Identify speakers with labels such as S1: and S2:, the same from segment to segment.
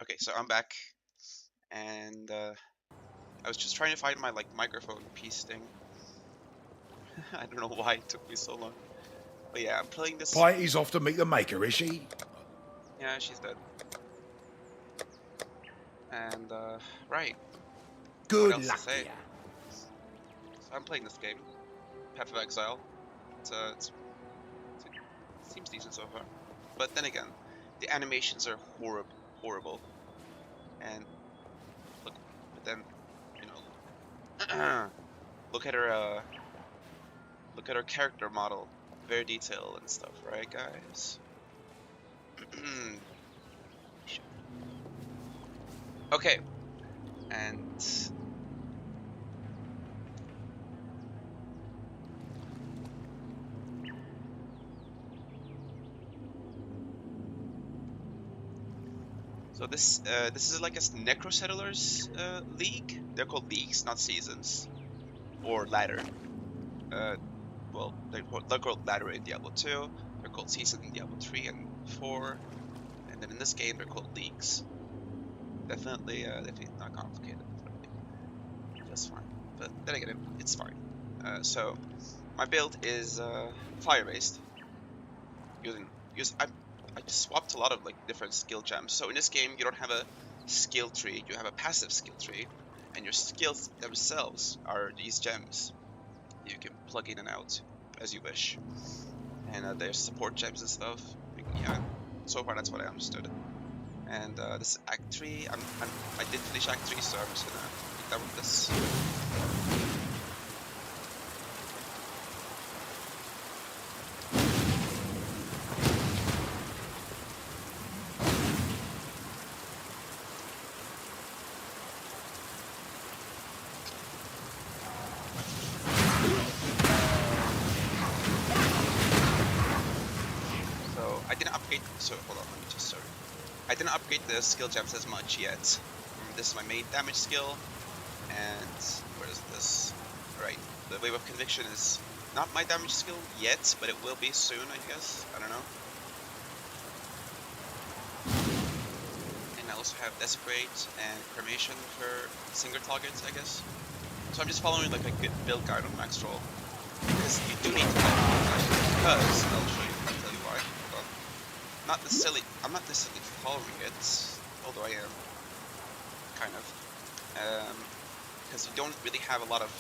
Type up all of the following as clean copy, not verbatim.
S1: Okay, so I'm back, and I was just trying to find my microphone piece thing. I don't know why it took me so long, but yeah, I'm playing this.
S2: Pity's off to meet the maker, is she?
S1: Yeah, she's dead. And right, what
S2: Good
S1: else to
S2: luck to
S1: say?
S2: ya.
S1: So I'm playing this game, Path of Exile. It's it seems decent so far, but then again, the animations are horrible, horrible. And look, but then you know, look at her character model, very detailed and stuff, right, guys? Okay, and so this is like a Necro Settlers league. They're called leagues, not seasons or ladder. Uh, well, they're called ladder in Diablo 2. They're called season in Diablo 3 and 4, and then in this game they're called leagues. Definitely not complicated. Just fine. But then again, it's fine. So my build is fire based. Using use I just swapped a lot of different skill gems. So in this game, you don't have a skill tree; you have a passive skill tree, and your skills themselves are these gems you can plug in and out as you wish. And there's support gems and stuff. Yeah, so far that's what I understood. And this is Act 3. I did finish Act 3, so I'm just gonna get done with this. So I didn't upgrade. So hold on, let me just sorry. I didn't upgrade the skill gems as much yet. This is my main damage skill, and where is this? Alright, the Wave of Conviction is not my damage skill yet, but it will be soon, I guess. I don't know. And I also have Desecrate and Cremation for single targets, I guess. So I'm just following like a good build guide on Max Roll. Because you do need to follow the build guide. Because, I'll show you, I'll tell you why. Well, I'm not necessarily following it, although I am, kind of. Because you don't really have a lot of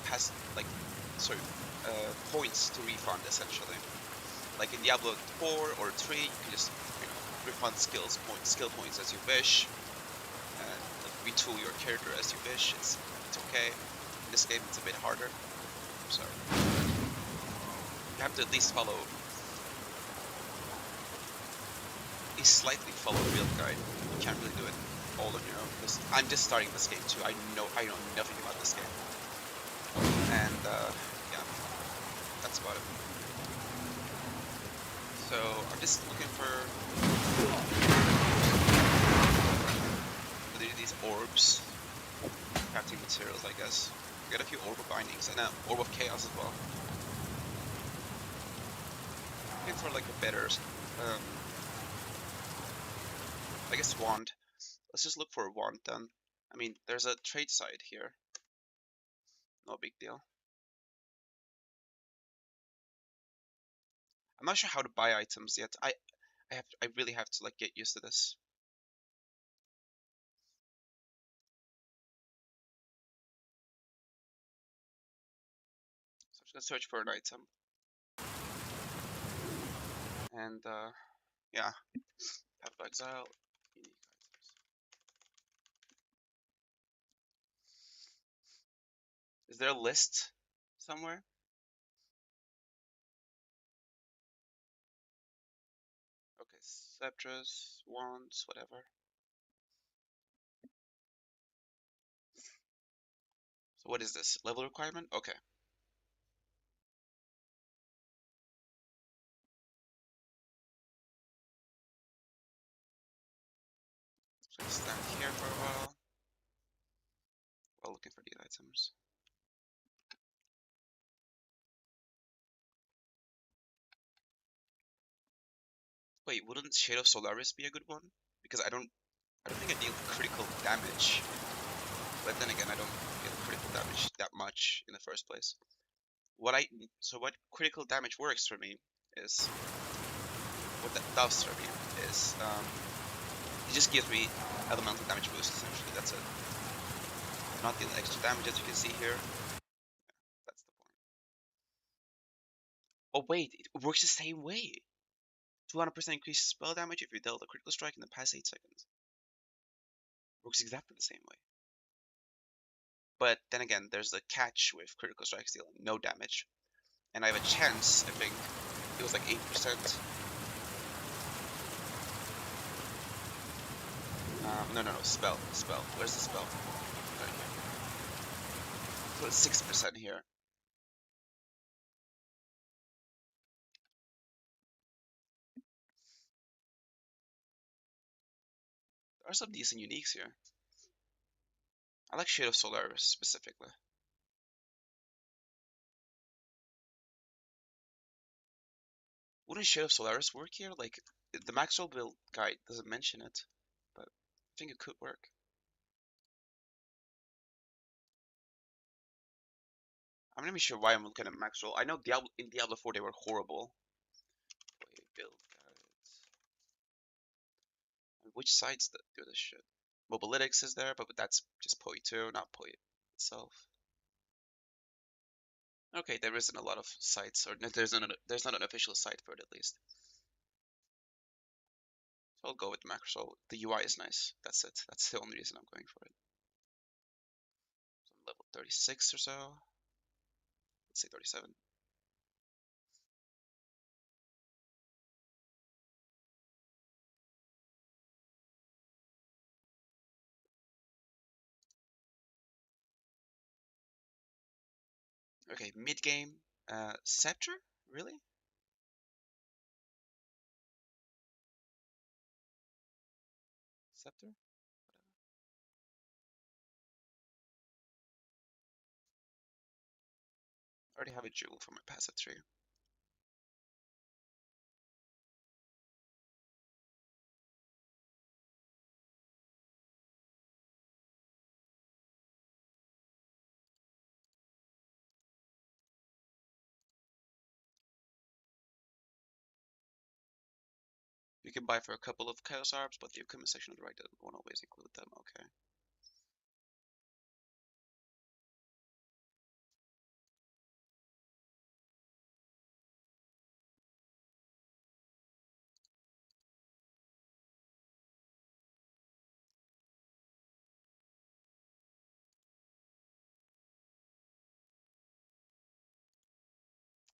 S1: past points to refund essentially. Like in Diablo 4 or 3, you can just refund skill points as you wish, and retool your character as you wish. It's okay. In this game, it's a bit harder, so you have to at least slightly follow the build guide. You can't really do it all on your own. Because I'm just starting this game too. I know nothing about this game, and yeah, that's about it. So I'm just looking for these orbs, crafting materials, I guess. I got a few orb of bindings and an orb of chaos as well. Looking for like a better, I guess wand. Let's just look for a wand then. I mean, there's a trade side here. No big deal. I'm not sure how to buy items yet. I really have to get used to this. So I'm just gonna search for an item. And yeah, Path of Exile, unique items. Is there a list somewhere? Okay, scepters, wands, whatever. So what is this? Level requirement? Okay. So I stand here for a while looking for these items. Wait, wouldn't Shade of Solaris be a good one? Because I don't I don't think I deal critical damage, but then again, I don't deal critical damage that much in the first place. What critical damage works for me is what that does for me is it just gives me elemental damage boost essentially. That's it. Not dealing extra damage as you can see here. That's the point. Oh wait, it works the same way. 200% increased spell damage if you dealt a critical strike in the past 8 seconds. Works exactly the same way. But then again, there's the catch with critical strikes dealing no damage. And I have a chance, I think, it was like 8%. No, spell. Where's the spell? Right here. So it's 6% here. There are some decent uniques here. I like Shade of Solaris specifically. Wouldn't Shade of Solaris work here? Like, the Maxwell build guide doesn't mention it, but I think it could work. I'm not even sure why I'm looking at Maxwell. I know in Diablo 4 they were horrible. Wait, build guides. Which sites do this shit? Mobalytics is there, but that's just PoE 2, not PoE itself. Okay, there isn't a lot of sites, or there's not an official site for it at least. So I'll go with Maxwell. The UI is nice. That's it. That's the only reason I'm going for it. So I'm level 36 or so. Let's say 37. Okay, mid game. Scepter? Really? Scepter? I already have a jewel for my passive tree. You can buy for a couple of Chaos Orbs, but the equipment section on the right won't always include them. Okay.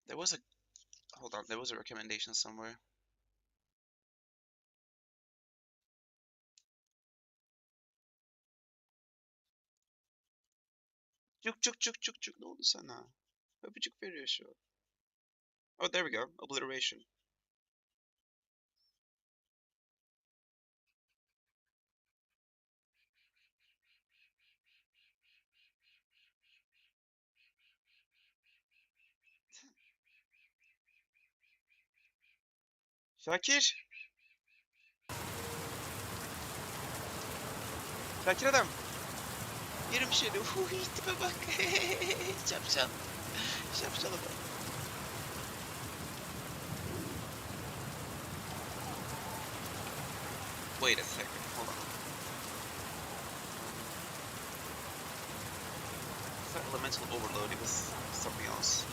S1: There was a hold on. There was a recommendation somewhere. Cuk. Ne oldu sana? Öpücük veriyor şu. Oh, there we go. Obliteration. Şakir. Şakir adam. Yerim seni. Tipe bak. Şapşal. Şapşal adam. Wait a second. Hold on. Is that elemental overload? It was something else.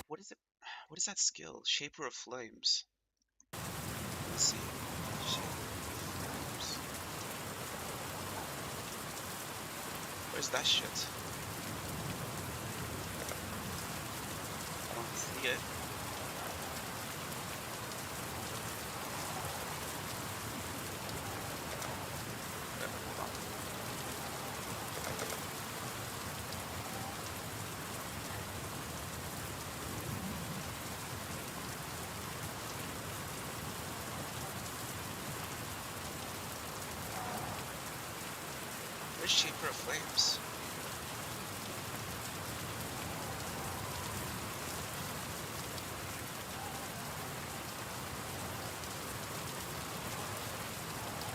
S1: What is it? What is that skill? Shaper of Flames. Let's see. Shaper of Flames. Where's that shit? I don't see it. Hold on. What is Chamber of Flames?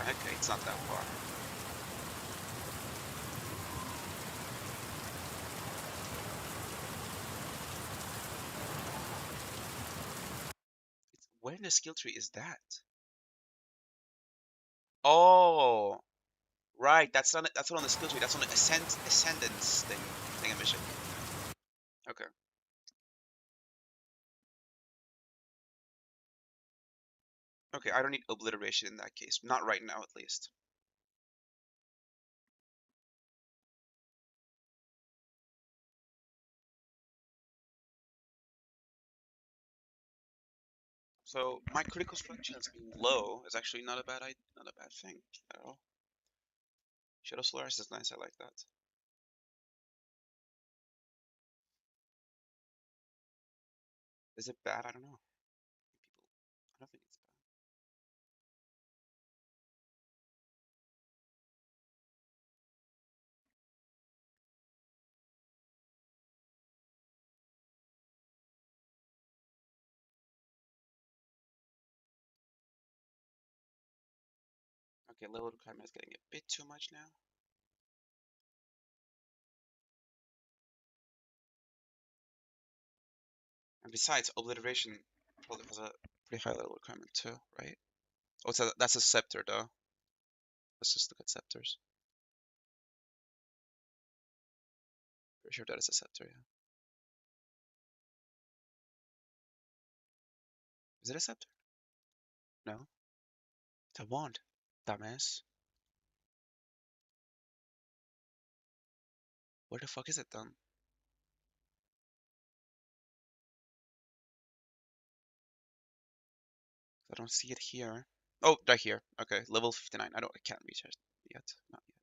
S1: Okay, it's not that far. Where in the skill tree is that? Oh, right. That's not on the skill tree. That's on the ascendance thing mission. Okay. Okay, I don't need obliteration in that case. Not right now, at least. So my critical strike chance being low is actually not a bad thing at all. Shadow Solaris is nice. I like that. Is it bad? I don't know. I don't think it's bad. Okay, level requirement is getting a bit too much now. And besides, obliteration probably has a pretty high level requirement too, right? Oh, so that's a scepter though. Let's just look at scepters. Pretty sure that is a scepter, yeah. Is it a scepter? No. It's a wand. Dumbass. Where the fuck is it then? I don't see it here. Oh, right here. Okay, level 59. I can't reach it yet. Not yet.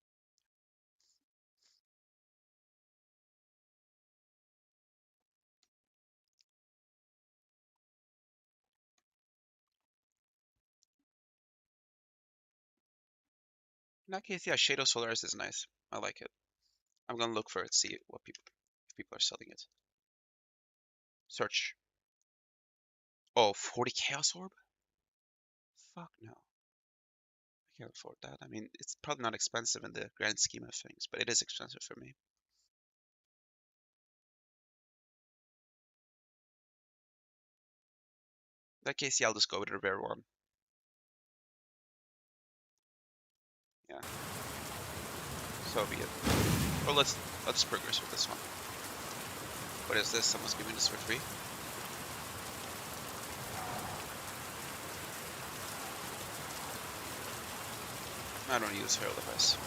S1: In that case, yeah, Shadow Solaris is nice. I like it. I'm gonna look for it, see what if people are selling it. Search. Oh, 40 Chaos Orb? Fuck no. I can't afford that. I mean, it's probably not expensive in the grand scheme of things, but it is expensive for me. In that case, yeah, I'll just go with the rare one. Yeah. So be it. Or let's progress with this one. What is this? Someone's giving this for free? I don't use Herald of Ice.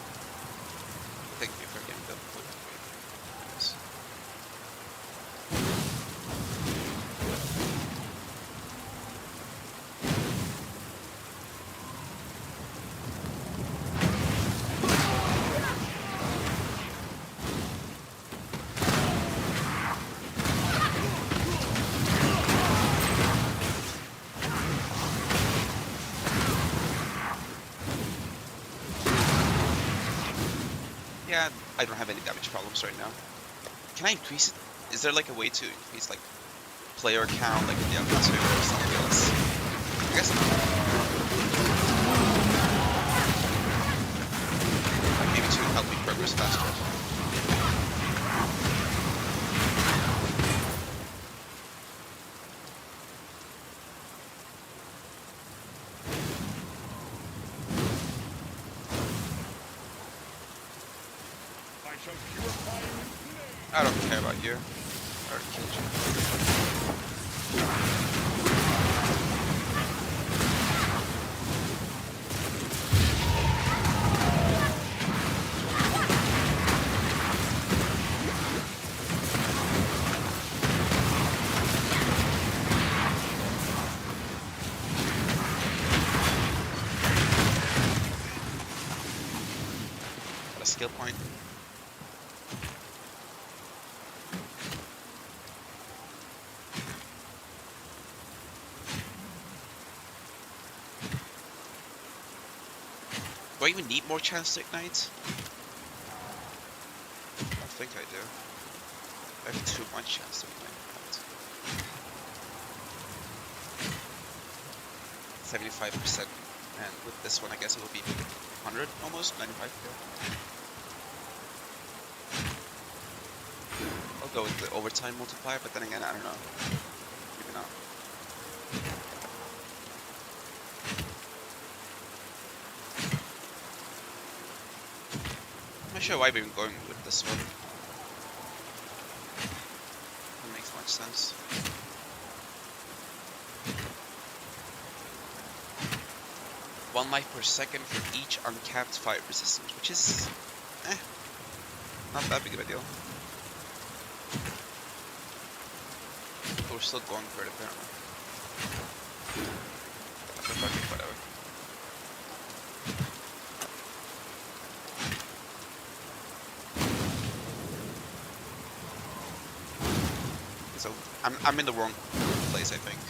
S1: Thank you for getting the food for free. Nice. Yeah, I don't have any damage problems right now. Can I increase it? Is there like a way to increase like player count like in Diablo 2 or something else? I guess not. Like maybe to help me progress faster. I don't care about you. I already killed you. Got a skill point. Do I even need more chance to ignite? think I do. I have too much chance to win. 75%. And with this one, I guess it will be 100 almost, 95. Yeah. I'll go with the overtime multiplier, but then again, I don't know. Maybe not. I'm not sure why we've been going with this one. It makes much sense. One life per second for each uncapped fire resistance, which is not that big of a deal. But we're still going for it apparently. Whatever. So I'm in the wrong place, I think.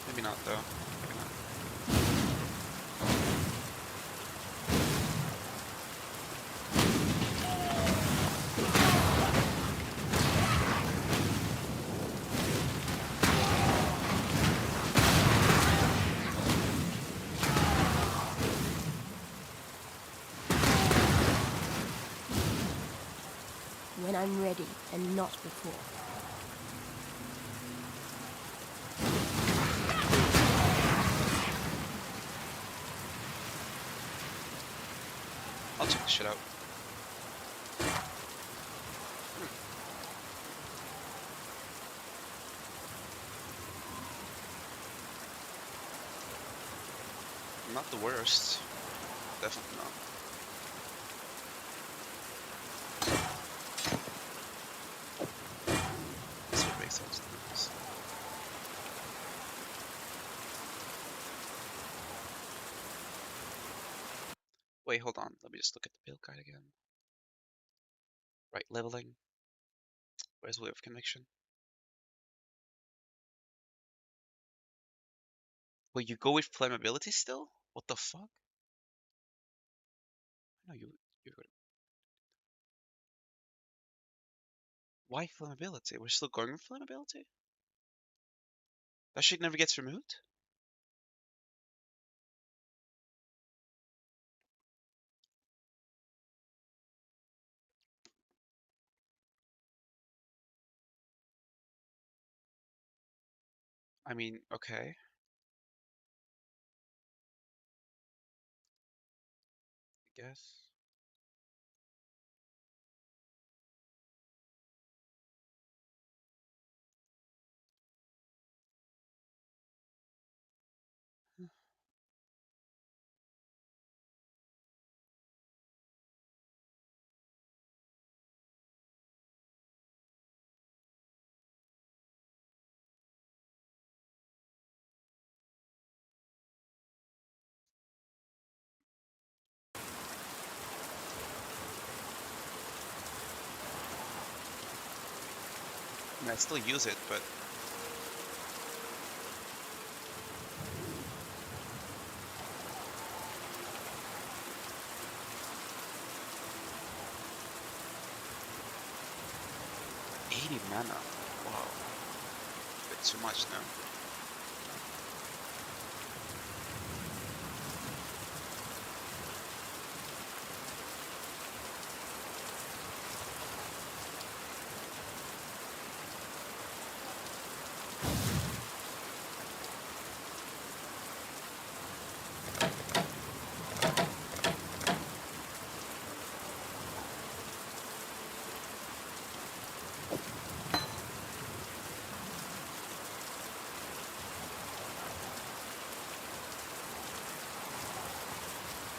S1: Maybe not though. Maybe not.
S3: When I'm ready, and not before.
S1: I'll check this shit out. Not the worst. Definitely not. This would make sense. Wait, hold on. Let me just look at the build guide again. Right, leveling. Where's Wave of Conviction? Wait, you go with flammability still? What the fuck? No, you're good. Why flammability? We're still going with flammability? That shit never gets removed? I mean, okay. I guess. I mean, I still use it, but... mana. Wow. A bit too much now.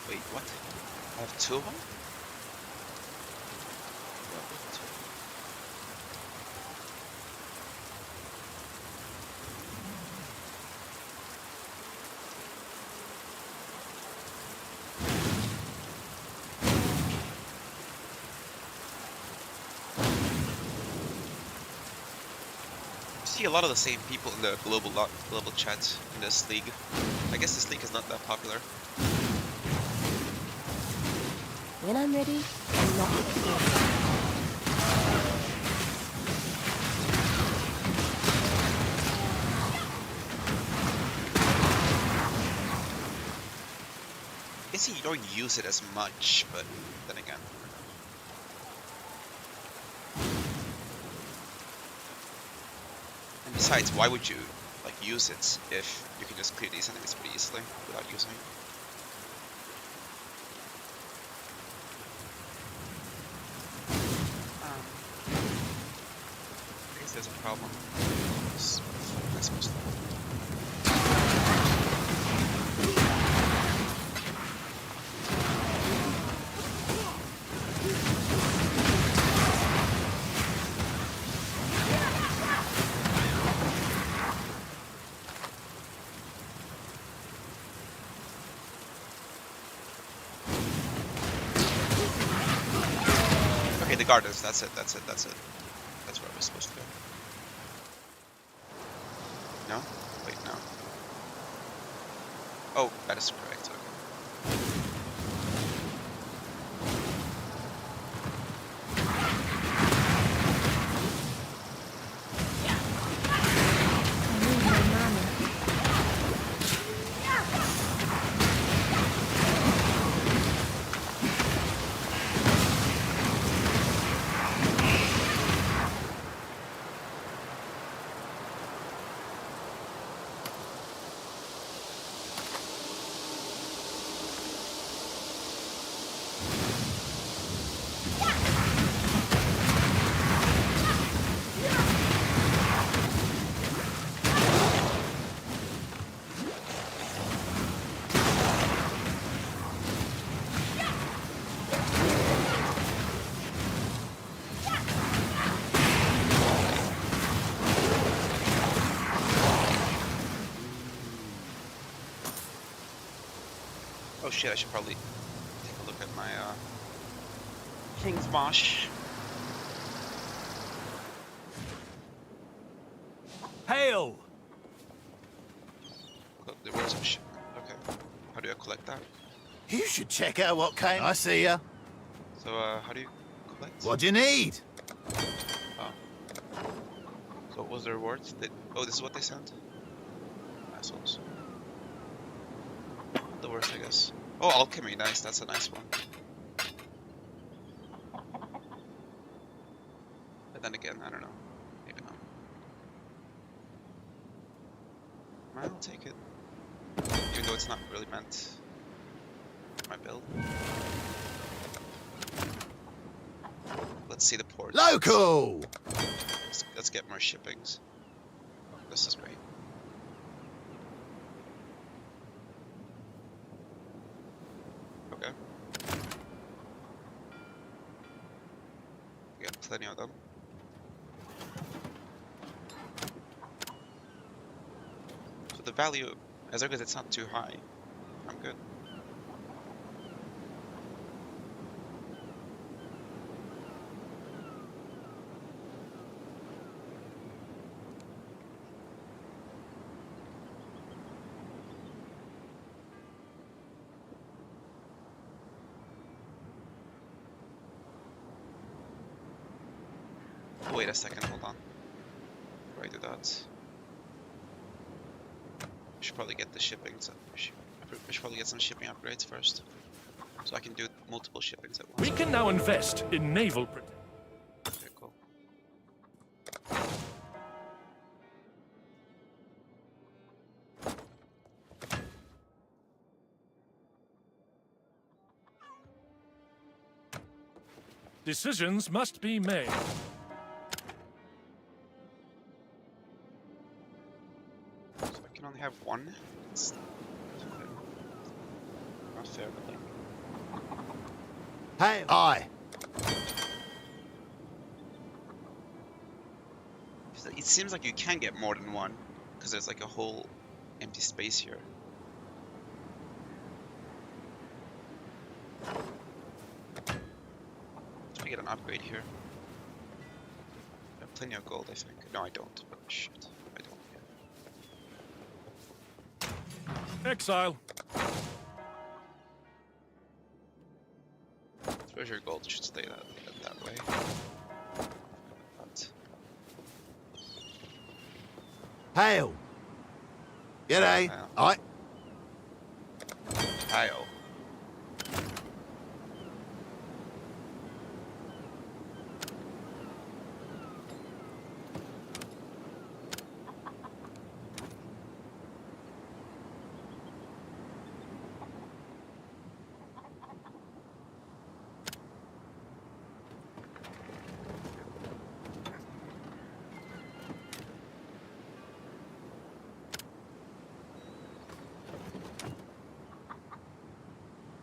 S1: Wait, what? I have two of them? I see a lot of the same people in the global chat in this league. I guess this league is not that popular.
S3: When I'm ready, and not before.
S1: I guess you don't use it as much, but then again, I don't know. And besides, why would you like use it if you can just clear these enemies pretty easily without using it? I guess there's a problem. That's supposed to. Okay, the gardeners, that's it. That's where we're supposed to go. No? Wait, no. Oh, that is correct, okay.
S3: I need my mana.
S1: Oh shit, I should probably take a look at my King's Mosh.
S4: Hail!
S1: Look, there was a ship. Okay. How do I collect that?
S2: You should check out what came. I see ya.
S1: So, how do you collect?
S2: What do you need?
S1: Oh. So what was the rewards? Oh, this is what they sent? Assholes. The worst, I guess. Oh, alchemy, nice. That's a nice one. But then again, I don't know. Maybe not. I'll take it. Even though it's not really meant for my build. Let's see the port.
S2: Local!
S1: Let's get more shippings. This is great. Okay. We got plenty of them. So the value, as long as it's not too high, I'm good. Wait a second, hold on. Before I do that, we should probably get the shipping. We should probably get some shipping upgrades first, so I can do multiple shippings at once.
S4: We can now invest in naval protection.
S1: Okay, cool.
S4: Decisions must be made.
S1: So I can only have one. It's not fair, but like.
S2: Hey, aye.
S1: It seems like you can get more than one, because there's like a whole empty space here. So we get an upgrade here. I have plenty of gold, I think. No, I don't, but shit. I don't.
S4: Exile.
S1: Treasure gold should stay that way. But
S2: Hail. G'day.
S1: Hail.
S2: I.
S1: tile.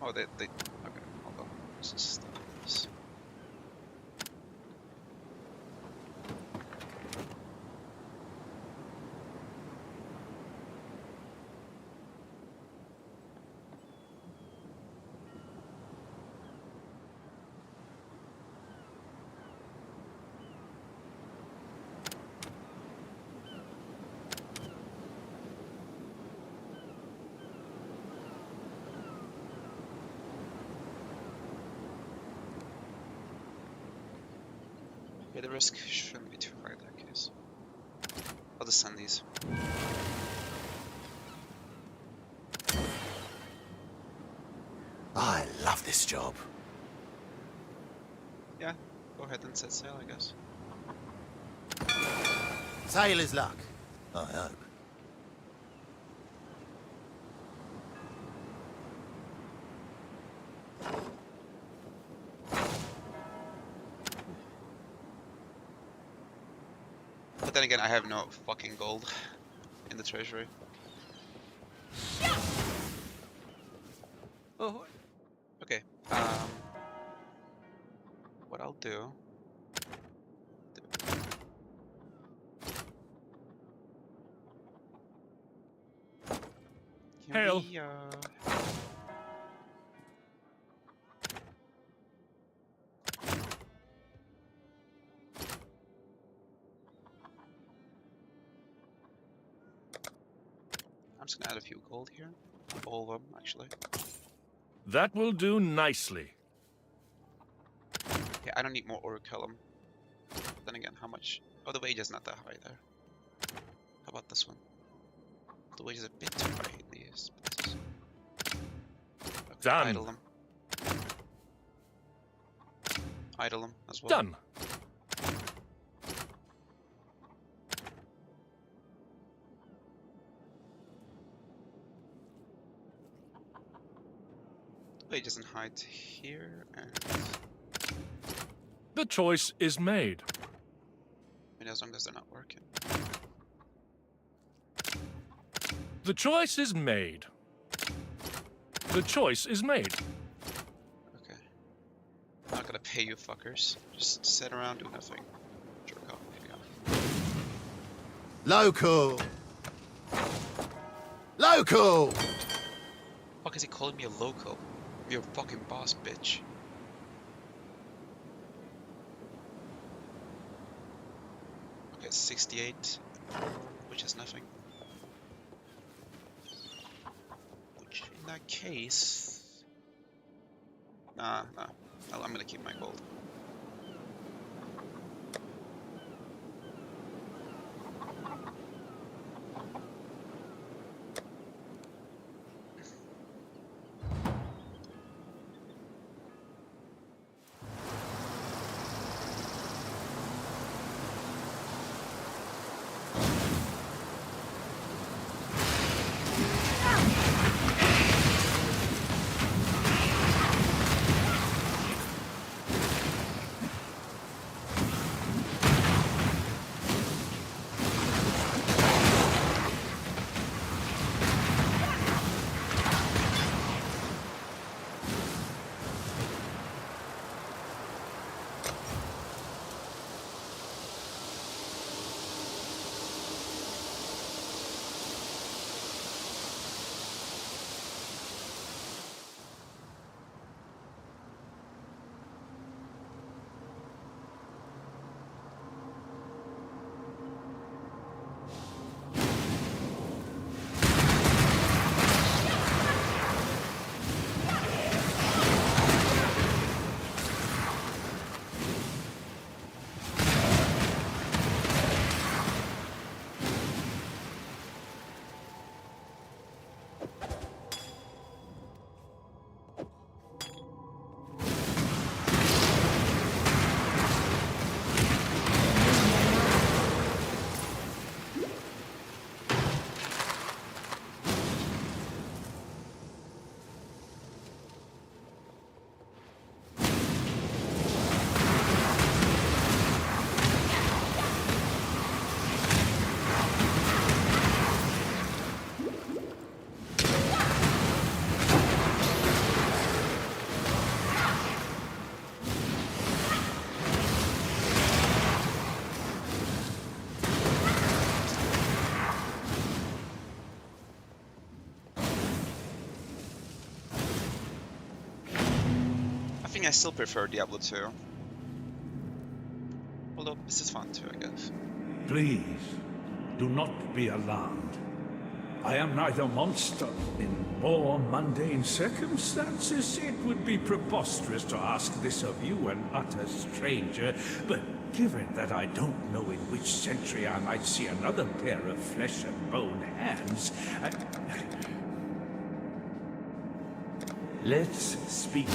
S1: Oh, they. Okay, hold on. Let's just stop this. Okay, the risk shouldn't be too high in that case. I'll just send these.
S2: I love this job.
S1: Yeah, go ahead and set sail, I guess.
S2: Sailor's luck. I hope.
S1: But then again, I have no fucking gold in the treasury. Oh. Okay. What I'll do. Can
S4: Hail.
S1: we, I'm just gonna add a few gold here. All of them, actually.
S4: That will do nicely.
S1: Okay, I don't need more orichalcum. Then again, how much? Oh, the wage is not that high there. How about this one? The wage is a bit too high in these places. Okay,
S4: Done.
S1: idle them. Idle them as well.
S4: Done.
S1: Wage doesn't hide here, and
S4: The choice is made.
S1: I mean, as long as they're not working.
S4: The choice is made. The choice is made.
S1: Okay. I'm not gonna pay you fuckers. Just sit around, do nothing. Jerk off if you got.
S2: Local. Local.
S1: Fuck is he calling me a local? You're a fucking boss, bitch. Okay, 68, which is nothing. Which, in that case... Nah. I'm gonna keep my gold. think I still prefer Diablo 2. Although this is fun too, I guess.
S5: Please, do not be alarmed. I am neither monster. In more mundane circumstances, it would be preposterous to ask this of you, an utter stranger. But given that I don't know in which century I might see another pair of flesh and bone hands, let's speak.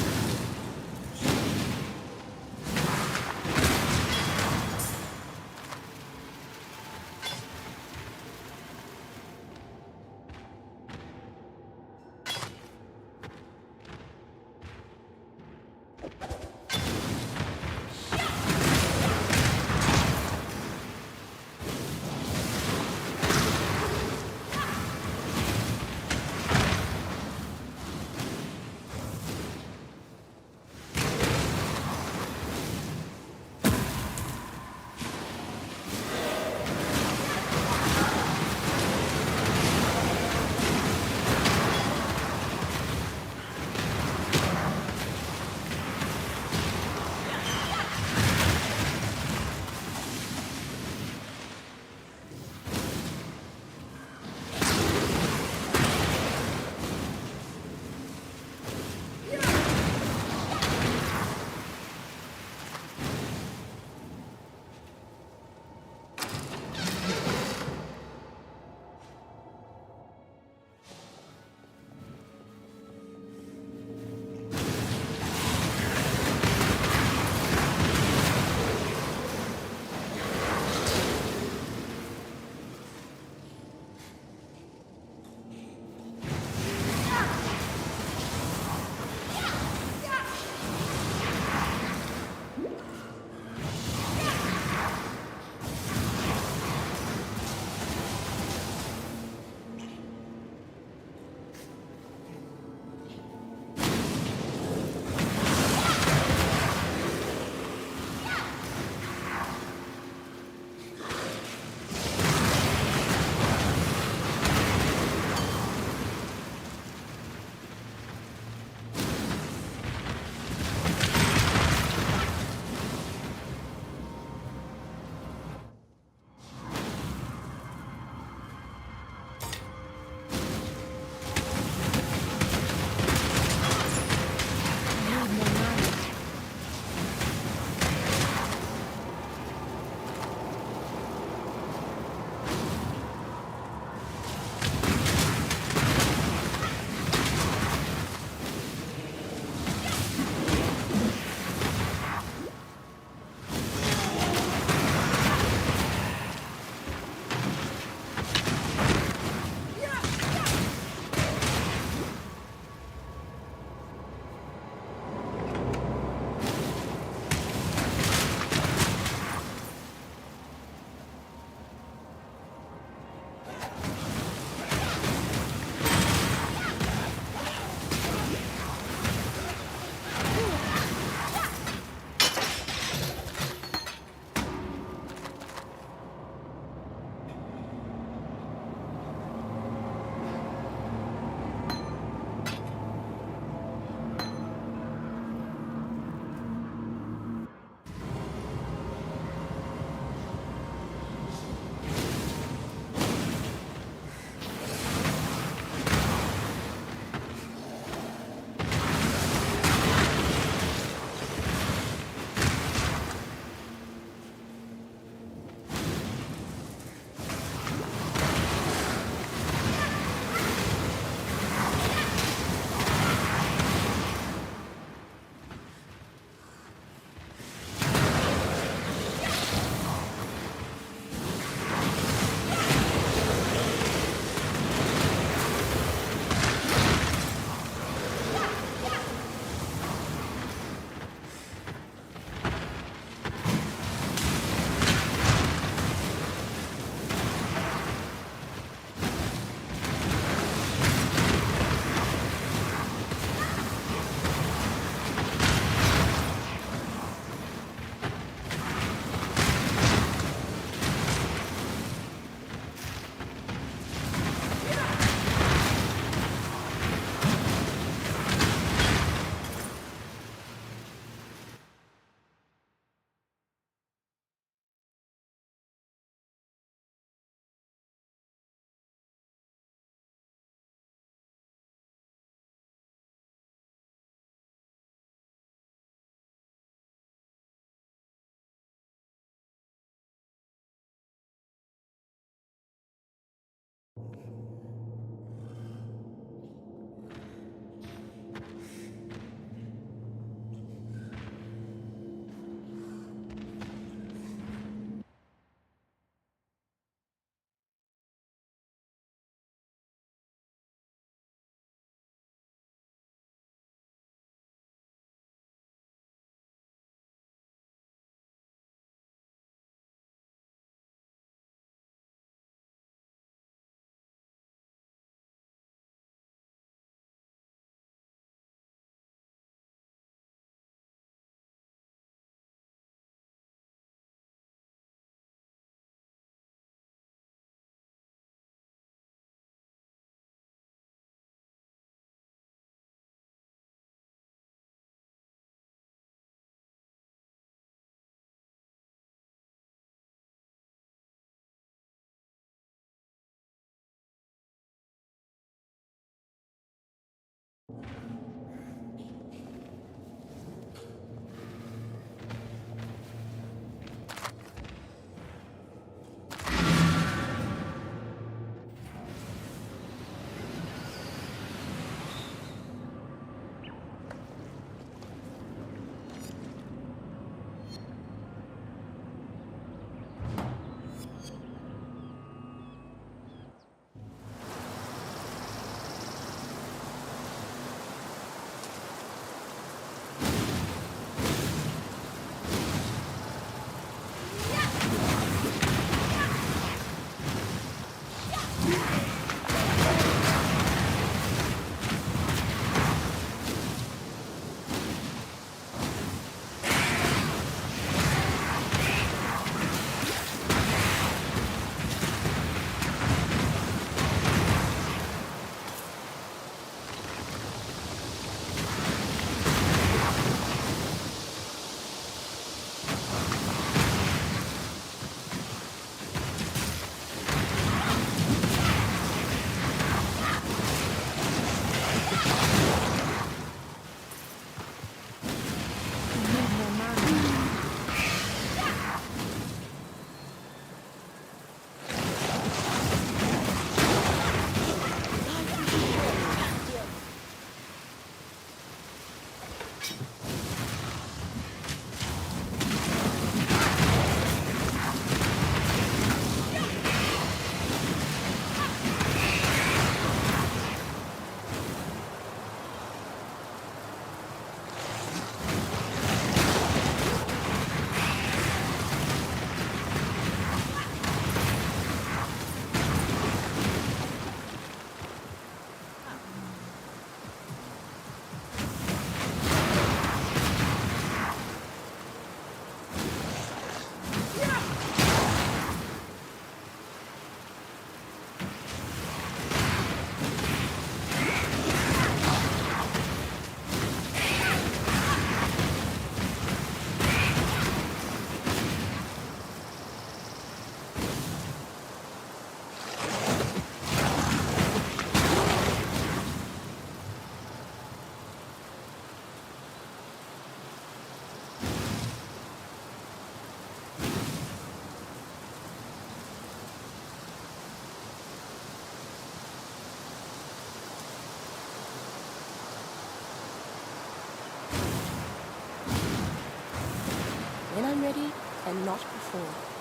S3: When I'm ready, and not before.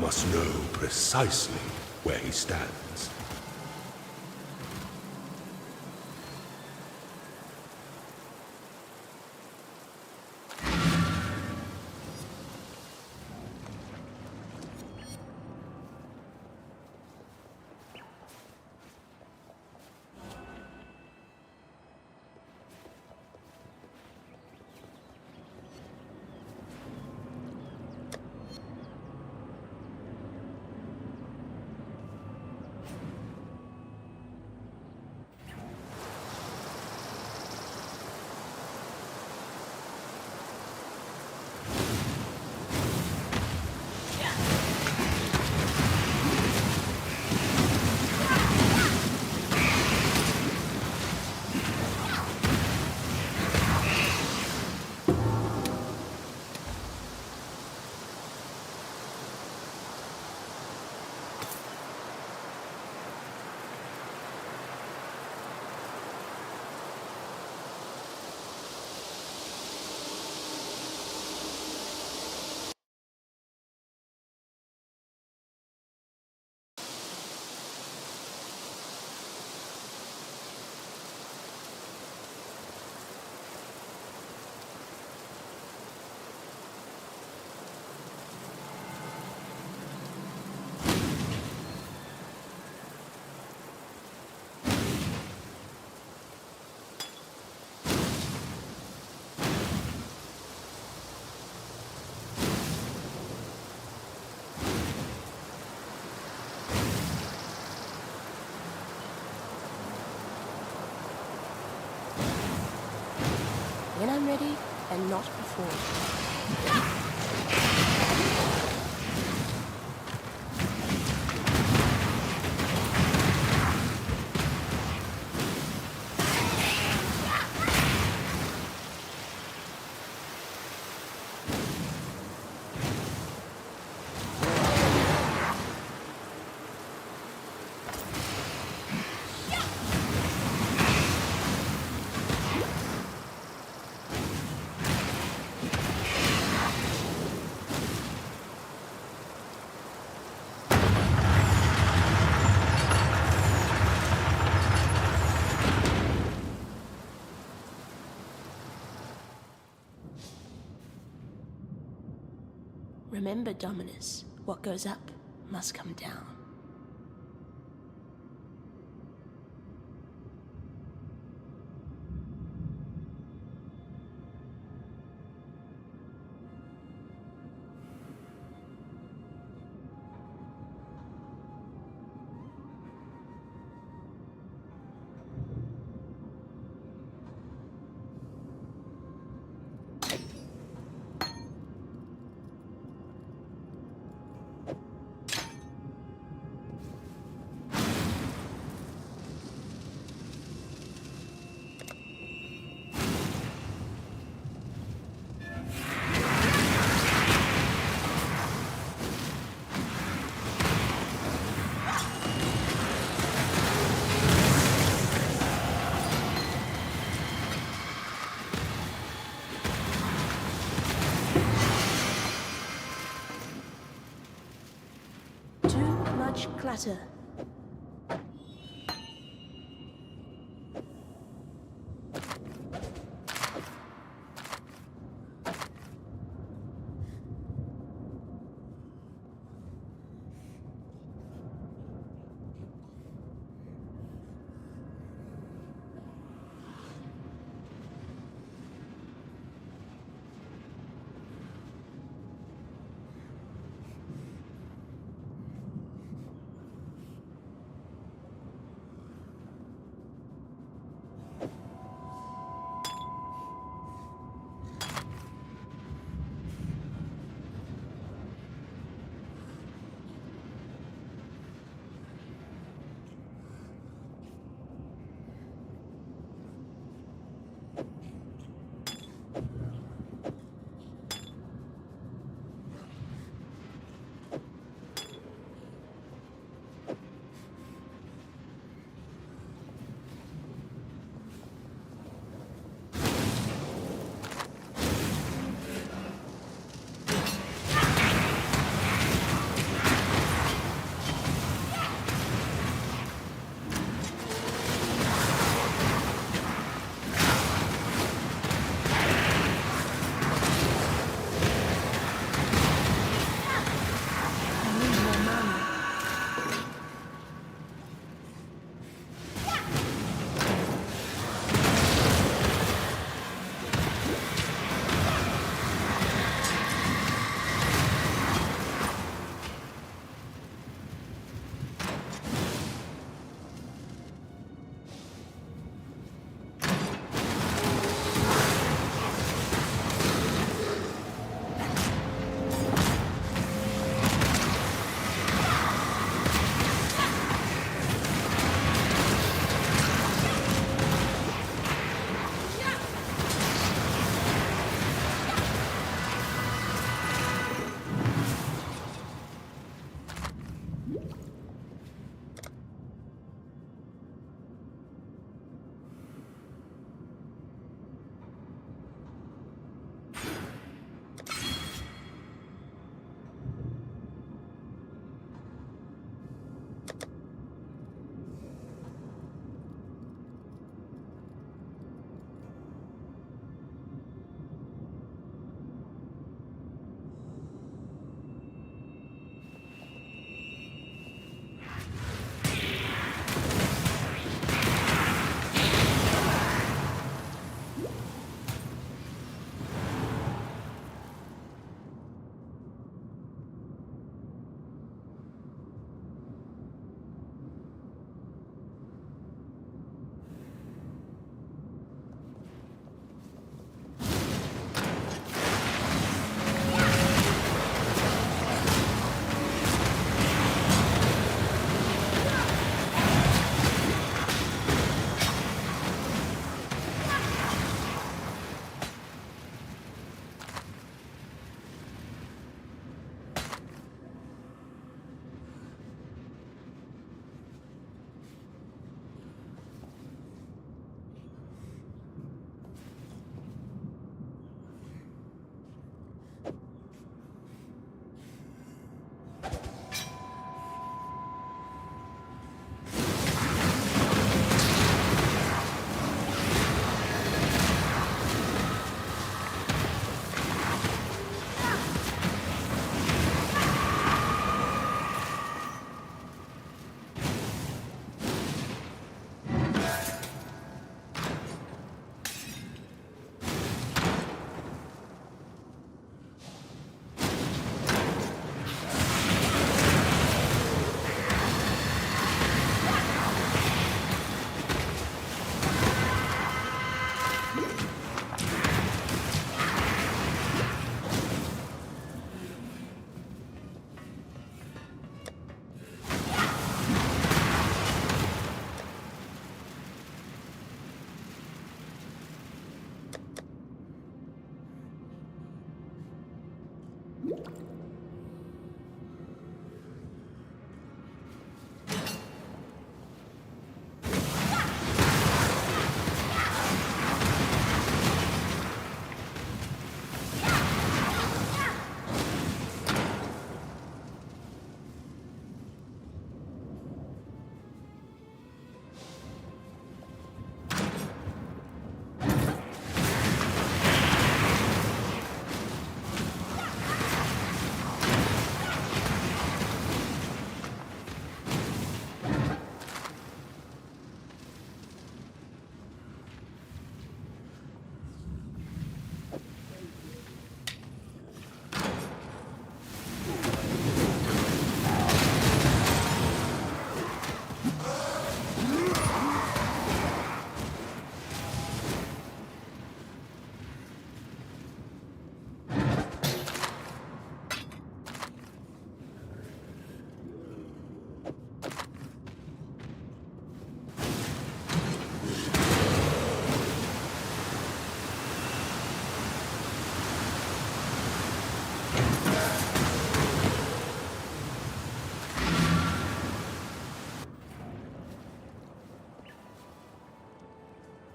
S6: must know precisely where he stands.
S3: When I'm ready, and not before. Remember, Dominus, what goes up must come down. Much clatter.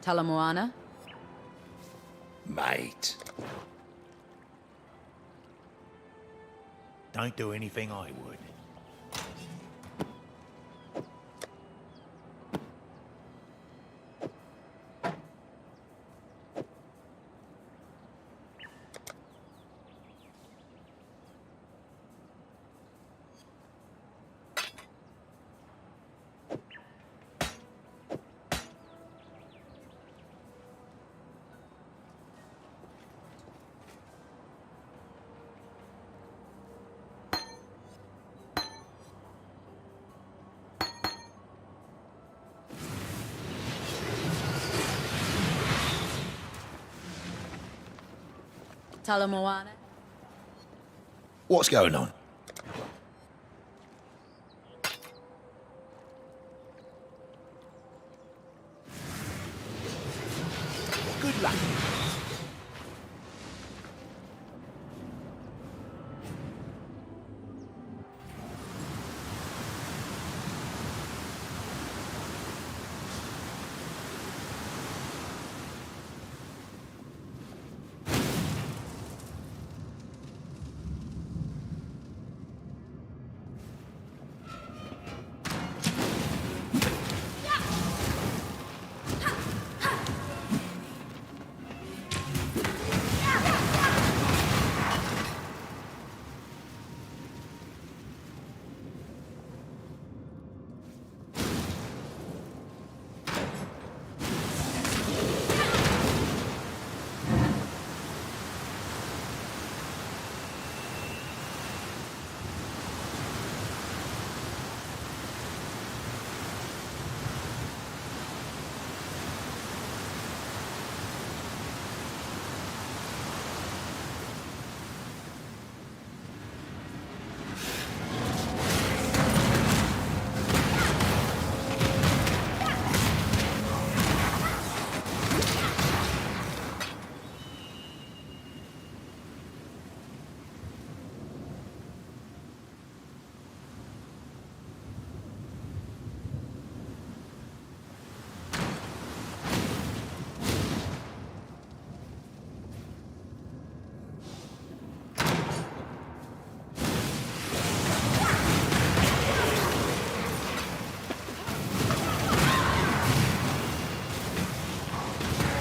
S7: Talamoana?
S2: Mate. Don't do anything I would.
S7: Talamoana?
S2: What's going on? Good luck.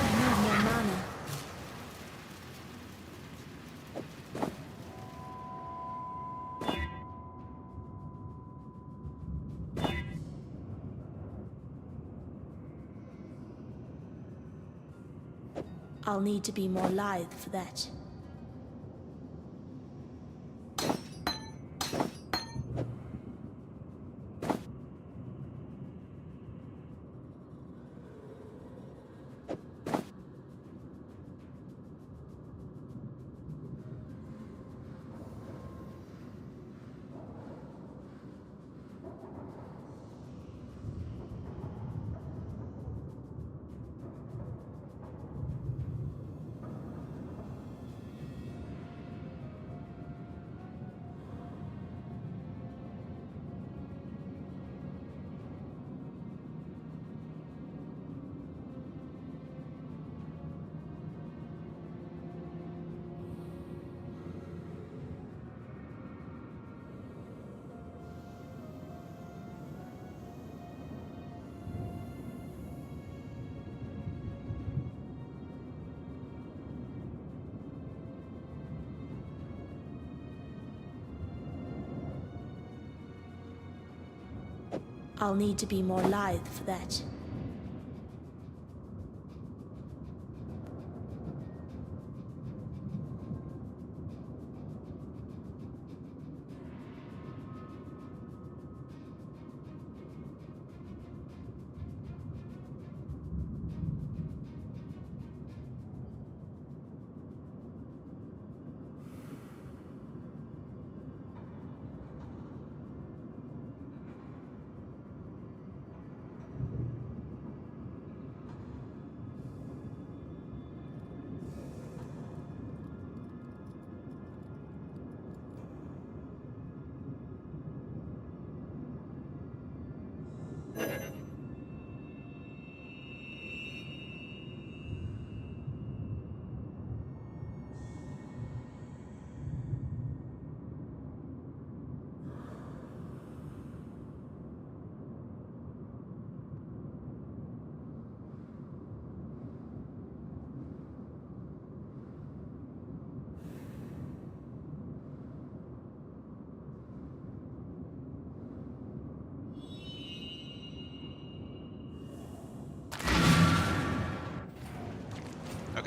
S3: I need more mana. I'll need to be more lithe for that. I'll need to be more lithe for that.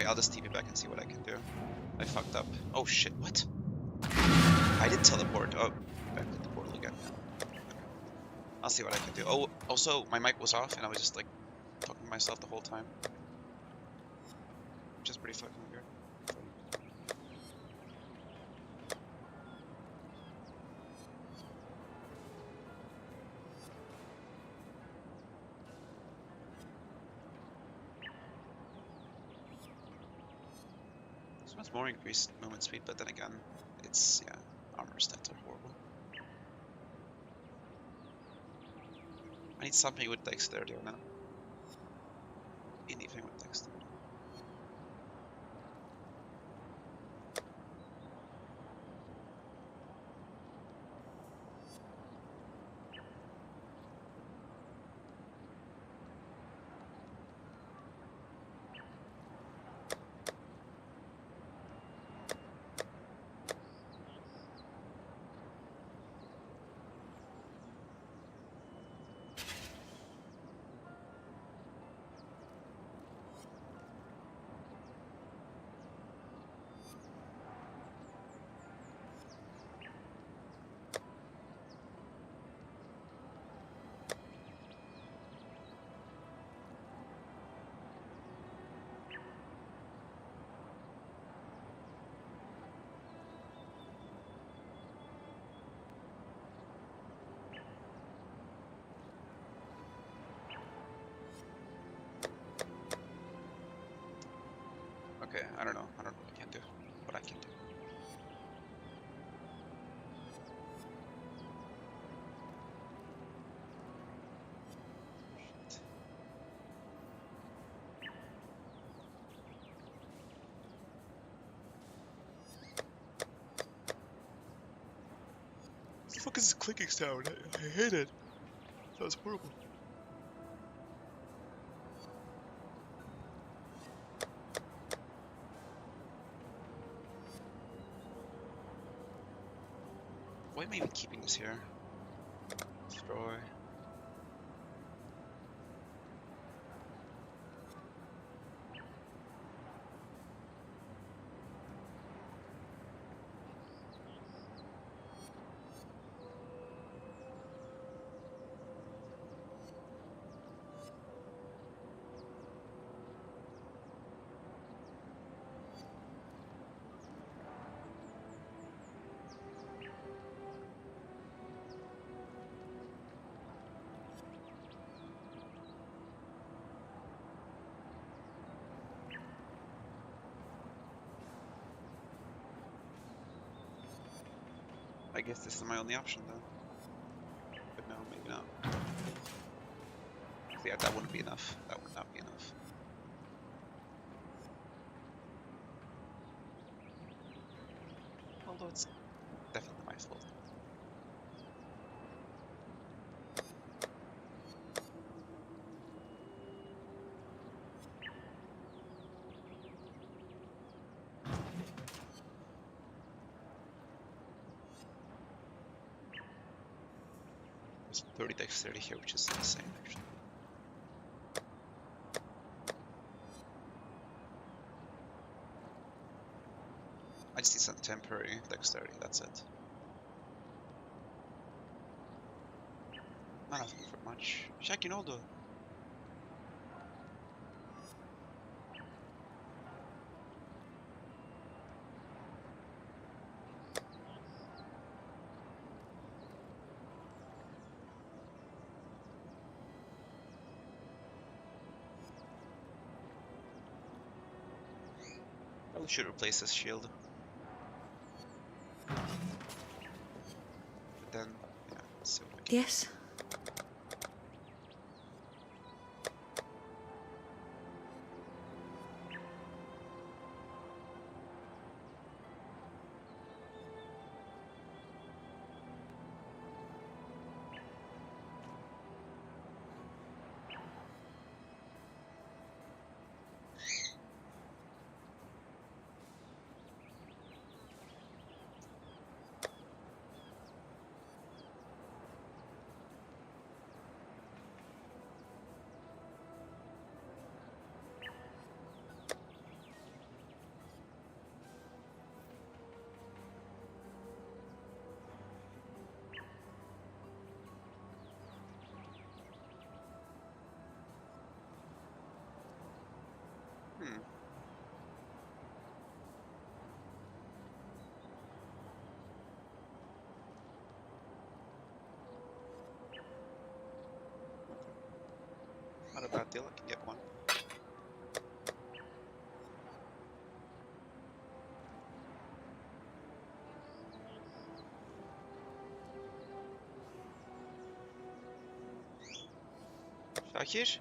S1: Okay, I'll just TP back and see what I can do. I fucked up. Oh shit, what? I did teleport. Oh, back to the portal again. Okay. I'll see what I can do. Oh, also, my mic was off and I was just like talking to myself the whole time. Which is pretty fucking weird. So much more increased movement speed, but then again, it's, yeah, armor stats are horrible. I need something with dexterity right now. Anything with dexterity. Okay, I don't know. I don't know what I can do. What I can do. What the fuck is this clicking sound? I hate it. That was horrible. Why am I even keeping this here? Destroy. I guess this is my only option then. But no, maybe not. Yeah, that wouldn't be enough. That would not be enough. Although it's definitely my fault. There's 30 dexterity here, which is insane actually. I just need some temporary dexterity, that's it. Not asking for much. Shakin oldu. Probably should replace this shield. But then, yeah, let's see what we can.
S3: Yes.
S1: that deal, I can get one. Shakir?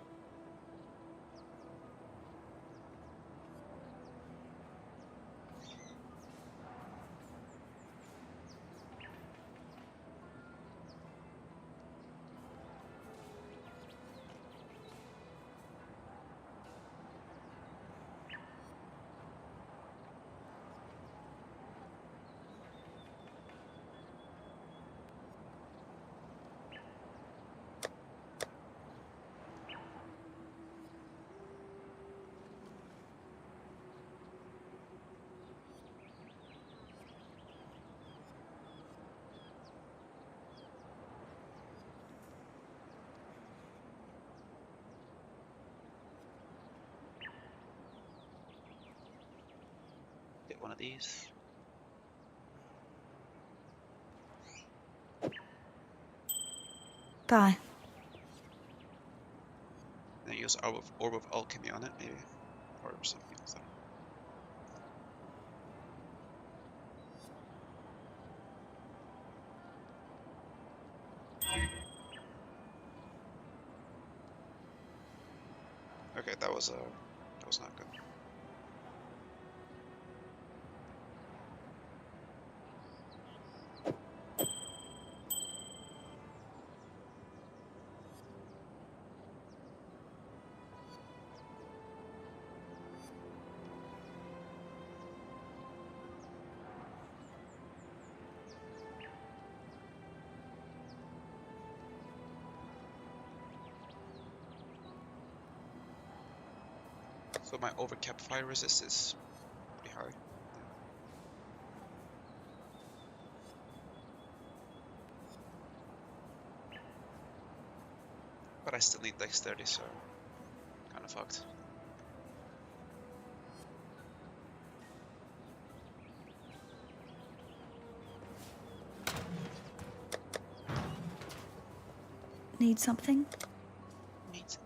S1: Get one of these.
S3: Bye.
S1: And use orb of alchemy on it, maybe, or something else. Okay, that was not good. So my overcap fire resist is pretty high. But I still need dexterity, so kind of fucked.
S3: Need something?
S1: Neat.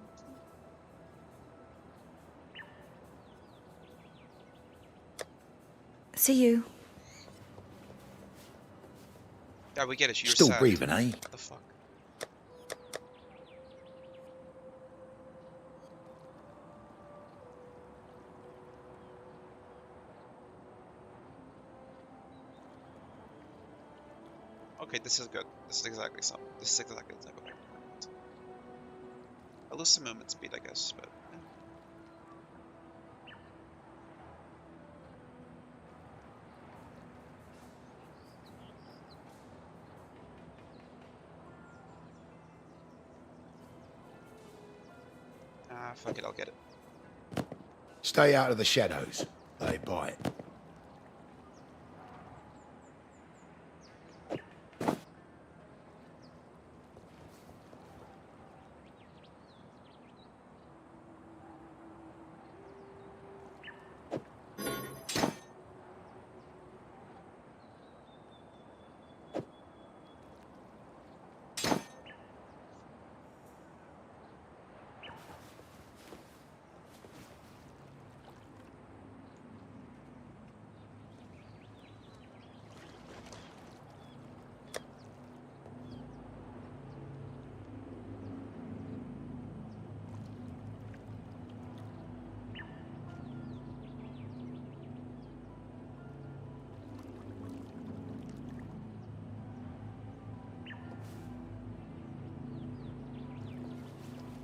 S3: See you.
S1: Yeah, we get it. You're
S2: Still
S1: sad.
S2: breathing, eh?
S1: What the fuck? Okay, this is good. This is exactly something. This is exactly the type of weapon I want. I lose some movement speed, I guess, but yeah. Ah, fuck it, I'll get it.
S2: Stay out of the shadows. They bite.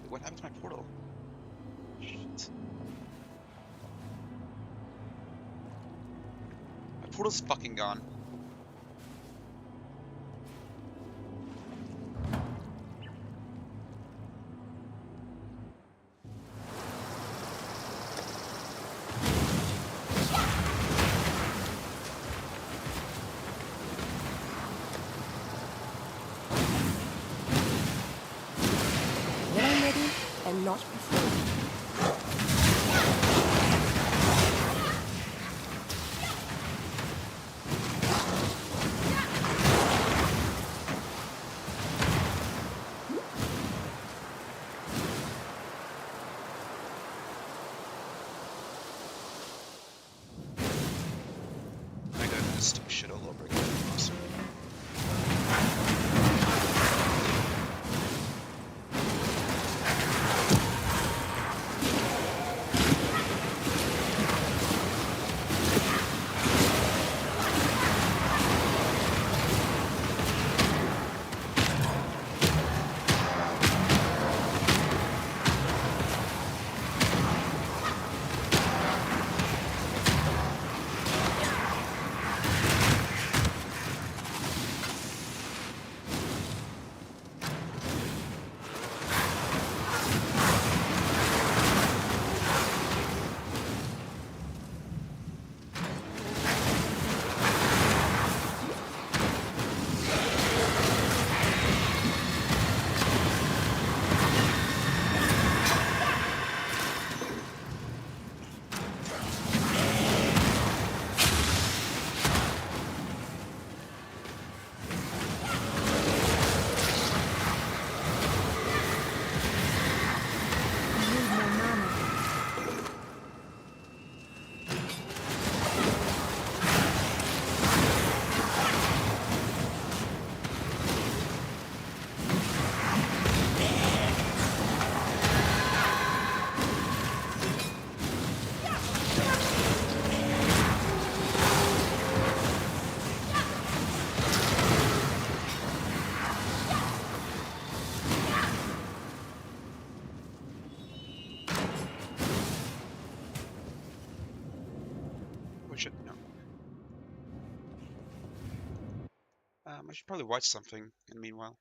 S1: What happened to my portal? Shit. My portal's fucking gone.
S3: When I'm ready, and not before.
S1: I should probably watch something in the meanwhile.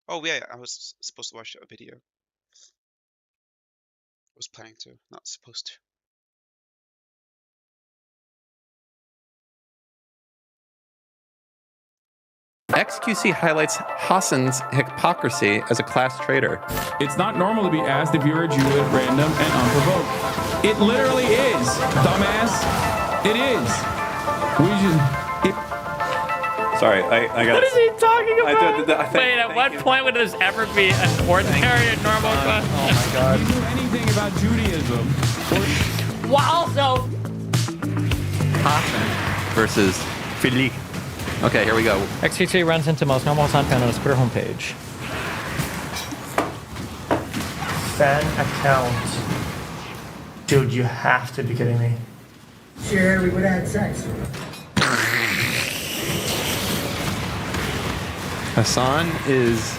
S1: Oh yeah, I was supposed to watch a video. I was planning to, not supposed to.
S8: XQC highlights Hassan's hypocrisy as a class traitor.
S9: It's not normal to be asked if you're a Jew at random and unprovoked. It literally is, dumbass. It is. We just...
S8: Sorry, I got.
S10: What is he talking about?
S8: Wait,
S10: at what point would this ever be an ordinary and normal question?
S8: Oh my god.
S9: If you knew anything about Judaism,
S10: Well, also...
S8: Hassan versus Philippe. Okay, here we go.
S10: XQC runs into most normal Hassan fan on his Twitter homepage.
S11: Fan account. Dude, you have to be kidding me.
S3: Sure, we would have had sex.
S8: Hassan is.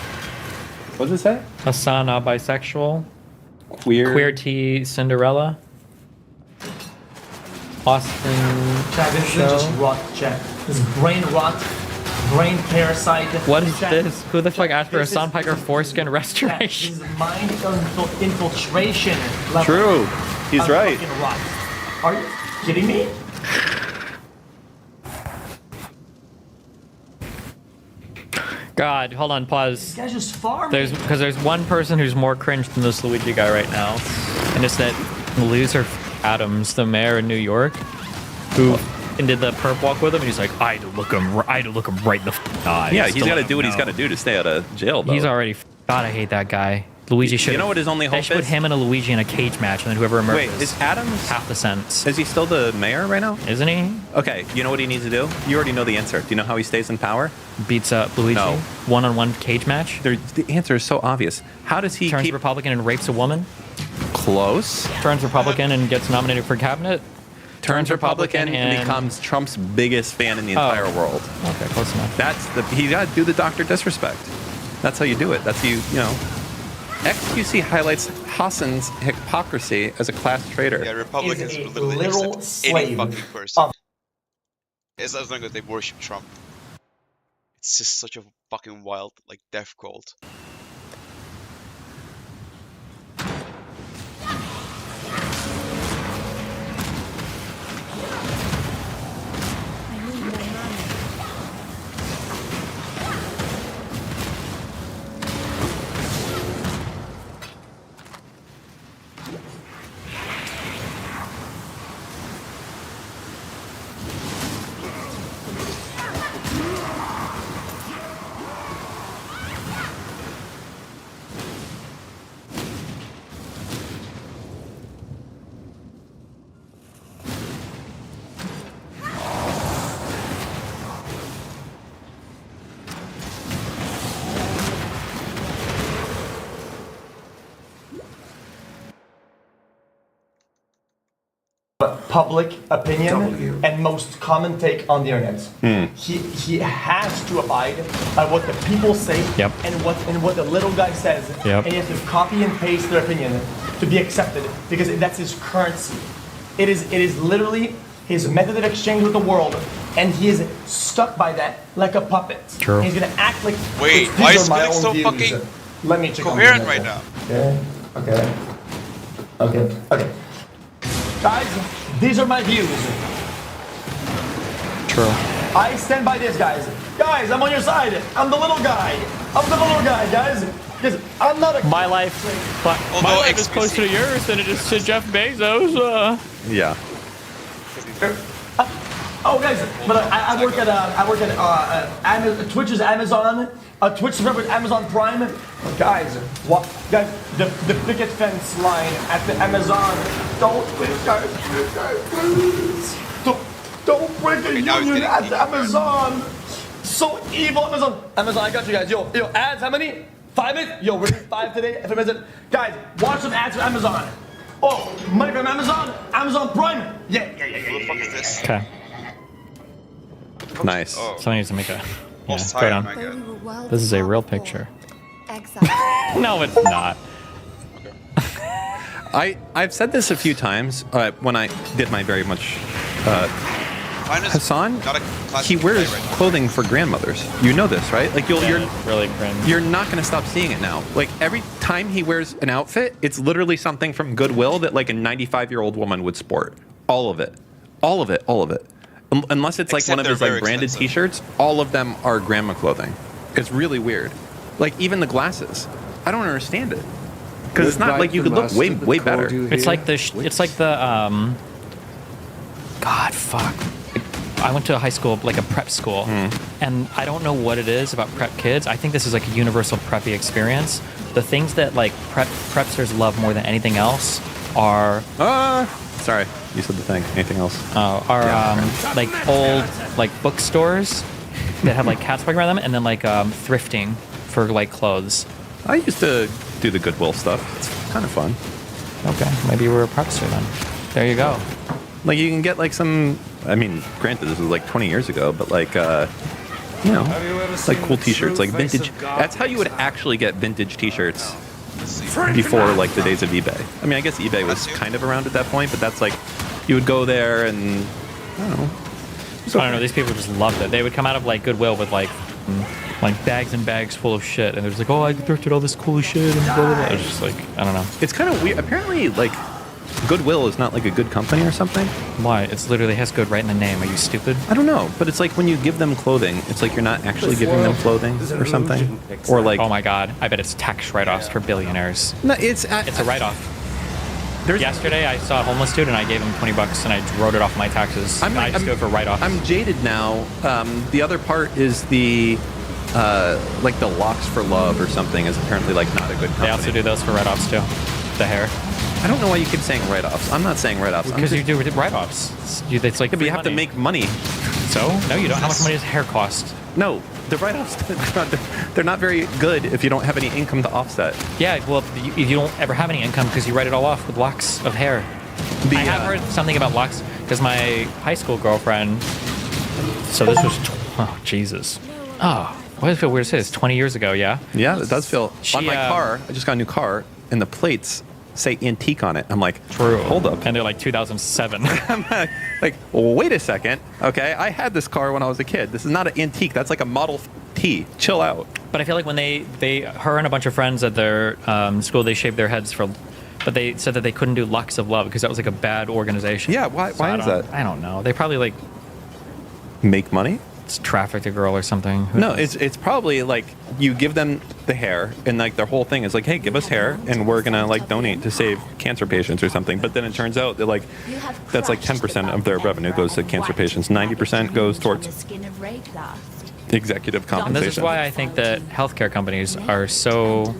S8: What does it say?
S10: Hassan, bisexual.
S8: Queer.
S10: Queer T Cinderella. Austin.
S11: Chat, this is just rot, chat. This is brain rot, brain parasite.
S10: What is
S11: Chat,
S10: this? Who the fuck asked for
S11: this
S10: Hassan
S11: is-
S10: Piker foreskin
S11: Chat,
S10: restoration?
S11: this is mind infiltration level.
S8: True. He's
S11: of
S8: right.
S11: fucking rot. Are you kidding me?
S10: God, hold on, pause.
S11: This guy's just farming.
S10: There's one person who's more cringe than this Luigi guy right now, and it's that loser Adams, the mayor in New York, who did the perp walk with him, and he's like, I had to look him right in the eye.
S8: Yeah, he's got to do what he's got to do to stay out of jail, though.
S10: He's already. God, I hate that guy. Luigi should.
S8: You know what his only
S10: They
S8: hope
S10: should put
S8: is?
S10: him and a Luigi in a cage match, and then whoever emerges.
S8: Wait, is Adams?
S10: half the sense?
S8: Is he still the mayor right now?
S10: Isn't he?
S8: Okay, you know what he needs to do? You already know the answer. Do you know how he stays in power?
S10: Beats up Luigi.
S8: No.
S10: One-on-one cage match.
S8: The answer is so obvious. How does he
S10: Turns
S8: keep
S10: Republican and rapes a woman.
S8: close?
S10: Turns Republican and gets nominated for cabinet.
S8: Turns Republican and becomes Trump's biggest fan in the entire world.
S10: Okay, close enough.
S8: He's got to do the Dr. Disrespect. That's how you do it. That's how you know. XQC highlights Hassan's hypocrisy as a class traitor.
S1: Yeah, Republicans
S11: Is a
S1: will literally
S11: literal
S1: accept any
S11: slave
S1: fucking person.
S11: of-
S1: As long as they worship Trump. It's just such a fucking wild, like, death cult.
S11: Public opinion and most common take on the internet. He has to abide by what the people say
S10: Yep.
S11: and what the little guy says.
S10: Yep.
S11: And he has to copy and paste their opinion to be accepted because that's his currency. It is literally his method of exchange with the world, and he is stuck by that like a puppet.
S10: True.
S11: He's gonna act like
S1: Wait,
S11: these
S1: why
S11: are
S1: is
S11: my
S1: Felix
S11: own
S1: so
S11: views.
S1: fucking
S11: Let me check on
S1: coherent
S11: the
S1: right
S11: internet.
S1: now?
S11: Okay. Guys, these are my views.
S10: True.
S11: I stand by this, guys. Guys, I'm on your side. I'm the little guy. Guys. Because I'm not a...
S10: My life, but my
S1: Although
S10: life is closer to yours than it is to Jeff Bezos.
S8: Yeah.
S11: Oh, guys, but I work at Twitch is Amazon. Twitch subscriber with Amazon Prime. Guys, what? Guys, the picket fence line at the Amazon. Don't please. Don't break a
S1: now he's
S11: union
S1: getting
S11: at
S1: deep.
S11: the Amazon. So evil, Amazon. Amazon, I got you guys. Yo, ads, how many? 5 minutes? Yo, we're doing 5 today. If it isn't, guys, watch some ads from Amazon. Oh, money from Amazon? Amazon Prime? Yeah.
S1: What the fuck is this?
S10: Okay.
S8: Nice.
S1: Oh,
S10: Somebody needs to make a. Yeah,
S1: almost
S10: go
S1: tired,
S10: down.
S1: my god.
S10: This is a real picture.
S3: Exile.
S10: No, it's not.
S8: I've said this a few times when I did my very much
S1: Fine is
S8: Hassan,
S1: not a class
S8: he
S1: you can play
S8: wears
S1: right now.
S8: clothing for grandmothers. You know this, right? Like you're
S10: really cringe.
S8: you're not going to stop seeing it now. Like every time he wears an outfit, it's literally something from Goodwill that like a 95-year-old woman would sport. All of it. All of it. All of it. Unless it's like
S1: Except
S8: one of
S1: they're
S8: his like
S1: very
S8: branded
S1: expensive.
S8: t-shirts, all of them are grandma clothing. It's really weird. Like even the glasses. I don't understand it. Because it's not like you could look way better.
S10: It's like the God, fuck. I went to a high school, like a prep school, and I don't know what it is about prep kids. I think this is like a universal preppy experience. The things that like prepsters love more than anything else are
S8: Sorry, you said the thing. Anything else?
S10: like old like bookstores that have like cats walking around them, and then like thrifting for like clothes.
S8: I used to do the Goodwill stuff. It's kind of fun.
S10: Okay, maybe you were a prepster then. There you go.
S8: Like you can get like some. I mean, granted, this was like 20 years ago, but like, you know, like cool T-shirts, like vintage. That's how you would actually get vintage T-shirts before like the days of eBay. I mean, I guess eBay was kind of around at that point, but that's like you would go there and I don't know.
S10: I don't know. These people just loved it. They would come out of like Goodwill with like bags and bags full of shit, and they're just like, "Oh, I thrifted all this cool shit," and blah blah blah. It's just like, I don't know.
S8: It's kind of weird. Apparently, like Goodwill is not like a good company or something.
S10: Why? It's literally has good right in the name. Are you stupid?
S8: I don't know, but it's like when you give them clothing, it's like you're not actually giving them clothing or something, or like.
S10: Oh my god! I bet it's tax write-offs for billionaires.
S8: No, it's
S10: a write-off. Yesterday, I saw a homeless dude, and I gave him $20, and I wrote it off my taxes. I just do it for write-offs.
S8: I'm jaded now. The other part is the like the locks for love or something is apparently like not a good company.
S10: They also do those for write-offs too. The hair.
S8: I don't know why you keep saying write-offs. I'm not saying write-offs.
S10: Because you do write-offs. It's like
S8: but you have to make money.
S10: So? No, you don't. How much money does hair cost?
S8: No, the write-offs, they're not very good if you don't have any income to offset.
S10: Yeah, well, you don't ever have any income because you write it all off with locks of hair. I have heard something about locks because my high school girlfriend. So this was. Oh, Jesus. Oh, why does it feel weird to say this? 20 years ago, yeah?
S8: Yeah, it does feel. On my car, I just got a new car, and the plates say antique on it. I'm like,
S10: true.
S8: Hold up.
S10: And they're like 2007.
S8: I'm like, well, wait a second. Okay, I had this car when I was a kid. This is not an antique. That's like a Model T. Chill out.
S10: But I feel like when her and a bunch of friends at their school, they shaved their heads but they said that they couldn't do Locks of Love because that was like a bad organization.
S8: Yeah, why is that?
S10: I don't know. They probably like
S8: make money.
S10: Trafficked a girl or something.
S8: No, it's probably like you give them the hair and like their whole thing is like, hey, give us hair and we're gonna like donate to save cancer patients or something. But then it turns out that like that's like 10% of their revenue goes to cancer patients. 90% goes towards executive compensation.
S10: And this is why I think that healthcare companies are so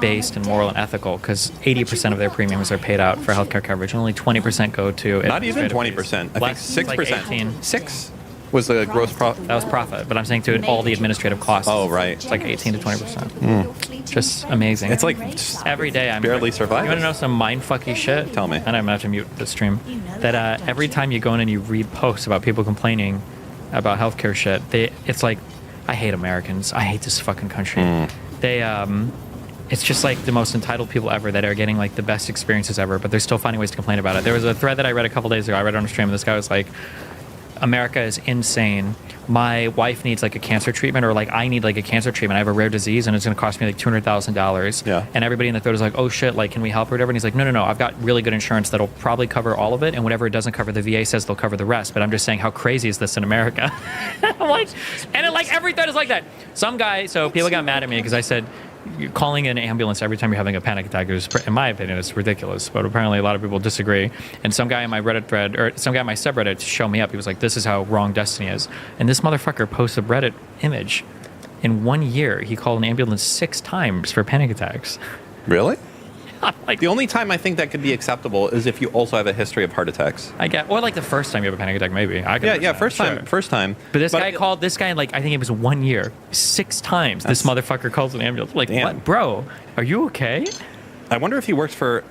S10: based and moral and ethical because 80% of their premiums are paid out for healthcare coverage and only 20% go to
S8: not even 20%. I think 6%.
S10: Like 18.
S8: 6 was the gross profit.
S10: That was profit, but I'm saying to all the administrative costs.
S8: Oh, right.
S10: It's like 18 to 20%. Just amazing.
S8: It's like
S10: every day I'm
S8: barely surviving.
S10: You want to know some mindfucky shit?
S8: Tell me.
S10: And I'm gonna have to mute the stream. That every time you go in and you read posts about people complaining about healthcare shit, it's like, I hate Americans. I hate this fucking country. It's just like the most entitled people ever that are getting like the best experiences ever, but they're still finding ways to complain about it. There was a thread that I read a couple days ago. I read it on a stream, and this guy was like, America is insane. My wife needs like a cancer treatment, or like I need like a cancer treatment. I have a rare disease and it's going to cost me like $200,000.
S8: Yeah.
S10: And everybody in the thread is like, oh shit, like can we help or whatever? And he's like, no, I've got really good insurance that'll probably cover all of it, and whatever it doesn't cover, the VA says they'll cover the rest. But I'm just saying, how crazy is this in America? I'm like, and like every thread is like that. Some guy, so people got mad at me because I said, you're calling an ambulance every time you're having a panic attack is, in my opinion, it's ridiculous. But apparently a lot of people disagree. And some guy in my Reddit thread, or some guy in my subreddit, to show me up, he was like, this is how wrong Destiny is. And this motherfucker posts a Reddit image. In 1 year, he called an ambulance 6 times for panic attacks.
S8: Really?
S10: Like,
S8: the only time I think that could be acceptable is if you also have a history of heart attacks.
S10: I get, or like the first time you have a panic attack, maybe.
S8: First time.
S10: But this guy called, like, I think it was 1 year, 6 times this motherfucker calls an ambulance. Like,
S8: damn.
S10: What, bro? Are you okay?
S8: I wonder if he works for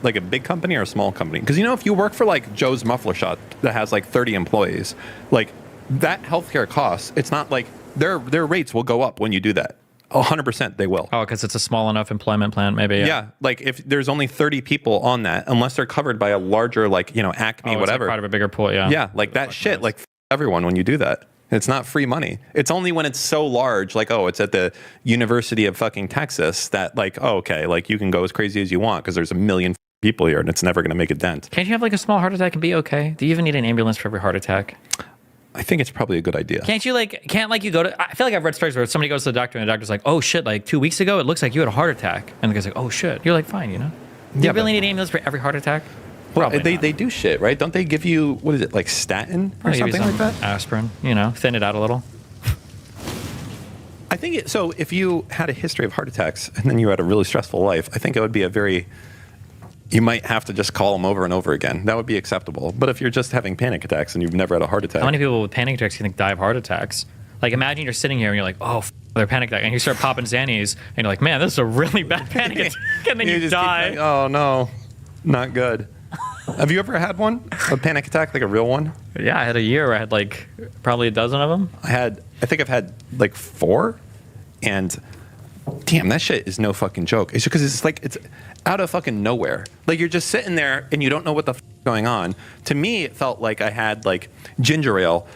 S8: like a big company or a small company. Because if you work for like Joe's Muffler Shop that has like 30 employees, like that healthcare costs, it's not like their rates will go up when you do that. 100% they will.
S10: Oh, because it's a small enough employment plan, maybe.
S8: Yeah, like if there's only 30 people on that, unless they're covered by a larger, like, you know, Acme,
S10: It's
S8: whatever.
S10: like part of a bigger pool, yeah.
S8: Yeah, like that shit, like everyone when you do that. It's not free money. It's only when it's so large, like, oh, it's at the University of fucking Texas that, like, oh, okay, like you can go as crazy as you want because there's a million people here and it's never going to make a dent.
S10: Can't you have like a small heart attack and be okay? Do you even need an ambulance for every heart attack?
S8: I think it's probably a good idea.
S10: Can't you you go to, I feel like I've read stories where somebody goes to the doctor and the doctor's like, oh shit, like 2 weeks ago, it looks like you had a heart attack. And the guy's like, oh shit. You're like, fine, you know? Do you really need an ambulance for every heart attack?
S8: Well, they do shit, right? Don't they give you, what is it, like statin or something like that?
S10: Aspirin, you know, thin it out a little.
S8: I think so. If you had a history of heart attacks and then you had a really stressful life, I think it would be you might have to just call them over and over again. That would be acceptable. But if you're just having panic attacks and you've never had a heart attack.
S10: How many people with panic attacks do you think die of heart attacks? Like, imagine you're sitting here and you're like, oh, they're panic attack. And you start popping Xannies and you're like, man, this is a really bad panic attack. And then you
S8: just
S10: die.
S8: Keep oh, no, not good. Have you ever had one? A panic attack, like a real one?
S10: Yeah, I had a year where I had like probably a dozen of them.
S8: I think I've had like 4. And damn, that shit is no fucking joke. It's because it's out of fucking nowhere. Like you're just sitting there and you don't know what the f is going on. To me, it felt like I had like ginger ale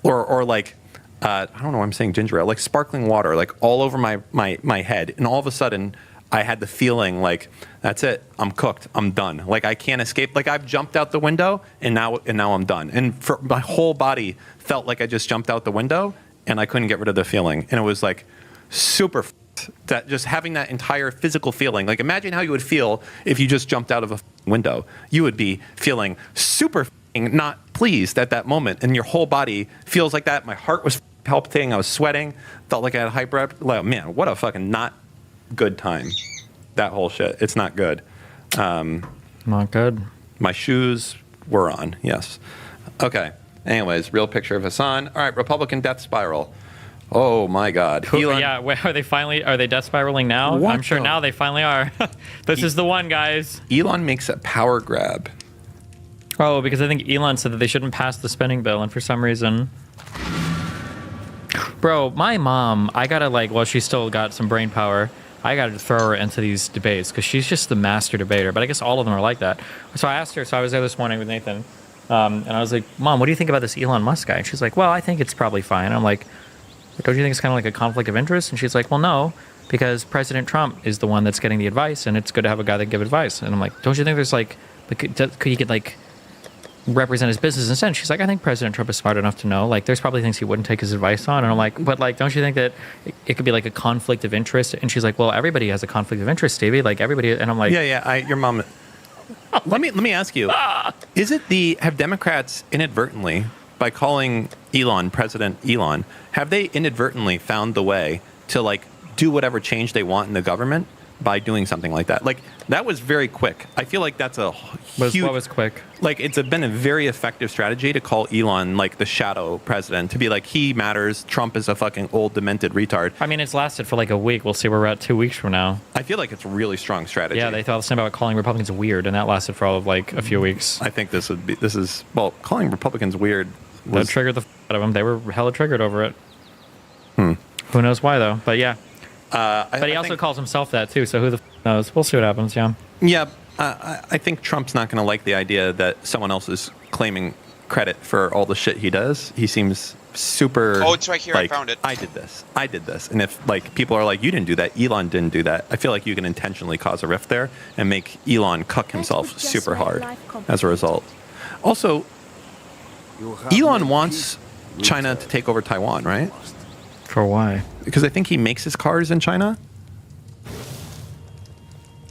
S8: or like, I don't know why I'm saying ginger ale, like sparkling water, like all over my head. And all of a sudden I had the feeling like, that's it. I'm cooked. I'm done. Like I can't escape. Like I've jumped out the window and now I'm done. And for my whole body felt like I just jumped out the window and I couldn't get rid of the feeling. And it was like, super that just having that entire physical feeling. Like imagine how you would feel if you just jumped out of a window. You would be feeling super not pleased at that moment, and your whole body feels like that. My heart was palpitating. I was sweating. Felt like I had hyper. Like man, what a fucking not good time. That whole shit. It's not good.
S10: Not good.
S8: My shoes were on. Yes. Okay. Anyways, real picture of Hassan. All right. Republican death spiral. Oh my God!
S10: Elon, yeah, are they death spiraling now? I'm sure now they finally are. This is the one, guys.
S8: Elon makes a power grab.
S10: Oh, because I think Elon said that they shouldn't pass the spending bill, and for some reason, bro, my mom, I gotta she's still got some brain power. I gotta throw her into these debates because she's just the master debater. But I guess all of them are like that. So I asked her. So I was there this morning with Nathan, and I was like, "Mom, what do you think about this Elon Musk guy?" And she's like, "Well, I think it's probably fine." I'm like, don't you think it's kind of like a conflict of interest? And she's like, well, no, because President Trump is the one that's getting the advice, and it's good to have a guy that give advice. And I'm like, don't you think there's could he could represent his business instead? And she's like, I think President Trump is smart enough to know, there's probably things he wouldn't take his advice on. And I'm like, but don't you think that it could be like a conflict of interest? And she's like, well, everybody has a conflict of interest, Stevie. Like everybody. And I'm like,
S8: yeah, your mom. Let me ask you, have Democrats inadvertently, by calling Elon President Elon, have they inadvertently found the way to do whatever change they want in the government by doing something like that? Like that was very quick. I feel like that's a huge.
S10: What was quick?
S8: Like it's been a very effective strategy to call Elon the shadow president, to be like he matters. Trump is a fucking old demented retard.
S10: I mean, it's lasted for a week. We'll see where we're at 2 weeks from now.
S8: I feel like it's a really strong strategy.
S10: Yeah, they thought the same about calling Republicans weird, and that lasted for all of a few weeks.
S8: I think calling Republicans weird.
S10: That triggered the out of them. They were hella triggered over it. Who knows why though? But yeah. But he also calls himself that too. So who the knows? We'll see what happens. Yeah.
S8: Yeah. I think Trump's not going to like the idea that someone else is claiming credit for all the shit he does. He seems super.
S1: Oh, it's right here. I found it.
S8: I did this. And if people are like, you didn't do that, Elon didn't do that, I feel like you can intentionally cause a rift there and make Elon cuck himself super hard as a result. Also, Elon wants China to take over Taiwan, right?
S10: For why?
S8: Because I think he makes his cars in China.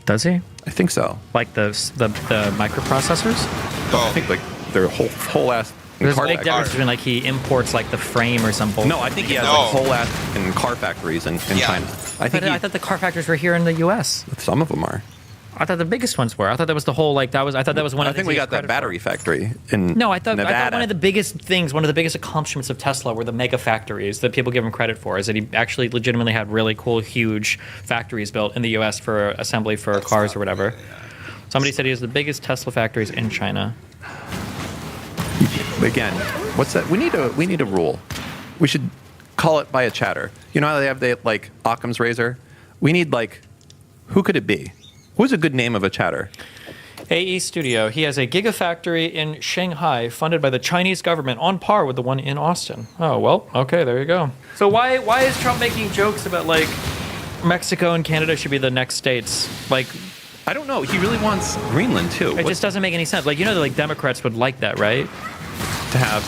S10: Does he?
S8: I think so.
S10: Like the microprocessors?
S8: I think their whole ass.
S10: There's a big difference between he imports the frame or something.
S8: No, I think he has whole ass in car factories in China. I
S10: thought the car factories were here in the U.S.
S8: Some of them are.
S10: I thought the biggest ones were. I thought that was the whole I thought that was one of the.
S8: I think we got that battery factory in
S10: No, I thought
S8: Nevada.
S10: one of the biggest things, one of the biggest accomplishments of Tesla were the mega factories that people give him credit for. Is that he actually legitimately had really cool, huge factories built in the U.S. for assembly for cars or whatever. Somebody said he has the biggest Tesla factories in China.
S8: Again, what's that? We need a rule. We should call it by a chatter. You know how they have like Occam's razor? We need like, who could it be? Who's a good name of a chatter?
S10: AE Studio. He has a gigafactory in Shanghai funded by the Chinese government on par with the one in Austin. Oh, well, okay, there you go. So why is Trump making jokes about like Mexico and Canada should be the next states? Like,
S8: I don't know. He really wants Greenland too.
S10: It just doesn't make any sense. Like, you know that like Democrats would like that, right?
S8: To have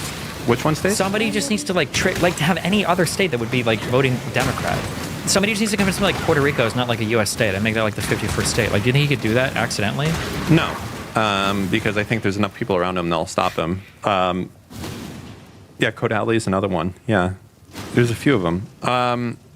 S8: which one state?
S10: Somebody just needs to like to have any other state that would be like voting Democrat. Somebody just needs to convince me like Puerto Rico is not like a U.S. state and make that like the 51st state. Like, do you think he could do that accidentally?
S8: No, because I think there's enough people around him that'll stop him. Yeah, Kodali is another one. Yeah, there's a few of them.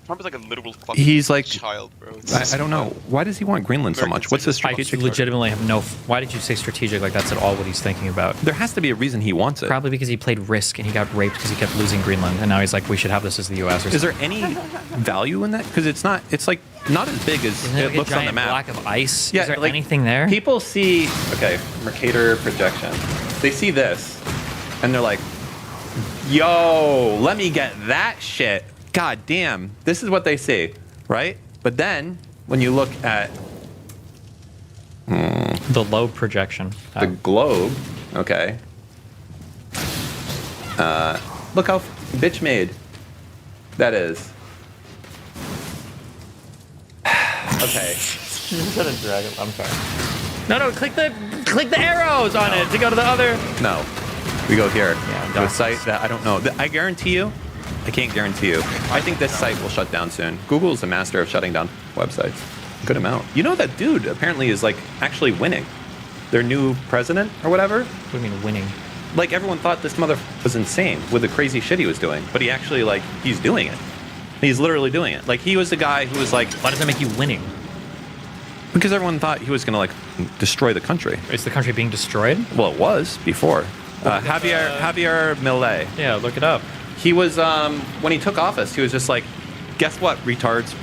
S1: Trump is like a literal fucking
S8: He's like
S1: child, bro.
S8: I don't know. Why does he want Greenland so much? What's his strategic?
S10: I legitimately have no. Why did you say strategic? Like that's at all what he's thinking about?
S8: There has to be a reason he wants it.
S10: Probably because he played Risk and he got raped because he kept losing Greenland, and now he's like, we should have this as the U.S.
S8: Is there any value in that? Because it's not. It's like not as big as
S10: Isn't it
S8: it
S10: like
S8: looks
S10: a
S8: on the
S10: giant
S8: map.
S10: block of ice?
S8: Yeah,
S10: is there
S8: like,
S10: anything there?
S8: People see. Okay, Mercator projection. They see this, and they're like, "Yo, let me get that shit." God damn, this is what they see, right? But then when you look at
S10: the low projection,
S8: the globe, okay. Look how bitch made that is. Okay.
S10: You gotta drag it. I'm sorry. No, click the arrows on it to go to the other.
S8: No, we go here
S10: Yeah,
S8: to a site that I don't know. I guarantee you, I can't guarantee you. I think this site will shut down soon. Google is the master of shutting down websites. Good amount. You know that dude apparently is like actually winning. Their new president or whatever.
S10: What do you mean winning?
S8: Like everyone thought this mother was insane with the crazy shit he was doing, but he actually like he's doing it. He's literally doing it. Like he was the guy who was like,
S10: why does that make you winning?
S8: Because everyone thought he was gonna like destroy the country.
S10: Is the country being destroyed?
S8: Well, it was before. Javier Milei.
S10: Yeah, look it up.
S8: He was when he took office, he was just like, guess what, retards,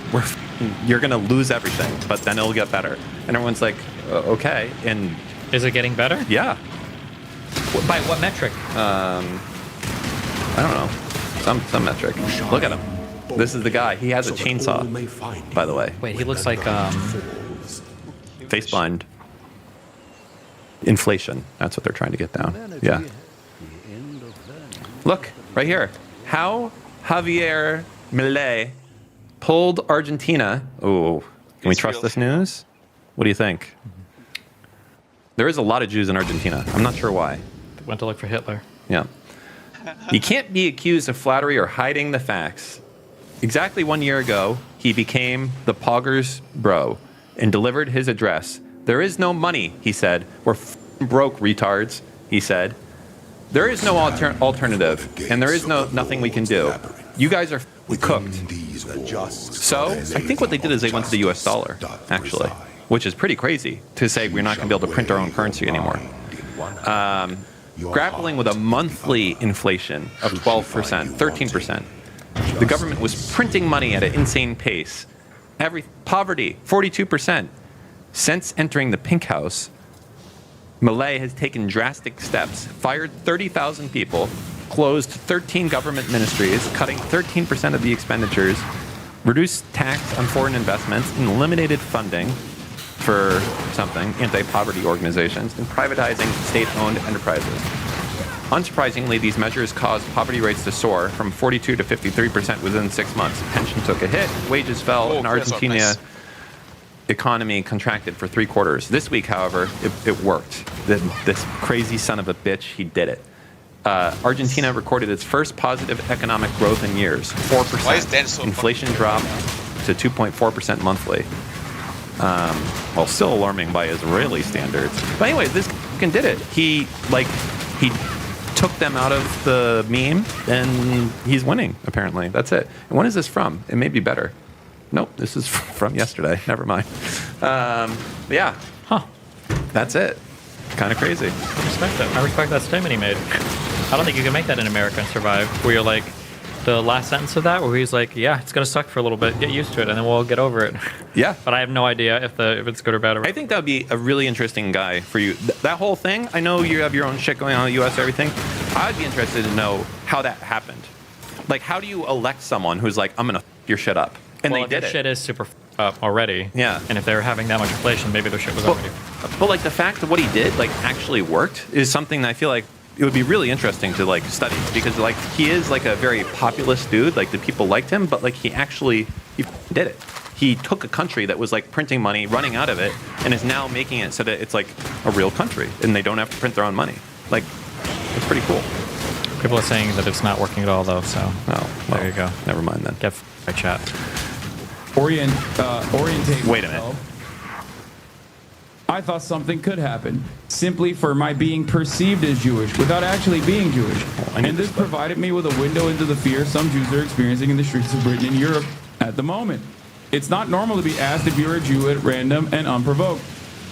S8: you're gonna lose everything, but then it'll get better. And everyone's like, okay. And
S10: is it getting better?
S8: Yeah.
S10: By what metric?
S8: I don't know. Some metric. Look at him. This is the guy. He has a chainsaw, by the way.
S10: Wait, he looks like
S8: face blind. Inflation. That's what they're trying to get down. Yeah. Look, right here. How Javier Milei pulled Argentina. Oh, can we trust this news? What do you think? There is a lot of Jews in Argentina. I'm not sure why.
S10: They went to look for Hitler.
S8: Yeah. You can't be accused of flattery or hiding the facts. Exactly 1 year ago, he became the Poggers bro and delivered his address. There is no money, he said. We're broke, retards, he said. There is no alternative, and there is nothing we can do. You guys are cooked. So I think what they did is they went to the U.S. dollar, actually, which is pretty crazy to say we're not going to be able to print our own currency anymore. Grappling with a monthly inflation of 12%, 13%. The government was printing money at an insane pace. Poverty, 42%. Since entering the Pink House, Milei has taken drastic steps, fired 30,000 people, closed 13 government ministries, cutting 13% of the expenditures, reduced tax on foreign investments, and eliminated funding for something, anti-poverty organizations, and privatizing state-owned enterprises. Unsurprisingly, these measures caused poverty rates to soar from 42 to 53% within 6 months. Pension took a hit, wages fell, and Argentina economy contracted for 3 quarters. This week, however, it worked. This crazy son of a bitch, he did it. Argentina recorded its first positive economic growth in years, 4%.
S1: Why is Dan so
S8: Inflation dropped to 2.4% monthly. Well, still alarming by Israeli standards. But anyway, this fucking did it. He took them out of the meme, and he's winning, apparently. That's it. And when is this from? It may be better. Nope, this is from yesterday. Never mind. Yeah.
S10: Huh.
S8: That's it. Kind of crazy.
S10: I respect that. I respect that statement he made. I don't think you can make that in America and survive. Where you're like, the last sentence of that, where he's like, yeah, it's going to suck for a little bit. Get used to it, and then we'll get over it.
S8: Yeah.
S10: But I have no idea if it's good or bad.
S8: I think that would be a really interesting guy for you. That whole thing, I know you have your own shit going on in the U.S. and everything. I'd be interested to know how that happened. Like, how do you elect someone who's like, I'm gonna f your shit up? And
S10: well,
S8: they did
S10: their
S8: it.
S10: shit is super up already.
S8: Yeah.
S10: And if they're having that much inflation, maybe their shit was already.
S8: But like the fact that what he did like actually worked is something that I feel like it would be really interesting to like study, because like he is like a very populist dude. Like the people liked him, but like he did it. He took a country that was like printing money, running out of it, and is now making it so that it's like a real country and they don't have to print their own money. Like, it's pretty cool.
S10: People are saying that it's not working at all, though. So, there you go.
S8: Never mind then.
S10: Get my chat.
S9: Orientate.
S8: Wait a minute.
S9: I thought something could happen simply for my being perceived as Jewish without actually being Jewish. And this provided me with a window into the fear some Jews are experiencing in the streets of Britain and Europe at the moment. It's not normal to be asked if you're a Jew at random and unprovoked.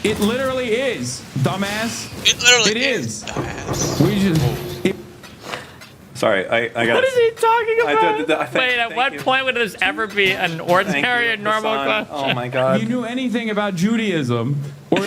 S9: It literally is, dumbass.
S1: It literally
S9: is.
S1: Dumbass.
S9: We just...
S8: Sorry, I got.
S10: What is he talking about?
S8: Wait,
S10: at what point would this ever be an ordinary and normal question?
S8: Oh my God.
S9: If you knew anything about Judaism, or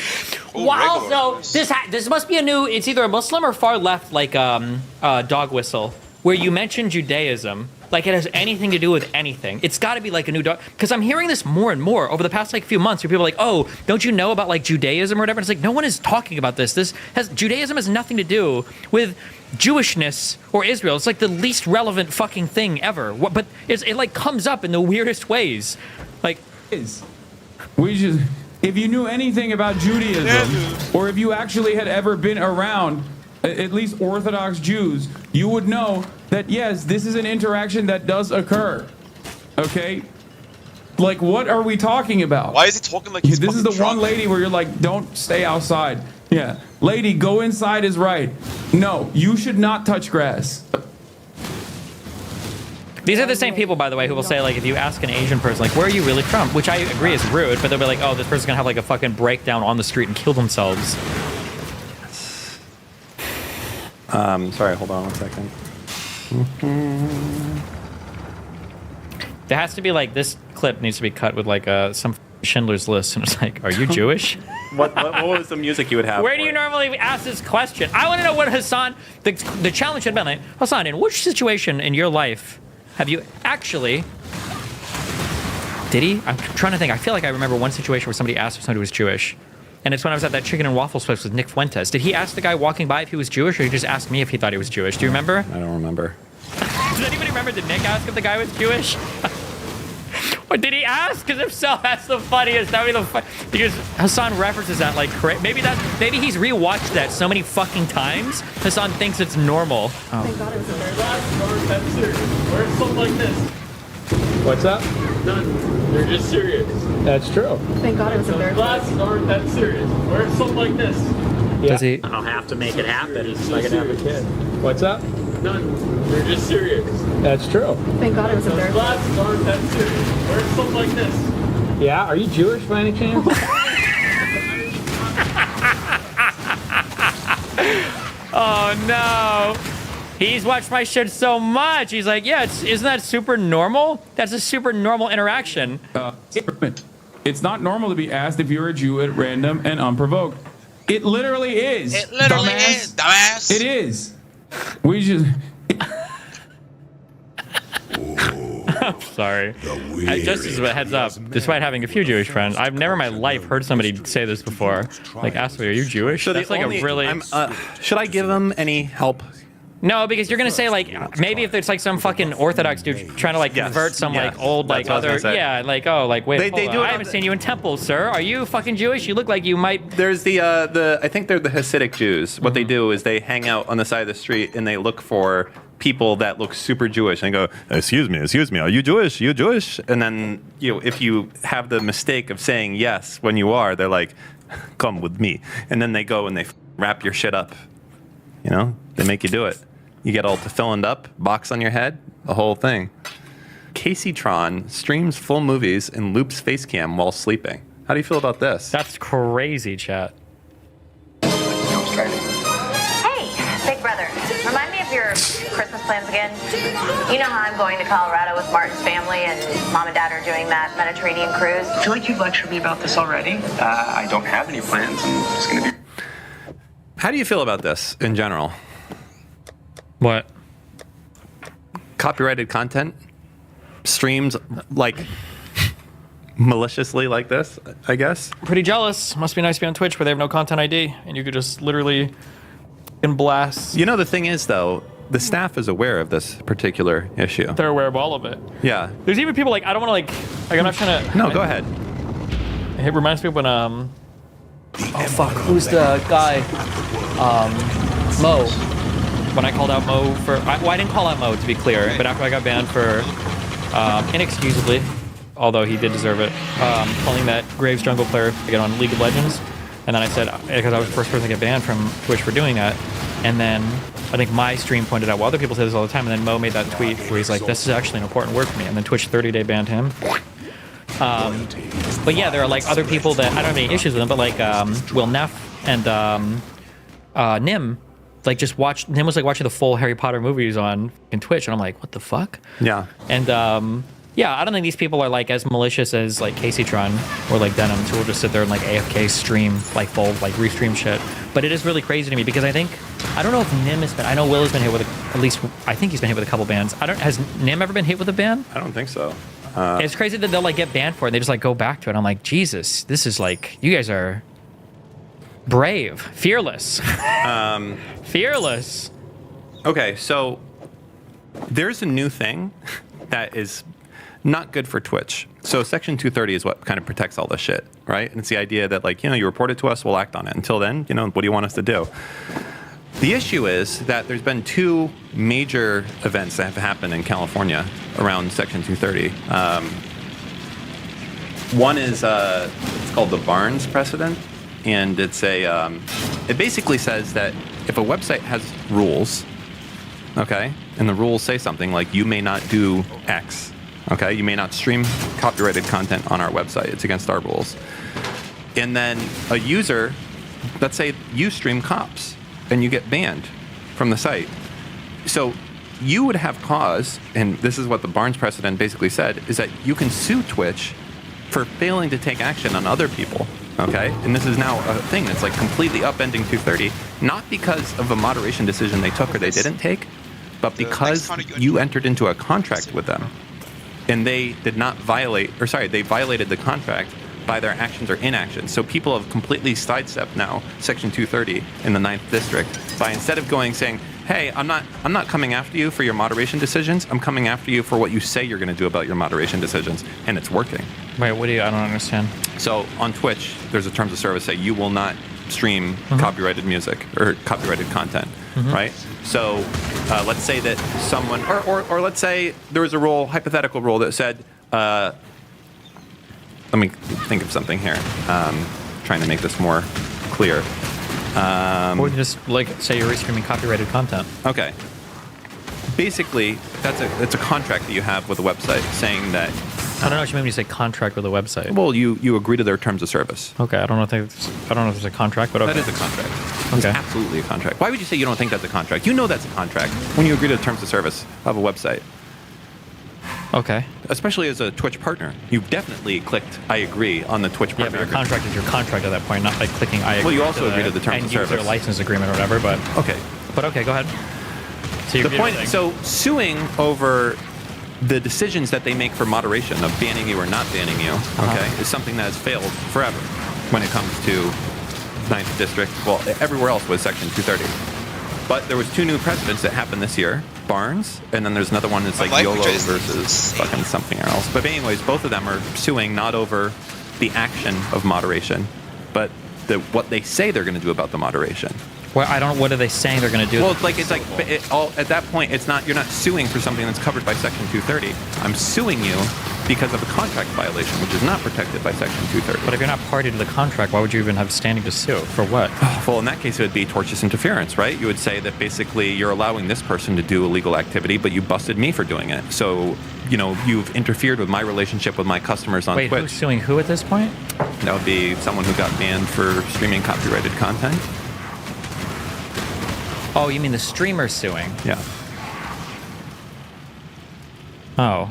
S10: Wow, so this must be a new. It's either a Muslim or far left like dog whistle, where you mention Judaism. Like it has anything to do with anything. It's got to be like a new dog. Because I'm hearing this more and more over the past like few months, where people are like, "Oh, don't you know about like Judaism or whatever?" And it's like no one is talking about this. Judaism has nothing to do with Jewishness or Israel. It's like the least relevant fucking thing ever. But it like comes up in the weirdest ways. Like,
S9: if you knew anything about Judaism, or if you actually had ever been around at least Orthodox Jews, you would know that yes, this is an interaction that does occur. Okay? Like, what are we talking about?
S1: Why is he talking like he's
S9: This is the
S1: drunk?
S9: one lady where you're like, don't stay outside. Yeah. Lady, go inside is right. No, you should not touch grass.
S10: these are the same people, by the way, who will say, like, if you ask an Asian person, like, where are you really from? Which I agree is rude, but they'll be like, oh, this person's gonna have, like, a fucking breakdown on the street and kill themselves.
S8: Sorry, hold on one second.
S10: There has to be, like, this clip needs to be cut with, like, some Schindler's List, and it's like, are you Jewish?
S8: What was the music you would have?
S10: Where do you normally ask this question? I want to know what Hassan, the challenge had been like, Hassan, in which situation in your life have you actually, did he? I'm trying to think. I feel like I remember one situation where somebody asked if somebody was Jewish. And it's when I was at that chicken and waffles place with Nick Fuentes. Did he ask the guy walking by if he was Jewish, or he just asked me if he thought he was Jewish? Do you remember?
S8: I don't remember.
S10: Does anybody remember, did Nick ask if the guy was Jewish? Or did he ask? Because if so, that's the funniest. That would be the because Hassan references that like maybe he's rewatched that so many fucking times. Hassan thinks it's normal. Oh.
S3: Thank God it was a bear.
S12: Where's something like this?
S9: What's up?
S12: None. They're just serious.
S9: That's true.
S3: Thank God it was a bear.
S12: Glasses aren't that serious. Where's something like this?
S10: Does he?
S12: I don't have to make it happen. It's like I can have a kid.
S9: What's up?
S12: None. They're just serious.
S9: That's true.
S3: Thank God it was a bear.
S12: Glasses aren't that serious. Where's something like this?
S9: Yeah, are you Jewish by any chance?
S10: Oh no. He's watched my shit so much. He's like, yeah, isn't that super normal? That's a super normal interaction.
S9: It's not normal to be asked if you're a Jew at random and unprovoked. It literally is.
S1: It literally
S9: dumbass.
S1: is, dumbass.
S9: It is. We just...
S10: I'm sorry. Just as a heads up, despite having a few Jewish friends, I've never in my life heard somebody say this before. Like, ask me, are you Jewish?
S8: So
S10: that's like a really...
S8: should I give him any help?
S10: No, because you're gonna say like maybe if there's like some fucking Orthodox dude trying to like convert some like old like other like oh like wait
S8: they do
S10: I haven't seen you in temple, sir. Are you fucking Jewish? You look like you might.
S8: There's the I think they're the Hasidic Jews. What they do is they hang out on the side of the street and they look for people that look super Jewish and go, excuse me, are you Jewish? You Jewish? And then if you have the mistake of saying yes when you are, they're like, come with me. And then they go and they wrap your shit up. They make you do it. You get all tefillined up, box on your head, the whole thing. Casey Tron streams full movies and loops face cam while sleeping. How do you feel about this?
S10: That's crazy, chat.
S13: Hey, big brother. Remind me of your Christmas plans again. You know how I'm going to Colorado with Martin's family and mom and dad are doing that Mediterranean cruise.
S14: I feel like you've lectured me about this already. I don't have any plans. I'm just going to be...
S8: How do you feel about this in general?
S10: What?
S8: copyrighted content streamed like maliciously like this, I guess.
S10: Pretty jealous. Must be nice to be on Twitch where they have no content ID and you could just literally blast.
S8: You know, the thing is, though, the staff is aware of this particular issue.
S10: They're aware of all of it.
S8: Yeah.
S10: There's even people like, I don't want to like I'm not trying to.
S8: No, go ahead.
S10: It reminds me of when oh fuck, who's the guy? Mo. When I called out Mo for, I didn't call out Mo to be clear, but after I got banned for inexcusably, although he did deserve it, calling that Graves jungle player to get on League of Legends, and then I said because I was the first person to get banned from Twitch for doing that, and then I think my stream pointed out, well, other people say this all the time, and then Mo made that tweet where he's like, this is actually an important word for me, and then Twitch 30-day banned him. But yeah, there are like other people that I don't have any issues with them, but like Will Neff and Nim, like just watched. Nim was like watching the full Harry Potter movies on Twitch, and I'm like, what the fuck?
S8: Yeah.
S10: And yeah, I don't think these people are like as malicious as like Caseytron or like Denims, who will just sit there and like AFK stream like full like restream shit. But it is really crazy to me because I don't know if Nim has been. I know Will has been hit with at least I think he's been hit with a couple bans. Has Nim ever been hit with a ban?
S8: I don't think so.
S10: It's crazy that they'll like get banned for it. And they just like go back to it. I'm like, Jesus, this is like, you guys are brave, fearless, fearless.
S8: Okay, so there's a new thing that is not good for Twitch. So Section 230 is what kind of protects all this shit, right? And it's the idea that like, you report it to us, we'll act on it. Until then, what do you want us to do? The issue is that there's been two major events that have happened in California around Section 230. One is it's called the Barnes precedent, and it's it basically says that if a website has rules, okay, and the rules say something like you may not do X, okay, you may not stream copyrighted content on our website. It's against our rules. And then a user, let's say you stream cops, and you get banned from the site. So you would have cause, and this is what the Barnes precedent basically said, is that you can sue Twitch for failing to take action on other people, okay? And this is now a thing that's like completely upending 230, not because of a moderation decision they took or they didn't take, but because you entered into a contract with them. And they did not violate, or sorry, they violated the contract by their actions or inactions. So people have completely sidestepped now Section 230 in the 9th District by instead of saying, hey, I'm not coming after you for your moderation decisions. I'm coming after you for what you say you're going to do about your moderation decisions, and it's working.
S10: Wait, what do you? I don't understand.
S8: So on Twitch, there's a terms of service say you will not stream copyrighted music or copyrighted content, right? So let's say that someone, or let's say there was a rule, hypothetical rule that said. Let me think of something here. Trying to make this more clear.
S10: Or just like say you're restreaming copyrighted content.
S8: Okay. Basically, it's a contract that you have with a website saying that.
S10: I don't know what you mean when you say contract with a website.
S8: Well, you agree to their terms of service.
S10: Okay, I don't know if there's a contract, but okay.
S8: That is a contract. It's absolutely a contract. Why would you say you don't think that's a contract? You know that's a contract when you agree to the terms of service of a website.
S10: Okay.
S8: Especially as a Twitch partner. You've definitely clicked I agree on the Twitch partner.
S10: Yeah, but your contract is your contract at that point, not by clicking I agree.
S8: Well, you also agree to the terms of service.
S10: And user license agreement or whatever, but...
S8: Okay.
S10: But okay, go ahead.
S8: So suing over the decisions that they make for moderation of banning you or not banning you, okay, is something that has failed forever when it comes to 9th District. Well, everywhere else was Section 230. But there was two new precedents that happened this year. Barnes, and then there's another one that's like YOLO versus fucking something else. But anyways, both of them are suing not over the action of moderation, but what they say they're going to do about the moderation.
S10: Well, I don't know. What are they saying they're going to do?
S8: Well, at that point, you're not suing for something that's covered by Section 230. I'm suing you because of a contract violation, which is not protected by Section 230.
S10: But if you're not party to the contract, why would you even have standing to sue? For what?
S8: Well, in that case, it would be tortious interference, right? You would say that basically you're allowing this person to do illegal activity, but you busted me for doing it. So, you've interfered with my relationship with my customers on Twitch.
S10: Wait, who's suing who at this point?
S8: That would be someone who got banned for streaming copyrighted content.
S10: Oh, you mean the streamer suing?
S8: Yeah.
S10: Oh.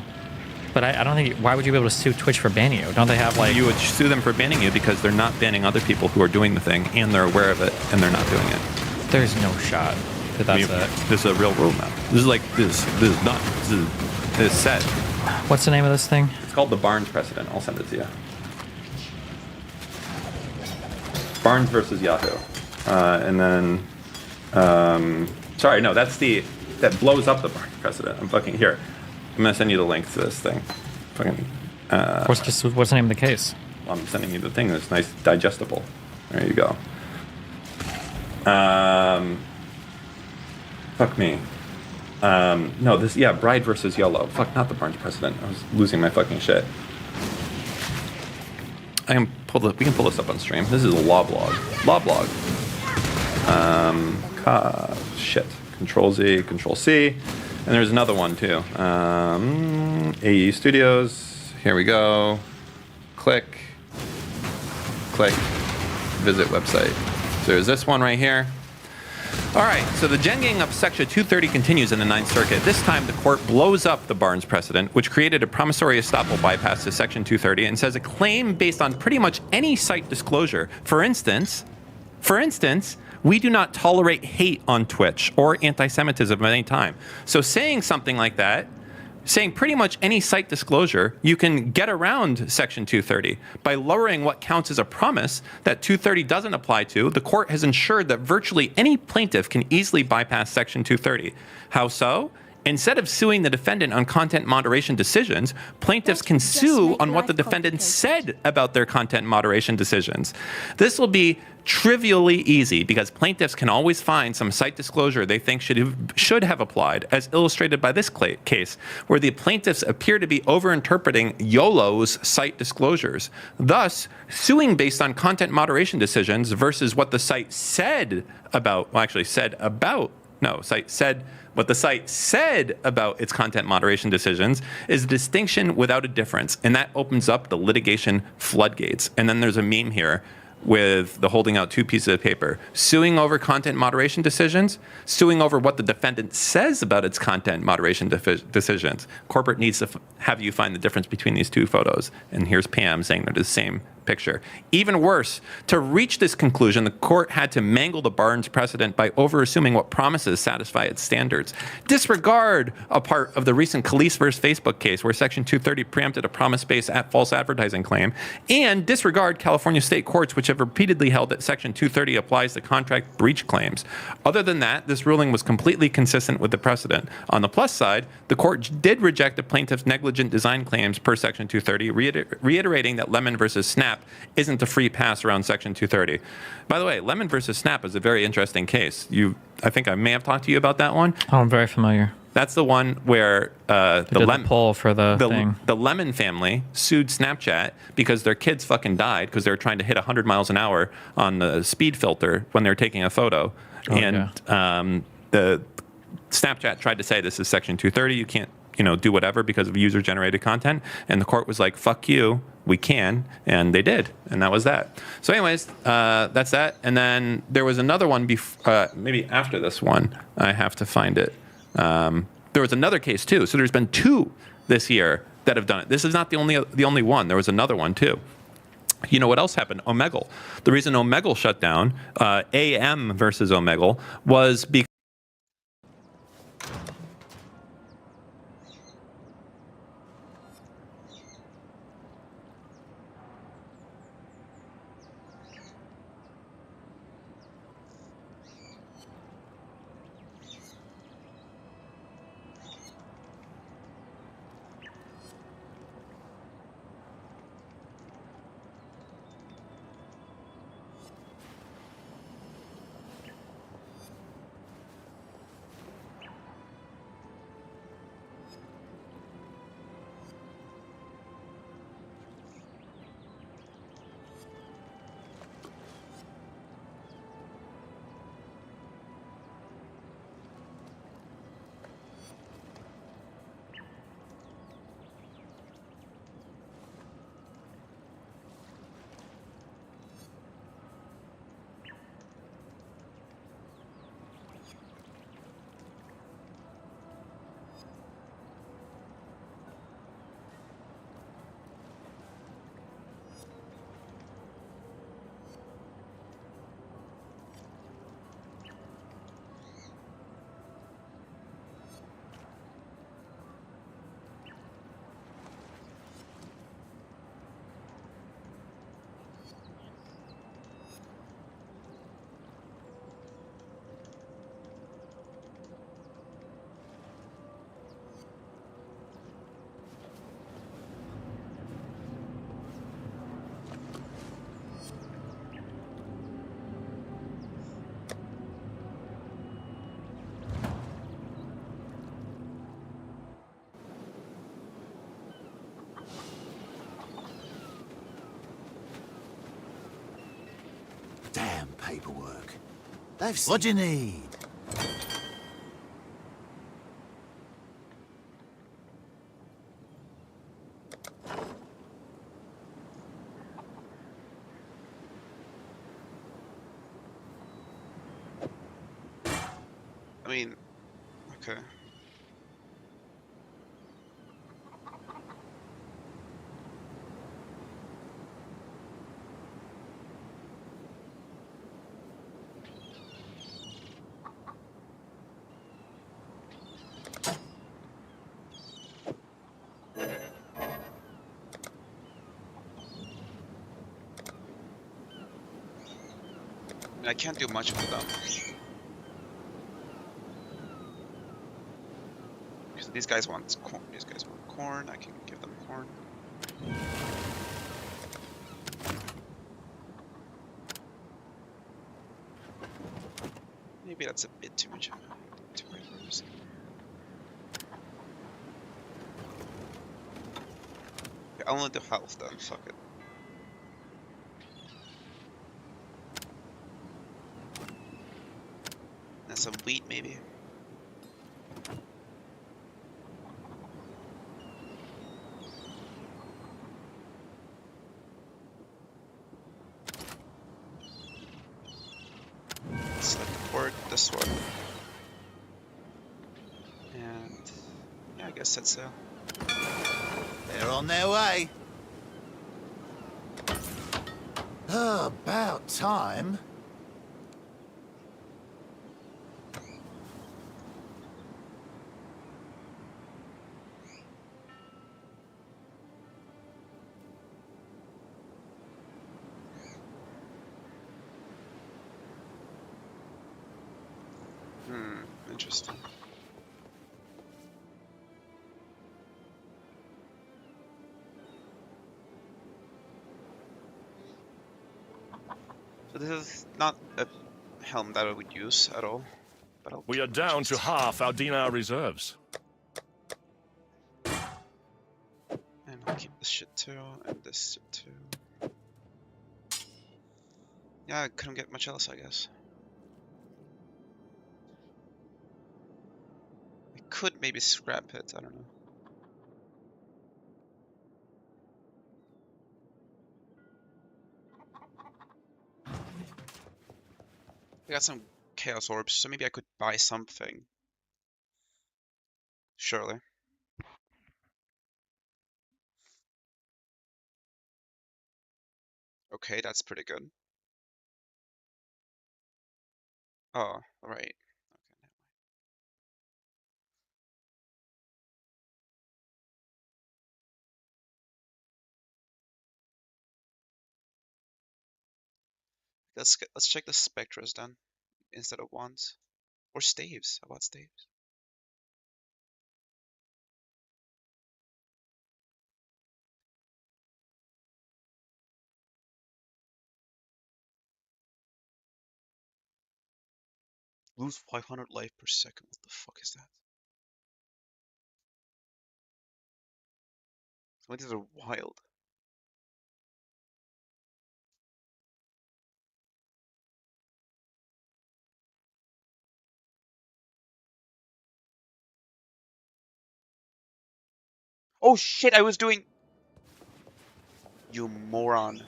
S10: But I don't think... Why would you be able to sue Twitch for banning you? Don't they have, like...
S8: You would sue them for banning you because they're not banning other people who are doing the thing, and they're aware of it, and they're not doing it.
S10: There's no shot. That's it.
S8: This is a real rule now. This is like this is not this is set.
S10: What's the name of this thing?
S8: It's called the Barnes precedent. I'll send it to you. Barnes versus Yahoo, and then sorry, no, that blows up the Barnes precedent. I'm fucking here. I'm gonna send you the link to this thing. Fucking.
S10: What's the name of the case?
S8: I'm sending you the thing that's nice, digestible. There you go. Fuck me. No, this, yeah, Bride versus YOLO. Fuck, not the Barnes precedent. I was losing my fucking shit. We can pull this up on stream. This is a law blog. Shit. Control Z, Control C. And there's another one too. AE Studios. Here we go. Click. Visit website. So there's this one right here. All right, so the gengang of Section 230 continues in the Ninth Circuit. This time, the court blows up the Barnes precedent, which created a promissory estoppel bypass to Section 230 and says a claim based on pretty much any site disclosure. For instance, we do not tolerate hate on Twitch or anti-Semitism at any time. So saying something like that, saying pretty much any site disclosure, you can get around Section 230 by lowering what counts as a promise that 230 doesn't apply to. The court has ensured that virtually any plaintiff can easily bypass Section 230. How so? Instead of suing the defendant on content moderation decisions, plaintiffs can sue on what the defendant said about their content moderation decisions. This will be trivially easy because plaintiffs can always find some site disclosure they think should have applied, as illustrated by this case, where the plaintiffs appear to be overinterpreting YOLO's site disclosures. Thus, suing based on content moderation decisions versus what the site said about, what the site said about its content moderation decisions is a distinction without a difference, and that opens up the litigation floodgates. And then there's a meme here with the holding out two pieces of paper. Suing over content moderation decisions, suing over what the defendant says about its content moderation decisions. Corporate needs to have you find the difference between these two photos. And here's Pam saying they're the same picture. Even worse, to reach this conclusion, the court had to mangle the Barnes precedent by overassuming what promises satisfy its standards. Disregard a part of the recent Khalees versus Facebook case where Section 230 preempted a promise-based false advertising claim, and disregard California state courts which have repeatedly held that Section 230 applies to contract breach claims. Other than that, this ruling was completely consistent with the precedent. On the plus side, the court did reject the plaintiff's negligent design claims per Section 230, reiterating that Lemon versus Snap isn't a free pass around Section 230. By the way, Lemon versus Snap is a very interesting case. I think I may have talked to you about that one.
S10: Oh, I'm very familiar.
S8: That's the one where the
S10: poll for the thing.
S8: The Lemon family sued Snapchat because their kids fucking died because they were trying to hit 100 miles an hour on the speed filter when they were taking a photo. The Snapchat tried to say this is Section 230. You can't do whatever because of user-generated content. And the court was like, fuck you, we can. And they did. And that was that. So anyways, that's that. And then there was another one, maybe after this one. I have to find it. There was another case too. So there's been two this year that have done it. This is not the only one. There was another one too. You know what else happened? Omegle. The reason Omegle shut down, AM versus Omegle, was because
S2: Damn paperwork. What do you need?
S1: I mean, okay. I can't do much with them. Because these guys want corn. These guys want corn. I can give them corn. Maybe that's a bit too much. Too risk. Okay, I'll only do health then. Fuck it. And some wheat maybe. Select the port, this one. And yeah, I guess set sail.
S2: They're on their way. Oh, about time.
S1: Interesting. So this is not a helm that I would use at all. But
S4: We are down to half our dinar reserves.
S1: And I'll keep this shit too, and this shit too. Yeah, I couldn't get much else, I guess. I could maybe scrap it, I don't know. I got some chaos orbs, so maybe I could buy something. Surely. Okay, that's pretty good. Oh, right. Let's check the spectras then, instead of wands. Or staves. How about staves? Lose 500 life per second. What the fuck is that? Some of these are wild. Oh shit, I was doing... You moron.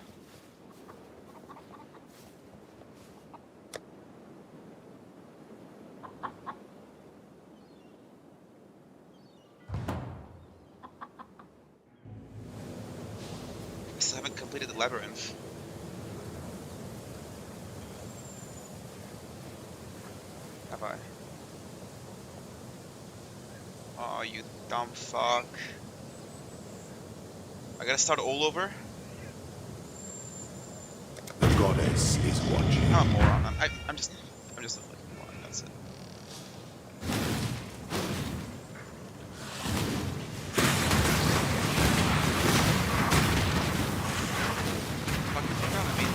S1: I still haven't completed the labyrinth. Have I? Oh, you dumb fuck. I gotta start all over?
S2: The goddess is watching.
S1: I'm a moron. I'm just a fucking moron, that's it. Fucking forgot, I mean...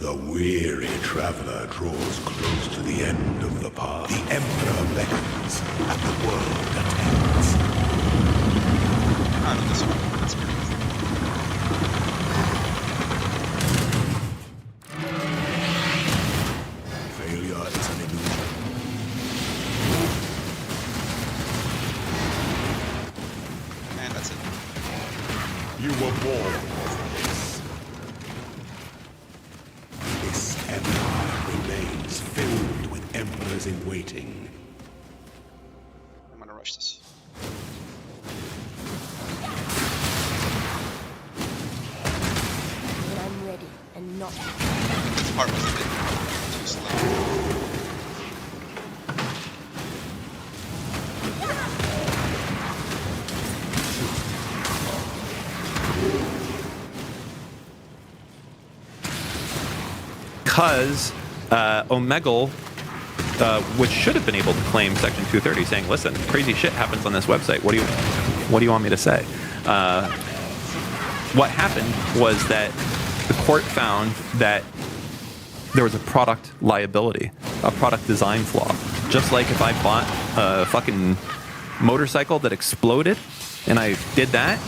S6: The weary traveler draws close to the end of the path. The Emperor beckons, and the world attends.
S1: I know this one. That's pretty easy.
S6: Failure is an illusion.
S1: And that's it.
S6: You were born for this. This empire remains filled with emperors in waiting.
S1: I'm gonna rush this.
S3: When I'm ready and not.
S1: This part was a bit too slow.
S8: Because Omegle, which should have been able to claim Section 230, saying, "Listen, crazy shit happens on this website. What do you want me to say?" What happened was that the court found that there was a product liability, a product design flaw. Just like if I bought a fucking motorcycle that exploded, and I did that,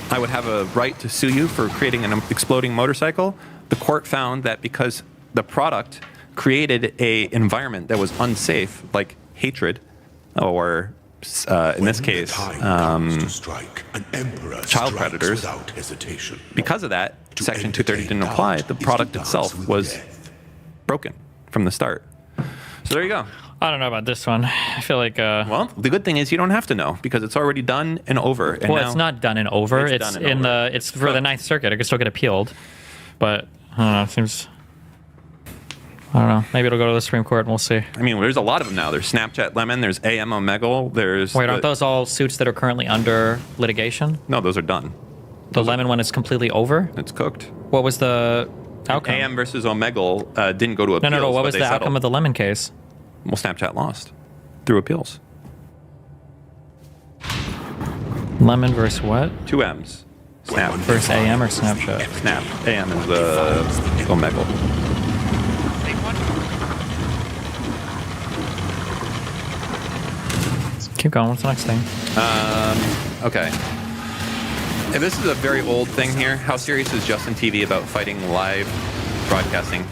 S8: I would have a right to sue you for creating an exploding motorcycle. The court found that because the product created a environment that was unsafe, like hatred, or in this case, child predators.
S6: Without hesitation.
S8: Because of that, Section 230 didn't apply. The product itself was broken from the start. So there you go.
S10: I don't know about this one. I feel like
S8: well, the good thing is you don't have to know because it's already done and over. And
S10: well,
S8: now
S10: it's not done and over. It's
S8: done and
S10: in
S8: over.
S10: the. It's for the Ninth Circuit. It could still get appealed, but I don't know. It seems. I don't know. Maybe it'll go to the Supreme Court and we'll see.
S8: I mean, there's a lot of them now. There's Snapchat Lemon. There's AM Omegle. There's
S10: Wait, aren't those all suits that are currently under litigation?
S8: No, those are done.
S10: The Lemon one is completely over.
S8: It's cooked.
S10: What was the outcome?
S8: AM versus Omegle didn't go to appeals.
S10: No. What
S8: but
S10: was
S8: they
S10: the
S8: settled.
S10: outcome of the Lemon case?
S8: Well, Snapchat lost through appeals.
S10: Lemon versus what?
S8: 2 M's. Snap
S10: versus AM or Snapchat?
S8: Snap. AM is Omegle.
S10: Keep going. What's the next thing?
S8: Okay. And this is a very old thing here. How serious is Justin TV about fighting live broadcasting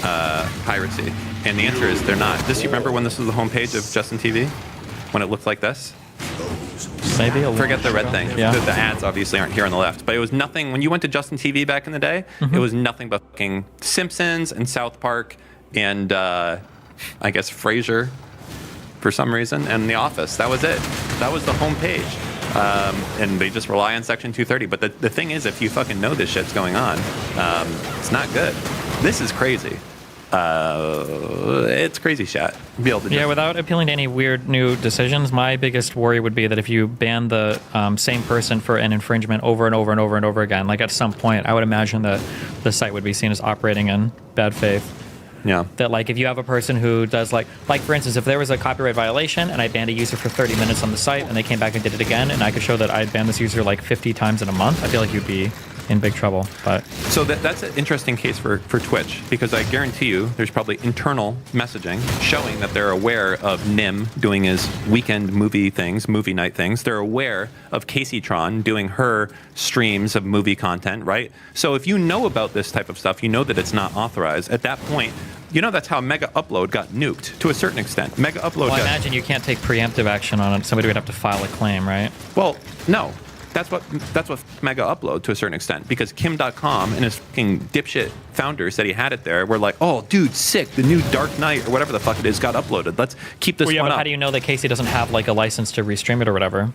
S8: piracy? And the answer is they're not. You remember when this was the homepage of Justin TV? When it looked like this?
S10: Maybe a
S8: Forget the red thing.
S10: Yeah.
S8: The ads obviously aren't here on the left. But it was nothing. When you went to Justin TV back in the day, it was nothing but fucking Simpsons and South Park and I guess Frasier for some reason and The Office. That was it. That was the homepage. And they just rely on Section 230. But the thing is, if you fucking know this shit's going on, it's not good. This is crazy. It's crazy shit. Be able to
S10: Yeah, without appealing to any weird new decisions, my biggest worry would be that if you ban the same person for an infringement over and over and over and over again, like at some point, I would imagine that the site would be seen as operating in bad faith.
S8: Yeah.
S10: That like if you have a person who does like for instance, if there was a copyright violation and I banned a user for 30 minutes on the site and they came back and did it again and I could show that I banned this user like 50 times in a month, I feel like you'd be in big trouble. But
S8: so that's an interesting case for Twitch because I guarantee you there's probably internal messaging showing that they're aware of Nim doing his weekend movie night things. They're aware of Caseytron doing her streams of movie content, right? So if you know about this type of stuff, you know that it's not authorized. At that point, you know that's how Mega Upload got nuked to a certain extent. Mega Upload.
S10: Well, I imagine you can't take preemptive action on it. Somebody would have to file a claim, right?
S8: Well, no. That's what Mega Upload to a certain extent because Kim.com and his fucking dipshit founder said he had it there. We're like, oh, dude, sick. The new Dark Knight or whatever the fuck it is got uploaded. Let's keep this
S10: well, yeah,
S8: one
S10: but
S8: up.
S10: How do you know that Casey doesn't have like a license to restream it or whatever?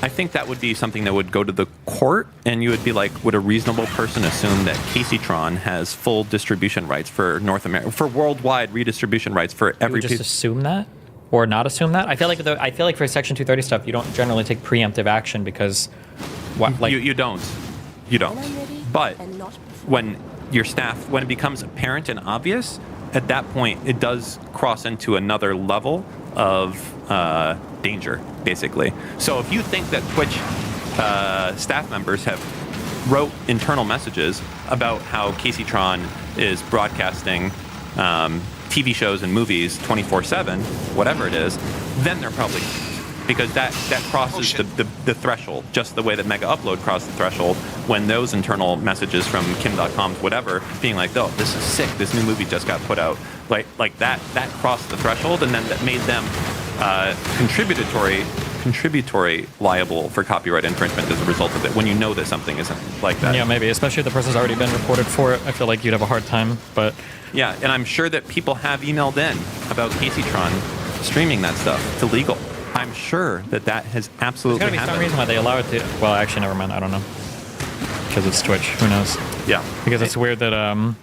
S8: I think that would be something that would go to the court, and you would be like, would a reasonable person assume that Caseytron has full distribution rights for North America, for worldwide redistribution rights for every?
S10: You would just assume that, or not assume that? I feel like for Section 230 stuff, you don't generally take preemptive action because,
S8: you don't. But when your staff, when it becomes apparent and obvious, at that point, it does cross into another level of danger, basically. So if you think that Twitch staff members have wrote internal messages about how Casey Tron is broadcasting TV shows and movies 24/7, whatever it is, then they're probably because that crosses the threshold, just the way that Mega Upload crossed the threshold when those internal messages from Kim.com, whatever, being like, oh, this is sick, this new movie just got put out, like that crossed the threshold, and then that made them contributory liable for copyright infringement as a result of it, when you know that something isn't like that.
S10: Yeah, maybe, especially if the person's already been reported for it. I feel like you'd have a hard time, but...
S8: Yeah, and I'm sure that people have emailed in about Casey Tron streaming that stuff. It's illegal. I'm sure that has absolutely
S10: There's got to be some reason why they allow it to... Well, actually, never mind. I don't know. Because it's Twitch. Who knows?
S8: Yeah.
S10: Because it's weird that,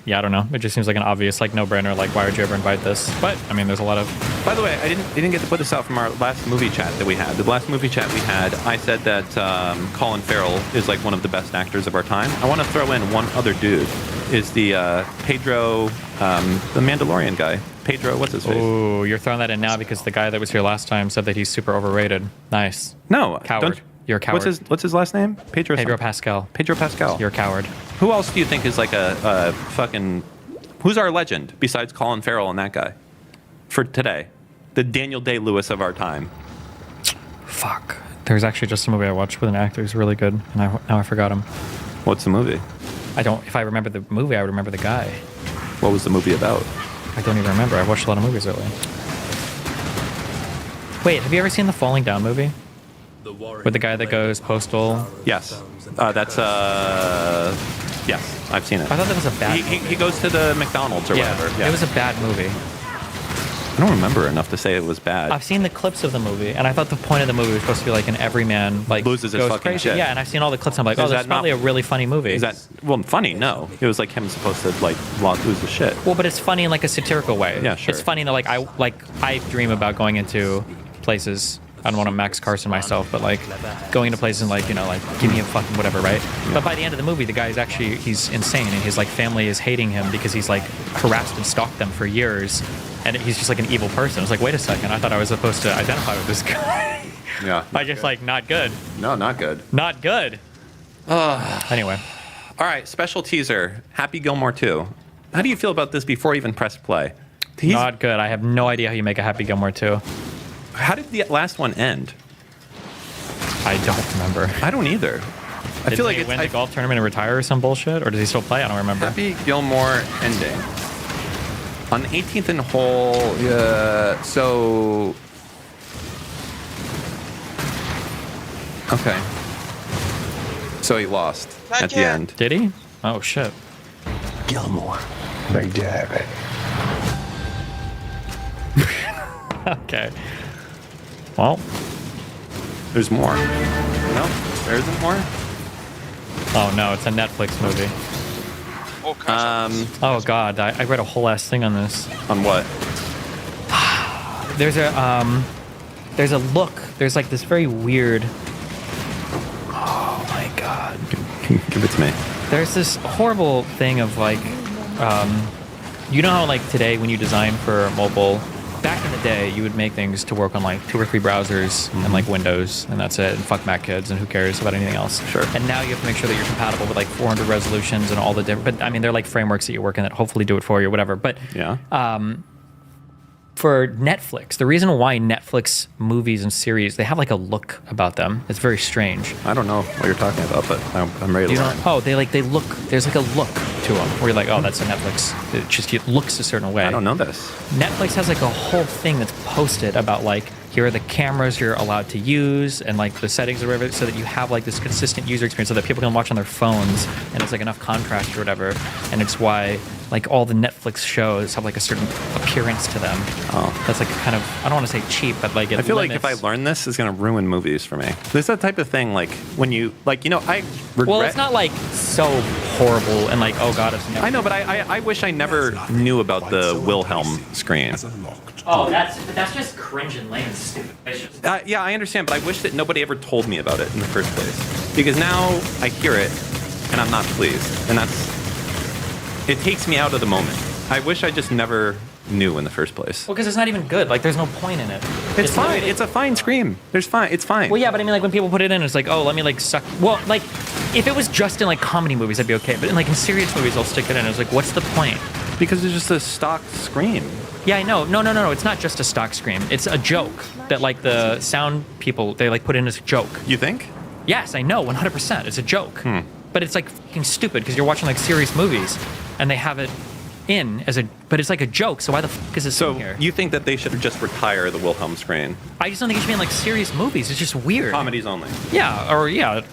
S10: yeah, I don't know. It just seems like an obvious, like, no-brainer. Like, why would you ever invite this? But, I mean, there's a lot of...
S8: By the way, I didn't get to put this out from our last movie chat that we had. The last movie chat we had, I said that Colin Farrell is, like, one of the best actors of our time. I want to throw in one other dude. Is the Pedro, the Mandalorian guy. Pedro, what's his face?
S10: Ooh, you're throwing that in now because the guy that was here last time said that he's super overrated. Nice.
S8: No.
S10: Coward. You're a coward.
S8: What's his last name?
S10: Pedro Pascal.
S8: Pedro Pascal.
S10: You're a coward.
S8: Who else do you think is like a fucking... Who's our legend besides Colin Farrell and that guy? For today. The Daniel Day-Lewis of our time.
S10: Fuck. There's actually just a movie I watched with an actor who's really good, and now I forgot him.
S8: What's the movie?
S10: If I remember the movie, I would remember the guy.
S8: What was the movie about?
S10: I don't even remember. I watched a lot of movies lately. Wait, have you ever seen the Falling Down movie? With the guy that goes postal?
S8: Yes. Yes, I've seen it.
S10: I thought that was a bad movie.
S8: He goes to the McDonald's or whatever. Yeah.
S10: It was a bad movie.
S8: I don't remember enough to say it was bad.
S10: I've seen the clips of the movie, and I thought the point of the movie was supposed to be like an everyman like
S8: loses his
S10: goes
S8: fucking
S10: crazy.
S8: shit.
S10: Yeah, and I've seen all the clips. And I'm like, oh, that's probably a really funny movie.
S8: Is that funny? No, it was like him supposed to like lose his shit.
S10: Well, but it's funny in like a satirical way.
S8: Yeah, sure.
S10: It's funny that I dream about going into places. I don't want to Max Carson myself, but like going into places and like, you know, like give me a fucking whatever, right? Yeah. But by the end of the movie, the guy is he's insane, and his like family is hating him because he's like harassed and stalked them for years. And he's just like an evil person. I was like, wait a second. I thought I was supposed to identify with this guy.
S8: Yeah.
S10: I just like, not good.
S8: No, not good.
S10: Not good. Anyway.
S8: All right, special teaser. Happy Gilmore 2. How do you feel about this before you even press play?
S10: Not good. I have no idea how you make a Happy Gilmore 2.
S8: How did the last one end?
S10: I don't remember.
S8: I don't either. I feel like
S10: he win the golf tournament and retire or some bullshit? Or does he still play? I don't remember.
S8: Happy Gilmore ending. On the 18th and hole, so... Okay. So he lost at the end.
S10: Did he? Oh, shit.
S6: Gilmore. Big David.
S10: Okay. Well.
S8: There's more. No, there isn't more?
S10: Oh, no, it's a Netflix movie. Oh God, I read a whole ass thing on this.
S8: On what?
S10: There's a look. There's like this very weird. Oh my God.
S8: Give it to me.
S10: There's this horrible thing of like, you know how like today when you design for mobile, back in the day you would make things to work on like 2 or 3 browsers and like Windows, and that's it. And fuck Mac kids, and who cares about anything else?
S8: Sure.
S10: And now you have to make sure that you're compatible with like 400 resolutions and all the different. But I mean, they're like frameworks that you work in that hopefully do it for you or whatever. But
S8: yeah.
S10: For Netflix, the reason why Netflix movies and series, they have like a look about them. It's very strange.
S8: I don't know what you're talking about, but I'm ready to learn.
S10: Oh, they look. There's like a look to them where you're like, oh, that's a Netflix. It looks a certain way.
S8: I don't know this.
S10: Netflix has like a whole thing that's posted about like, here are the cameras you're allowed to use and like the settings or whatever, so that you have like this consistent user experience so that people can watch on their phones and it's like enough contrast or whatever. And it's why like all the Netflix shows have like a certain appearance to them.
S8: Oh.
S10: That's like kind of, I don't want to say cheap, but like it
S8: I feel
S10: limits.
S8: like if I learn this, it's going to ruin movies for me. There's that type of thing like when you, like, you know, I regret.
S10: Well, it's not like so horrible and like, oh God, it's never.
S8: I know, but I wish I never knew about the Wilhelm screen.
S10: Oh, that's just cringe and lame and stupid.
S8: Yeah, I understand, but I wish that nobody ever told me about it in the first place. Because now I hear it, and I'm not pleased. And it takes me out of the moment. I wish I just never new in the first place?
S10: Well, because it's not even good. Like, there's no point in it.
S8: It's fine. It's a fine scream. It's fine.
S10: Well, yeah, but I mean, like, when people put it in, it's like, oh, let me, like, suck. Well, like, if it was just in, like, comedy movies, I'd be okay. But in, like, in serious movies, I'll stick it in. It's like, what's the point?
S8: Because it's just a stock scream.
S10: Yeah, I know. No. It's not just a stock scream. It's a joke that, like, the sound people, they, like, put in as a joke.
S8: You think?
S10: Yes, I know, 100%. It's a joke. But it's, like, fucking stupid because you're watching, like, serious movies, and they have it in as a, but it's like a joke, so why the fuck is this in here?
S8: You think that they should just retire the Wilhelm scream?
S10: I just don't think it should be in, like, serious movies. It's just weird.
S8: Comedies only.
S10: Yeah, or, yeah.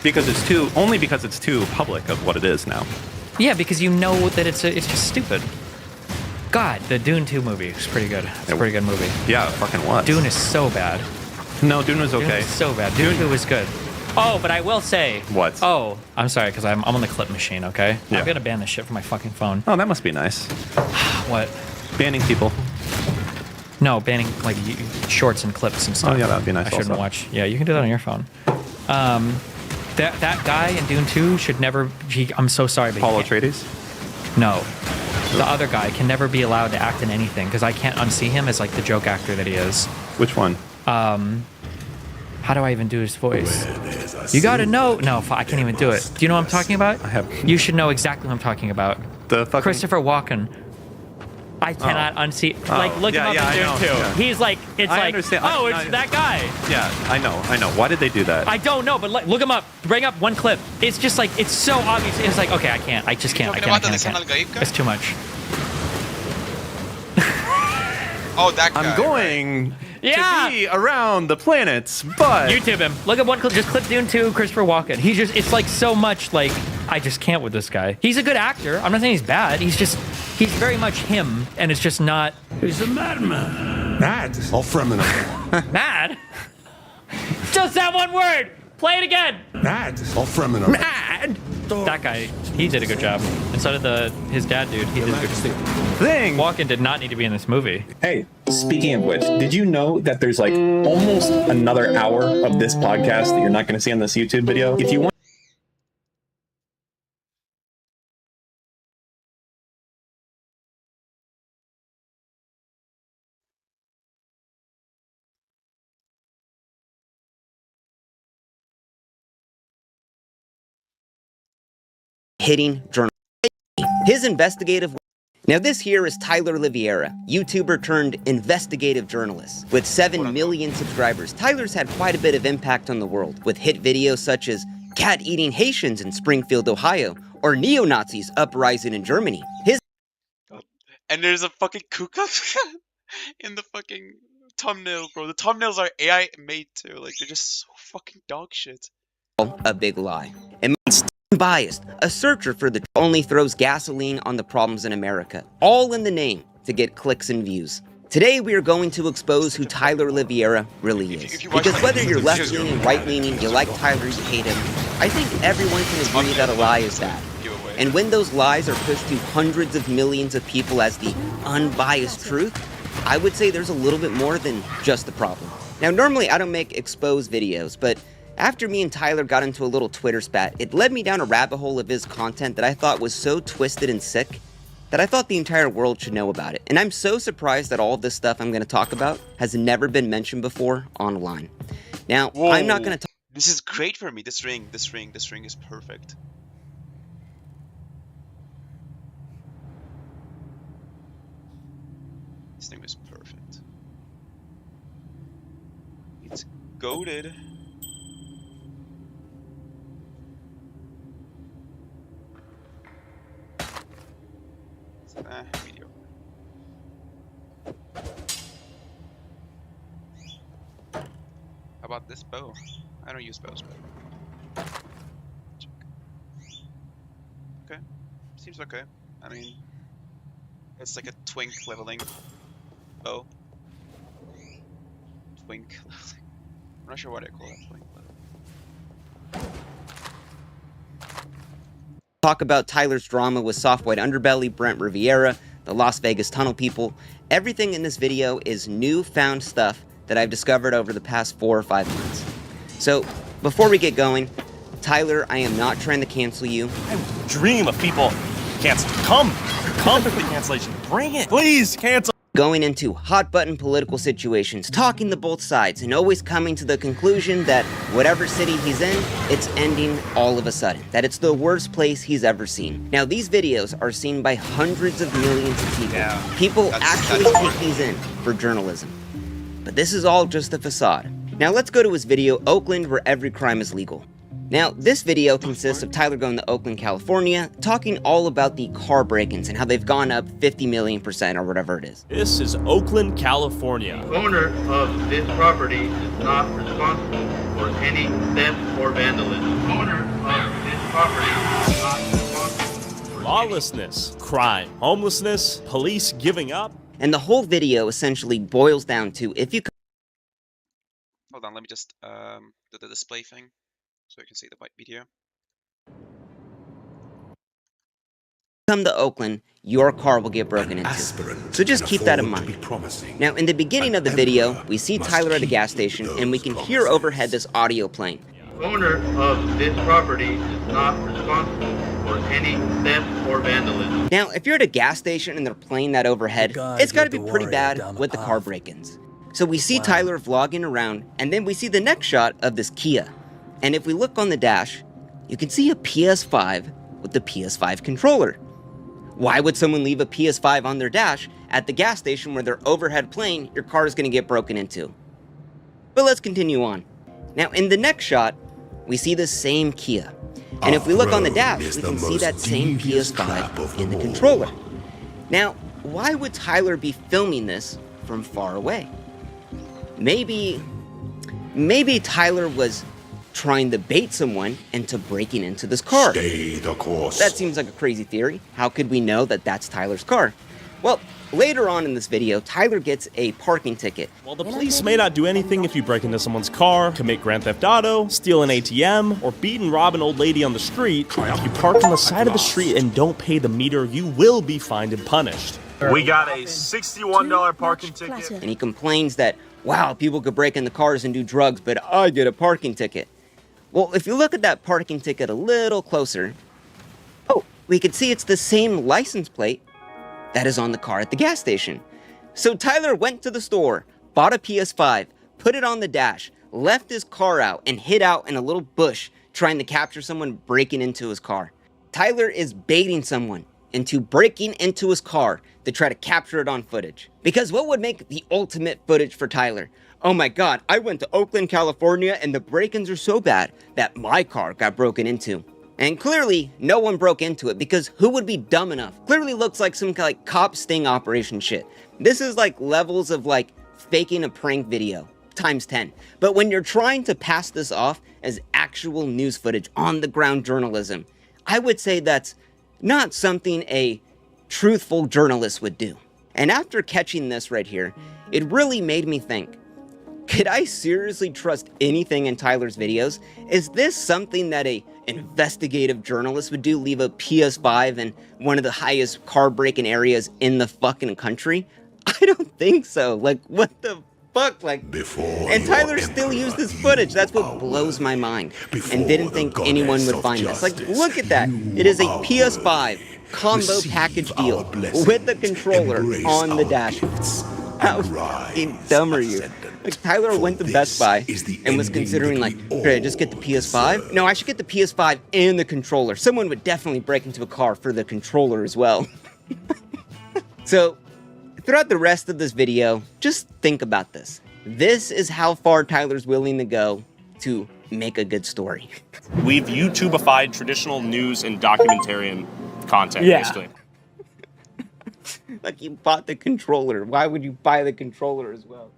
S8: Because it's too public of what it is now.
S10: Yeah, because you know that it's just stupid. God, the Dune 2 movie is pretty good. It's a pretty good movie.
S8: Yeah, it fucking was.
S10: Dune is so bad.
S8: No, Dune was okay.
S10: Dune is so bad. Dune 2 was good. Oh, but I will say...
S8: What?
S10: Oh, I'm sorry, because I'm on the clip machine, okay?
S8: Yeah.
S10: I'm going to ban this shit from my fucking phone.
S8: Oh, that must be nice.
S10: What?
S8: Banning people.
S10: No, banning, like, shorts and clips and stuff.
S8: Oh, yeah, that would be nice
S10: I shouldn't
S8: also.
S10: watch. Yeah, you can do that on your phone. That guy in Dune 2 should never... I'm so sorry, but
S8: Paul Atreides?
S10: No. The other guy can never be allowed to act in anything, because I can't unsee him as, like, the joke actor that he is.
S8: Which one?
S10: How do I even do his voice? You gotta know. No, I can't even do it. Do you know what I'm talking about?
S8: I have.
S10: You should know exactly what I'm talking about.
S8: The fucking
S10: Christopher Walken. I cannot unsee. Like, look him up in Dune 2.
S8: Yeah.
S10: He's like, it's
S8: I
S10: like,
S8: understand.
S10: oh, it's that guy.
S8: Yeah, I know. Why did they do that?
S10: I don't know, but look him up. Bring up one clip. It's just like, it's so obvious. It's like, okay, I can't. I just can't. I can't. It's too much.
S1: Oh, that guy.
S8: I'm going
S10: Yeah.
S8: to be around the planets, but...
S10: YouTube him. Look at one clip. Just clip Dune 2, Christopher Walken. It's like so much like, I just can't with this guy. He's a good actor. I'm not saying he's bad. He's very much him, and it's just not...
S5: He's a madman.
S6: Mad. All criminal.
S10: Mad? Just that one word. Play it again.
S6: Mad. All criminal.
S10: Mad. That guy, he did a good job. And so did his dad, dude. He did a good
S8: thing.
S10: Walken did not need to be in this movie.
S15: Hey, speaking of which, did you know that there's like almost another hour of this podcast that you're not going to see on this YouTube video? If you want.
S16: Hitting journal. His investigative. Now this here is Tyler Liviera, YouTuber turned investigative journalist. With 7 million subscribers, Tyler's had quite a bit of impact on the world, with hit videos such as cat-eating Haitians in Springfield, Ohio, or neo-Nazis uprising in Germany.
S1: And there's a fucking Ku Klux Klan in the fucking thumbnail, bro. The thumbnails are AI made too. Like, they're just so fucking dog shit.
S16: A big lie. And biased, a searcher for the only throws gasoline on the problems in America, all in the name to get clicks and views. Today we are going to expose who Tyler Liviera really is. Because whether you're left-leaning, right-leaning, you like Tyler, you hate him, I think everyone can agree that a lie is bad. And when those lies are pushed to hundreds of millions of people as the unbiased truth, I would say there's a little bit more than just the problem. Now normally I don't make expose videos, but after me and Tyler got into a little Twitter spat, it led me down a rabbit hole of his content that I thought was so twisted and sick that I thought the entire world should know about it. And I'm so surprised that all of this stuff I'm going to talk about has never been mentioned before online. Now,
S1: Whoa.
S16: I'm not going to talk.
S1: This is great for me. This ring is perfect. This thing is perfect. It's goated. Mediocre. How about this bow? I don't use bows, but check. Okay, seems okay. I mean, it's like a twink leveling bow. Twink leveling. I'm not sure what I call that twink.
S16: Talk about Tyler's drama with Soft White Underbelly, Brent Riviera, the Las Vegas Tunnel people. Everything in this video is newfound stuff that I've discovered over the past 4 or 5 months. So, before we get going, Tyler, I am not trying to cancel you.
S17: I dream of people cancel. Come to the cancellation. Bring it. Please, cancel.
S16: Going into hot-button political situations, talking to both sides, and always coming to the conclusion that whatever city he's in, it's ending all of a sudden. That it's the worst place he's ever seen. Now, these videos are seen by hundreds of millions of people. People actually take these in for journalism. But this is all just a facade. Now, let's go to his video, Oakland, where every crime is legal. Now, this video consists of Tyler going to Oakland, California, talking all about the car break-ins and how they've gone up 50 million% or whatever it is.
S17: This is Oakland, California.
S18: The owner of this property is not responsible for any theft or vandalism. The owner of this property is not responsible for
S17: Lawlessness, crime, homelessness, police giving up.
S16: And the whole video essentially boils down to if you...
S1: Hold on, let me just do the display thing so you can see the white video.
S16: come to Oakland, your car will get broken into. So just keep that in mind. Now, in the beginning of the video, we see Tyler at a gas station, and we can hear overhead this audio playing.
S18: The owner of this property is not responsible for any theft or vandalism.
S16: Now, if you're at a gas station and they're playing that overhead, it's got to be pretty bad with the car break-ins. So we see Tyler vlogging around, and then we see the next shot of this Kia. And if we look on the dash, you can see a PS5 with the PS5 controller. Why would someone leave a PS5 on their dash at the gas station where they're overhead playing? Your car is going to get broken into. But let's continue on. Now, in the next shot, we see the same Kia. And if we look on the dash, we can see that same PS5 in the controller. Now, why would Tyler be filming this from far away? Maybe Tyler was trying to bait someone into breaking into this car.
S6: Stay the course.
S16: That seems like a crazy theory. How could we know that that's Tyler's car? Well, later on in this video, Tyler gets a parking ticket.
S17: While the police may not do anything if you break into someone's car, commit Grand Theft Auto, steal an ATM, or beat and rob an old lady on the street, if you park on the side of the street and don't pay the meter, you will be fined and punished.
S12: We got a $61 parking ticket.
S16: And he complains that, wow, people could break into cars and do drugs, but I get a parking ticket. Well, if you look at that parking ticket a little closer, oh, we can see it's the same license plate that is on the car at the gas station. So Tyler went to the store, bought a PS5, put it on the dash, left his car out, and hid out in a little bush trying to capture someone breaking into his car. Tyler is baiting someone into breaking into his car to try to capture it on footage. Because what would make the ultimate footage for Tyler? Oh my god, I went to Oakland, California, and the break-ins are so bad that my car got broken into. And clearly, no one broke into it, because who would be dumb enough? Clearly looks like some like cop sting operation shit. This is like levels of like faking a prank video times 10. But when you're trying to pass this off as actual news footage, on the ground journalism, I would say that's not something a truthful journalist would do. And after catching this right here, it really made me think, could I seriously trust anything in Tyler's videos? Is this something that a investigative journalist would do, leave a PS5 in one of the highest car break-in areas in the fucking country? I don't think so. Like, what the fuck? Like, and Tyler still used this footage. That's what blows my mind. And didn't think anyone would find this. Like, look at that. It is a PS5 combo package deal with the controller on the dash. How fucking dumb are you? Like, Tyler went to Best Buy and was considering like, should I just get the PS5? No, I should get the PS5 and the controller. Someone would definitely break into a car for the controller as well. So, throughout the rest of this video, just think about this. This is how far Tyler's willing to go to make a good story.
S12: We've YouTubified traditional news and documentarian content, basically.
S16: Like, you bought the controller. Why would you buy the controller as well?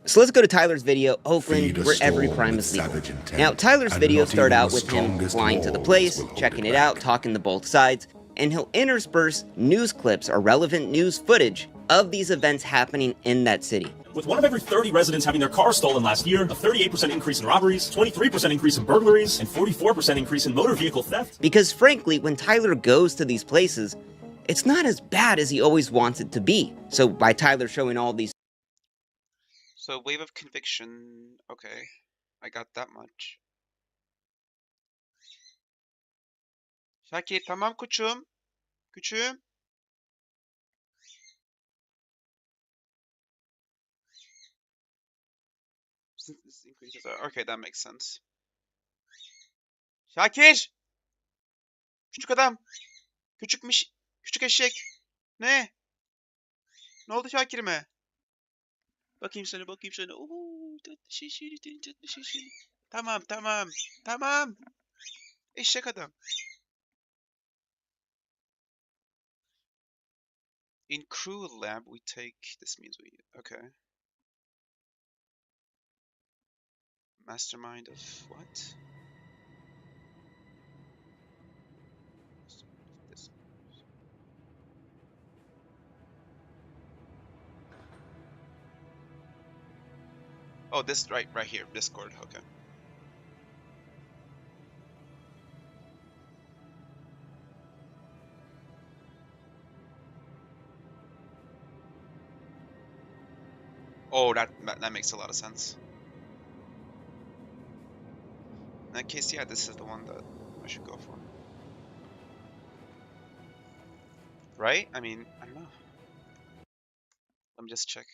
S16: So let's go to Tyler's video, Oakland, where every crime is legal. Now, Tyler's video start out with him flying to the place, checking it out, talking to both sides, and he'll intersperse news clips or relevant news footage of these events happening in that city.
S17: With 1 of every 30 residents having their cars stolen last year, a 38% increase in robberies, 23% increase in burglaries, and 44% increase in motor vehicle theft.
S16: Because frankly, when Tyler goes to these places, it's not as bad as he always wants it to be. So by Tyler showing all these...
S1: So wave of conviction, okay, I got that much. Şakir tamam koçum. Küçüğüm. increases. Okay, that makes sense. Şakir! Küçük adam! Küçükmüş. Küçük eşek. Ne? Ne oldu Şakir'ime? Bakayım sana, bakayım sana. Oo, tatlı şişiri, tatlı şişiri. Tamam, tamam. Tamam. Eşek adam. In crew lab, we take. This means we. Okay. Mastermind of what? This. Oh, this right here. Discord. Okay. Oh, that makes a lot of sense. In that case, yeah, this is the one that I should go for. Right? I mean, I don't know. Let me just check.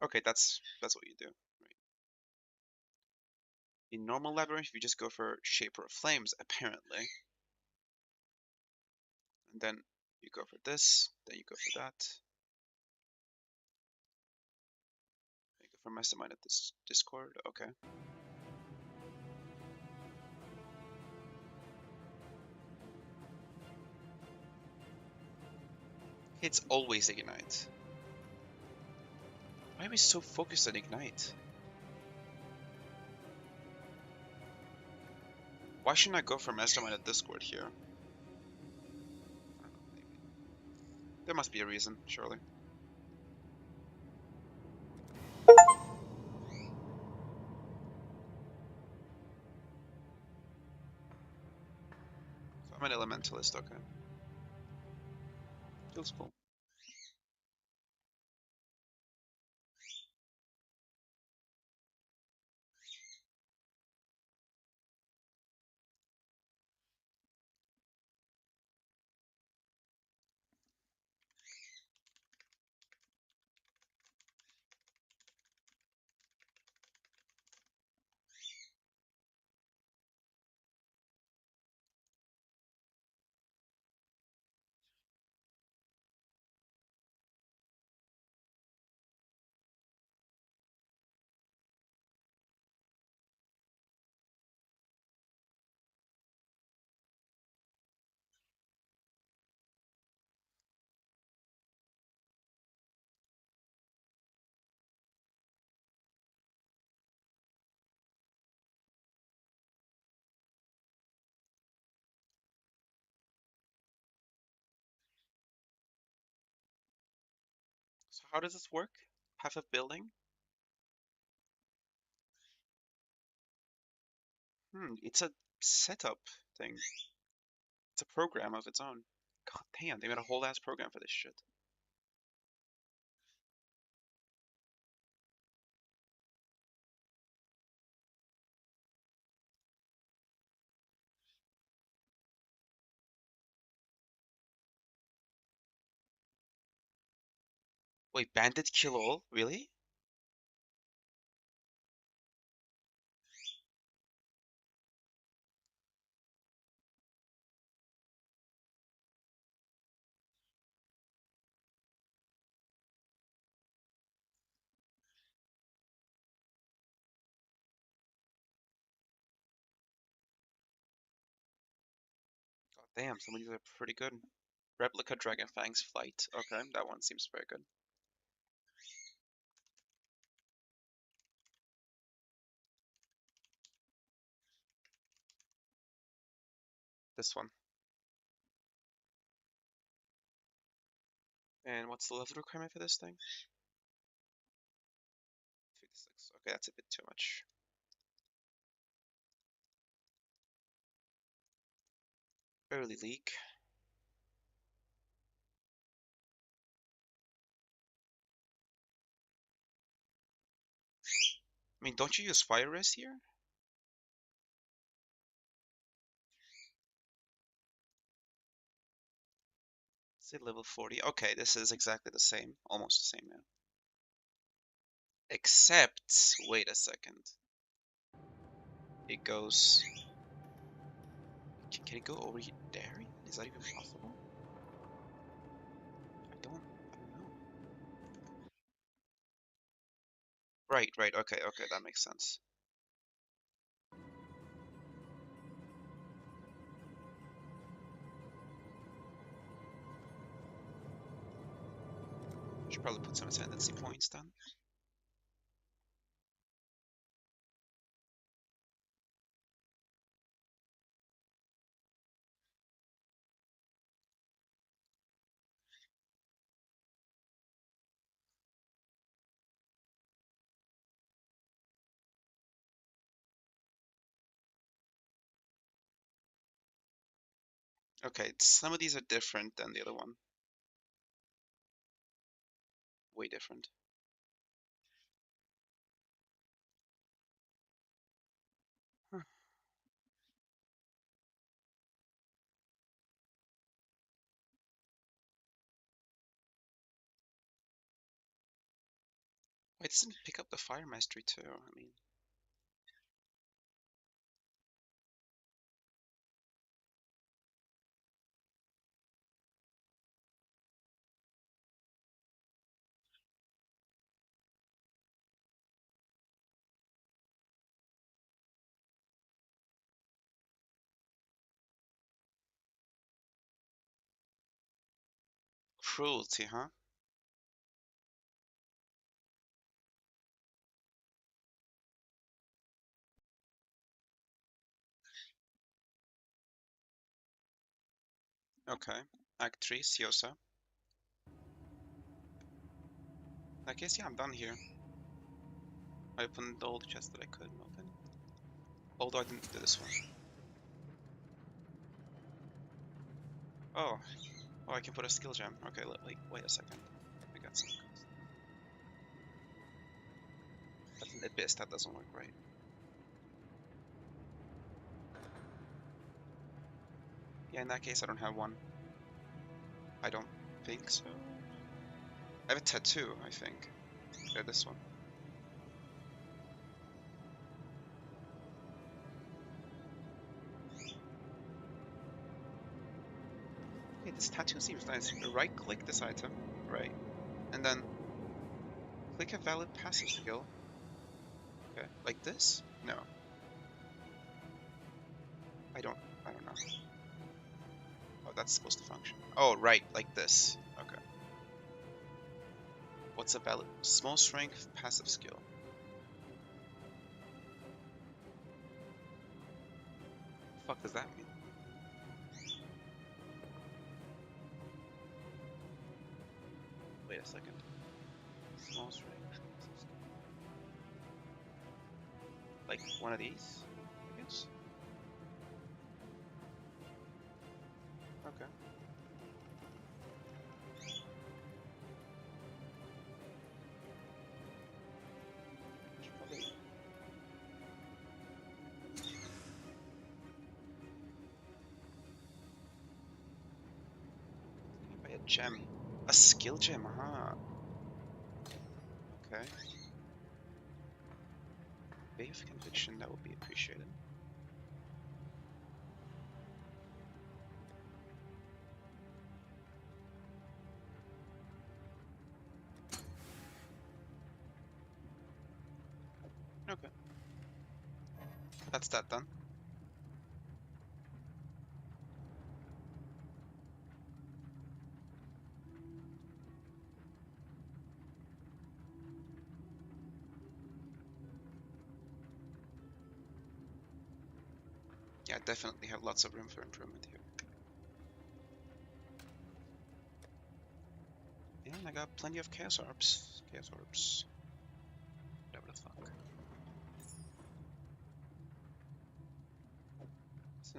S1: Okay, that's what you do. Right. In normal labyrinth, you just go for Shaper of Flames, apparently. And then you go for this, then you go for that. You go for Mastermind at this Discord, okay. It's always Ignite. Why are we so focused on Ignite? Why shouldn't I go for Mastermind at Discord here? I don't know, maybe. There must be a reason, surely. So I'm an Elementalist, okay. Feels cool. So how does this work? Half of building? It's a setup thing. It's a program of its own. God damn, they made a whole ass program for this shit. Wait, Bandit kill all? Really? God damn, some of these are pretty good. Replica Dragon Fang's Flight. Okay, that one seems very good. This one. And what's the level requirement for this thing? 56. Okay, that's a bit too much. Early League. I mean, don't you use Fire Res here? Say level 40. Okay, this is exactly the same. Almost the same now. Except, wait a second. It goes. Can it go over here? There? Is that even possible? I don't know. Right. Okay, that makes sense. Should probably put some ascendancy points then. Okay, some of these are different than the other one. Way different. Huh. Why doesn't it pick up the fire mastery too? I mean, cruelty, huh? Okay. Act 3, Siosa. I guess, yeah, I'm done here. I opened all the chests that I could open. Although I didn't do this one. Oh. Oh, I can put a skill gem. Okay, wait a second. I got some. That's an abyss, that doesn't work right. Yeah, in that case, I don't have one. I don't think so. I have a tattoo, I think. Yeah, this one. Okay, this tattoo seems nice. Right-click this item, right, and then click a valid passive skill. Okay, like this? No. I don't know. Oh, that's supposed to function. Oh, right, like this. Okay. What's a valid small strength passive skill? The fuck does that mean? Wait a second. Small strength. Like one of these, I guess. Okay. Should probably... Buy a gem. A skill gem, huh? Okay. Bay of Conviction, that would be appreciated. Okay. That's that done. Yeah, definitely have lots of room for improvement here. Yeah, and I got plenty of Chaos Orbs. Chaos Orbs. Whatever the fuck.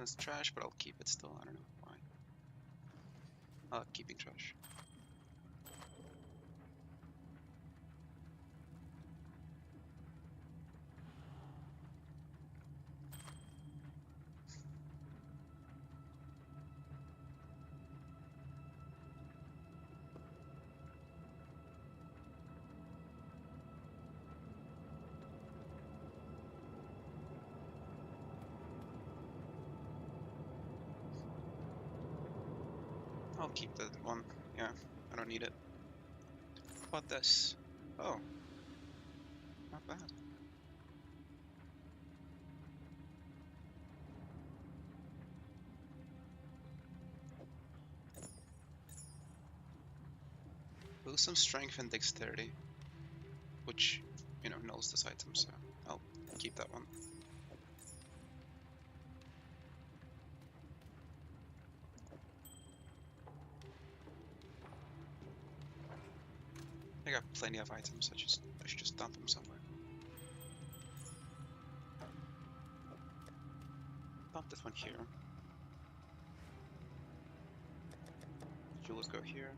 S1: It's trash, but I'll keep it still. I don't know why. I like keeping trash. I'll keep that one. Yeah, I don't need it. How about this? Oh, not bad. Boost some strength and dexterity, which, you know, knows this item, so I'll keep that one. I got plenty of items, I should just dump them somewhere. Dump this one here. Jewels go here.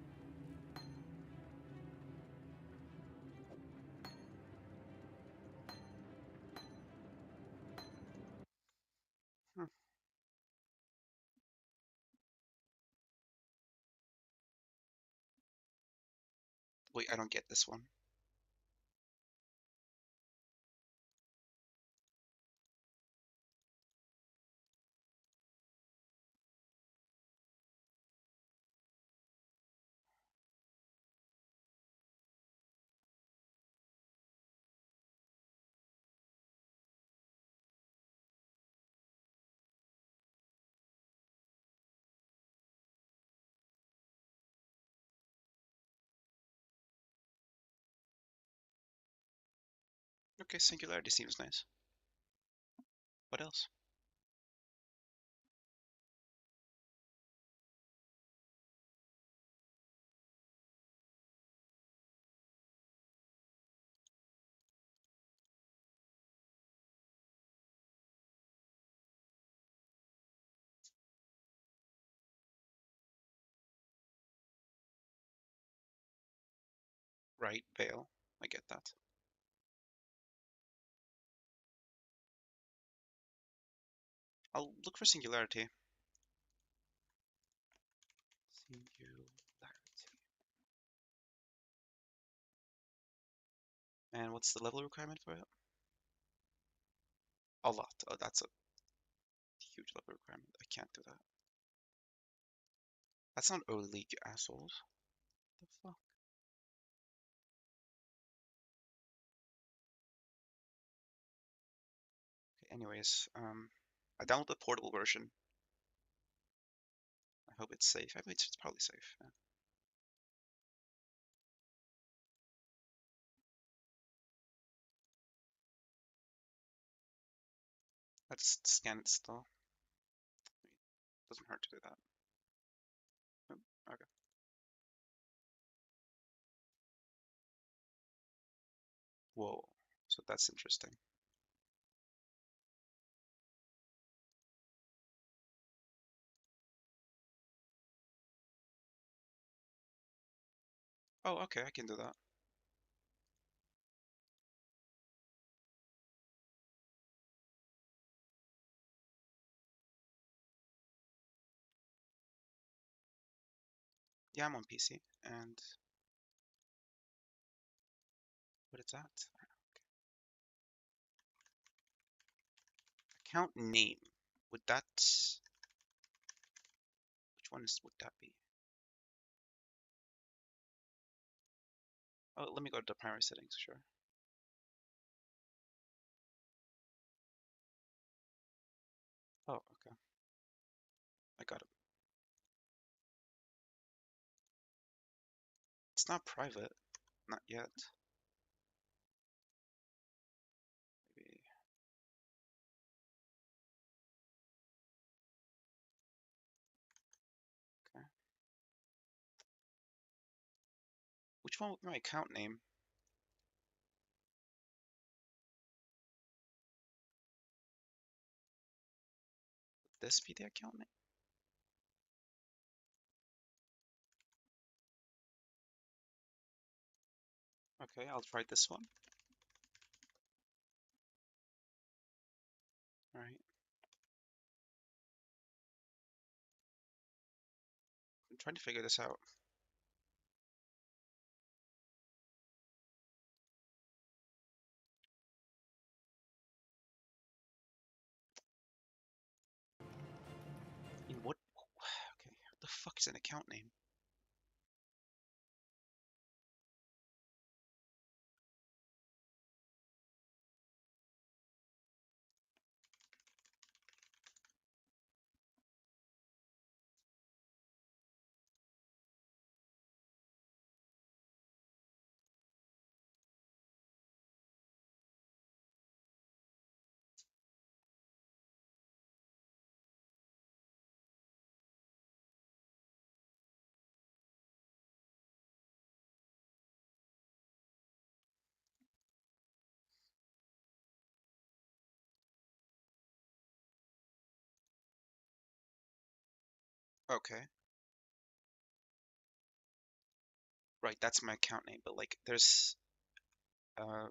S1: Wait, I don't get this one. Okay, singularity seems nice. What else? Right, veil. I get that. I'll look for singularity. Singularity. And what's the level requirement for it? A lot. Oh, that's a huge level requirement. I can't do that. That's not early league, you assholes. What the fuck? Okay, anyways, I downloaded the portable version. I hope it's safe. I mean, it's probably safe. Yeah. Let's scan it still. Doesn't hurt to do that. Oh, okay. Whoa. So that's interesting. Oh, okay, I can do that. Yeah, I'm on PC, and what is that? Okay. Account name. Would that? Which one would that be? Oh, let me go to the primary settings. Sure. Oh, okay. I got it. It's not private. Not yet. Maybe. Okay. Which one would be my account name? Would this be the account name? Okay, I'll try this one. All right. I'm trying to figure this out. In what? Okay. What the fuck is an account name? Okay. Right, that's my account name, but like there's I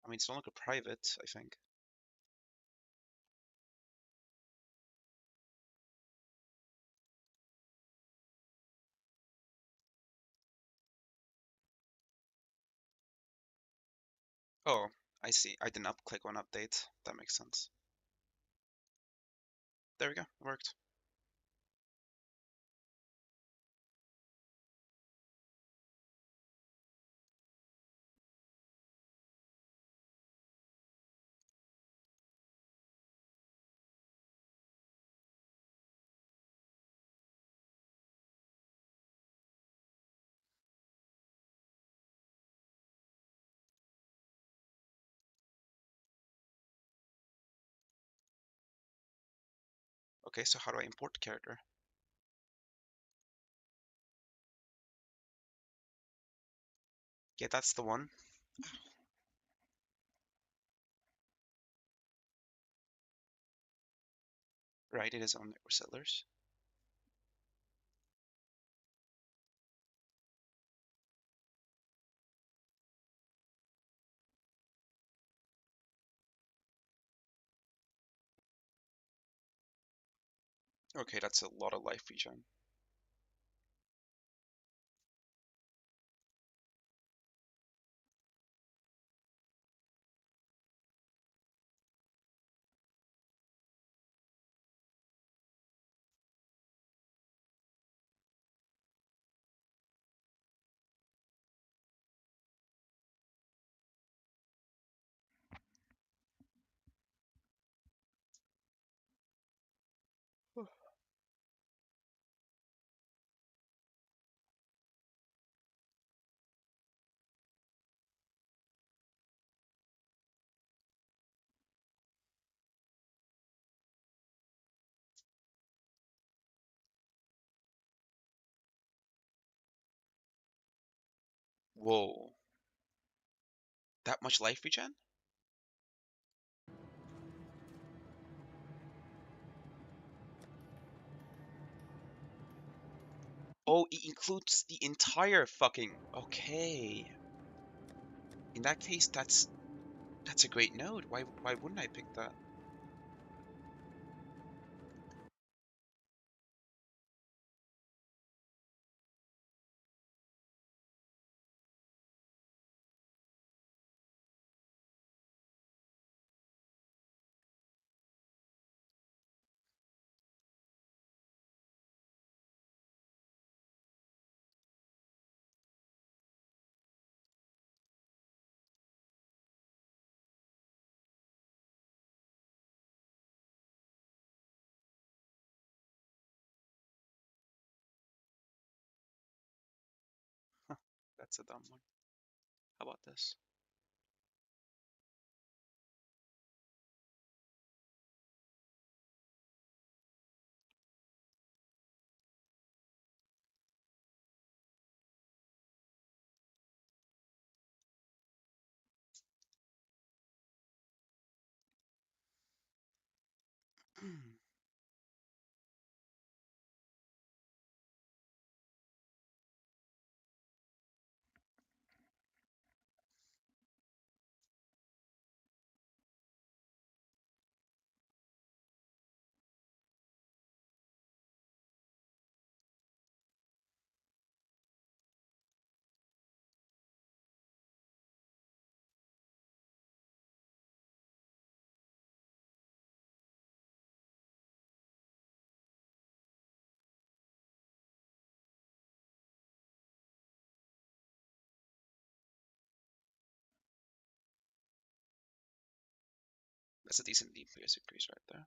S1: mean it's no longer private, I think. Oh, I see. I didn't click on update. That makes sense. There we go. It worked. Okay, so how do I import the character? Yeah, that's the one. Right, it is on Network Settlers. Okay, that's a lot of life regen. Whoa. That much life regen? Oh, it includes the entire fucking... Okay. In that case, that's a great node. Why wouldn't I pick that? That's a dumb one. How about this? That's a decent DPS increase right there.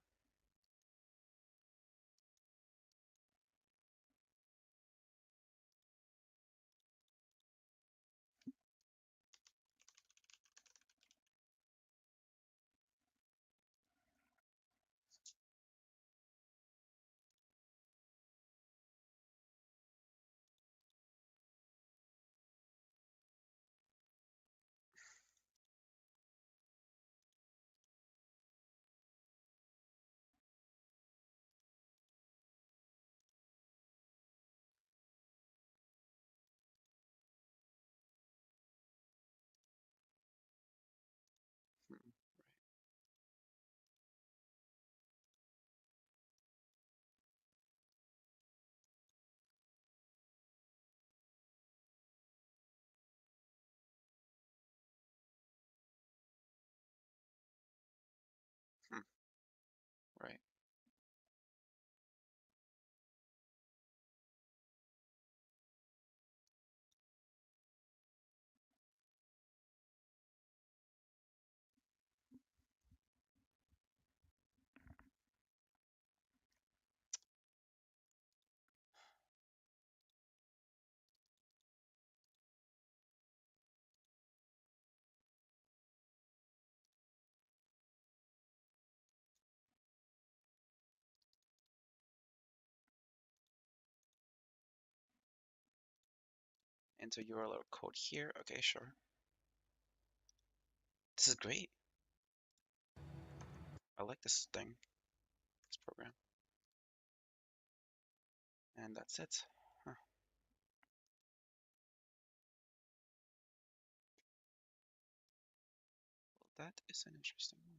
S1: Right. Enter URL code here. Okay, sure. This is great. I like this thing, this program. And that's it. Huh. Well, that is an interesting one.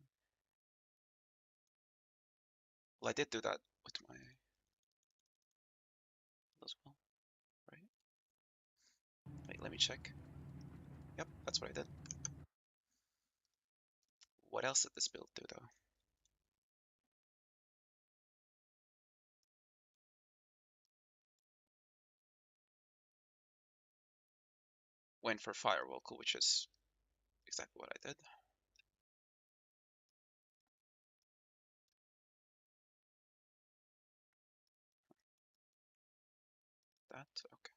S1: Well, I did do that with my as well, right? Wait, let me check. Yep, that's what I did. What else did this build do, though? Went for Firewall, which is exactly what I did. That, okay.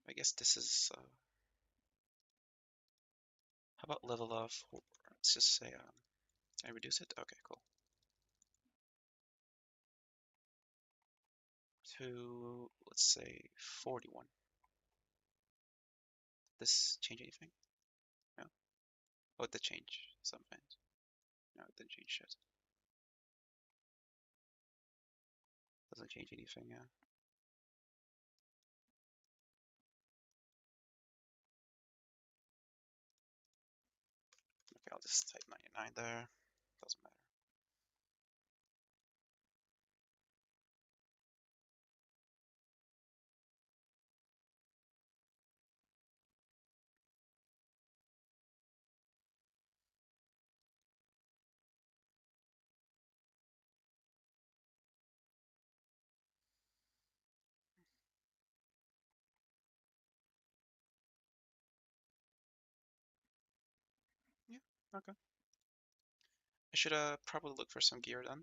S1: I guess this is, how about level of, let's just say, I reduce it? Okay, cool. To, let's say, 41. Did this change anything? No? Oh, it did change something. No, it didn't change shit. Doesn't change anything, yeah. Okay, I'll just type 99 there. Doesn't matter. Yeah, okay. I should probably look for some gear then.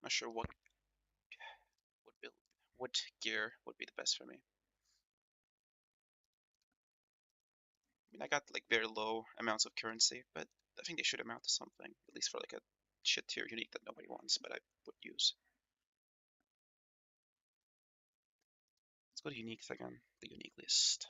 S1: Not sure what gear would be the best for me. I mean, I got like very low amounts of currency, but I think they should amount to something, at least for like a shit tier unique that nobody wants, but I would use. Let's go to uniques again, the unique list.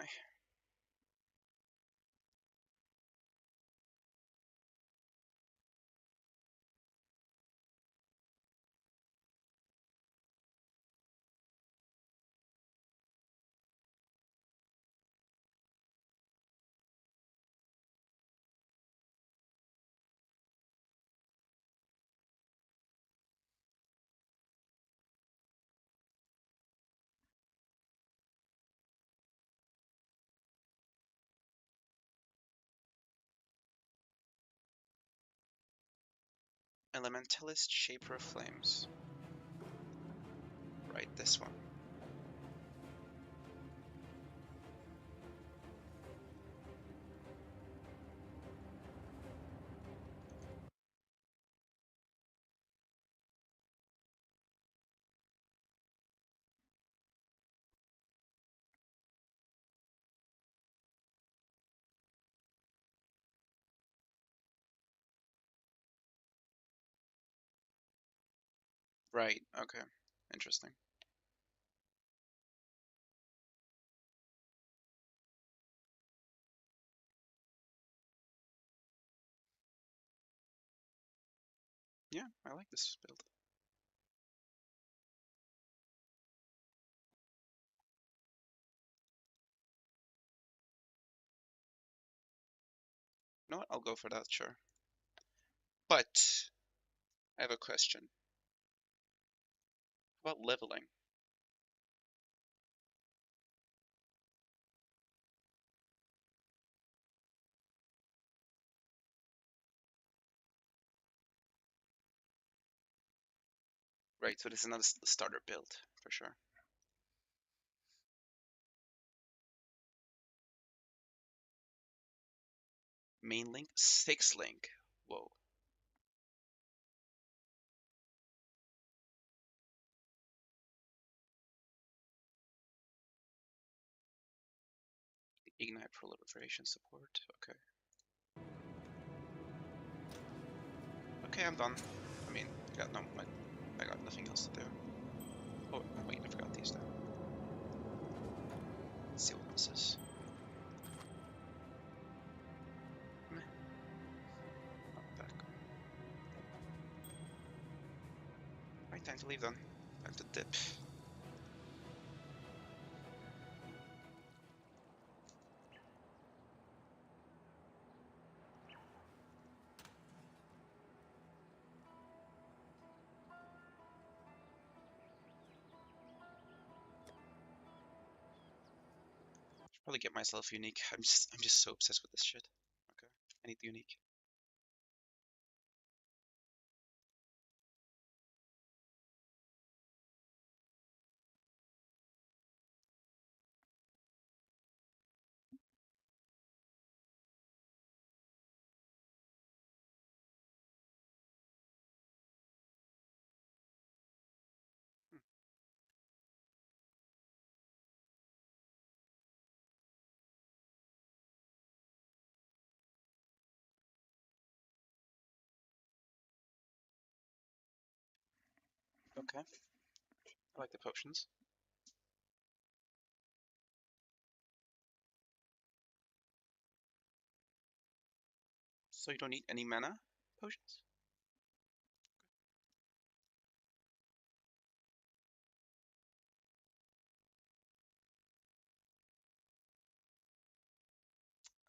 S1: Aye. Elementalist Shaper of Flames. Right, this one. Right, okay. Interesting. Yeah, I like this build. You know what? I'll go for that, sure. But I have a question. How about leveling? Right, so this is another starter build, for sure. Main link, 6 link. Whoa. Ignite proliferation support. Okay. Okay, I'm done. I mean, I got nothing else to do. Oh wait, I forgot these down. Let's see what this is. Meh. Not back. Right, time to leave then. Time to dip. Should probably get myself unique. I'm just so obsessed with this shit. Okay, I need the unique. Okay, I like the potions. So you don't need any mana potions?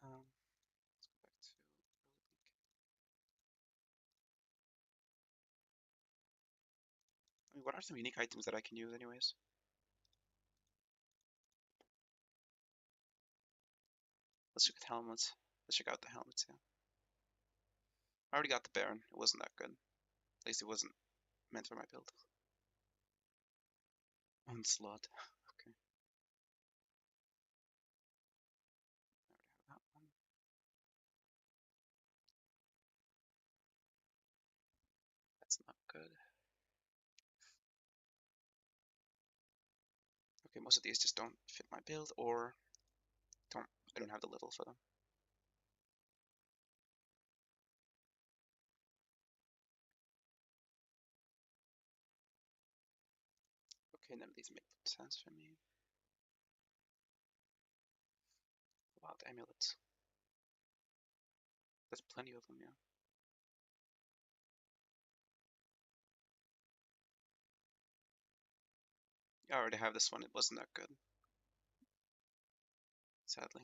S1: Let's go back to early link. I mean, what are some unique items that I can use anyways? Let's look at helmets. Let's check out the helmets, yeah. I already got the Baron. It wasn't that good. At least it wasn't meant for my build. Onslaught. Okay. I already have that one. That's not good. Okay, most of these just don't fit my build, or I don't have the level for them. Okay, none of these make sense for me. Wild amulets. There's plenty of them, yeah. I already have this one. It wasn't that good. Sadly.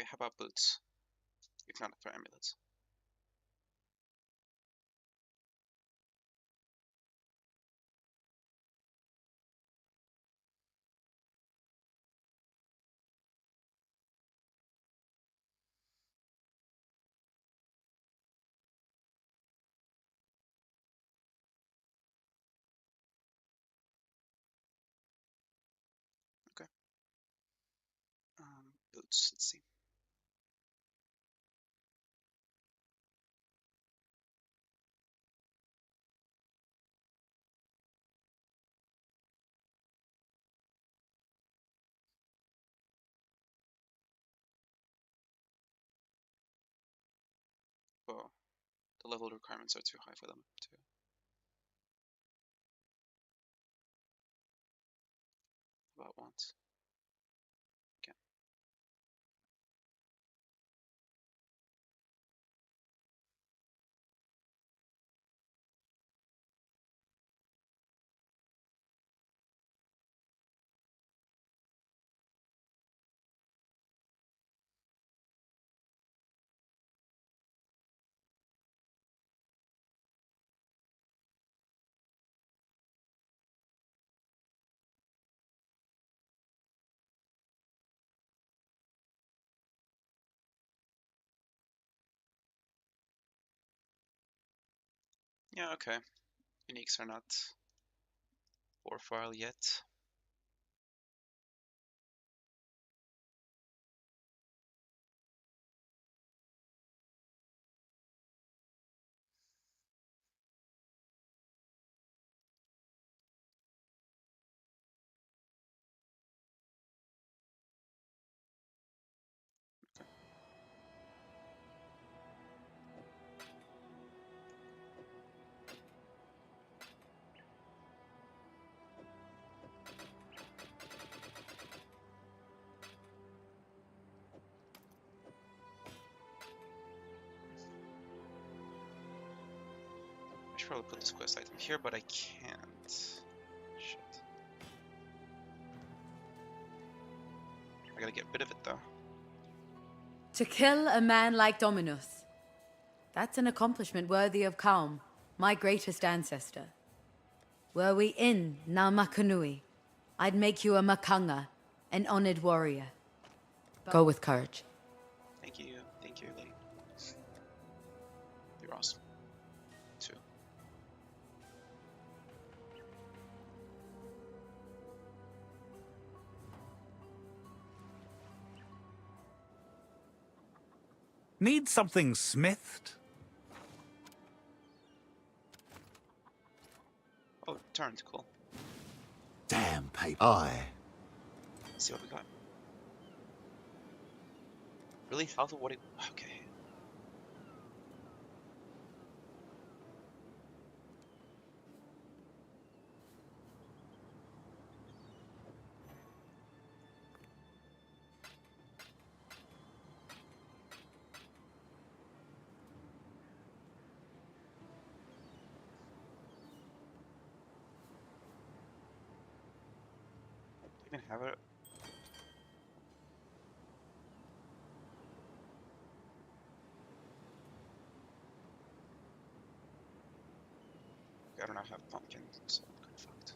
S1: Okay, how about boots? If not for amulets. Okay. Boots, let's see. Oh, the level requirements are too high for them too. About once. Okay. Yeah, okay. Uniques are not worthwhile yet. I should probably put this quest item here, but I can't. Shit. I gotta get rid of it though.
S7: To kill a man like Dominus. That's an accomplishment worthy of Kaum, my greatest ancestor. Were we in Namakanui, I'd make you a Makanga, an honored warrior. Go with courage.
S1: Thank you, lady. You're awesome. Too.
S2: Need something smithed?
S1: Oh, turned, cool.
S2: Damn paper. Aye.
S1: Let's see what we got. Really? How the what? Okay. Do you even have it? I don't have pumpkin, so I'm kind of fucked.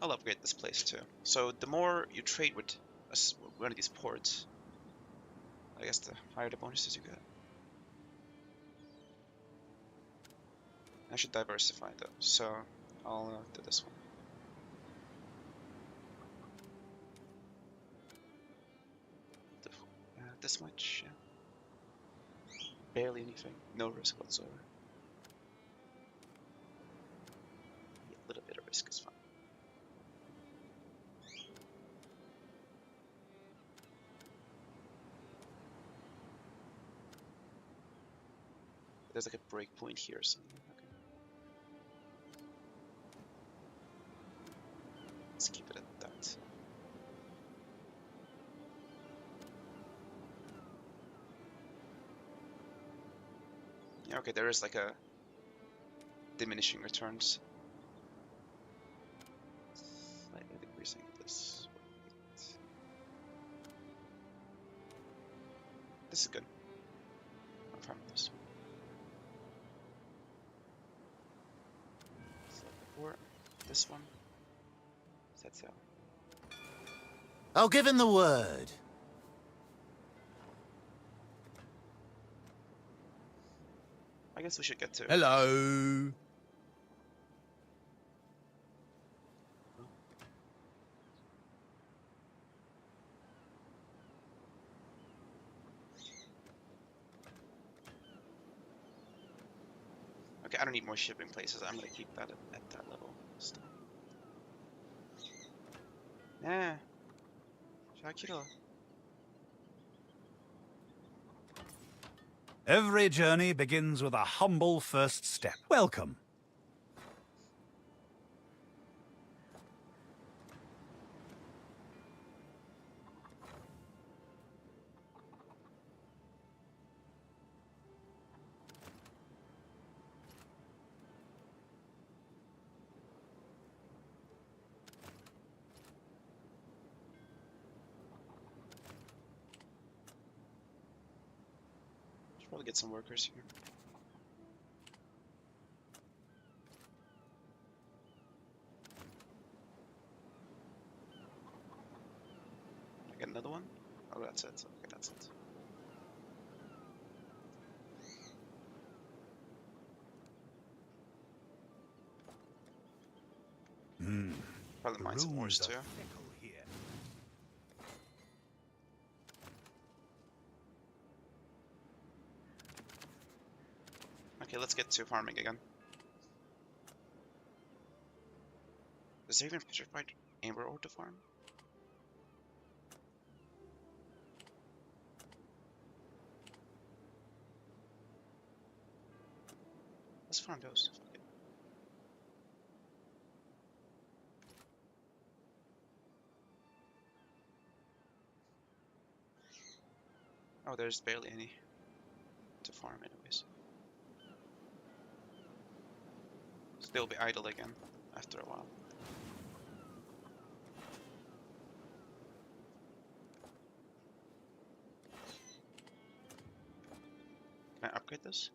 S1: I'll upgrade this place too. So the more you trade with one of these ports, I guess the higher the bonuses you get. I should diversify though, so I'll do this one. This much, yeah. Barely anything, no risk whatsoever. Yeah, a little bit of risk is fine. There's like a breakpoint here or something. Okay. Let's keep it at that. Okay, there is like a diminishing returns. Slightly decreasing this. This is good. I'm fine with this. Or this one. Set sail.
S2: I'll give him the word.
S1: I guess we should get to.
S2: Hello.
S1: Okay, I don't need more shipping places. I'm gonna keep that at that level still. Yeah. Shakira.
S19: Every journey begins with a humble first step. Welcome.
S1: Should probably get some workers here. I get another one? Oh, that's it. Okay, that's it. Probably mine some ores too. Okay, let's get to farming again. Is there even petrified amber ore to farm? Let's farm those. Fuck it. Oh, there's barely any to farm anyways. Still be idle again after a while. Can I upgrade this?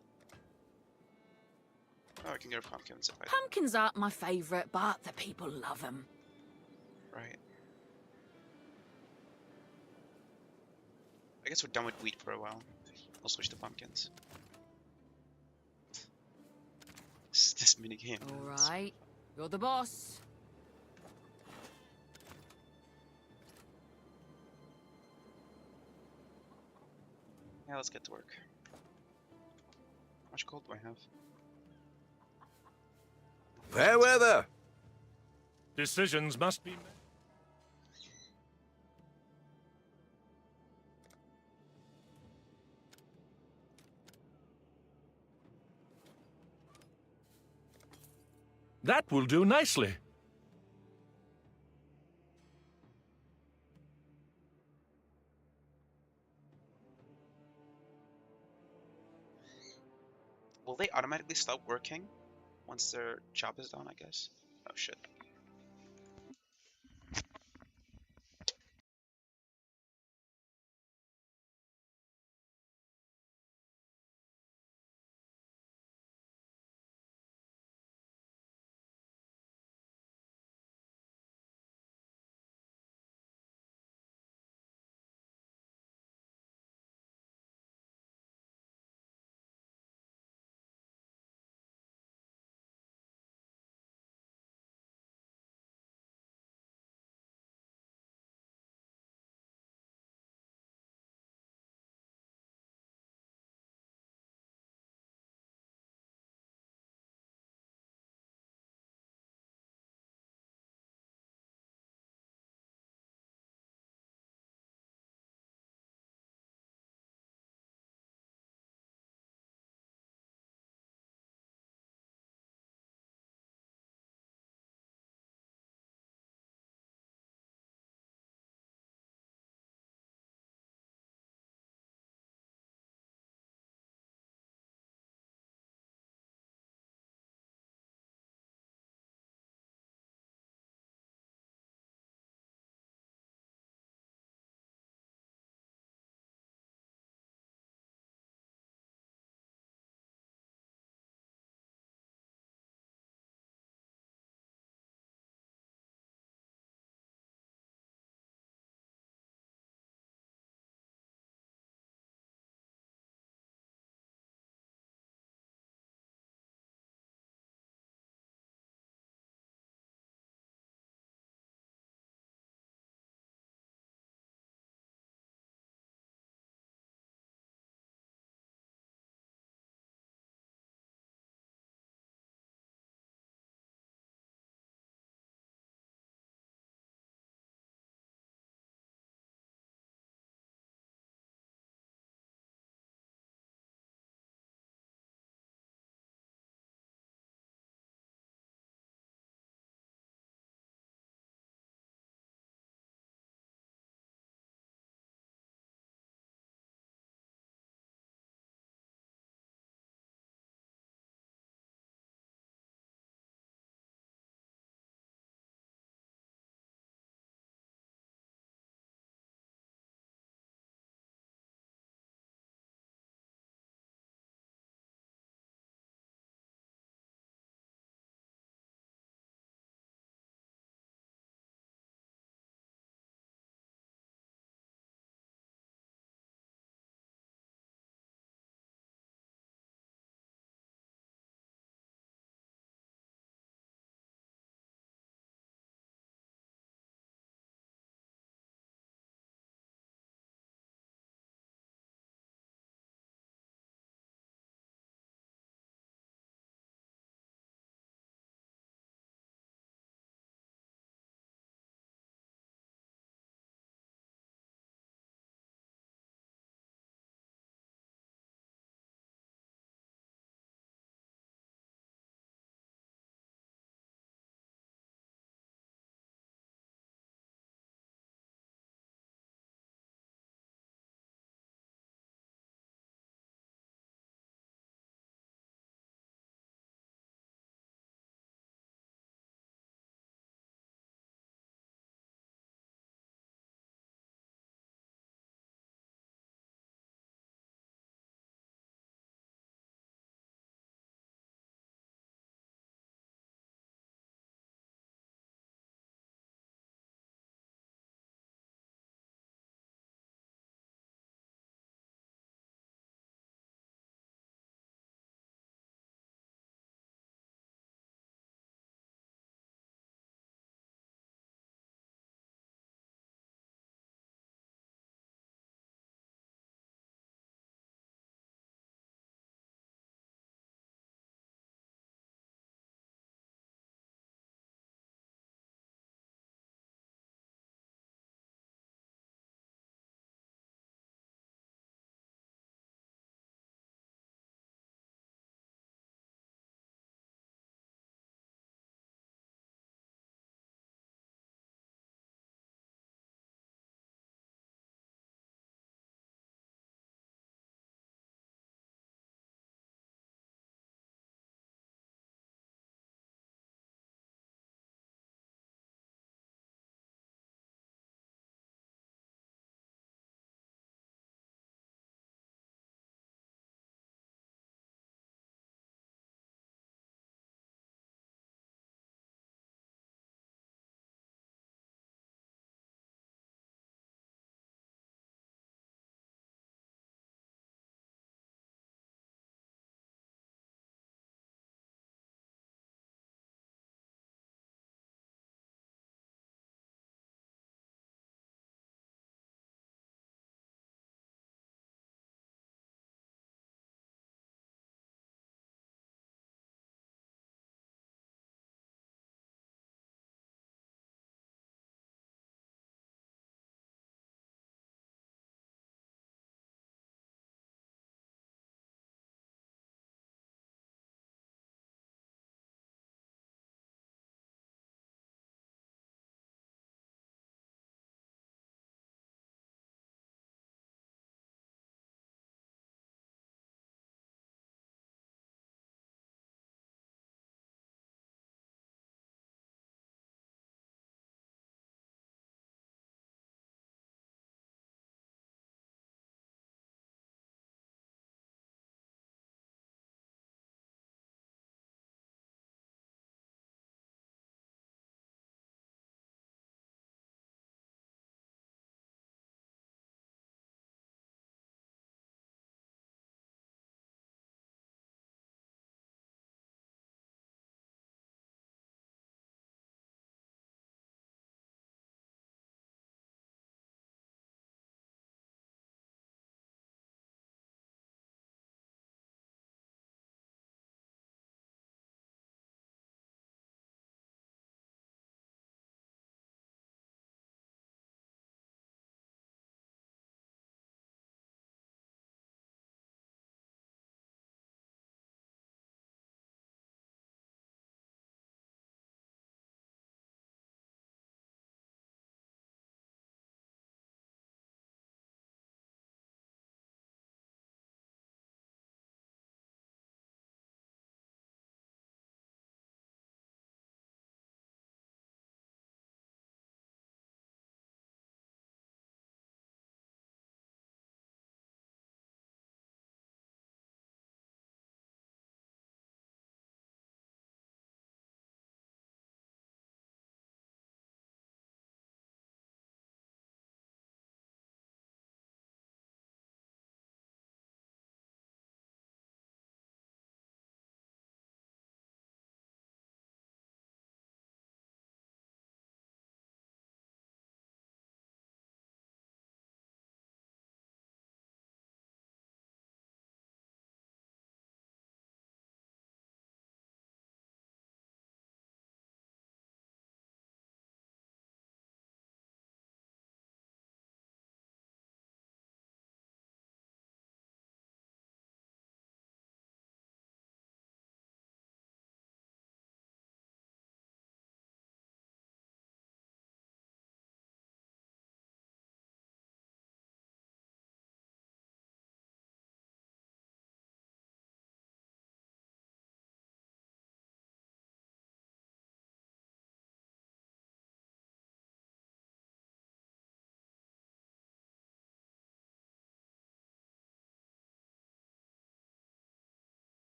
S1: Oh, I can get pumpkins if I...
S3: Pumpkins aren't my favourite, but the people love them.
S1: Right. I guess we're done with wheat for a while. I'll switch to pumpkins. This mini game.
S3: All right, you're the boss.
S1: Yeah, let's get to work. How much gold do I have?
S19: Fair weather.
S4: Decisions must be made. That will do nicely.
S1: Will they automatically stop working once their job is done, I guess? Oh shit.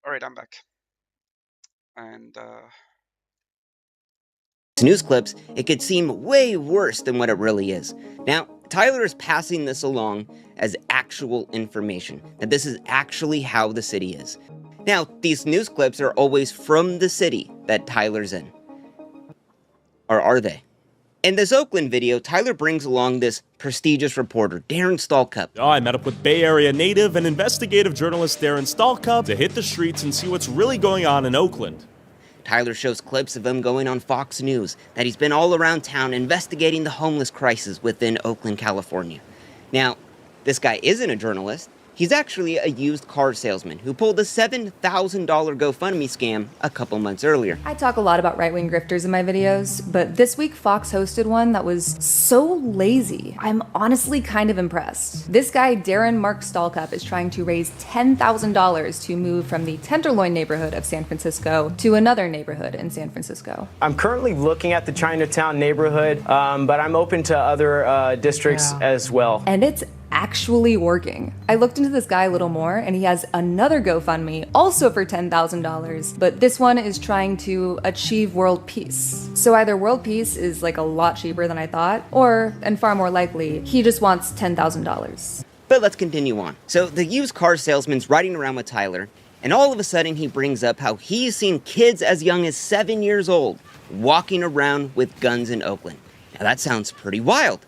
S1: Alright, I'm back. And,
S16: news clips, it could seem way worse than what it really is. Now, Tyler is passing this along as actual information, that this is actually how the city is. Now, these news clips are always from the city that Tyler's in. Or are they? In this Oakland video, Tyler brings along this prestigious reporter, Darren Stallcup.
S17: I met up with Bay Area native and investigative journalist Darren Stallcup to hit the streets and see what's really going on in Oakland.
S16: Tyler shows clips of him going on Fox News, that he's been all around town investigating the homeless crisis within Oakland, California. Now, this guy isn't a journalist. He's actually a used car salesman who pulled a $7,000 GoFundMe scam a couple months earlier.
S20: I talk a lot about right-wing grifters in my videos, but this week Fox hosted one that was so lazy. I'm honestly kind of impressed. This guy, Darren Mark Stallcup, is trying to raise $10,000 to move from the Tenderloin neighborhood of San Francisco to another neighborhood in San Francisco.
S21: I'm currently looking at the Chinatown neighborhood, but I'm open to other districts as well.
S20: And it's actually working. I looked into this guy a little more, and he has another GoFundMe, also for $10,000, but this one is trying to achieve world peace. So either world peace is like a lot cheaper than I thought, or, and far more likely, he just wants $10,000.
S16: But let's continue on. So the used car salesman's riding around with Tyler, and all of a sudden he brings up how he's seen kids as young as 7 years old walking around with guns in Oakland. Now that sounds pretty wild.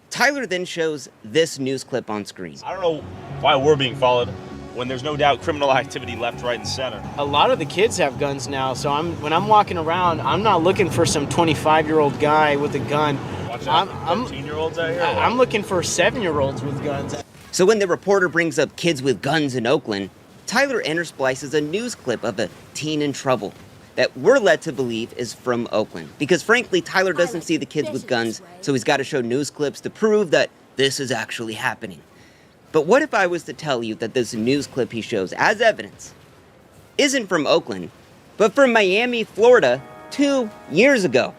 S16: Tyler then shows this news clip on screen.
S12: I don't know why we're being followed when there's no doubt criminal activity left, right, and center.
S21: A lot of the kids have guns now, so when I'm walking around, I'm not looking for some 25-year-old guy with a gun.
S12: Watch out, 13-year-olds out here?
S21: I'm looking for 7-year-olds with guns.
S16: So when the reporter brings up kids with guns in Oakland, Tyler intersplices a news clip of a teen in trouble that we're led to believe is from Oakland. Because frankly, Tyler doesn't see the kids with guns, so he's got to show news clips to prove that this is actually happening. But what if I was to tell you that this news clip he shows as evidence isn't from Oakland, but from Miami, Florida, 2 years ago?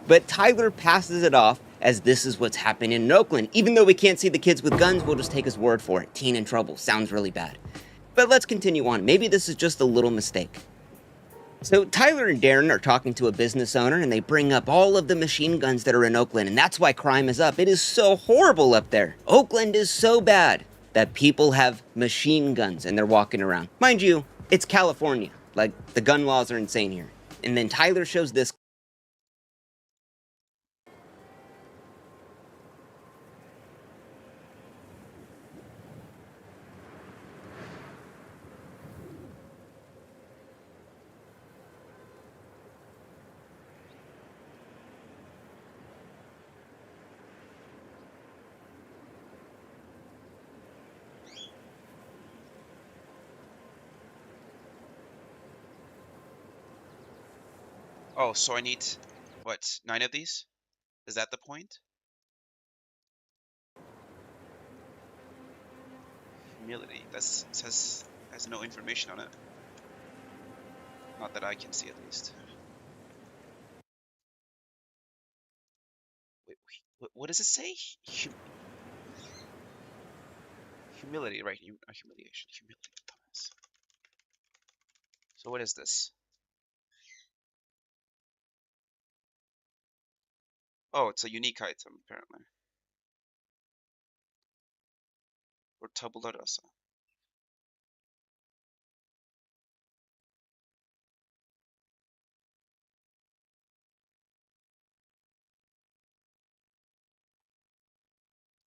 S16: But Tyler passes it off as this is what's happening in Oakland. Even though we can't see the kids with guns, we'll just take his word for it. Teen in trouble, sounds really bad. But let's continue on. Maybe this is just a little mistake. So Tyler and Darren are talking to a business owner, and they bring up all of the machine guns that are in Oakland, and that's why crime is up. It is so horrible up there. Oakland is so bad that people have machine guns and they're walking around. Mind you, it's California. Like, the gun laws are insane here. And then Tyler shows this.
S1: oh, so I need, what, 9 of these? Is that the point? Humility, has no information on it. Not that I can see, at least. Wait, what does it say? Humility, right? Humiliation. Humility. So what is this? Oh, it's a unique item, apparently. Or tabula rasa.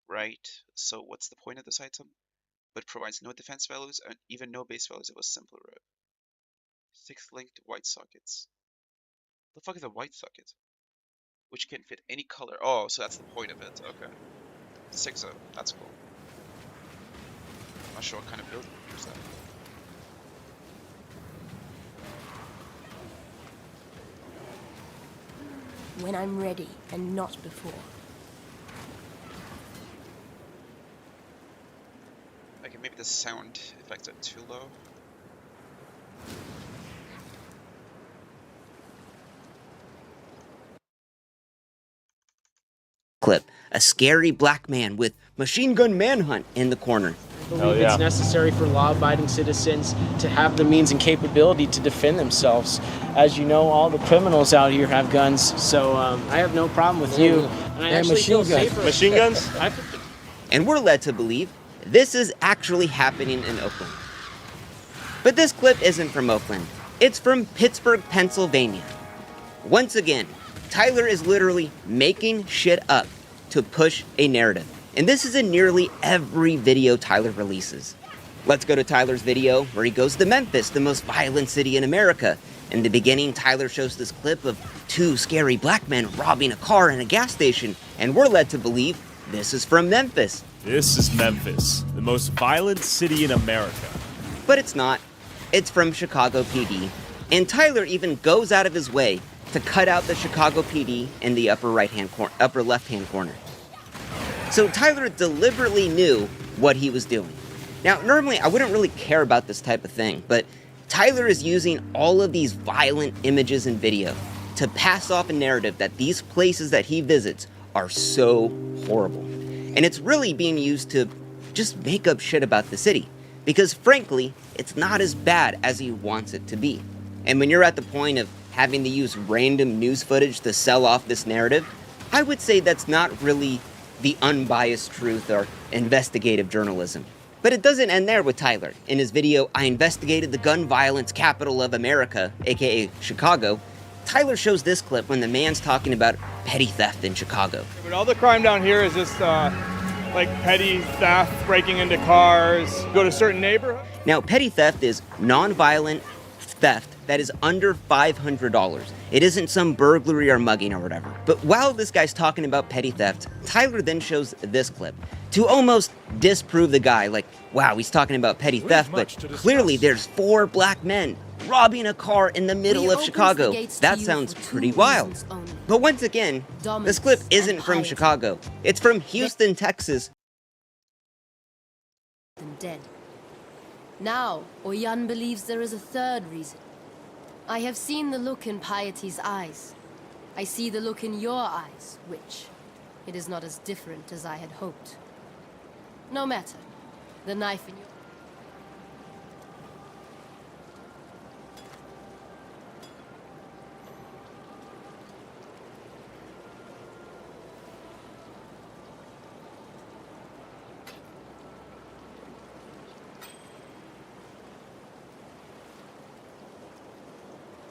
S1: Right, so what's the point of this item? But provides no defense values and even no base values. It was simpler. 6 linked white sockets. The fuck is a white socket? Which can fit any color. Oh, so that's the point of it. Okay. 6 that's cool. Not sure what kind of building is that.
S3: When I'm ready, and not before.
S1: Okay, maybe the sound effects are too low.
S16: Clip. A scary black man with machine gun manhunt in the corner.
S21: I believe it's necessary for law-abiding citizens to have the means and capability to defend themselves. As you know, all the criminals out here have guns, so I have no problem with you. And I actually feel safer.
S12: Machine guns?
S16: And we're led to believe this is actually happening in Oakland. But this clip isn't from Oakland. It's from Pittsburgh, Pennsylvania. Once again, Tyler is literally making shit up to push a narrative. And this is in nearly every video Tyler releases. Let's go to Tyler's video where he goes to Memphis, the most violent city in America. In the beginning, Tyler shows this clip of two scary black men robbing a car in a gas station, and we're led to believe this is from Memphis.
S17: This is Memphis, the most violent city in America.
S16: But it's not. It's from Chicago PD. And Tyler even goes out of his way to cut out the Chicago PD in the upper left-hand corner. So Tyler deliberately knew what he was doing. Now, normally I wouldn't really care about this type of thing, but Tyler is using all of these violent images and video to pass off a narrative that these places that he visits are so horrible. And it's really being used to just make up shit about the city. Because frankly, it's not as bad as he wants it to be. And when you're at the point of having to use random news footage to sell off this narrative, I would say that's not really the unbiased truth or investigative journalism. But it doesn't end there with Tyler. In his video, I investigated the gun violence capital of America, aka Chicago, Tyler shows this clip when the man's talking about petty theft in Chicago.
S11: But all the crime down here is just like petty theft, breaking into cars, go to certain neighborhoods.
S16: Now, petty theft is non-violent theft that is under $500. It isn't some burglary or mugging or whatever. But while this guy's talking about petty theft, Tyler then shows this clip to almost disprove the guy. Like, wow, he's talking about petty theft, but clearly there's 4 black men robbing a car in the middle of Chicago. That sounds pretty wild. But once again, this clip isn't from Chicago. It's from Houston, Texas.
S22: Dead. Now, Oyan believes there is a third reason. I have seen the look in Piety's eyes. I see the look in your eyes, which it is not as different as I had hoped. No matter. The knife in your...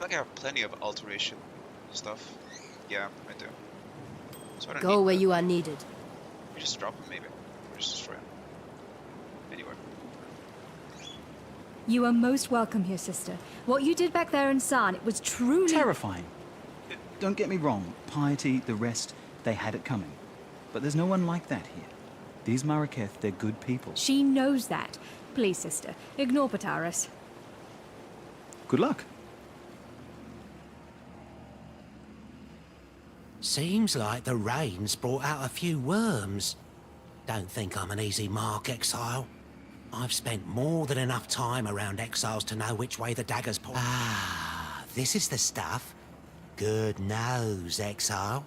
S1: I have plenty of alteration stuff. Yeah, I do. So I don't
S22: Go
S1: need
S22: where
S1: that.
S22: you are needed.
S1: You just drop them, maybe. Or just destroy them. Anywhere.
S3: You are most welcome here, sister. What you did back there in San, it was truly...
S23: Terrifying. Don't get me wrong. Piety, the rest, they had it coming. But there's no one like that here. These Marraketh, they're good people.
S3: She knows that. Please, sister, ignore Pataris.
S23: Good luck.
S2: Seems like the rain's brought out a few worms. Don't think I'm an easy mark, Exile. I've spent more than enough time around exiles to know which way the daggers point. Ah, this is the stuff. Good nose, Exile.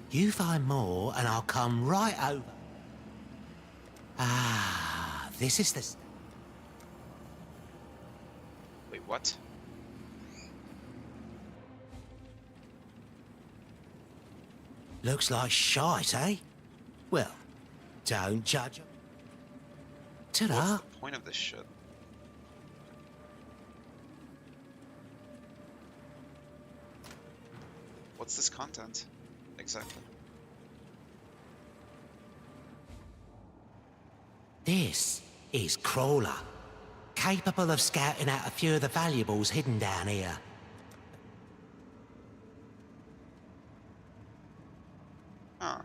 S2: You find more and I'll come right over. Ah, this is the...
S1: Wait, what?
S2: Looks like shite, eh? Well, don't judge. Ta-da.
S1: What's the point of this shit? What's this content? Exactly.
S2: This is Crawler, capable of scouting out a few of the valuables hidden down here.
S1: Huh.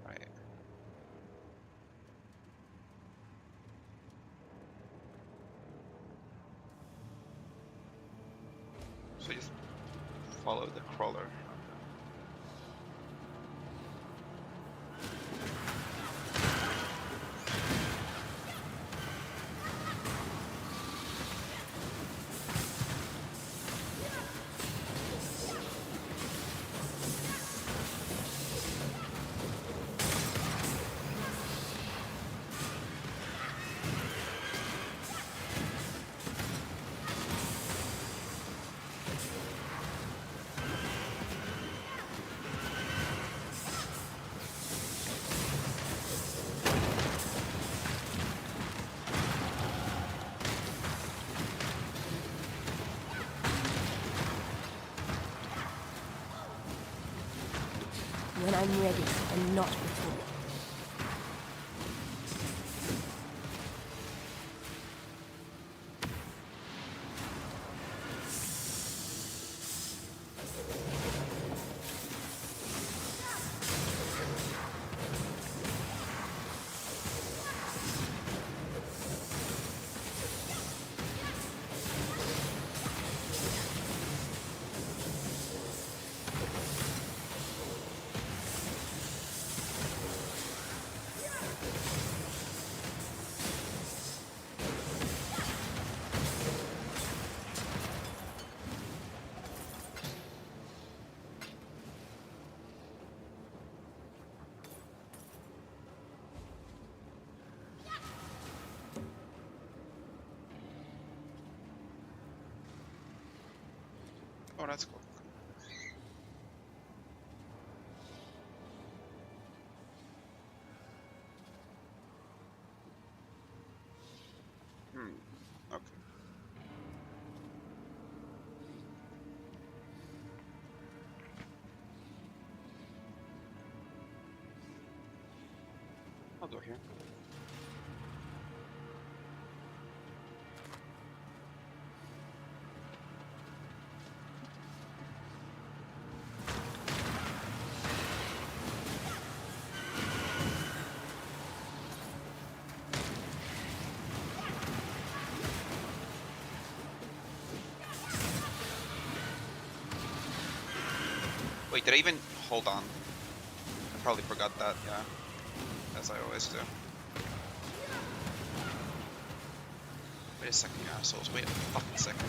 S1: Right. So just follow the crawler.
S22: when I'm ready and not before.
S1: Oh, that's cool. Okay. I'll go here. Wait, did I even... Hold on. I probably forgot that, yeah. As I always do. Wait a second, you assholes. Wait a fucking second.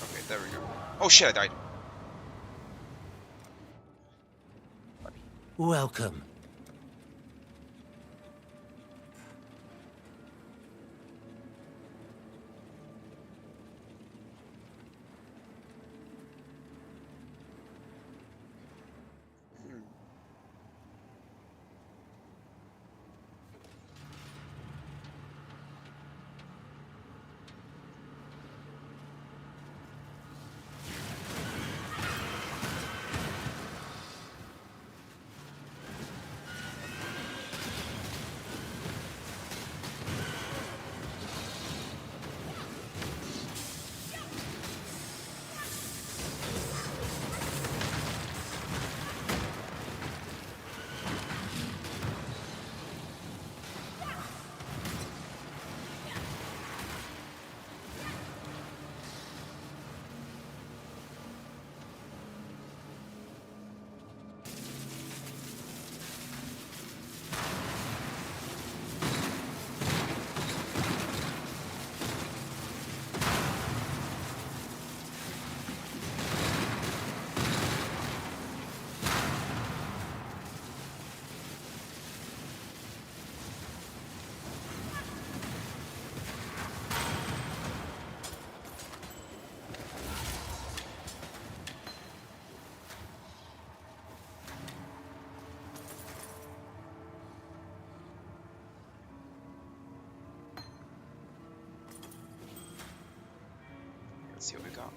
S1: Okay, there we go. Oh shit, I died.
S2: Welcome.
S1: Let's see what we got.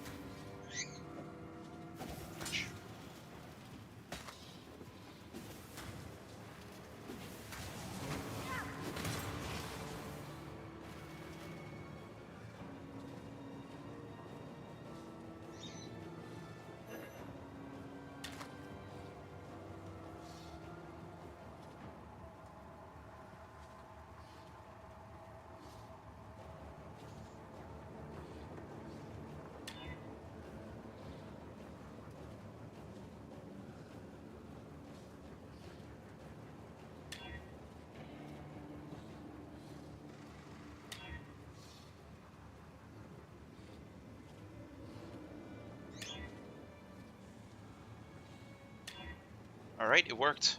S1: Alright, it worked.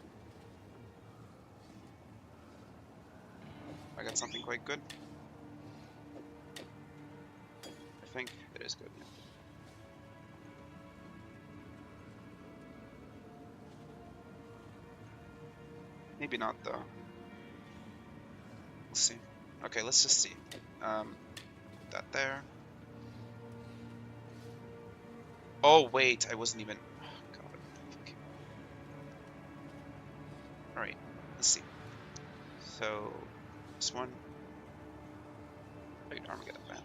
S1: I got something quite good. I think it is good, yeah. Maybe not though. We'll see. Okay, let's just see. That there. Oh wait, I wasn't even. Oh, God. Fuck. All right, let's see. So this one. Wait, Armageddon band.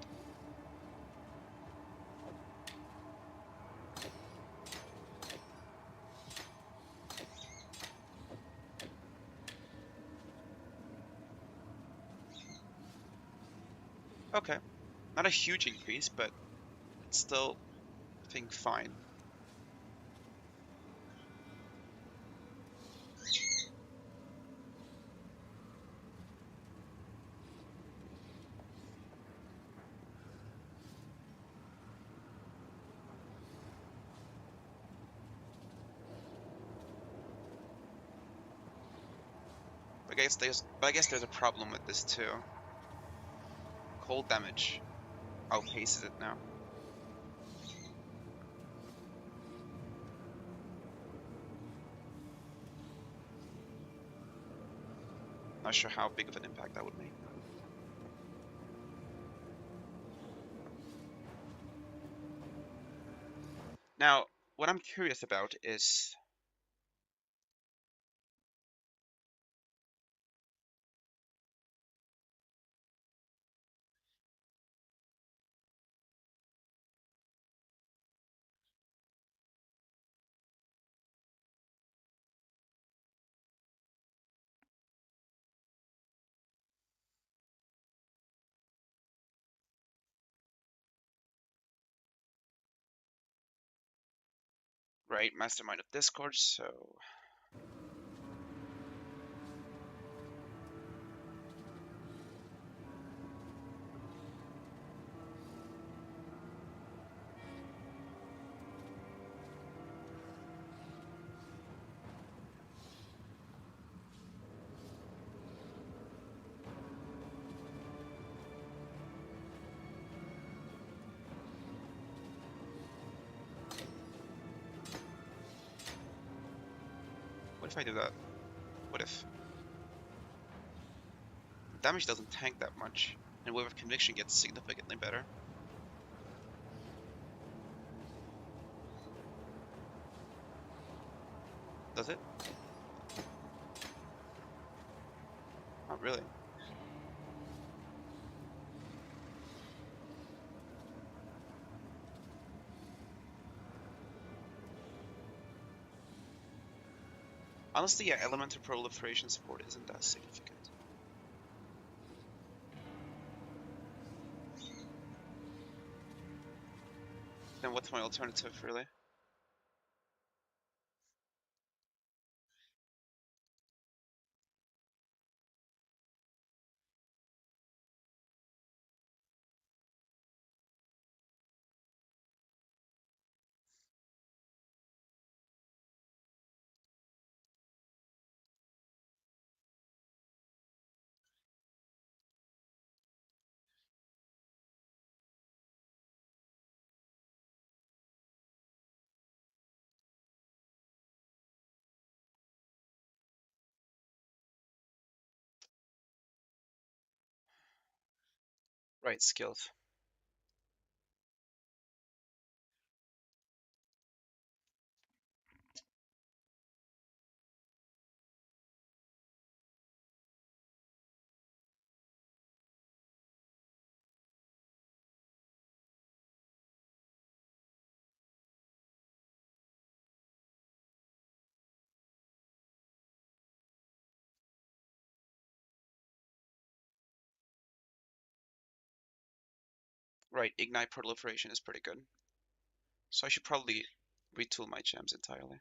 S1: Okay, not a huge increase, but it's still, I think, fine. I guess there's a problem with this too. Cold damage outpaces it now. Not sure how big of an impact that would make. Now, what I'm curious about is right, Mastermind of Discord, so what if I do that? What if damage doesn't tank that much, and Wave of Conviction gets significantly better? Does it? Not really. Honestly, yeah, elemental proliferation support isn't that significant. Then what's my alternative, really? Right, skills. Right, ignite proliferation is pretty good. So I should probably retool my gems entirely.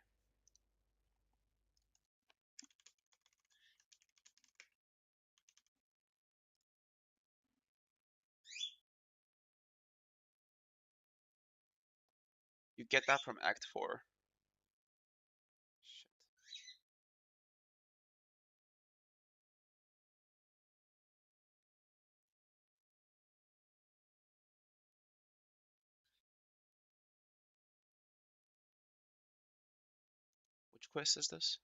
S1: You get that from Act 4. Which quest is this?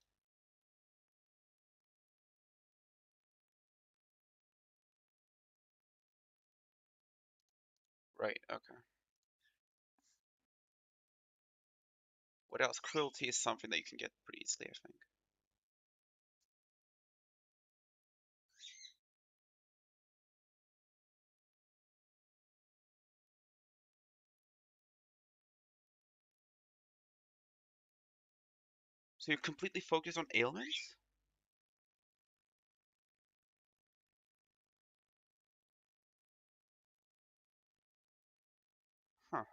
S1: Right, okay. What else? Cruelty is something that you can get pretty easily, I think. So you're completely focused on ailments? Huh.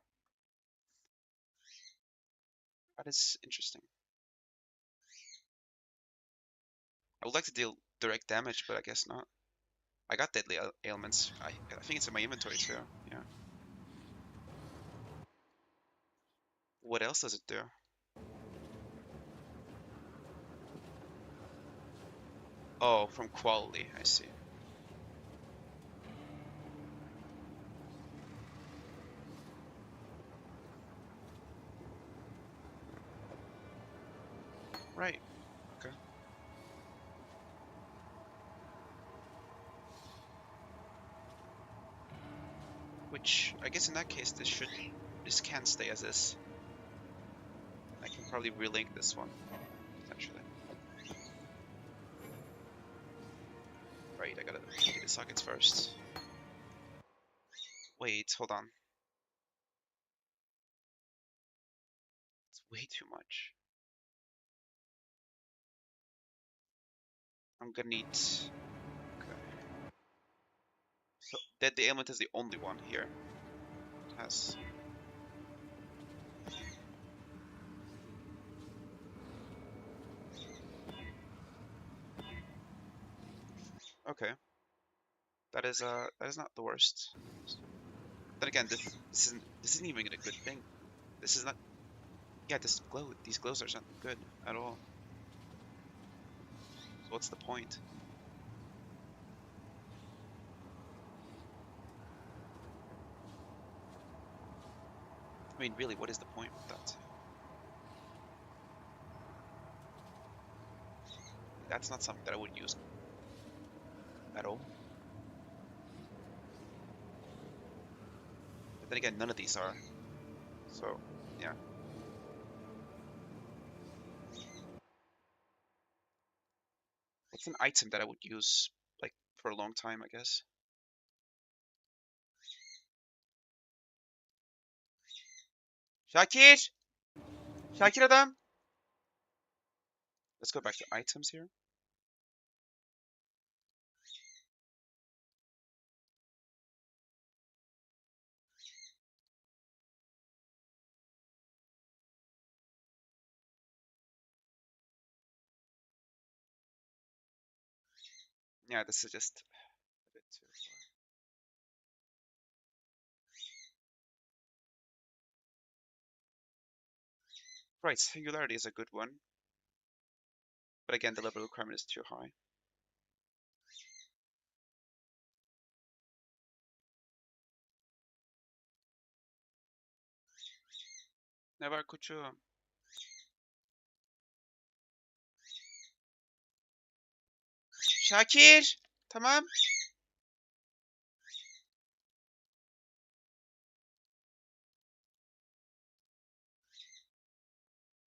S1: That is interesting. I would like to deal direct damage, but I guess not. I got deadly ailments. I think it's in my inventory too. Yeah. What else does it do? Oh, from quality. I see. Right. Okay. Which I guess in that case this can stay as is. I can probably relink this one potentially. Right. I gotta get the sockets first. Wait. Hold on. It's way too much. I'm gonna need. Okay. So deadly ailment is the only one here. It has. Okay. That is not the worst. Then again, this isn't even a good thing. This is not. Yeah, these glows are not good at all. So what's the point? I mean, really, what is the point with that? That's not something that I would use at all. But then again, none of these are. So, yeah. What's an item that I would use, like, for a long time, I guess? Shakir! Shakir adam! Let's go back to items here. Yeah, this is just a bit too far. Right, singularity is a good one. But again, the level requirement is too high. Ne var koçum? Şakir! Tamam.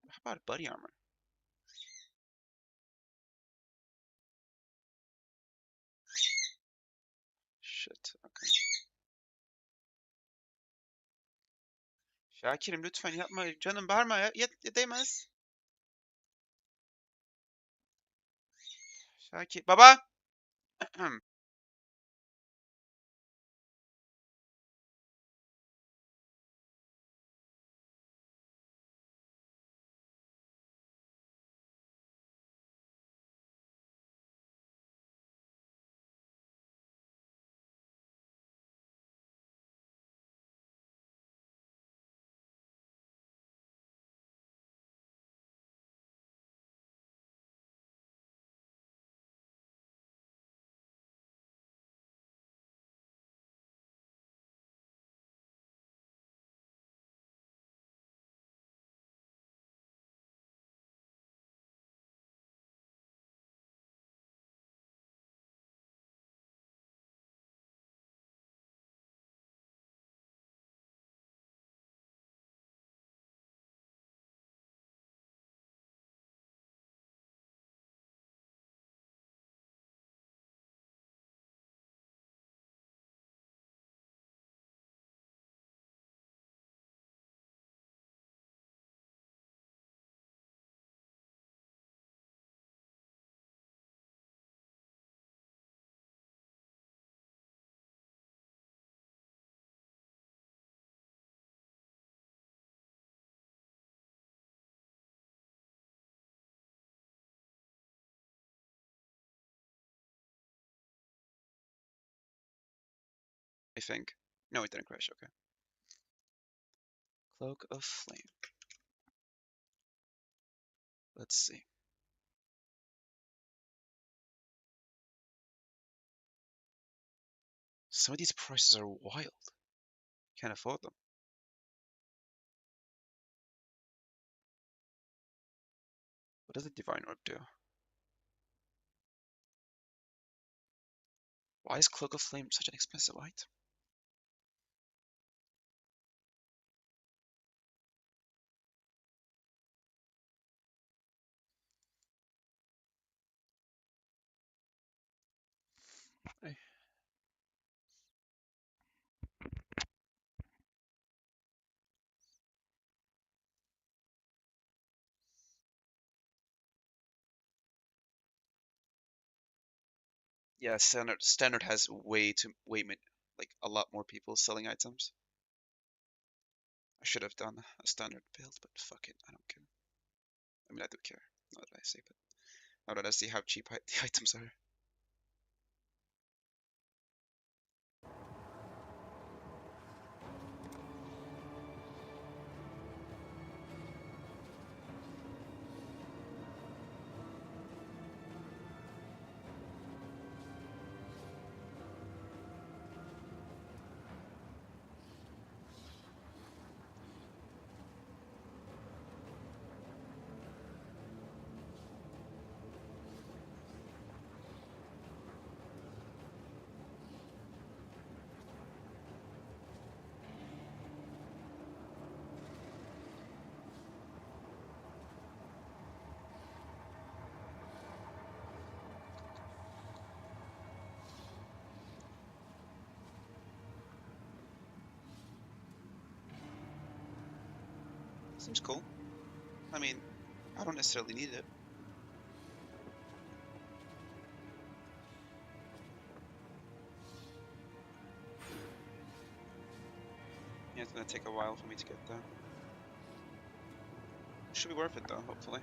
S1: How about body armor? Shit, okay. Şakir'im lütfen yapma. Canım bağırma ya. Değmez. Şakir. Baba! think. No, it didn't crash. Okay. Cloak of Flame. Let's see. Some of these prices are wild. Can't afford them. What does the Divine Orb do? Why is Cloak of Flame such an expensive item? Hey. Yeah, standard has like a lot more people selling items. I should have done a standard build, but fuck it, I don't care. I mean, I do care. Not that I say, but now that I see how cheap the items are. Seems cool. I mean, I don't necessarily need it. Yeah, it's gonna take a while for me to get there. Should be worth it though, hopefully.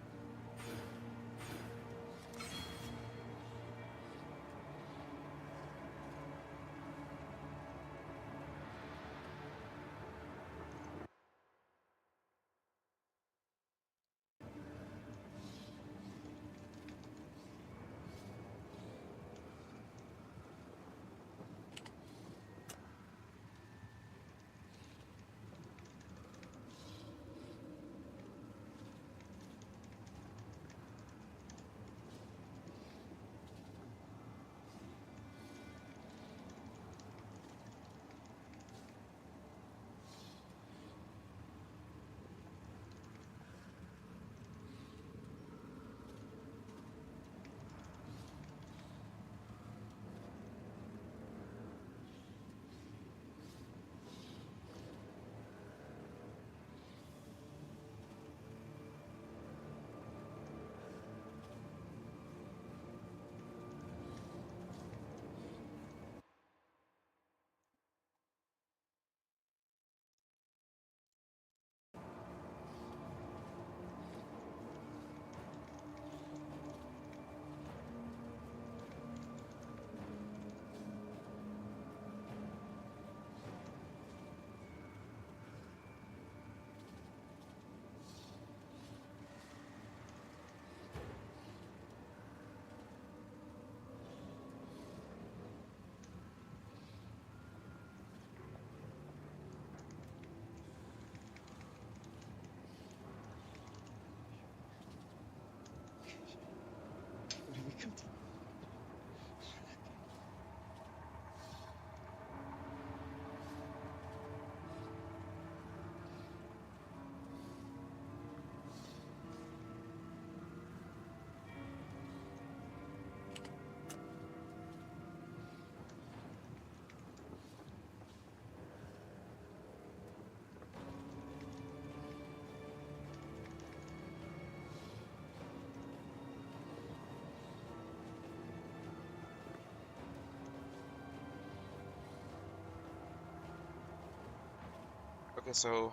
S1: Okay, so...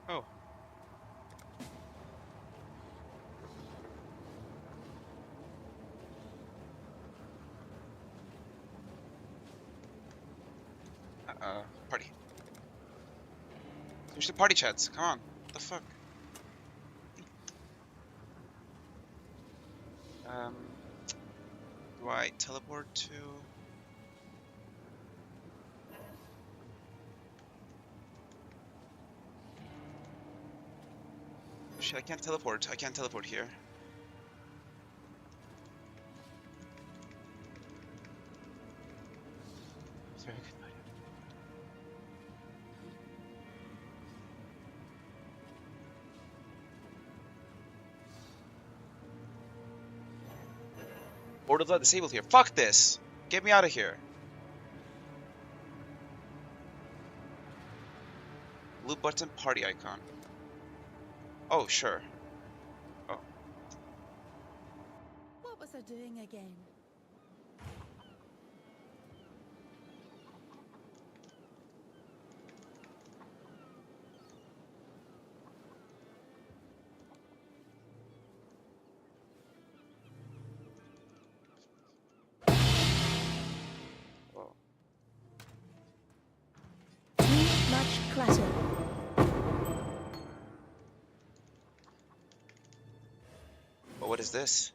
S1: Oh. Party. Switch to party chats. Come on. What the fuck? Do I teleport to? Shit, I can't teleport. I can't teleport here. Very good idea. Portal's not disabled here. Fuck this! Get me out of here. Blue button party icon. Oh, sure. Oh.
S3: What was I doing again?
S1: Oh.
S3: Too much clutter.
S1: But what is this?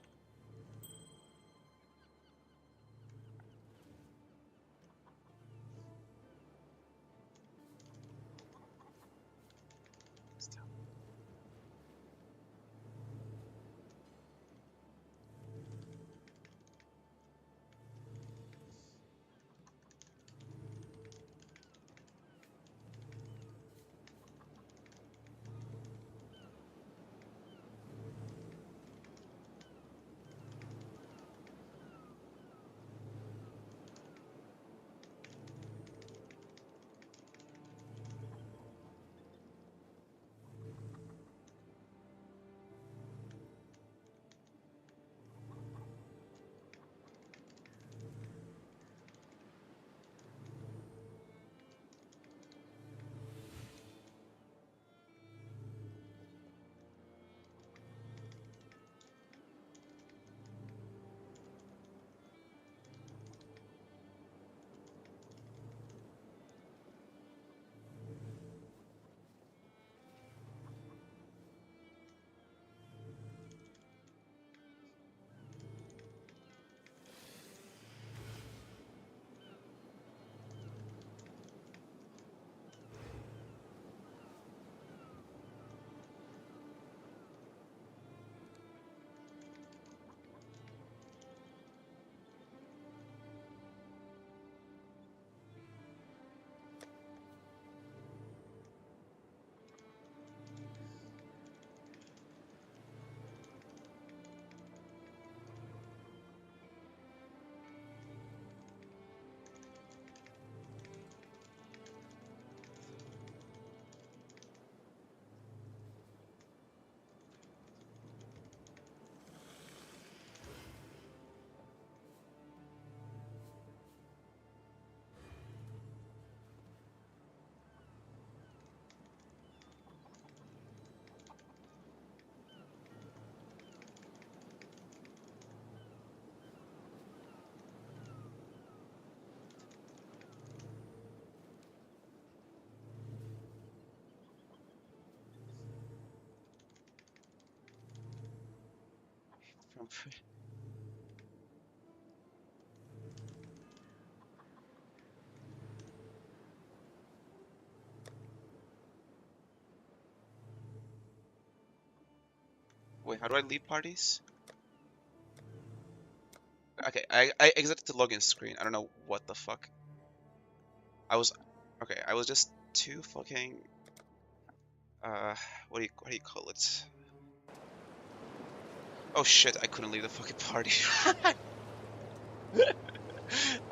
S1: Wait, how do I leave parties? Okay, I exited the login screen. I don't know what the fuck. I was just too fucking what do you call it? Oh shit, I couldn't leave the fucking party.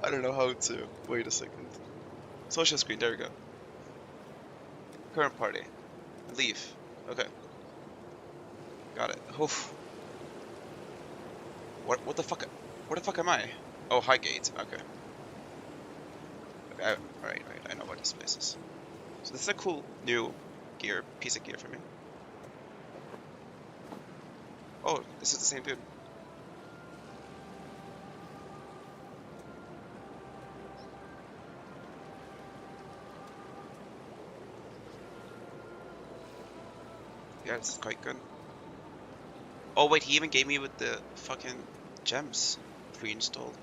S1: I don't know how to. Wait a second. Social screen, there we go. Current party. Leave. Okay. Got it. Oof. What the fuck? Where the fuck am I? Oh, Highgate. Okay. Right. I know what this place is. So this is a cool new piece of gear for me. Oh, this is the same dude. Yeah, this is quite good. Oh wait, he even gave me with the fucking gems pre-installed.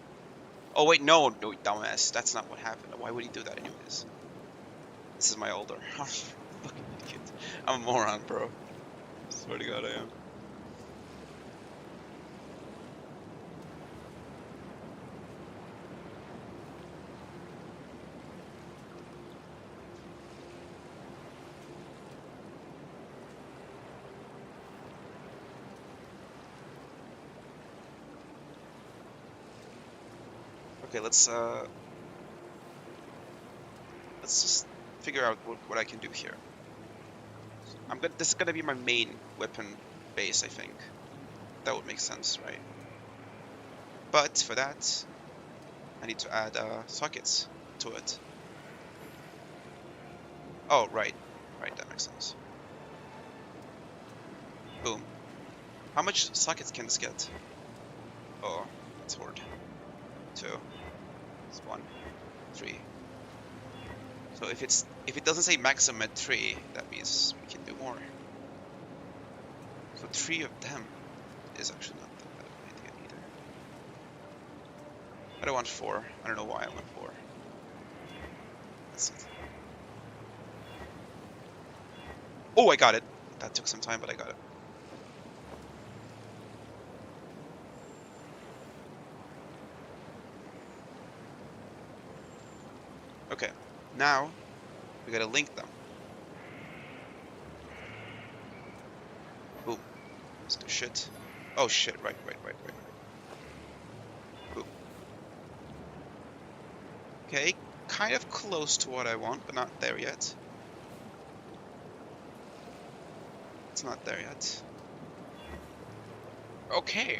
S1: Oh wait, no, dumbass. That's not what happened. Why would he do that anyways? This is my older. Fucking idiot. I'm a moron, bro. Swear to God, I am. Okay, let's just figure out what I can do here. This is gonna be my main weapon base, I think. That would make sense, right? But for that, I need to add sockets to it. Oh, right, that makes sense. Boom. How much sockets can this get? Oh, it's hard. 2. It's 1, 3. So if it doesn't say maximum at 3, that means we can do more. So 3 of them is actually not that bad of an idea either. I don't want 4. I don't know why I want 4. That's it. Oh, I got it. That took some time, but I got it. Okay, now we gotta link them. Boom. Let's do shit. Oh shit, right. Boom. Okay, kind of close to what I want, but not there yet. It's not there yet. Okay.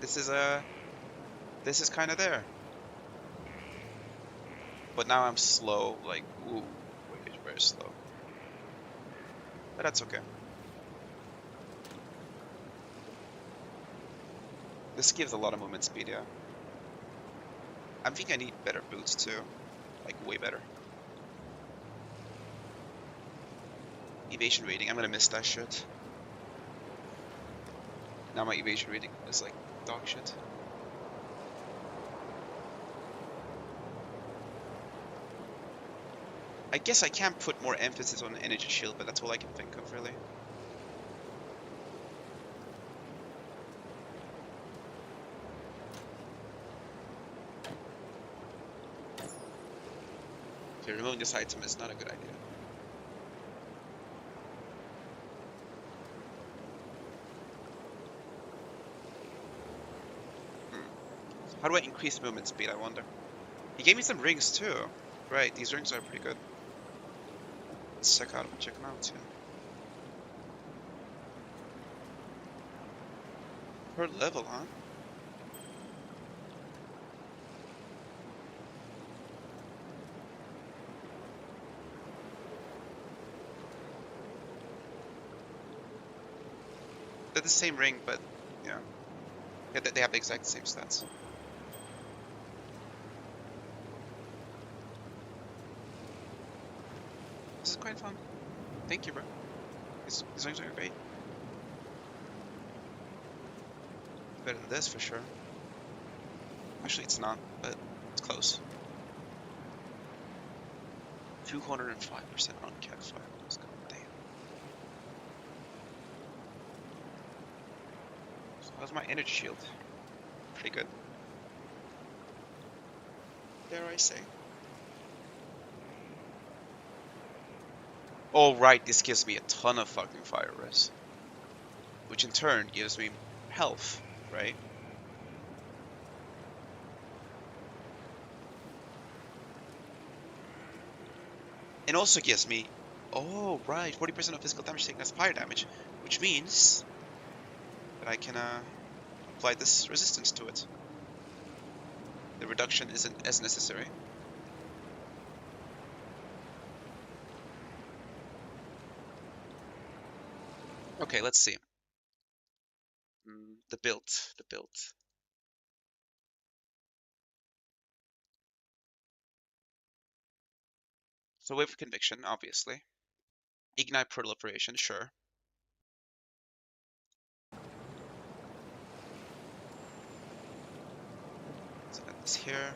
S1: This is kind of there. But now I'm slow, like, ooh, very slow. But that's okay. This gives a lot of movement speed, yeah. I think I need better boots too. Like, way better. Evasion rating, I'm gonna miss that shit. Now my evasion rating is like dog shit. I guess I can put more emphasis on energy shield, but that's all I can think of, really. Okay, removing this item is not a good idea. How do I increase movement speed, I wonder? He gave me some rings too. Right, these rings are pretty good. Let's check them out too. Per level, huh? They're the same ring, but yeah. Yeah, they have the exact same stats. This is quite fun. Thank you, bro. These rings are great. Better than this for sure. Actually, it's not, but it's close. 205% on cat fireballs. God damn. So how's my energy shield? Pretty good. Dare I say? Oh right, this gives me a ton of fucking fire res, which in turn gives me health, right? And also gives me, oh right, 40% of physical damage taken as fire damage, which means that I can apply this resistance to it. The reduction isn't as necessary. Okay, let's see. The build. So wave of conviction, obviously. Ignite proliferation, sure. these here.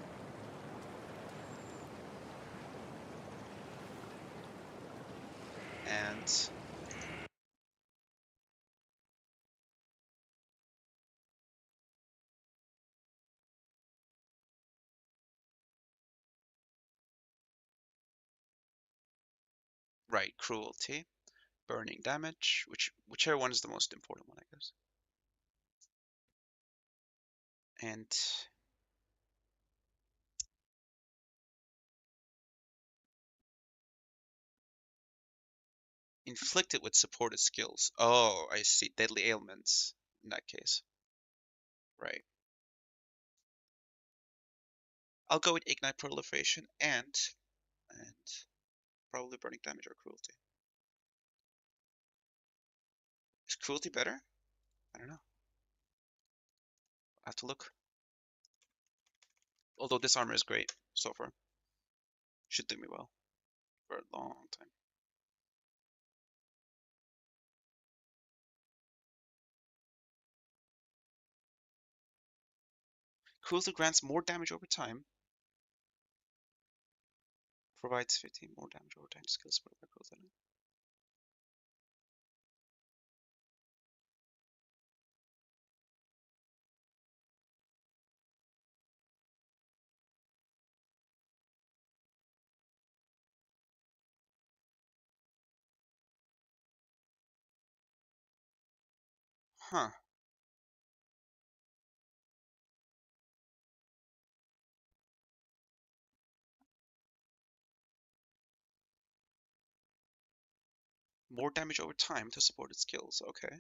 S1: And right, cruelty, burning damage, whichever one is the most important one, I guess. And inflicted with supported skills. Oh, I see. Deadly ailments in that case. Right. I'll go with ignite proliferation and probably burning damage or cruelty. Is cruelty better? I don't know. I have to look. Although this armor is great so far. Should do me well for a long time. Cruelty grants more damage over time. Provides 15 more damage over time. Skills supported by cruelty. Huh. More damage over time to supported skills. Okay.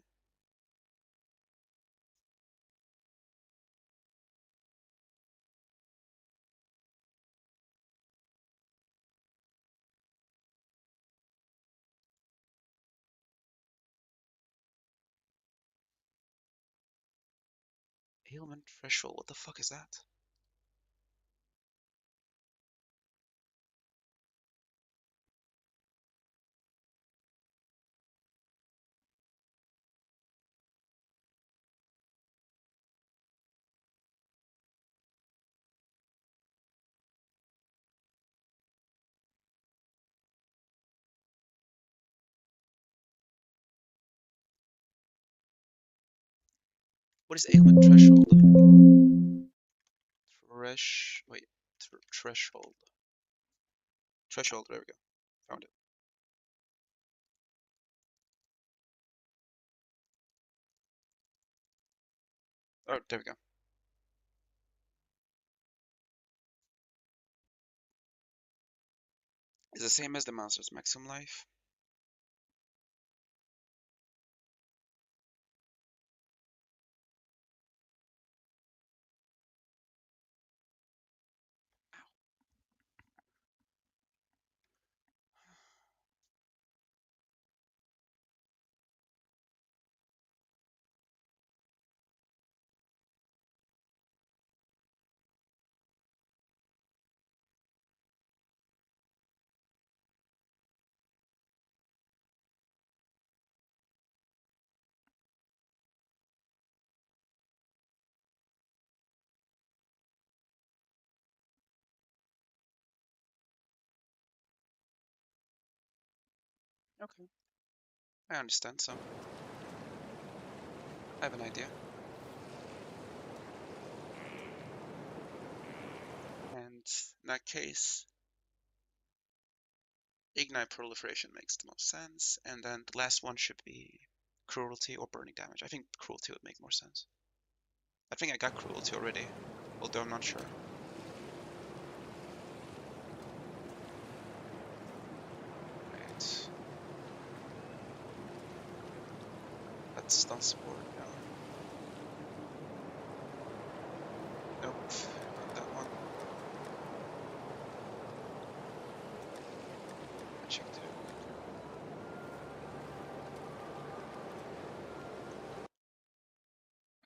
S1: Ailment threshold. What the fuck is that? What is ailment threshold? Threshold. Threshold, there we go. Found it. Oh, there we go. It's the same as the monster's maximum life. Okay. I understand, so I have an idea. And in that case, ignite proliferation makes the most sense, and then the last one should be cruelty or burning damage. I think cruelty would make more sense. I think I got cruelty already, although I'm not sure. Right. That's stun support, no. Nope, not that one. I checked it.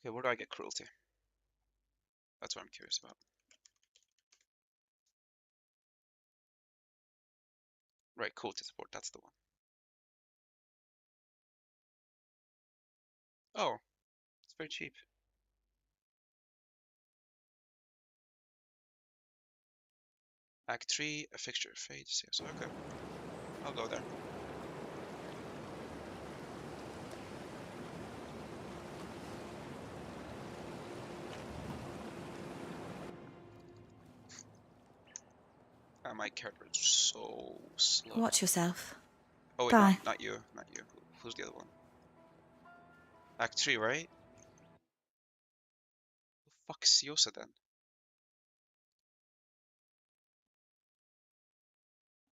S1: Okay, where do I get cruelty? That's what I'm curious about. Right, cruelty support, that's the one. Oh, it's very cheap. Act 3, a fixture fades. Yes, okay. I'll go there. My character is so slow.
S3: Watch yourself.
S1: Oh wait,
S3: Bye.
S1: no, not you, not you. Who's the other one? Act 3, right? Who the fuck's Yosa then?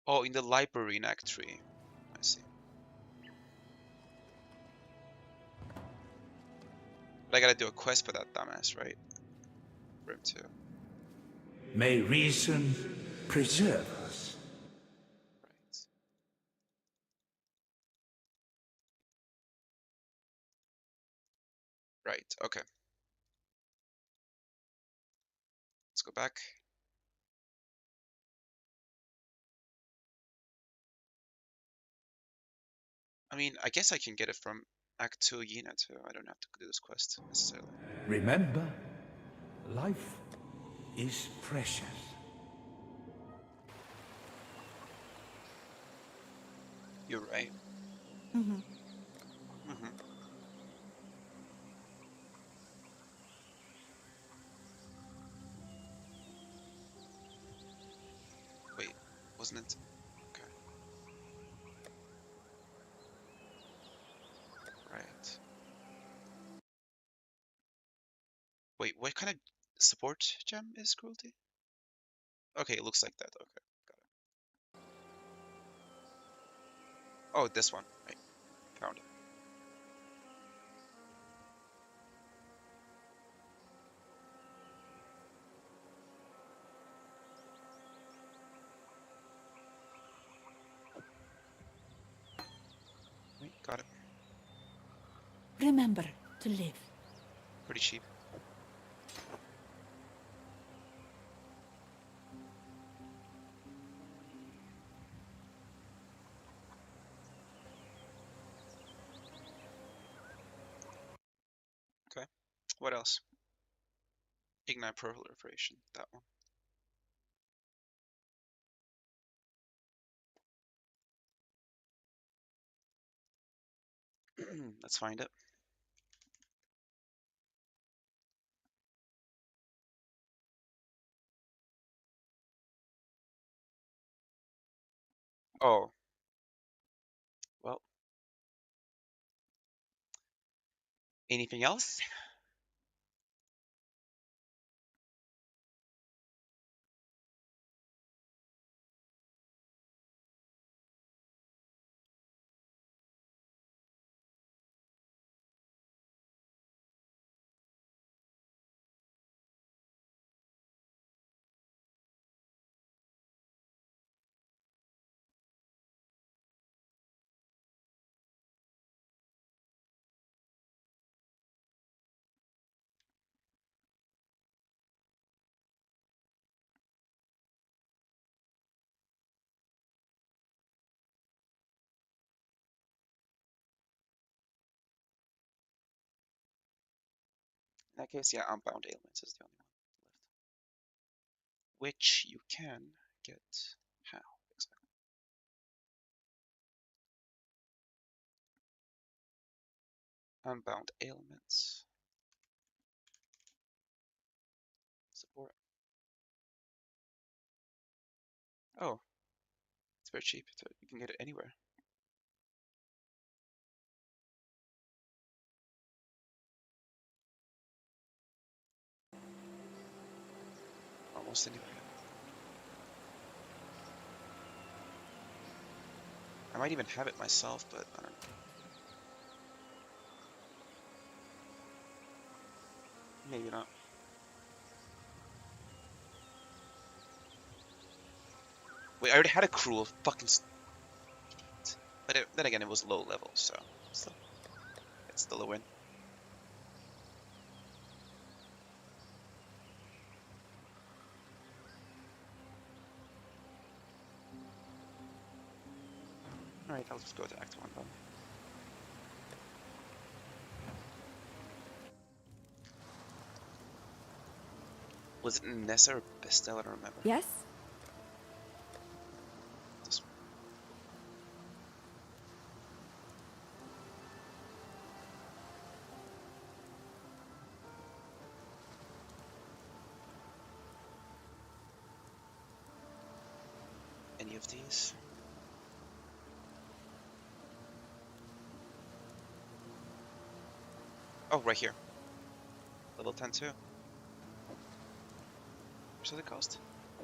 S1: Oh, in the library in Act 3. I see. But I gotta do a quest for that dumbass, right? For him too.
S5: May reason preserve us.
S1: Right, okay. Let's go back. I mean, I guess I can get it from Act 2 Yina too. I don't have to do this quest necessarily.
S5: Remember, life is precious.
S1: You're right.
S3: Mm-hmm.
S1: Mm-hmm. Wait, wasn't it? Okay. Right. Wait, what kind of support gem is cruelty? Okay, it looks like that. Okay, got it. Oh, this one. Right. Found it. Wait, got it.
S3: Remember to live.
S1: Pretty cheap. Okay. What else? Ignite proliferation. That one. Let's find it. Oh. Well. Anything else? In that case, yeah, Unbound Ailments is the only one left. Which you can get. How exactly? Unbound Ailments. Support. Oh, it's very cheap. So you can get it anywhere. Almost anywhere. I might even have it myself, but I don't know. Maybe not. Wait, I already had a cruel fucking. But then again, it was low level, so it's still a win. Alright, I'll just go to Act 1 then. Was it Nessa or Bestel? I don't remember.
S3: Yes?
S1: any of these. Oh, right here. Level 10 too. What's the cost?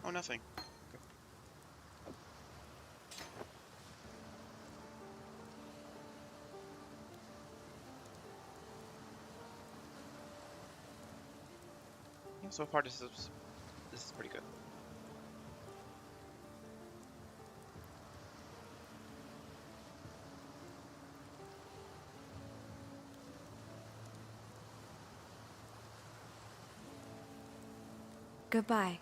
S1: Oh, nothing. Okay. Yeah, so far this is pretty good.
S3: Goodbye.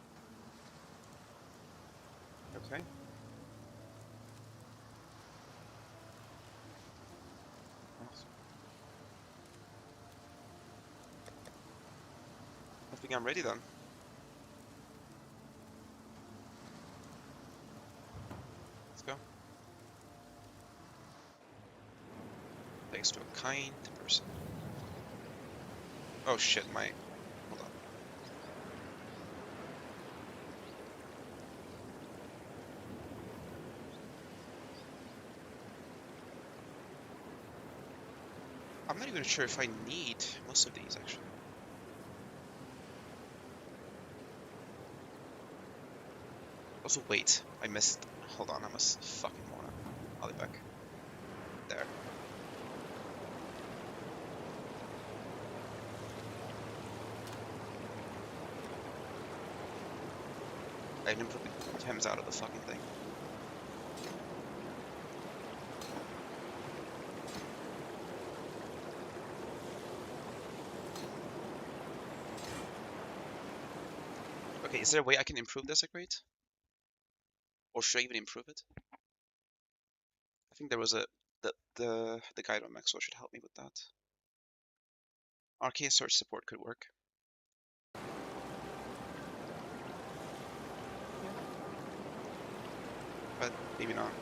S1: Okay. Nice. I think I'm ready then. Let's go. Thanks to a kind person. Oh shit, hold on. I'm not even sure if I need most of these actually. Also, wait, I missed. Hold on, I must fucking wanna. I'll be back. There. I didn't put the Thames out of the fucking thing. Okay, is there a way I can improve this rate? Or should I even improve it? I think there was the guide on Maxwell should help me with that. Arcane search support could work. But maybe not.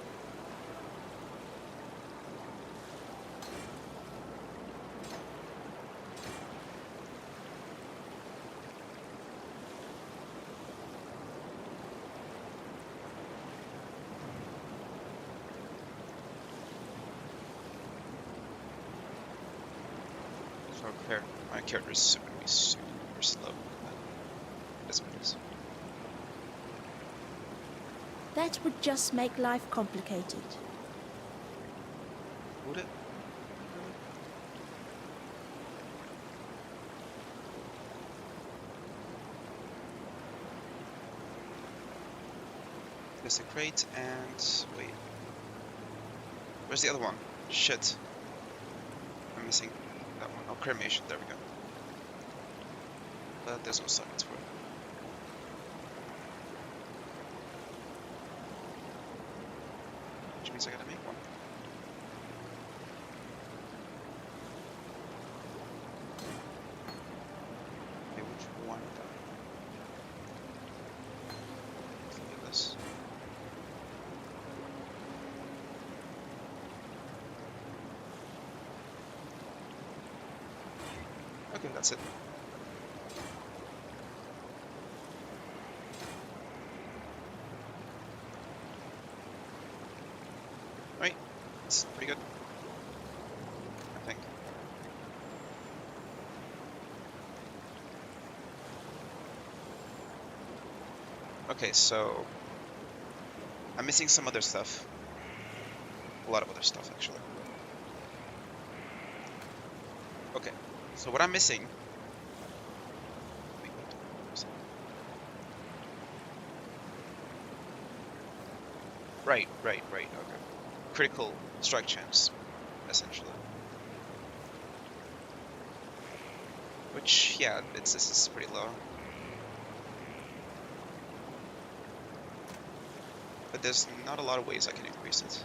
S1: My character is super slow. That's what it is.
S3: That would just make life complicated.
S1: Would it? There's a crate and wait. Where's the other one? Shit. I'm missing that one. Oh, cremation. There we go. But there's no sockets for it. Which means I gotta make one. Okay, which one though? Let's look at this. Okay, that's it. Right, it's pretty good, I think. Okay, so I'm missing some other stuff. A lot of other stuff, actually. Okay, so what I'm missing. Right, okay. Critical strike chance, essentially. Which, yeah, this is pretty low. But there's not a lot of ways I can increase it.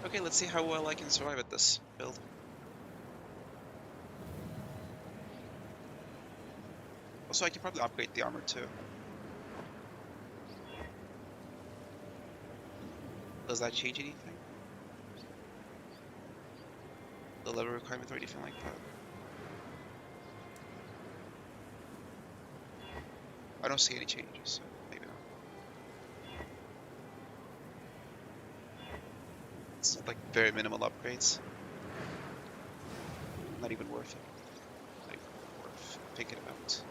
S1: Okay, let's see how well I can survive at this build. Also, I can probably upgrade the armor too. Does that change anything? The level requirement or anything like that? I don't see any changes, so maybe not. It's like very minimal upgrades. Not even worth it. Not even worth thinking about.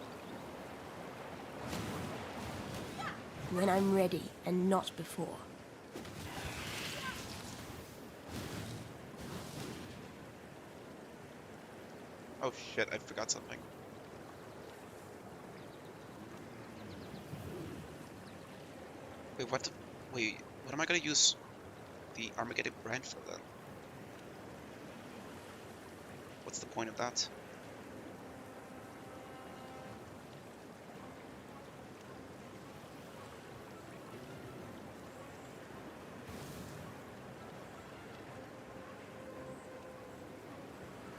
S22: When I'm ready, and not before.
S1: Oh shit, I forgot something. Wait, what the... Wait, what am I gonna use the Armageddon brand for then? What's the point of that?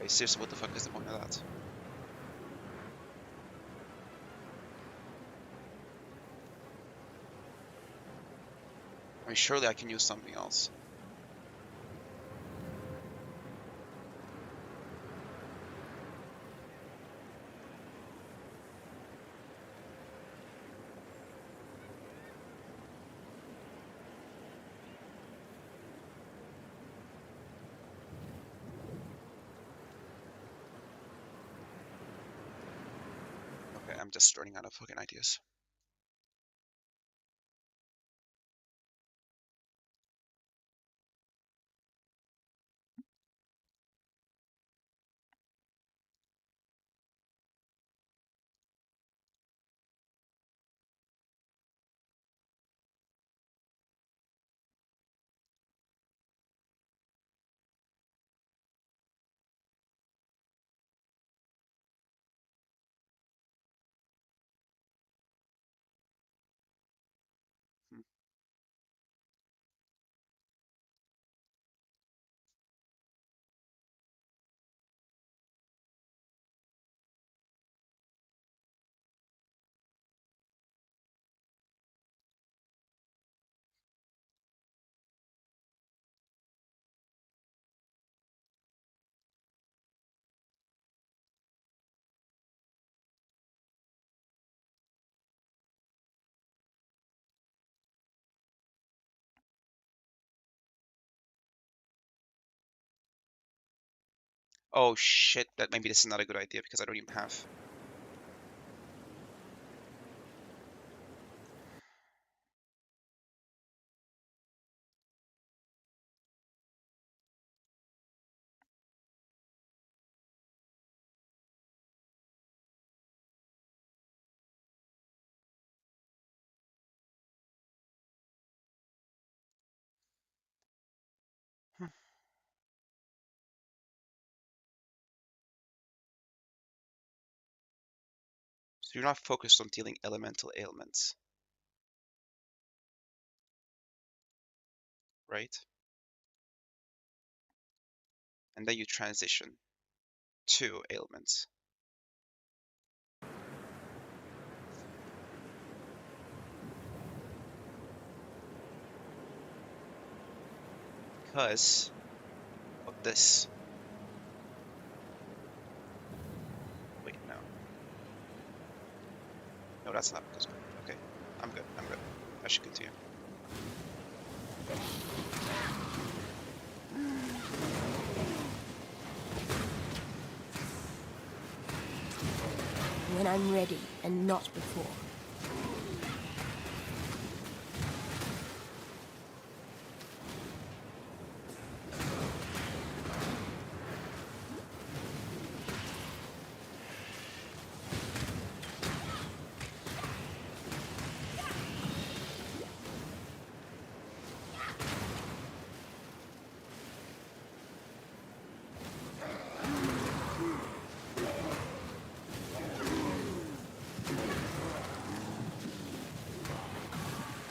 S1: Wait, seriously, what the fuck is the point of that? I mean, surely I can use something else. Okay, I'm just running out of fucking ideas. Oh shit, that maybe this is not a good idea because I don't even have. So you're not focused on dealing elemental ailments, right? And then you transition to ailments. Because of this. Wait, no. No, that's not because of it. Okay, I'm good, I'm good. I should continue.
S22: When I'm ready, and not before.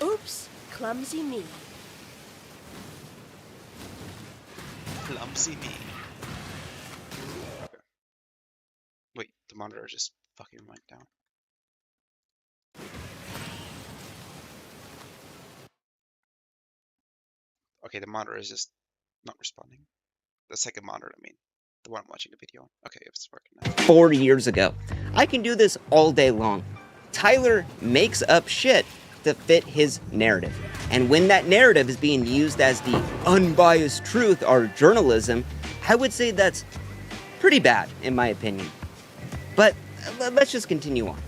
S22: Oops, clumsy me.
S1: Clumsy me. Okay. Wait, the monitor just fucking went down. Okay, the monitor is just not responding. The second monitor, I mean. The one I'm watching the video on. Okay, it's working now.
S16: 4 years ago. I can do this all day long. Tyler makes up shit to fit his narrative. And when that narrative is being used as the unbiased truth or journalism, I would say that's pretty bad, in my opinion. But let's just continue on.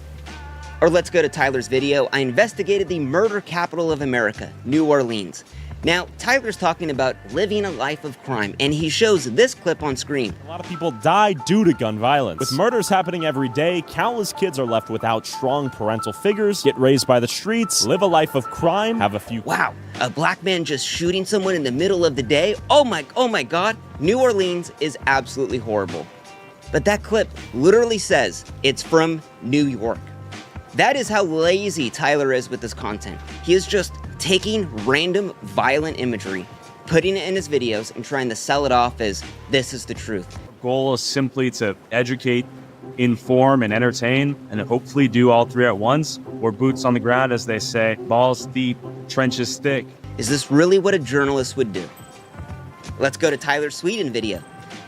S16: Or let's go to Tyler's video. I investigated the murder capital of America, New Orleans. Now, Tyler's talking about living a life of crime, and he shows this clip on screen.
S17: A lot of people die due to gun violence. With murders happening every day, countless kids are left without strong parental figures, get raised by the streets, live a life of crime, have a few...
S16: Wow, a black man just shooting someone in the middle of the day? Oh my God, New Orleans is absolutely horrible. But that clip literally says it's from New York. That is how lazy Tyler is with this content. He is just taking random violent imagery, putting it in his videos, and trying to sell it off as this is the truth.
S9: Goal is simply to educate, inform, and entertain, and hopefully do all three at once, or boots on the ground, as they say, balls deep, trenches thick.
S16: Is this really what a journalist would do? Let's go to Tyler's Sweden video.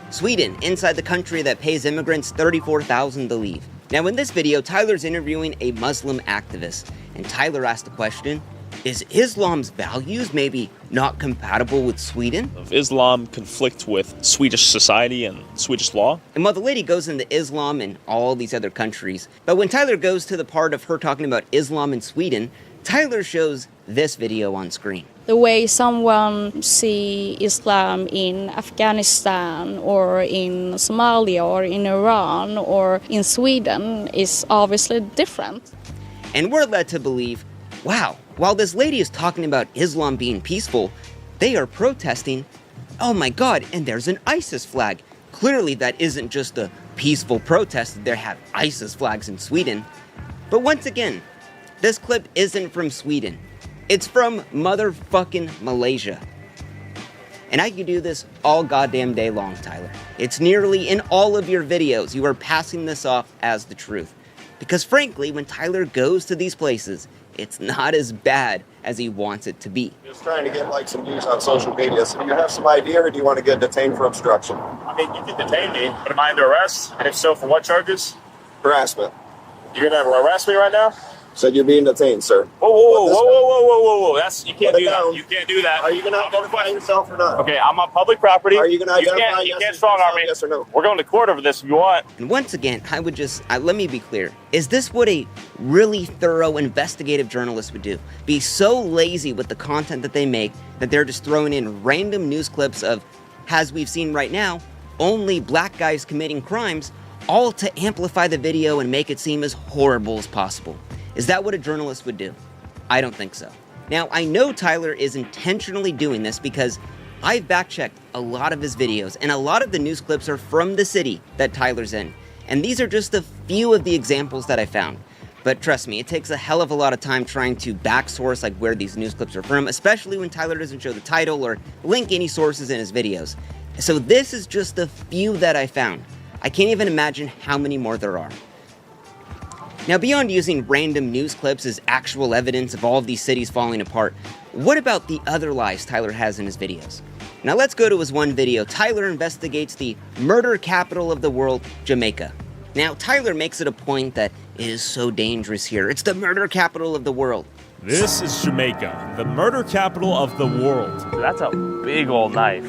S16: Sweden, inside the country that pays immigrants $34,000 to leave. Now in this video, Tyler's interviewing a Muslim activist, and Tyler asked the question, is Islam's values maybe not compatible with Sweden?
S12: Of Islam conflict with Swedish society and Swedish law.
S16: And while the lady goes into Islam and all these other countries, but when Tyler goes to the part of her talking about Islam in Sweden, Tyler shows this video on screen.
S13: The way someone see Islam in Afghanistan or in Somalia or in Iran or in Sweden is obviously different.
S16: And we're led to believe, wow, while this lady is talking about Islam being peaceful, they are protesting. Oh my God, and there's an ISIS flag. Clearly that isn't just a peaceful protest, they have ISIS flags in Sweden. But once again, this clip isn't from Sweden. It's from motherfucking Malaysia. And I could do this all goddamn day long, Tyler. It's nearly in all of your videos, you are passing this off as the truth. Because frankly, when Tyler goes to these places, it's not as bad as he wants it to be.
S14: Just trying to get like some views on social media. So do you have some idea, or do you want to get detained for obstruction?
S12: I mean, you can detain me, but am I under arrest? And if so, for what charges?
S14: Harassment.
S12: You're gonna harass me right now?
S14: Said you're being detained, sir.
S12: Whoa. That's, you can't do that. You can't do that.
S14: Are you going to identify yourself or not?
S12: Okay, I'm on public property.
S14: Are you going to identify
S12: You can't strong arm me.
S14: Yes or no?
S12: We're going to court over this if you want.
S16: And once again, let me be clear. Is this what a really thorough investigative journalist would do? Be so lazy with the content that they make that they're just throwing in random news clips of, as we've seen right now, only black guys committing crimes, all to amplify the video and make it seem as horrible as possible. Is that what a journalist would do? I don't think so. Now, I know Tyler is intentionally doing this because I've back-checked a lot of his videos, and a lot of the news clips are from the city that Tyler's in. And these are just a few of the examples that I found. But trust me, it takes a hell of a lot of time trying to back-source like where these news clips are from, especially when Tyler doesn't show the title or link any sources in his videos. So this is just a few that I found. I can't even imagine how many more there are. Now, beyond using random news clips as actual evidence of all of these cities falling apart, what about the other lies Tyler has in his videos? Now let's go to his one video. Tyler investigates the murder capital of the world, Jamaica. Now, Tyler makes it a point that it is so dangerous here. It's the murder capital of the world.
S17: This is Jamaica, the murder capital of the world.
S12: That's a big old knife.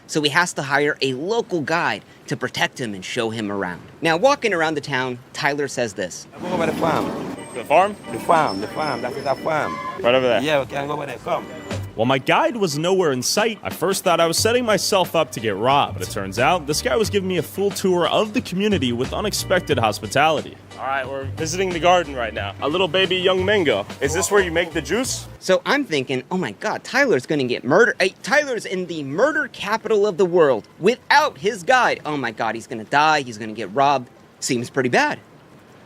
S16: So he has to hire a local guide to protect him and show him around. Now, walking around the town, Tyler says this.
S14: Go over the farm.
S12: The farm?
S14: The farm. That is our farm.
S12: Right over there.
S14: Yeah, we can go over there. Come.
S17: While my guide was nowhere in sight, I first thought I was setting myself up to get robbed. But it turns out, this guy was giving me a full tour of the community with unexpected hospitality.
S12: All right, we're visiting the garden right now. A little baby young mango. Is this where you make the juice?
S16: So I'm thinking, oh my God, Tyler's gonna get murdered. Tyler's in the murder capital of the world without his guide. Oh my God, he's gonna die, he's gonna get robbed. Seems pretty bad.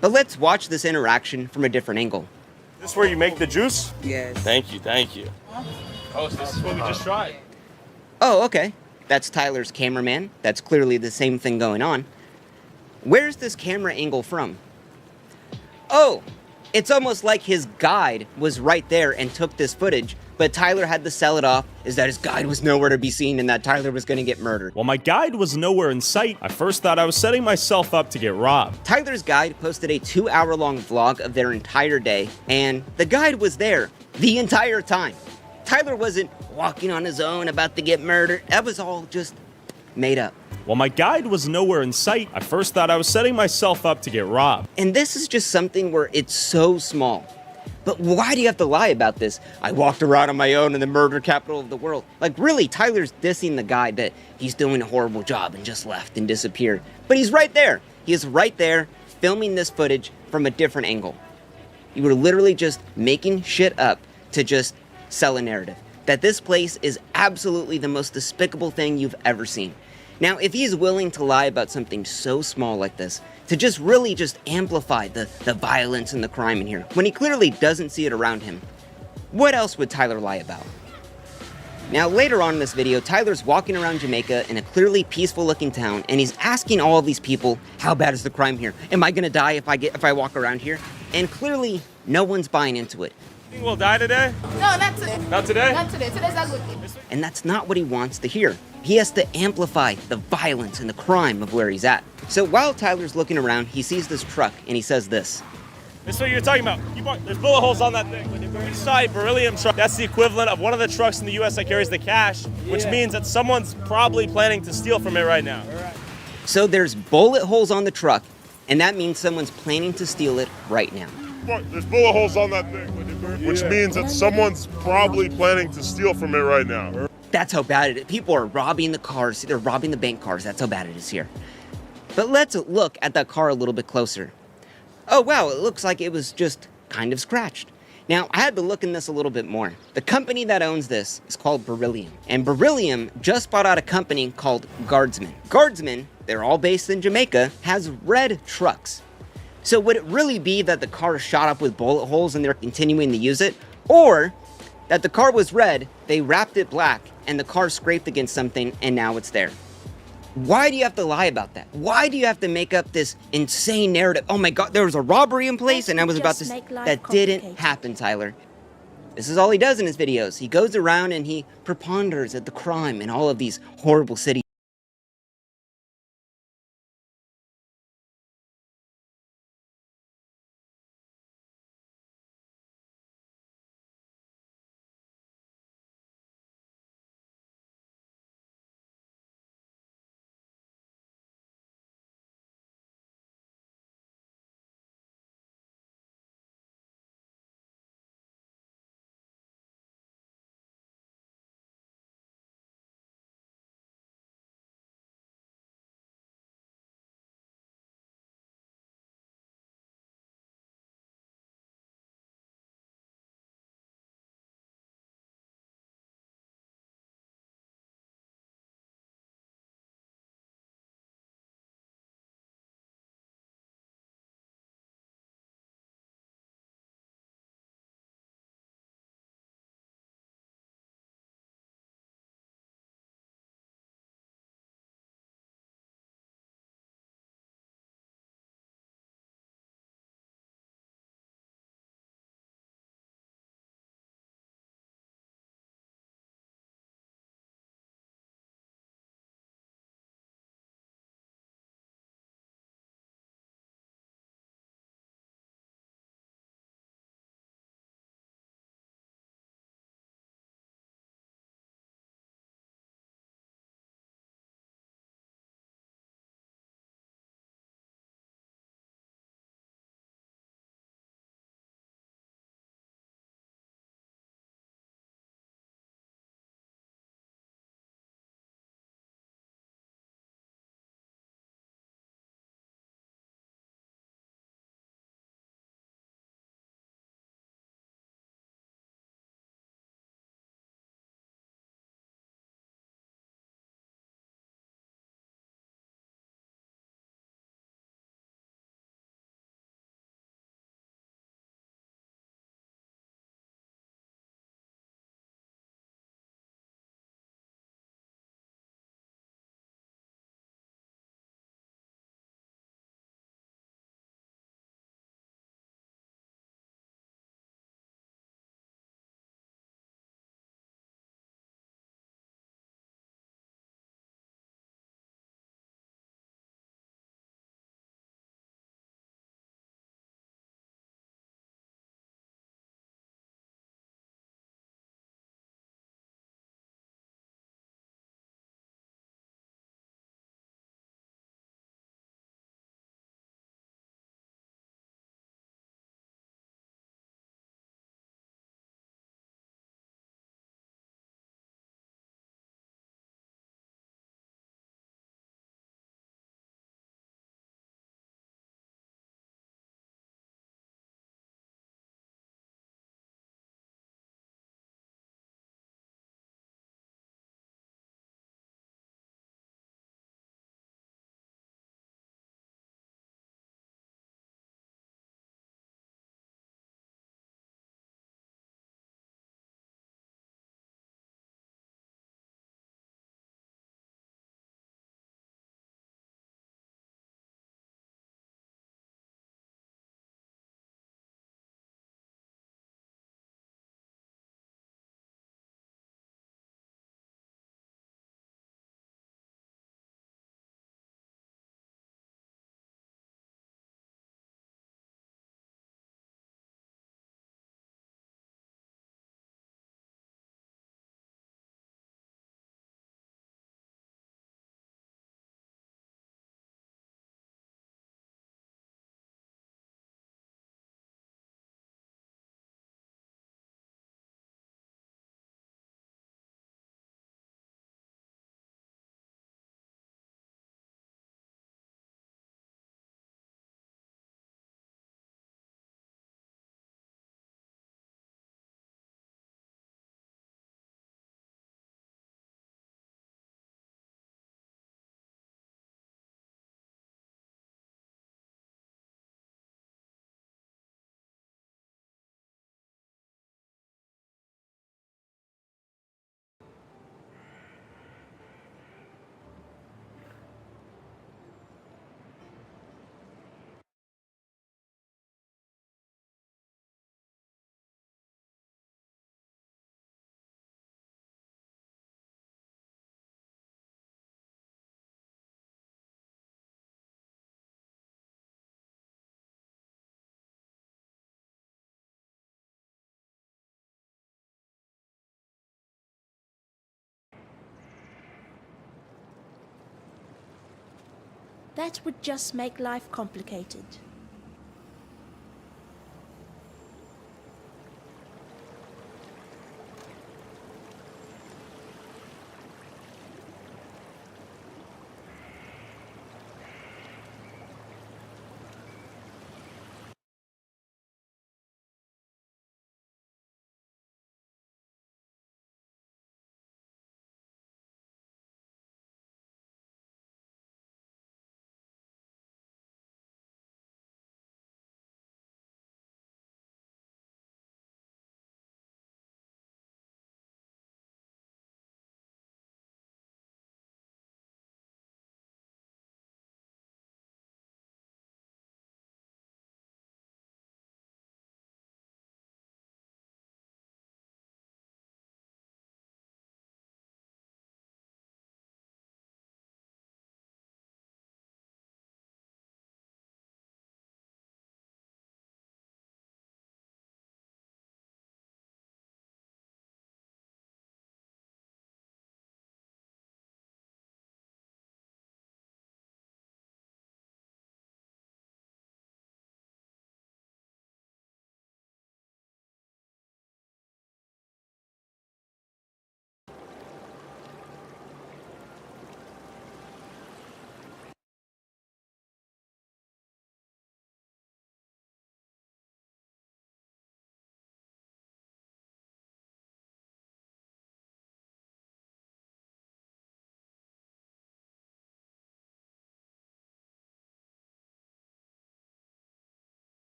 S16: But let's watch this interaction from a different angle.
S12: Is this where you make the juice?
S16: Yes.
S12: Thank you. Oh, so this is what we just tried.
S16: Oh, okay. That's Tyler's cameraman. That's clearly the same thing going on. Where's this camera angle from? Oh, it's almost like his guide was right there and took this footage but Tyler had to sell it off is that his guide was nowhere to be seen and that Tyler was gonna get murdered.
S17: While my guide was nowhere in sight, I first thought I was setting myself up to get robbed.
S16: Tyler's guide posted a 2-hour-long vlog of their entire day, and the guide was there the entire time. Tyler wasn't walking on his own about to get murdered. That was all just made up.
S17: While my guide was nowhere in sight, I first thought I was setting myself up to get robbed.
S16: And this is just something where it's so small. But why do you have to lie about this? I walked around on my own in the murder capital of the world. Like, really, Tyler's dissing the guy that he's doing a horrible job and just left and disappeared. But he's right there. He is right there filming this footage from a different angle. You were literally just making shit up to just sell a narrative. That this place is absolutely the most despicable thing you've ever seen. Now, if he's willing to lie about something so small like this, to just really just amplify the violence and the crime in here, when he clearly doesn't see it around him, what else would Tyler lie about? Now, later on in this video, Tyler's walking around Jamaica in a clearly peaceful-looking town, and he's asking all of these people, how bad is the crime here? Am I gonna die if I walk around here? And clearly, no one's buying into it.
S11: Think we'll die today?
S3: No, not today.
S11: Not today?
S3: Not today. Today's a good day.
S16: And that's not what he wants to hear. He has to amplify the violence and the crime of where he's at. So while Tyler's looking around, he sees this truck and he says this.
S17: This is what you're talking about. There's bullet holes on that thing. We saw a beryllium truck. That's the equivalent of one of the trucks in the U.S. that carries the cash, which means that someone's probably planning to steal from it right now.
S16: So there's bullet holes on the truck, and that means someone's planning to steal it right now.
S8: There's bullet holes on that thing, which means that someone's probably planning to steal from it right now.
S16: That's how bad it is. People are robbing the cars. They're robbing the bank cars. That's how bad it is here. But let's look at that car a little bit closer. Oh, wow, it looks like it was just kind of scratched. Now, I had to look in this a little bit more. The company that owns this is called Beryllium. And Beryllium just bought out a company called Guardsman. Guardsman, they're all based in Jamaica, has red trucks. So would it really be that the car shot up with bullet holes and they're continuing to use it? Or that the car was red, they wrapped it black, and the car scraped against something and now it's there? Why do you have to lie about that? Why do you have to make up this insane narrative? Oh my God, there was a robbery in place and I was about to... That didn't happen, Tyler. This is all he does in his videos. He goes around and he preponders at the crime in all of these horrible cities.
S3: That would just make life complicated.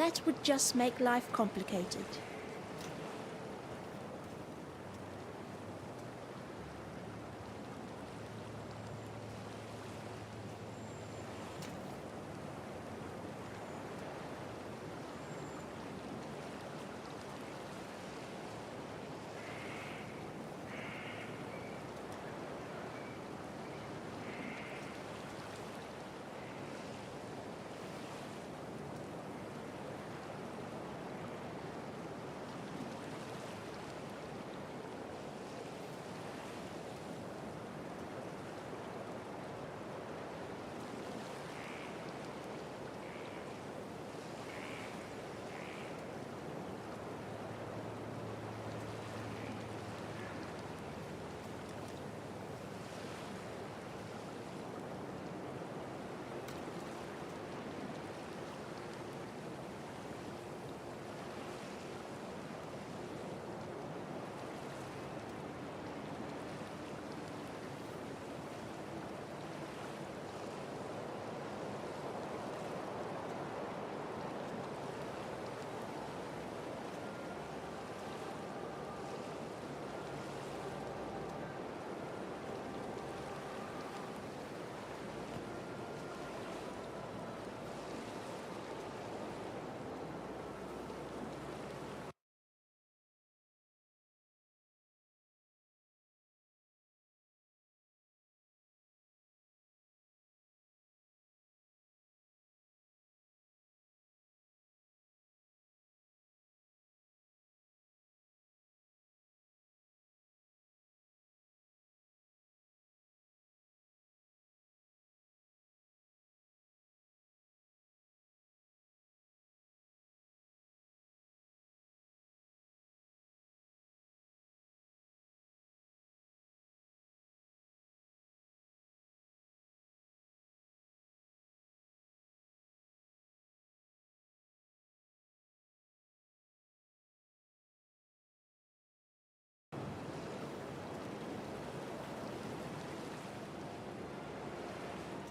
S3: That would just make life complicated.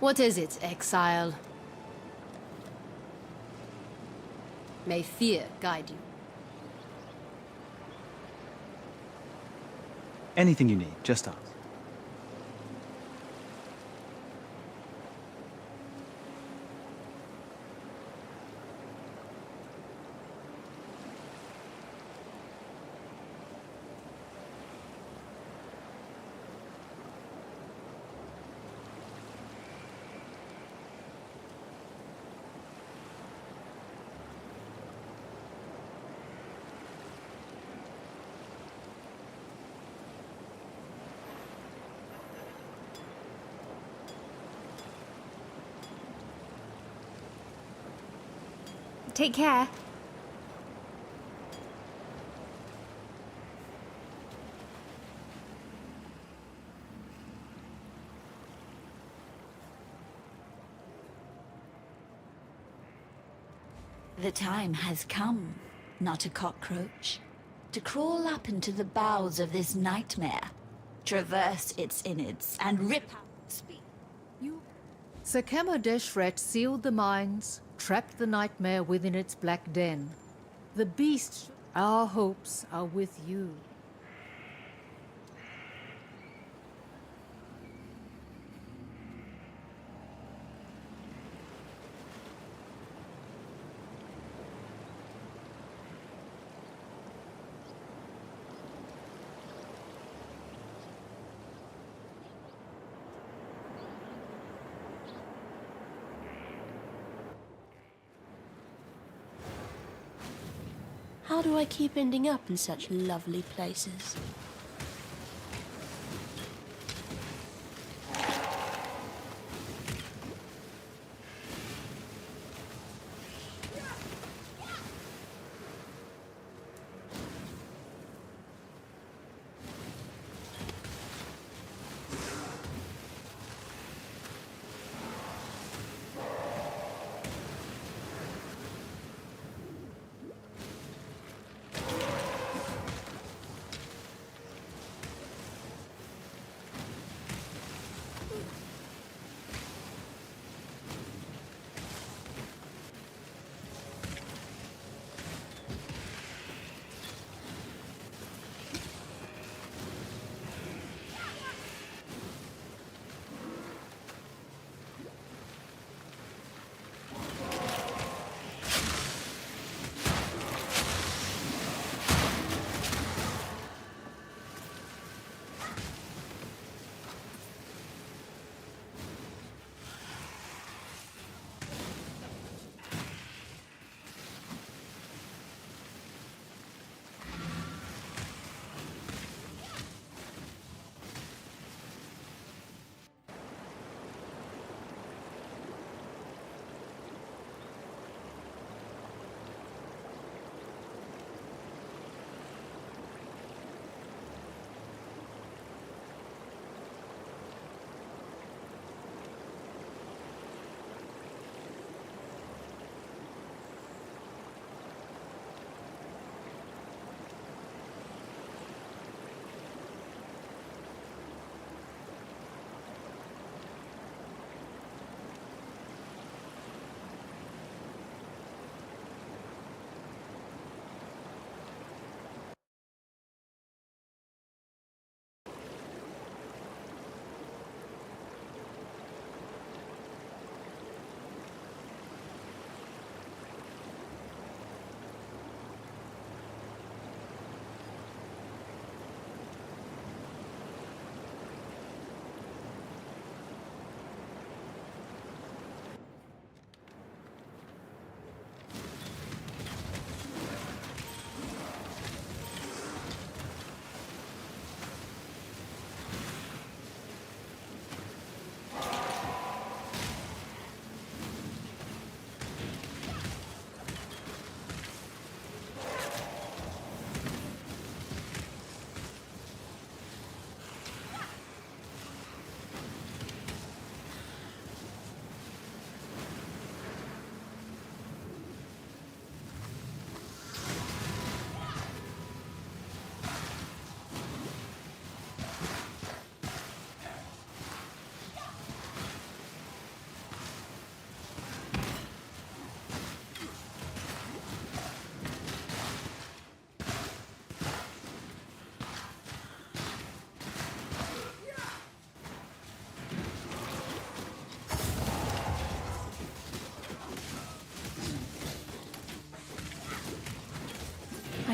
S22: What is it, exile? May fear guide you.
S23: Anything you need, just ask.
S3: Take care.
S10: The time has come, not a cockroach, to crawl up into the bowels of this nightmare, traverse its innards, and rip out the speed.
S15: Sekema Deshret sealed the mines, trapped the nightmare within its black den. The beast, our hopes are with you.
S3: How do I keep ending up in such lovely places?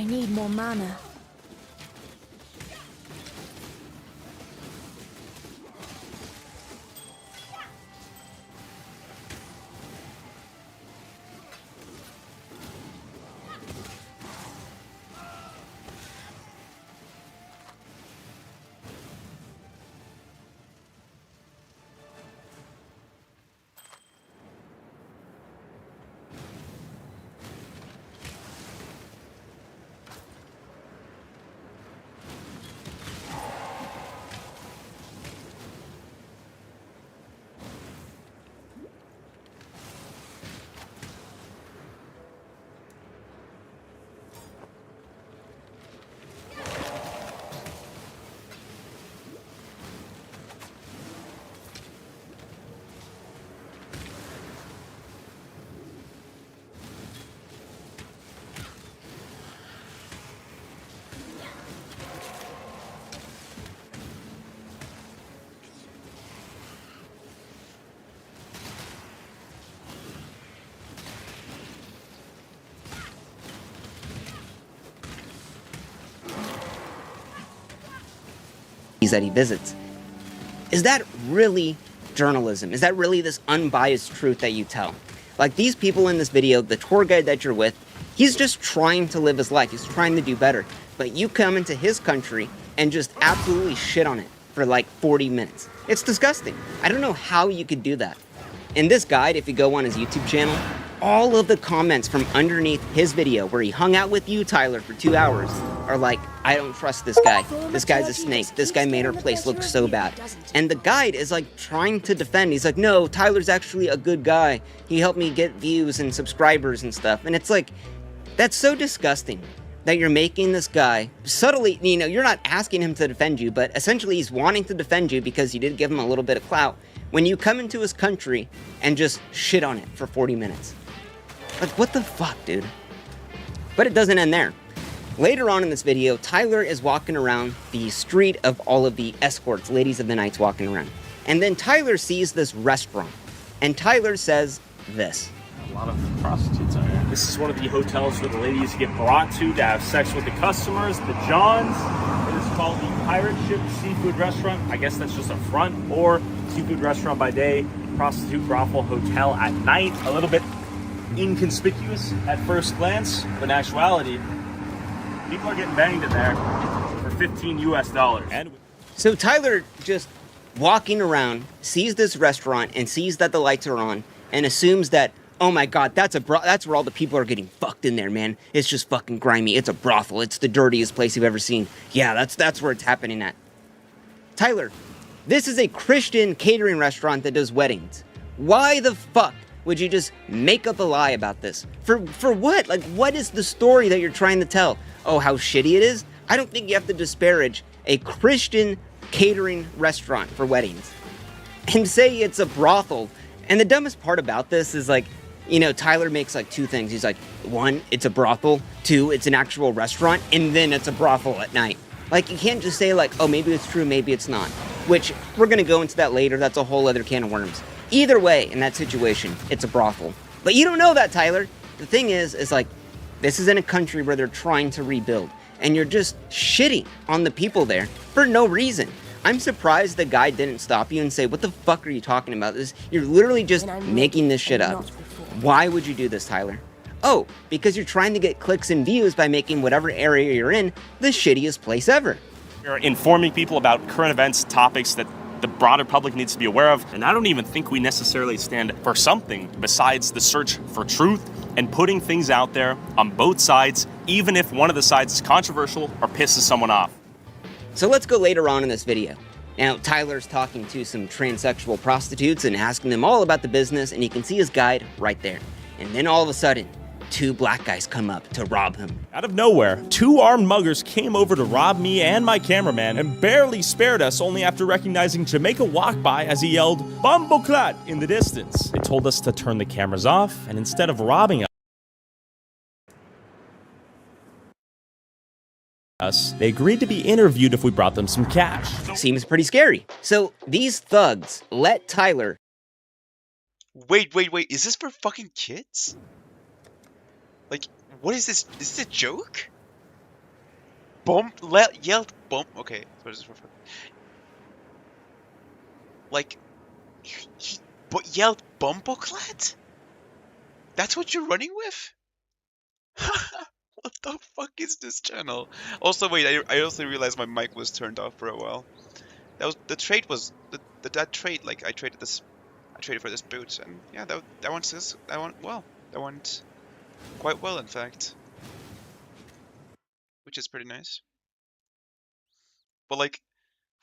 S3: need more mana.
S16: That he visits. Is that really journalism? Is that really this unbiased truth that you tell? Like these people in this video, the tour guide that you're with, he's just trying to live his life. He's trying to do better. But you come into his country and just absolutely shit on it for like 40 minutes. It's disgusting. I don't know how you could do that. In this guide, if you go on his YouTube channel, all of the comments from underneath his video where he hung out with you, Tyler, for 2 hours are like, I don't trust this guy. This guy's a snake. This guy made our place look so bad. And the guide is like trying to defend. He's like, no, Tyler's actually a good guy. He helped me get views and subscribers and stuff. And it's like, that's so disgusting that you're making this guy subtly, you know, you're not asking him to defend you, but essentially he's wanting to defend you because you did give him a little bit of clout when you come into his country and just shit on it for 40 minutes. Like, what the fuck, dude? But it doesn't end there. Later on in this video, Tyler is walking around the street of all of the escorts, ladies of the nights walking around. And then Tyler sees this restaurant. And Tyler says this.
S12: A lot of prostitutes out here. This is one of the hotels where the ladies get brought to have sex with the customers, the Johns. It is called the Pirate Ship Seafood Restaurant. I guess that's just a front, or seafood restaurant by day, prostitute brothel hotel at night. A little bit inconspicuous at first glance, but in actuality, people are getting banged in there for $15 US.
S16: So Tyler just walking around, sees this restaurant and sees that the lights are on and assumes that, oh my God, that's where all the people are getting fucked in there, man. It's just fucking grimy. It's a brothel. It's the dirtiest place you've ever seen. Yeah, that's where it's happening at. Tyler, this is a Christian catering restaurant that does weddings. Why the fuck would you just make up a lie about this? For what? Like, what is the story that you're trying to tell? Oh, how shitty it is? I don't think you have to disparage a Christian catering restaurant for weddings and say it's a brothel. And the dumbest part about this is, like, you know, Tyler makes like two things. He's like, one, it's a brothel. Two, it's an actual restaurant. And then it's a brothel at night. Like, you can't just say like, oh, maybe it's true, maybe it's not. Which, we're gonna go into that later. That's a whole other can of worms. Either way, in that situation, it's a brothel. But you don't know that, Tyler. The thing is like, this is in a country where they're trying to rebuild, and you're just shitting on the people there for no reason. I'm surprised the guy didn't stop you and say, what the fuck are you talking about? This, you're literally just making this shit up. Why would you do this, Tyler? Oh, because you're trying to get clicks and views by making whatever area you're in the shittiest place ever.
S12: You're informing people about current events, topics that the broader public needs to be aware of, and I don't even think we necessarily stand for something besides the search for truth and putting things out there on both sides, even if one of the sides is controversial or pisses someone off.
S16: So let's go later on in this video. Now, Tyler's talking to some transsexual prostitutes and asking them all about the business, and you can see his guide right there. And then all of a sudden, two black guys come up to rob him.
S17: Out of nowhere, two armed muggers came over to rob me and my cameraman and barely spared us only after recognizing Jamaica walk by as he yelled, "Bumbleclat" in the distance. They told us to turn the cameras off, and instead of robbing us, they agreed to be interviewed if we brought them some cash.
S16: Seems pretty scary. So these thugs let Tyler...
S1: Wait, is this for fucking kids? Like, what is this? Is this a joke? yelled bump. Okay, what is this for? Like, he yelled bumbleclad? That's what you're running with? What the fuck is this channel? Also, wait, I also realized my mic was turned off for a while. The trade was that trade. Like, I traded for this boot, and yeah, that went quite well, in fact, which is pretty nice. But like,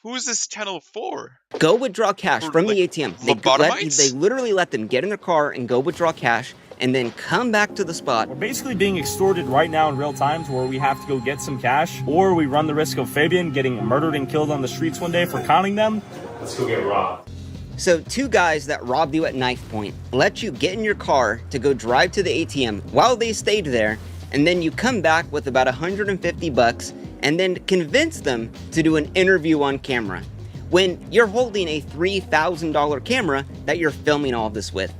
S1: who is this channel for?
S16: Go withdraw cash from the ATM. They literally let them get in their car and go withdraw cash, and then come back to the spot.
S12: We're basically being extorted right now in real time to where we have to go get some cash, or we run the risk of Fabian getting murdered and killed on the streets one day for counting them. Let's go get robbed.
S16: So 2 guys that robbed you at knife point let you get in your car to go drive to the ATM while they stayed there, and then you come back with about $150 and then convince them to do an interview on camera when you're holding a $3,000 camera that you're filming all of this with.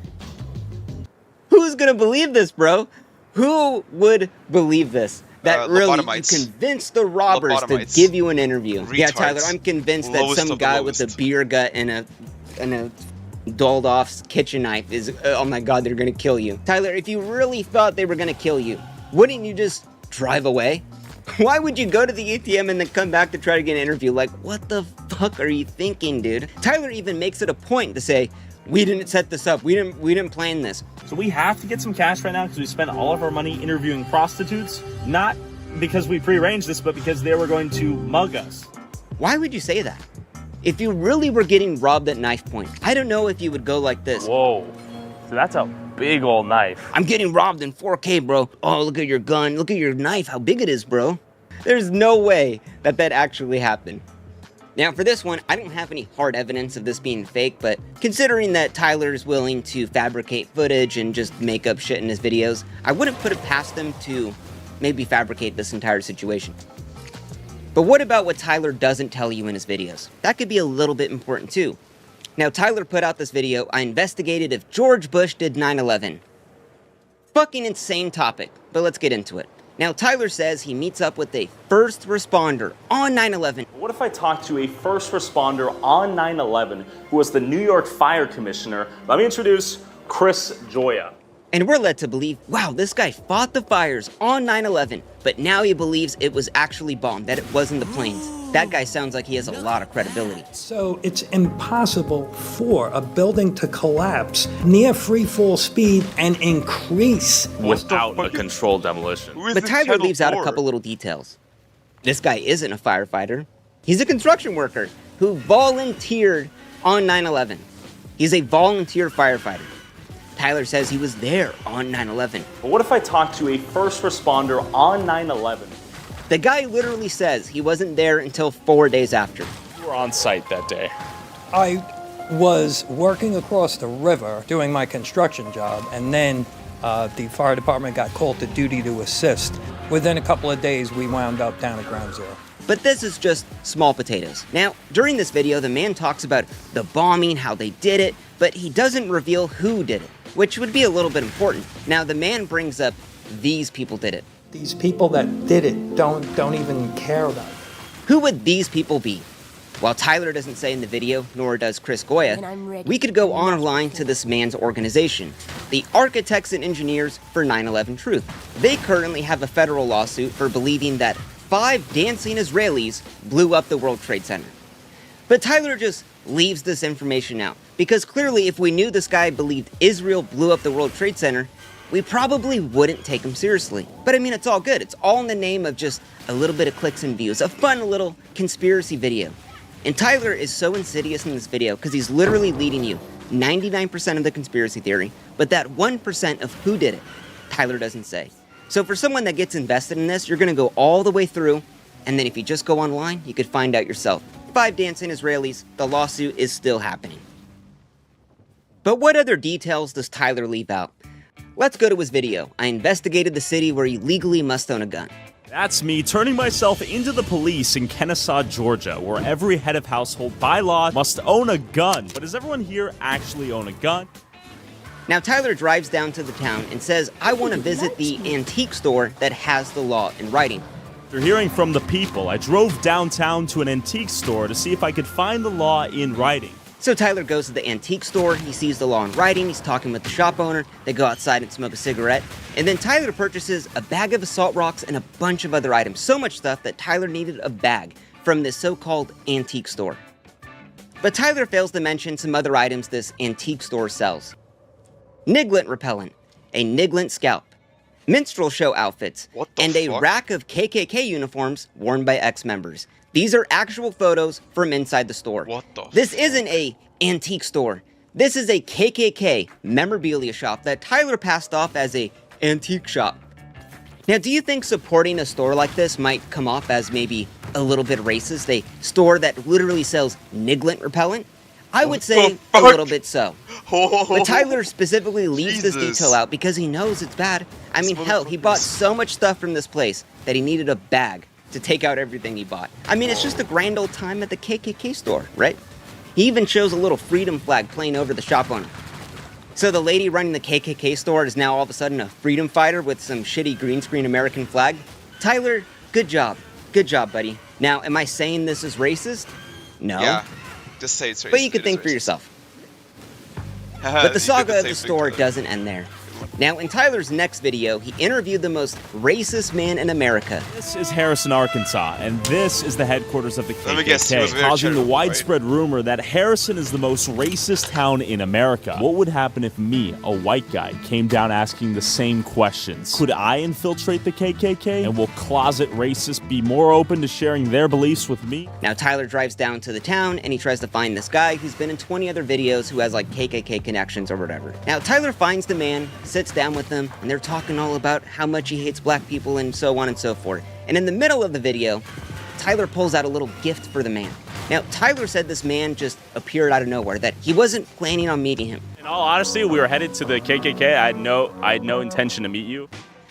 S16: Who's gonna believe this, bro? Who would believe this? That really, you convinced the robbers to give you an interview. Retards. Yeah, Tyler, I'm convinced that some guy with a beer gut and a dulled off kitchen knife is, oh my god, they're gonna kill you. Tyler, if you really thought they were gonna kill you, wouldn't you just drive away? Why would you go to the ATM and then come back to try to get an interview? Like, what the fuck are you thinking, dude? Tyler even makes it a point to say, we didn't set this up, we didn't plan this.
S12: So we have to get some cash right now because we spent all of our money interviewing prostitutes, not because we prearranged this, but because they were going to mug us.
S16: Why would you say that? If you really were getting robbed at knife point, I don't know if you would go like this.
S12: Whoa, so that's a big old knife.
S16: I'm getting robbed in 4K, bro. Oh, look at your gun, look at your knife, how big it is, bro. There's no way that actually happened. Now for this one, I don't have any hard evidence of this being fake, but considering that Tyler's willing to fabricate footage and just make up shit in his videos, I wouldn't put it past them to maybe fabricate this entire situation. But what about what Tyler doesn't tell you in his videos? That could be a little bit important too. Now Tyler put out this video, I investigated if George Bush did 9/11. Fucking insane topic, but let's get into it. Now Tyler says he meets up with a first responder on 9/11.
S12: What if I talk to a first responder on 9/11 who was the New York Fire Commissioner? Let me introduce Chris Joya.
S16: And we're led to believe, wow, this guy fought the fires on 9/11, but now he believes it was actually bombed, that it wasn't the planes. That guy sounds like he has a lot of credibility.
S6: So it's impossible for a building to collapse near free fall speed and increase
S12: without a controlled demolition.
S16: But Tyler leaves out a couple little details. This guy isn't a firefighter. He's a construction worker who volunteered on 9/11. He's a volunteer firefighter. Tyler says he was there on 9/11.
S12: But what if I talk to a first responder on 9/11?
S16: The guy literally says he wasn't there until 4 days after.
S12: You were on site that day.
S6: I was working across the river doing my construction job, and then the fire department got called to duty to assist. Within a couple of days, we wound up down at ground zero.
S16: But this is just small potatoes. Now, during this video, the man talks about the bombing, how they did it, but he doesn't reveal who did it, which would be a little bit important. Now, the man brings up these people did it.
S6: These people that did it don't even care about it.
S16: Who would these people be? While Tyler doesn't say in the video, nor does Chris Goya, we could go online to this man's organization, the Architects and Engineers for 9/11 Truth. They currently have a federal lawsuit for believing that 5 dancing Israelis blew up the World Trade Center. But Tyler just leaves this information out, because clearly if we knew this guy believed Israel blew up the World Trade Center, we probably wouldn't take him seriously. But I mean, it's all good. It's all in the name of just a little bit of clicks and views, a fun little conspiracy video. And Tyler is so insidious in this video because he's literally leading you 99% of the conspiracy theory, but that 1% of who did it, Tyler doesn't say. So for someone that gets invested in this, you're gonna go all the way through, and then if you just go online, you could find out yourself. 5 dancing Israelis, the lawsuit is still happening. But what other details does Tyler leave out? Let's go to his video. I investigated the city where you legally must own a gun.
S17: That's me turning myself into the police in Kennesaw, Georgia, where every head of household by law must own a gun. But does everyone here actually own a gun?
S16: Now Tyler drives down to the town and says, I want to visit the antique store that has the law in writing.
S17: After hearing from the people, I drove downtown to an antique store to see if I could find the law in writing.
S16: So Tyler goes to the antique store, he sees the law in writing, he's talking with the shop owner, they go outside and smoke a cigarette, and then Tyler purchases a bag of assault rocks and a bunch of other items. So much stuff that Tyler needed a bag from this so-called antique store. But Tyler fails to mention some other items this antique store sells. Niglet repellent, a Niglet scalp, minstrel show outfits, and a rack of KKK uniforms worn by ex-members. These are actual photos from inside the store. This isn't a antique store. This is a KKK memorabilia shop that Tyler passed off as a antique shop. Now, do you think supporting a store like this might come off as maybe a little bit racist? A store that literally sells Niglet repellent? I would say a little bit so. But Tyler specifically leaves this detail out because he knows it's bad. I mean, hell, he bought so much stuff from this place that he needed a bag to take out everything he bought. I mean, it's just a grand old time at the KKK store, right? He even shows a little freedom flag playing over the shop owner. So the lady running the KKK store is now all of a sudden a freedom fighter with some shitty green screen American flag. Tyler, good job. Good job, buddy. Now, am I saying this is racist? No.
S1: Yeah, just say it's racist.
S16: But you can think for yourself. But the saga of the store doesn't end there. Now, in Tyler's next video, he interviewed the most racist man in America.
S17: This is Harrison, Arkansas, and this is the headquarters of the KKK,
S1: Let
S17: causing the widespread rumor that Harrison is the most racist town in America. What would happen if me, a white guy, came down asking the same questions? Could I infiltrate the KKK? And will closet racists be more open to sharing their beliefs with me?
S16: Now, Tyler drives down to the town, and he tries to find this guy who's been in 20 other videos who has, like, KKK connections or whatever. Now, Tyler finds the man, sits down with them, and they're talking all about how much he hates black people and so on and so forth. And in the middle of the video, Tyler pulls out a little gift for the man. Now, Tyler said this man just appeared out of nowhere, that he wasn't planning on meeting him.
S17: In all honesty, we were headed to the KKK. I had no intention to meet you.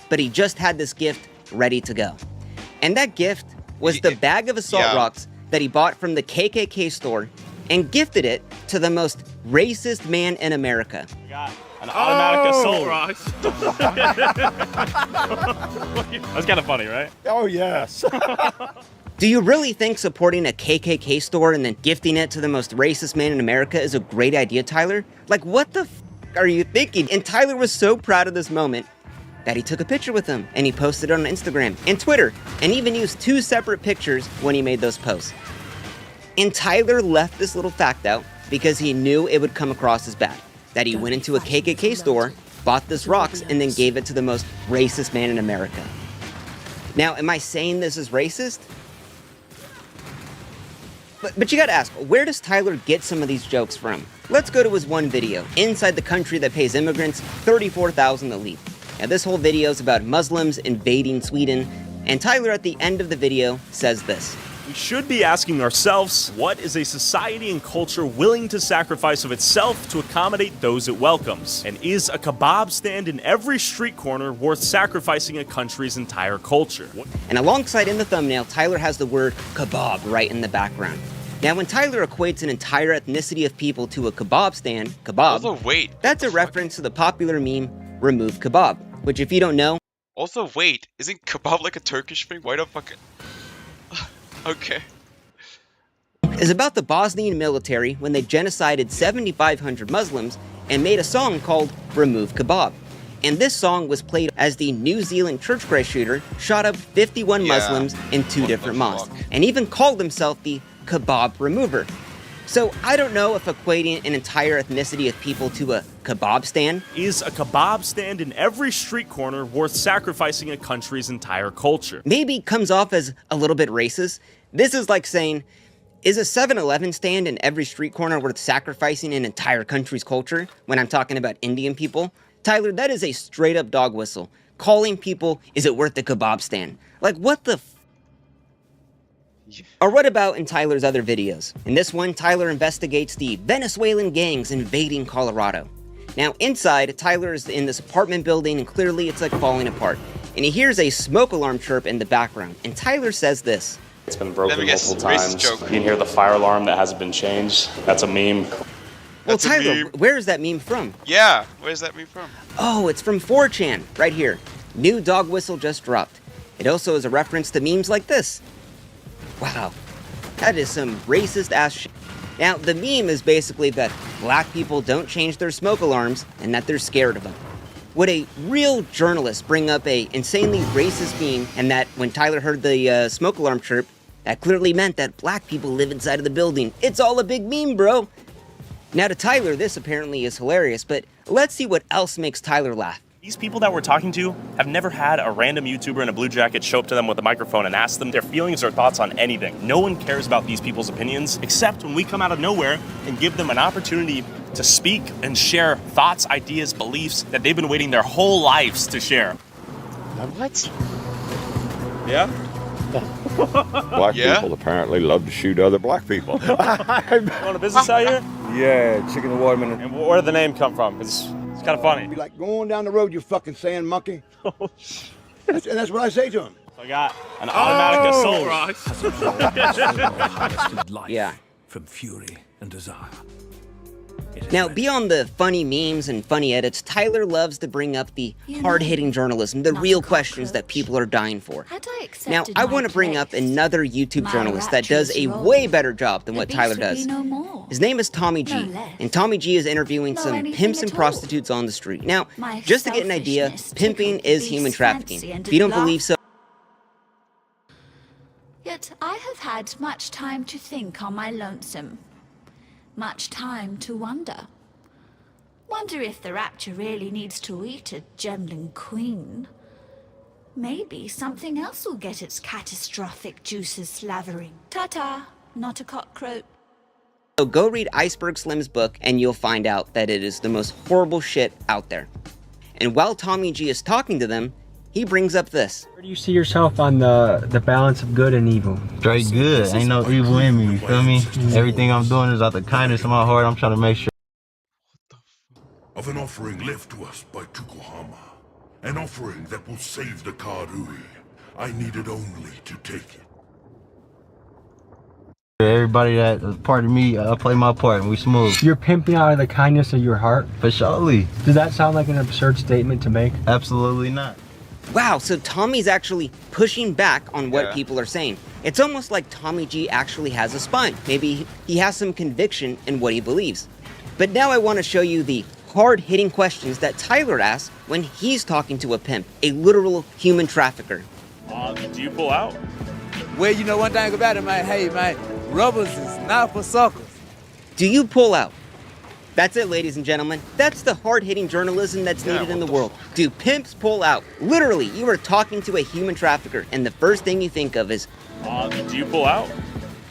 S16: But he just had this gift ready to go. And that gift was the bag of assault rocks that he bought from the KKK store and gifted it to the most racist man in America.
S17: An automatic assault rocks. That's kind of funny, right?
S14: Oh, yes.
S16: Do you really think supporting a KKK store and then gifting it to the most racist man in America is a great idea, Tyler? Like, what the f are you thinking? And Tyler was so proud of this moment that he took a picture with him and he posted it on Instagram and Twitter and even used 2 separate pictures when he made those posts. And Tyler left this little fact out because he knew it would come across as bad. That he went into a KKK store, bought this rocks, and then gave it to the most racist man in America. Now, am I saying this is racist? But you gotta ask, where does Tyler get some of these jokes from? Let's go to his one video, Inside the Country That Pays Immigrants $34,000 to Leave. Now, this whole video is about Muslims invading Sweden, and Tyler at the end of the video says this.
S17: We should be asking ourselves, what is a society and culture willing to sacrifice of itself to accommodate those it welcomes? And is a kebab stand in every street corner worth sacrificing a country's entire culture?
S16: And alongside in the thumbnail, Tyler has the word kebab right in the background. Now, when Tyler equates an entire ethnicity of people to a kebab stand, kebab,
S1: Also, wait.
S16: that's a reference to the popular meme, remove kebab, which if you don't know...
S1: Also, wait. Isn't kebab like a Turkish thing? Why the fuck... Okay.
S16: Is about the Bosnian military when they genocided 7,500 Muslims and made a song called Remove Kebab. And this song was played as the New Zealand church Christ shooter shot up 51 Muslims in 2 different mosques, and even called himself the Kebab Remover. So I don't know if equating an entire ethnicity of people to a kebab stand.
S17: Is a kebab stand in every street corner worth sacrificing a country's entire culture?
S16: Maybe comes off as a little bit racist. This is like saying, is a 7-Eleven stand in every street corner worth sacrificing an entire country's culture when I'm talking about Indian people? Tyler, that is a straight up dog whistle. Calling people, is it worth the kebab stand? Like, what the f? Or what about in Tyler's other videos? In this one, Tyler investigates the Venezuelan gangs invading Colorado. Now, inside, Tyler is in this apartment building, and clearly it's like falling apart. And he hears a smoke alarm chirp in the background, and Tyler says this.
S12: It's been broken multiple times. You can hear the fire alarm that hasn't been changed. That's a meme.
S16: Well, Tyler, where is that meme from?
S1: Yeah, where's that meme from?
S16: Oh, it's from 4chan, right here. New dog whistle just dropped. It also is a reference to memes like this. Wow, that is some racist ass shit. Now, the meme is basically that black people don't change their smoke alarms and that they're scared of them. Would a real journalist bring up a insanely racist meme and that when Tyler heard the smoke alarm chirp, that clearly meant that black people live inside of the building? It's all a big meme, bro. Now to Tyler, this apparently is hilarious, but let's see what else makes Tyler laugh.
S17: These people that we're talking to have never had a random YouTuber in a blue jacket show up to them with a microphone and ask them their feelings or thoughts on anything. No one cares about these people's opinions, except when we come out of nowhere and give them an opportunity to speak and share thoughts, ideas, beliefs that they've been waiting their whole lives to share.
S1: What?
S17: Yeah?
S7: Black people apparently love to shoot other black people.
S17: You own a business out here?
S7: Yeah, chicken and watermelon.
S17: And where did the name come from? Because it's kind of funny.
S18: Be like, going down the road, you fucking sand monkey. That's what I say to him.
S17: I got an automatic assault rifle.
S16: Yeah.
S5: From fury and desire.
S16: Now, beyond the funny memes and funny edits, Tyler loves to bring up the hard-hitting journalism, the real questions that people are dying for. Now, I want to bring up another YouTube journalist that does a way better job than what Tyler does. His name is Tommy G, and Tommy G is interviewing some pimps and prostitutes on the street. Now, just to get an idea, pimping is human trafficking. If you don't believe so,
S10: Yet I have had much time to think on my lonesome. Much time to wonder. Wonder if the rapture really needs to eat a gembling queen. Maybe something else will get its catastrophic juices slavering. Ta-ta, not a cockroach.
S16: so go read Iceberg Slim's book and you'll find out that it is the most horrible shit out there. And while Tommy G is talking to them, he brings up this.
S19: Where do you see yourself on the balance of good and evil?
S24: Straight good. Ain't no evil in me, you feel me? Everything I'm doing is out the kindness of my heart. I'm trying to make sure.
S25: Of an offering left to us by Tukohama. An offering that will save the Karui. I needed only to take it.
S24: Everybody that is part of me, I play my part and we smooth.
S19: You're pimping out of the kindness of your heart?
S24: For surely.
S19: Does that sound like an absurd statement to make?
S24: Absolutely not.
S16: Wow, so Tommy's actually pushing back on what people are saying. It's almost like Tommy G actually has a spine. Maybe he has some conviction in what he believes. But now I want to show you the hard-hitting questions that Tyler asks when he's talking to a pimp, a literal human trafficker.
S17: Do you pull out?
S26: Well, you know one thing about it, man. Hey, man, rubbers is not for suckers.
S16: Do you pull out? That's it, ladies and gentlemen. That's the hard-hitting journalism that's needed in the world. Do pimps pull out? Literally, you are talking to a human trafficker, and the first thing you think of is,
S17: do you pull out?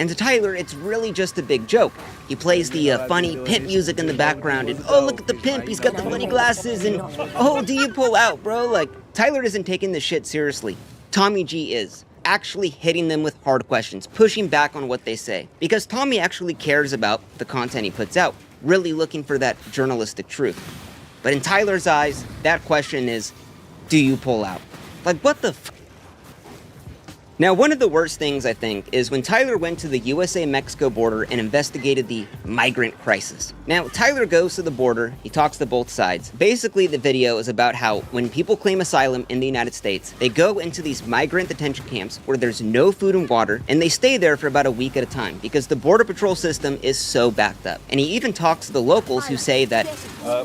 S16: And to Tyler, it's really just a big joke. He plays the funny pimp music in the background, and oh, look at the pimp, he's got the funny glasses, and oh, do you pull out, bro? Like, Tyler isn't taking this shit seriously. Tommy G is. Actually hitting them with hard questions, pushing back on what they say. Because Tommy actually cares about the content he puts out, really looking for that journalistic truth. But in Tyler's eyes, that question is, do you pull out? Like, what the f? Now, one of the worst things, I think, is when Tyler went to the USA-Mexico border and investigated the migrant crisis. Now, Tyler goes to the border, he talks to both sides. Basically, the video is about how when people claim asylum in the United States, they go into these migrant detention camps where there's no food and water, and they stay there for about a week at a time because the Border Patrol system is so backed up. And he even talks to the locals who say that,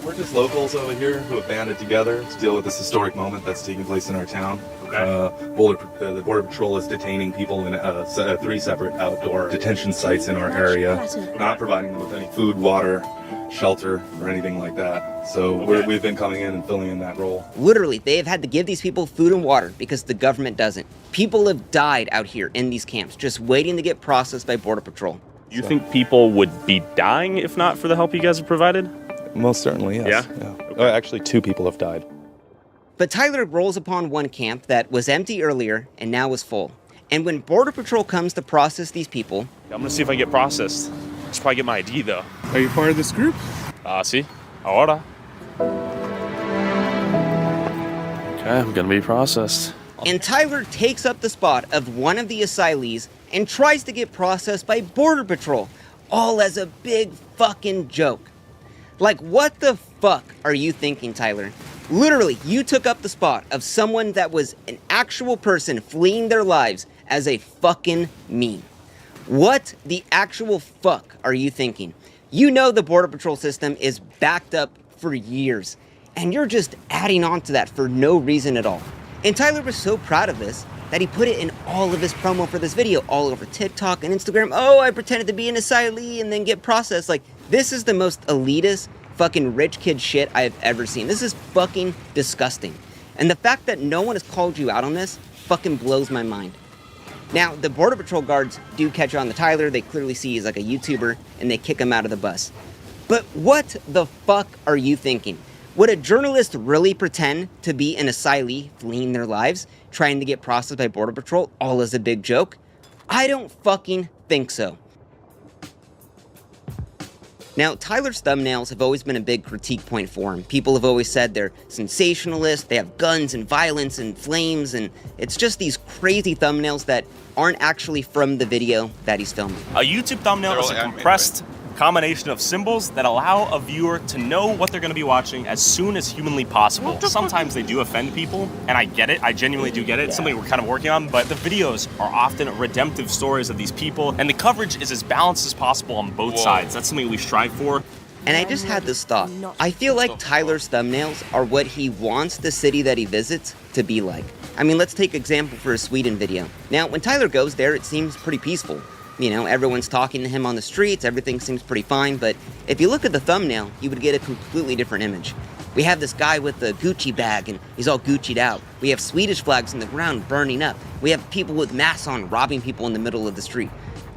S27: we're just locals over here who have banded together to deal with this historic moment that's taking place in our town. The Border Patrol is detaining people in 3 separate outdoor detention sites in our area, not providing them with any food, water, shelter, or anything like that. So we've been coming in and filling in that role.
S16: Literally, they have had to give these people food and water because the government doesn't. People have died out here in these camps, just waiting to get processed by Border Patrol.
S17: Do you think people would be dying if not for the help you guys have provided?
S27: Most certainly, yes. Yeah? Okay. Actually, 2 people have died.
S16: But Tyler rolls upon one camp that was empty earlier and now is full. And when Border Patrol comes to process these people...
S17: I'm gonna see if I get processed. I should probably get my ID though.
S27: Are you part of this group?
S17: Sí. Ahora. Okay, I'm gonna be processed.
S16: And Tyler takes up the spot of one of the asylees and tries to get processed by Border Patrol, all as a big fucking joke. Like, what the fuck are you thinking, Tyler? Literally, you took up the spot of someone that was an actual person fleeing their lives as a fucking meme. What the actual fuck are you thinking? You know the Border Patrol system is backed up for years, and you're just adding on to that for no reason at all. And Tyler was so proud of this that he put it in all of his promo for this video, all over TikTok and Instagram. Oh, I pretended to be an asylee and then get processed. Like, this is the most elitist, fucking rich kid shit I have ever seen. This is fucking disgusting. And the fact that no one has called you out on this fucking blows my mind. Now, the Border Patrol guards do catch on to Tyler. They clearly see he's like a YouTuber, and they kick him out of the bus. But what the fuck are you thinking? Would a journalist really pretend to be an asylee fleeing their lives, trying to get processed by Border Patrol, all as a big joke? I don't fucking think so. Now, Tyler's thumbnails have always been a big critique point for him. People have always said they're sensationalist, they have guns and violence and flames, and it's just these crazy thumbnails that aren't actually from the video that he's filming.
S17: A YouTube thumbnail is a compressed combination of symbols that allow a viewer to know what they're going to be watching as soon as humanly possible. Sometimes they do offend people, and I get it. I genuinely do get it. It's something we're kind of working on, but the videos are often redemptive stories of these people, and the coverage is as balanced as possible on both sides. That's something we strive for.
S16: And I just had this thought. I feel like Tyler's thumbnails are what he wants the city that he visits to be like. I mean, let's take example for a Sweden video. Now, when Tyler goes there, it seems pretty peaceful. You know, everyone's talking to him on the streets, everything seems pretty fine, but if you look at the thumbnail, you would get a completely different image. We have this guy with the Gucci bag, and he's all Gucci'd out. We have Swedish flags on the ground burning up. We have people with masks on robbing people in the middle of the street.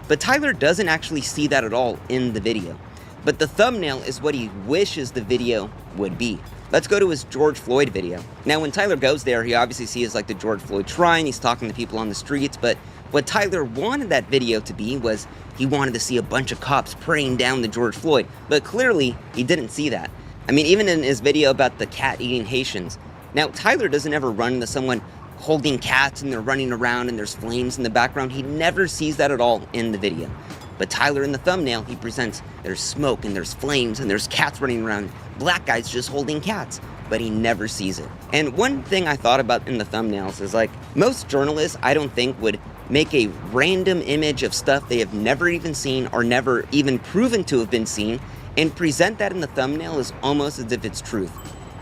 S16: But Tyler doesn't actually see that at all in the video. But the thumbnail is what he wishes the video would be. Let's go to his George Floyd video. Now, when Tyler goes there, he obviously sees like the George Floyd shrine, he's talking to people on the streets, but what Tyler wanted that video to be was he wanted to see a bunch of cops praying down the George Floyd, but clearly he didn't see that. I mean, even in his video about the cat eating Haitians, now Tyler doesn't ever run into someone holding cats and they're running around and there's flames in the background. He never sees that at all in the video. But Tyler in the thumbnail, he presents there's smoke and there's flames and there's cats running around, black guys just holding cats, but he never sees it. And one thing I thought about in the thumbnails is like, most journalists I don't think would make a random image of stuff they have never even seen or never even proven to have been seen and present that in the thumbnail as almost as if it's truth.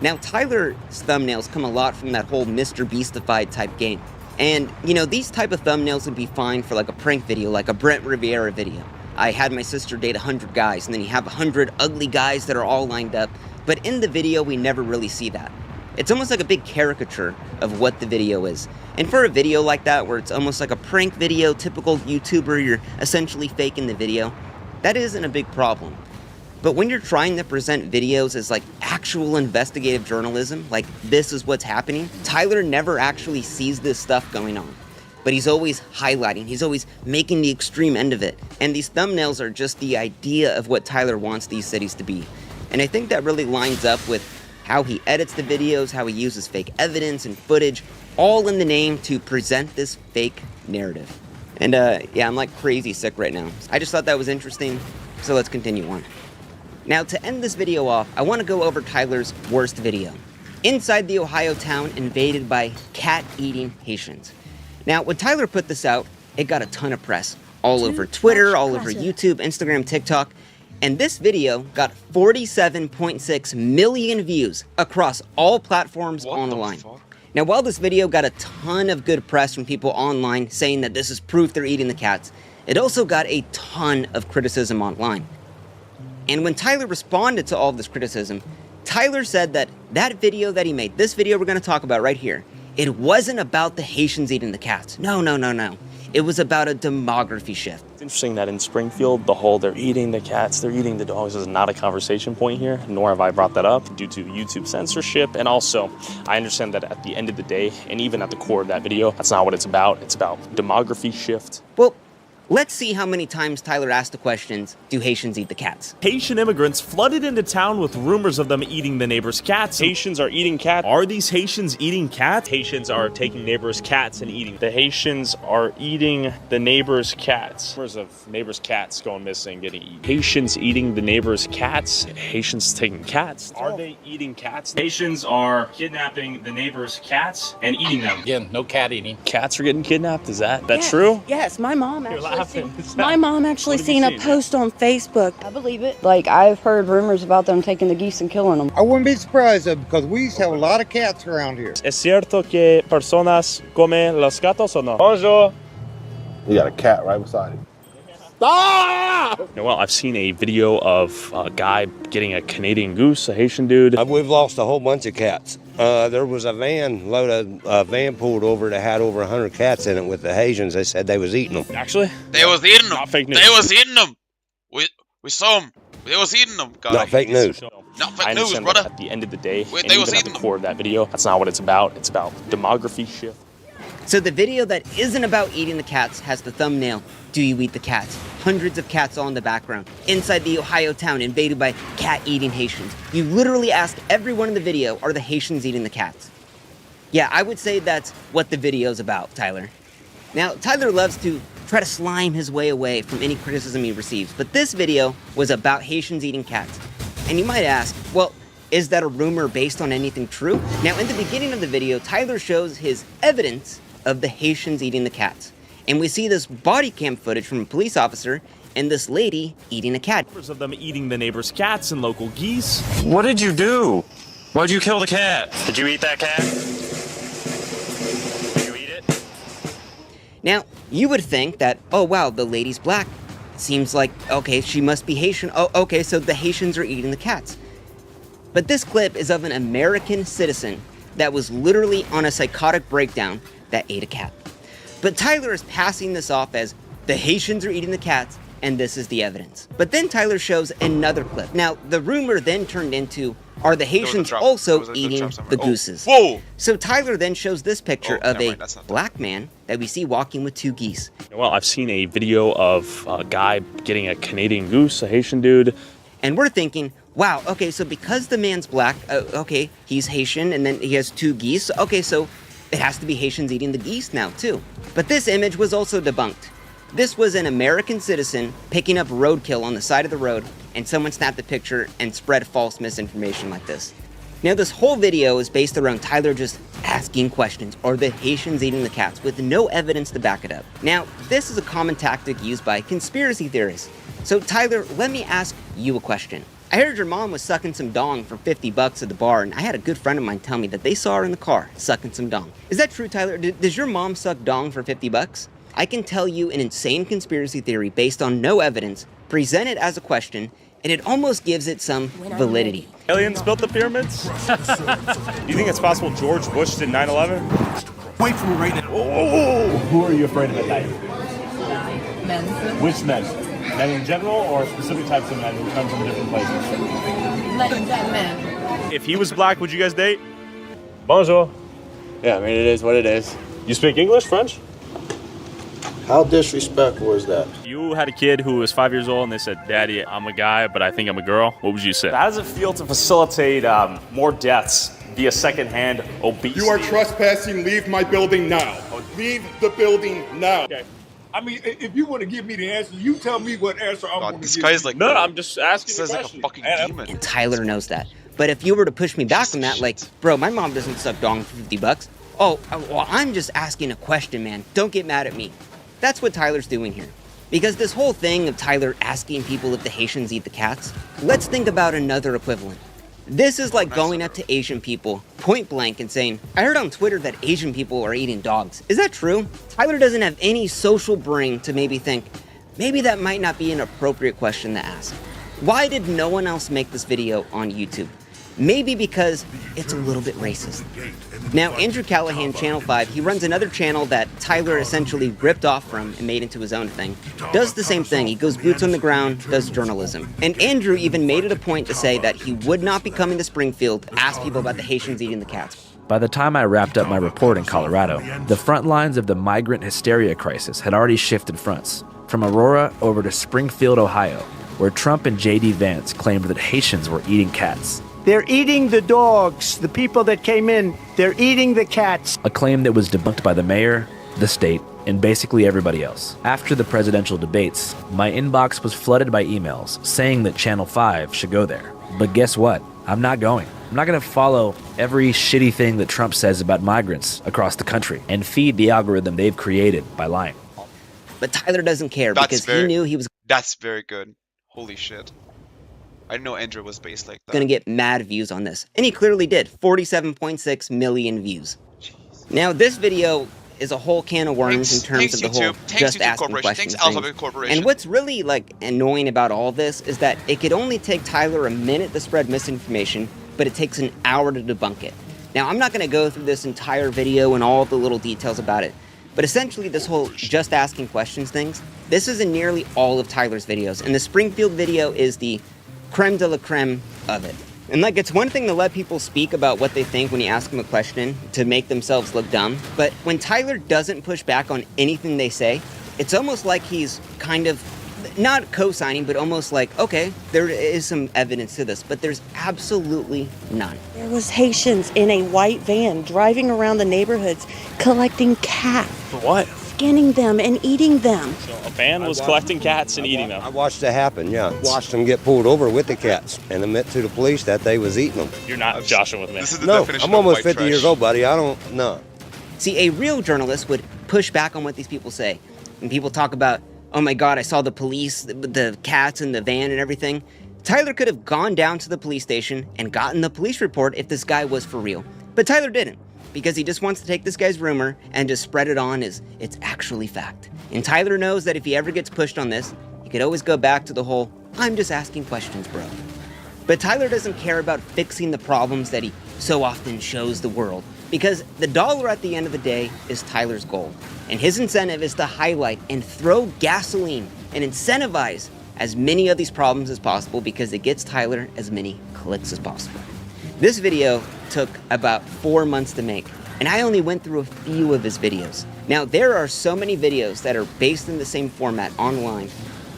S16: Now, Tyler's thumbnails come a lot from that whole Mr. Beastified type game. And, you know, these type of thumbnails would be fine for like a prank video, like a Brent Riviera video. I had my sister date 100 guys, and then you have 100 ugly guys that are all lined up. But in the video, we never really see that. It's almost like a big caricature of what the video is. And for a video like that, where it's almost like a prank video, typical YouTuber, you're essentially faking the video, that isn't a big problem. But when you're trying to present videos as like actual investigative journalism, like this is what's happening, Tyler never actually sees this stuff going on. But he's always highlighting, he's always making the extreme end of it. And these thumbnails are just the idea of what Tyler wants these cities to be. And I think that really lines up with how he edits the videos, how he uses fake evidence and footage, all in the name to present this fake narrative. And yeah, I'm like crazy sick right now. I just thought that was interesting, so let's continue on. Now, to end this video off, I want to go over Tyler's worst video. Inside the Ohio town invaded by cat-eating Haitians. Now, when Tyler put this out, it got a ton of press. All over Twitter, all over YouTube, Instagram, TikTok. And this video got 47.6 million views across all platforms online. Now, while this video got a ton of good press from people online saying that this is proof they're eating the cats, it also got a ton of criticism online. And when Tyler responded to all this criticism, Tyler said that that video that he made, this video we're going to talk about right here, it wasn't about the Haitians eating the cats. No. It was about a demography shift.
S17: It's interesting that in Springfield, the whole they're eating the cats, they're eating the dogs is not a conversation point here, nor have I brought that up due to YouTube censorship. And also, I understand that at the end of the day, and even at the core of that video, that's not what it's about. It's about demography shift.
S16: Well, Let's see how many times Tyler asked the questions, do Haitians eat the cats?
S17: Haitian immigrants flooded into town with rumors of them eating the neighbor's cats. Haitians are eating cats. Are these Haitians eating cats? Haitians are taking neighbors' cats and eating. The Haitians are eating the neighbor's cats. Rumors of neighbor's cats going missing, getting eaten. Haitians eating the neighbor's cats. Haitians taking cats. Are they eating cats? Haitians are kidnapping the neighbor's cats and eating them.
S2: Again, no cat eating.
S17: Cats are getting kidnapped? Is that
S4: Yes,
S17: true?
S4: Yes, my mom
S17: You're
S4: actually
S17: laughing.
S4: my mom actually
S17: What have you
S4: seen a
S17: seen?
S4: post on Facebook. I believe it. Like, I've heard rumors about them taking the geese and killing them.
S9: I wouldn't be surprised though, because we used to have a lot of cats around here.
S17: ¿Es cierto que personas comen los gatos o no? Bonjour.
S14: You got a cat right beside him.
S17: Well, I've seen a video of a guy getting a Canadian goose, a Haitian dude.
S11: We've lost a whole bunch of cats. There was a van pulled over that had over 100 cats in it with the Haitians. They said they was eating them.
S17: Actually?
S1: They was eating them.
S17: Not fake news.
S1: They was eating them. We saw them. They was eating them.
S11: Not fake news.
S1: Not
S17: I
S1: fake news,
S17: understand
S1: brother.
S17: that at the end of the day,
S1: Wait,
S17: and
S1: they was
S17: even at the
S1: eating
S17: core of that video, that's not what it's about. It's about demography shift.
S16: So the video that isn't about eating the cats has the thumbnail, do you eat the cats? Hundreds of cats all in the background. Inside the Ohio town invaded by cat-eating Haitians. You literally ask everyone in the video, are the Haitians eating the cats? Yeah, I would say that's what the video's about, Tyler. Now, Tyler loves to try to slime his way away from any criticism he receives, but this video was about Haitians eating cats. And you might ask, well, is that a rumor based on anything true? Now, in the beginning of the video, Tyler shows his evidence of the Haitians eating the cats. And we see this body cam footage from a police officer and this lady eating a cat.
S17: Rumors of them eating the neighbor's cats and local geese.
S2: What did you do? Why'd you kill the cat? Did you eat that cat? Did you eat it?
S16: Now, you would think that, oh wow, the lady's black. Seems like, okay, she must be Haitian. Oh, okay, so the Haitians are eating the cats. But this clip is of an American citizen that was literally on a psychotic breakdown that ate a cat. But Tyler is passing this off as the Haitians are eating the cats, and this is the evidence. But then Tyler shows another clip. Now, the rumor then turned into, are the Haitians also eating the gooses?
S1: Whoa!
S16: So Tyler then shows this picture of a black man that we see walking with two geese.
S17: Well, I've seen a video of a guy getting a Canadian goose, a Haitian dude.
S16: And we're thinking, wow, okay, so because the man's black, okay, he's Haitian, and then he has two geese, okay, so it has to be Haitians eating the geese now, too. But this image was also debunked. This was an American citizen picking up roadkill on the side of the road, and someone snapped a picture and spread false misinformation like this. Now, this whole video is based around Tyler just asking questions, are the Haitians eating the cats, with no evidence to back it up. Now, this is a common tactic used by conspiracy theorists. So, Tyler, let me ask you a question. I heard your mom was sucking some dong for $50 at the bar, and I had a good friend of mine tell me that they saw her in the car sucking some dong. Is that true, Tyler? Does your mom suck dong for $50? I can tell you an insane conspiracy theory based on no evidence, present it as a question, and it almost gives it some validity.
S17: Aliens built the pyramids? Do you think it's possible George Bush did 9/11?
S2: Wait for me right now.
S17: Oh! Who are you afraid of at night?
S4: Men.
S17: Which men? Men in general, or specific types of men who come from different places?
S4: Like that man.
S17: If he was black, would you guys date? Bonjour.
S9: Yeah, I mean, it is what it is.
S17: You speak English, French?
S9: How disrespectful is that?
S17: You had a kid who was 5 years old and they said, Daddy, I'm a guy, but I think I'm a girl. What would you say? How does it feel to facilitate more deaths via secondhand obesity?
S8: You are trespassing. Leave my building now. Leave the building now.
S5: Okay. I mean, if you want to give me the answer, you tell me what answer I'm going to give.
S1: This guy's like,
S17: no, I'm just asking
S1: says
S17: a
S1: like
S17: question.
S1: a fucking demon.
S16: And Tyler knows that. But if you were to push me back on that, like, bro, my mom doesn't suck dong for $50. Oh, well, I'm just asking a question, man. Don't get mad at me. That's what Tyler's doing here. Because this whole thing of Tyler asking people if the Haitians eat the cats, let's think about another equivalent. This is like going up to Asian people, point blank, and saying, I heard on Twitter that Asian people are eating dogs. Is that true? Tyler doesn't have any social brain to maybe think, maybe that might not be an appropriate question to ask. Why did no one else make this video on YouTube? Maybe because it's a little bit racist. Now, Andrew Callahan, Channel 5, he runs another channel that Tyler essentially ripped off from and made into his own thing. Does the same thing. He goes boots on the ground, does journalism. And Andrew even made it a point to say that he would not be coming to Springfield to ask people about the Haitians eating the cats.
S13: By the time I wrapped up my report in Colorado, the front lines of the migrant hysteria crisis had already shifted fronts.
S3: from Aurora over to Springfield, Ohio, where Trump and J.D. Vance claimed that Haitians were eating cats.
S13: They're eating the dogs. The people that came in, they're eating the cats.
S3: A claim that was debunked by the mayor, the state, and basically everybody else. After the presidential debates, my inbox was flooded by emails saying that Channel 5 should go there. But guess what? I'm not going. I'm not going to follow every shitty thing that Trump says about migrants across the country and feed the algorithm they've created by lying.
S16: But Tyler doesn't care because he knew he was
S1: That's very good. Holy shit. I didn't know Andrew was based like that.
S16: going to get mad views on this. And he clearly did. 47.6 million views.
S1: Jeez.
S16: Now, this video is a whole can of worms in terms of the whole just asking questions thing. And what's really like annoying about all this is that it could only take Tyler a minute to spread misinformation, but it takes an hour to debunk it. Now, I'm not going to go through this entire video and all the little details about it, but essentially this whole just asking questions things, this is in nearly all of Tyler's videos, and the Springfield video is the creme de la creme of it. And like, it's one thing to let people speak about what they think when you ask them a question to make themselves look dumb, but when Tyler doesn't push back on anything they say, it's almost like he's kind of not co-signing, but almost like, okay, there is some evidence to this, but there's absolutely none.
S15: There was Haitians in a white van driving around the neighborhoods collecting cats.
S17: For what?
S15: Skinning them and eating them.
S17: So a van was collecting cats and eating them.
S11: I watched it happen, yeah. Watched them get pulled over with the cats and admit to the police that they was eating them.
S17: You're not joshing with me.
S1: This is the
S11: No,
S1: definition
S11: I'm
S1: of
S11: almost
S1: white
S11: 50 years
S1: trash.
S11: old, buddy. I don't know.
S16: See, a real journalist would push back on what these people say. When people talk about, oh my God, I saw the police, the cats in the van and everything. Tyler could have gone down to the police station and gotten the police report if this guy was for real. But Tyler didn't, because he just wants to take this guy's rumor and just spread it on as it's actually fact. And Tyler knows that if he ever gets pushed on this, he could always go back to the whole, I'm just asking questions, bro. But Tyler doesn't care about fixing the problems that he so often shows the world, because the dollar at the end of the day is Tyler's goal. And his incentive is to highlight and throw gasoline and incentivize as many of these problems as possible because it gets Tyler as many clicks as possible. This video took about 4 months to make, and I only went through a few of his videos. Now, there are so many videos that are based in the same format online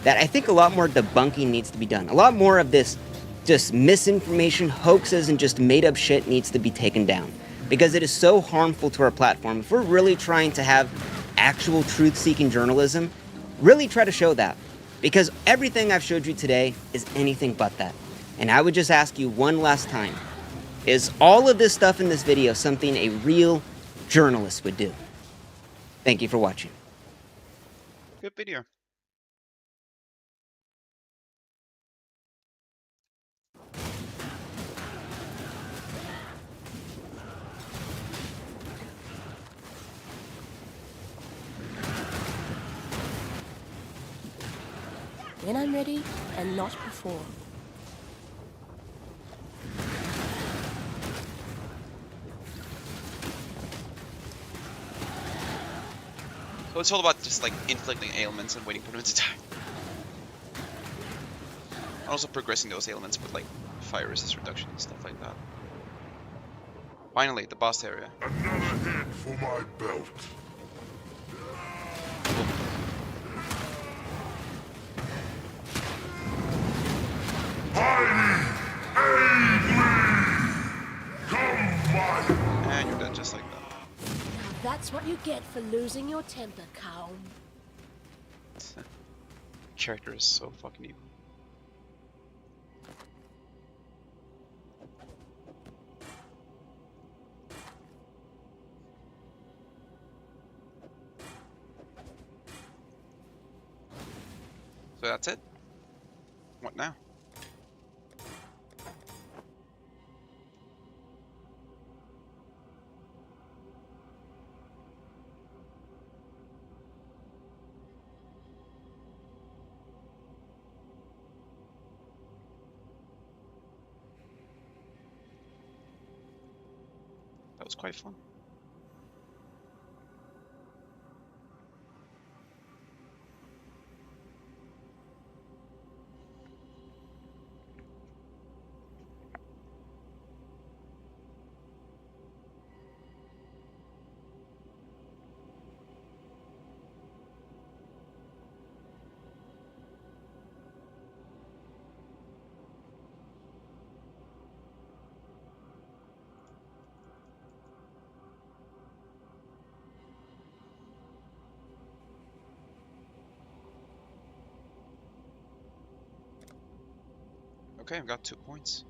S16: that I think a lot more debunking needs to be done. A lot more of this just misinformation, hoaxes, and just made up shit needs to be taken down, because it is so harmful to our platform. If we're really trying to have actual truth-seeking journalism, really try to show that, because everything I've showed you today is anything but that. And I would just ask you one last time, is all of this stuff in this video something a real journalist would do? Thank you for watching.
S1: Good video.
S15: When I'm ready, and not before.
S1: So it's all about just like inflicting ailments and waiting for them to die. And also progressing those ailments with like fire resist reduction and stuff like that. Finally, the boss area.
S25: Another hit for my belt.
S1: And you're dead just like that.
S15: That's what you get for losing your temper, cow.
S1: Character is so fucking evil. So that's it? What now? That was quite fun. Okay, I've got 2 points.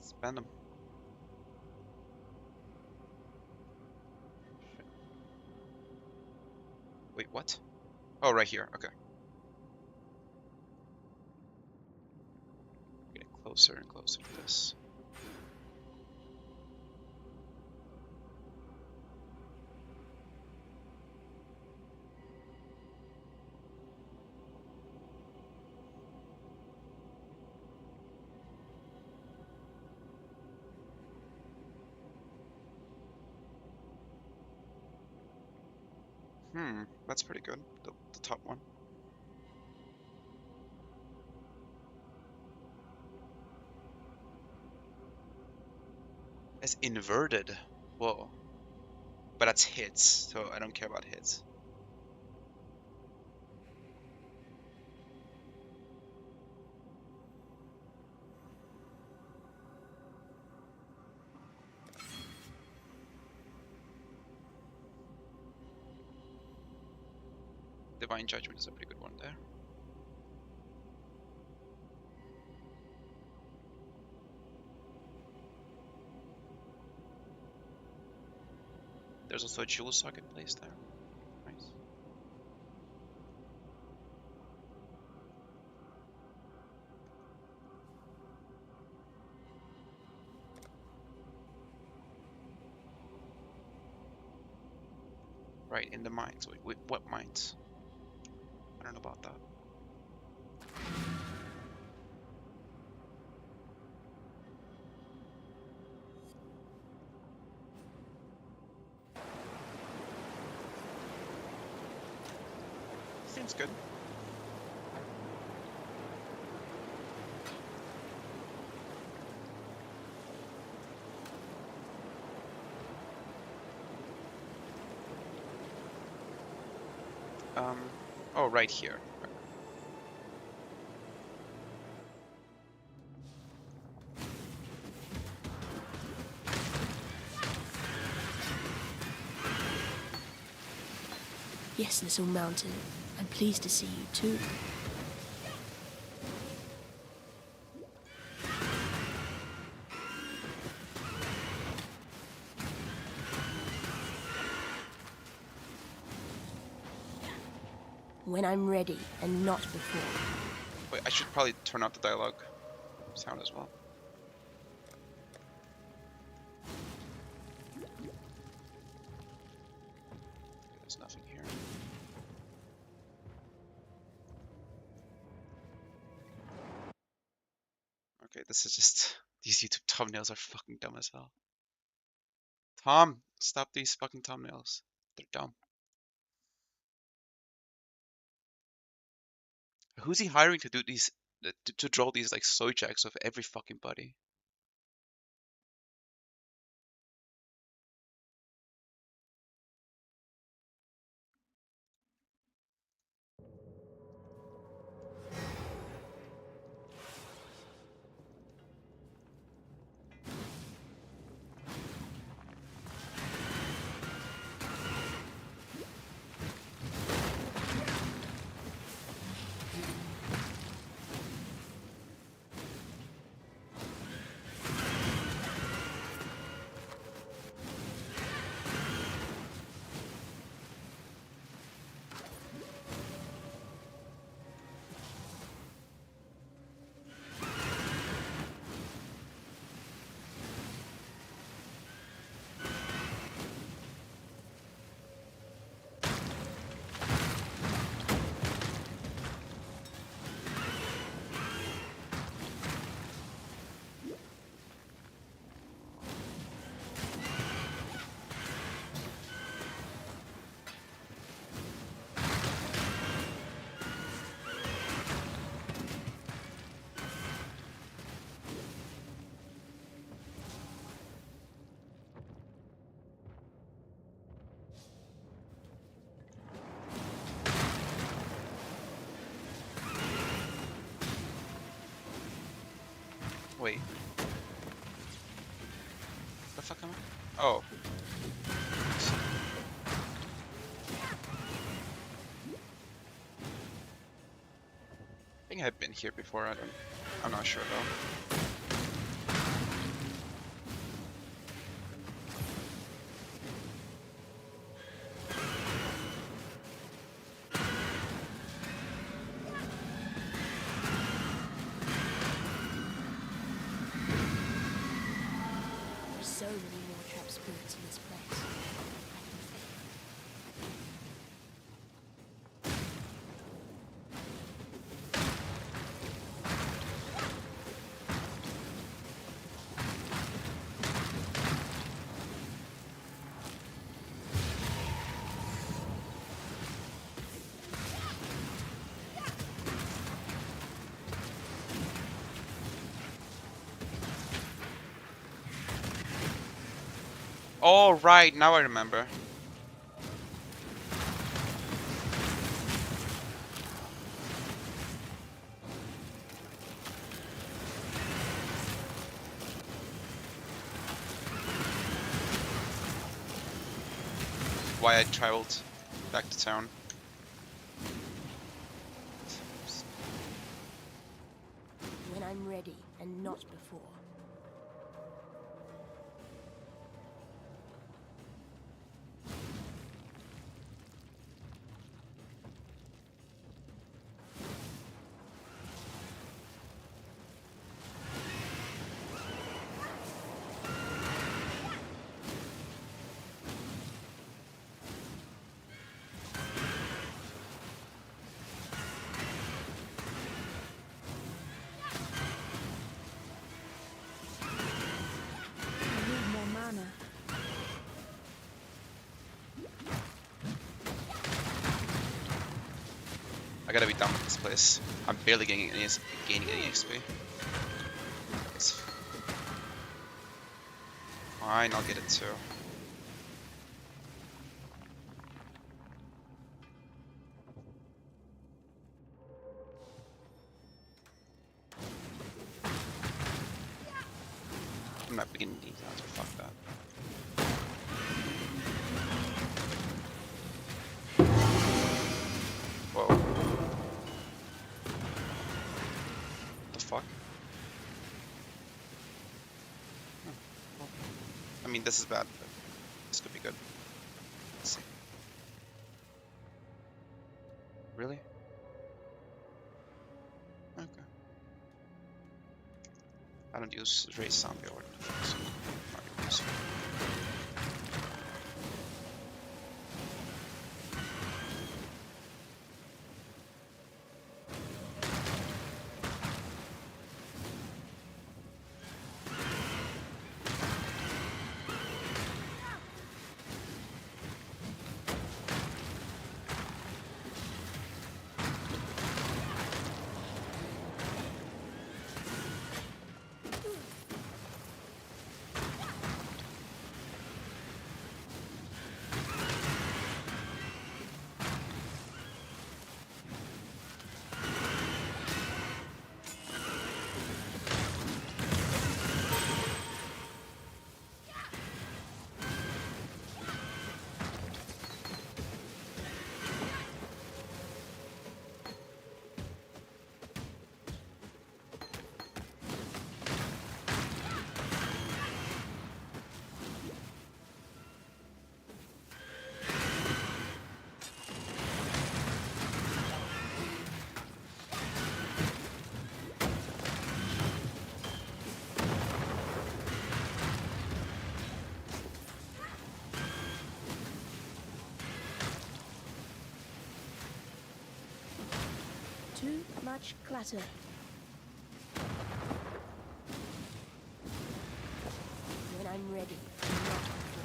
S1: Spend them. Wait, what? Oh, right here. Okay. Getting closer and closer to this. That's pretty good. The top one. It's inverted. Whoa. But that's hits, so I don't care about hits. Divine Judgment is a pretty good one there. There's also a jewel socket placed there. Nice. Right, in the mines. Wait, what mines? I don't know about that. Seems good. Oh, right here.
S6: Yes, Little Mountain. I'm pleased to see you too. When I'm ready, and not before.
S1: Wait, I should probably turn out the dialogue sound as well. There's nothing here. Okay, this is just... These YouTube thumbnails are fucking dumb as hell. Tom, stop these fucking thumbnails. They're dumb. Who's he hiring to do these, to draw these like soy jacks of every fucking body? Wait. The fuck am I? Oh. I think I've been here before. I I'm not sure though.
S6: There's so many more trap spirits in this place.
S1: Oh, right, now I remember. Why I traveled back to town.
S6: When I'm ready and not before.
S1: I gotta be done with this place. I'm barely gaining any XP. It's fine, I'll get it too. I'm not beginning details, so fuck that. Whoa. The fuck? Well, I mean, this is bad, but this could be good. Let's see. Really? Okay. I don't use race zombie or so not really useful.
S6: Too much clutter. When I'm ready, not before.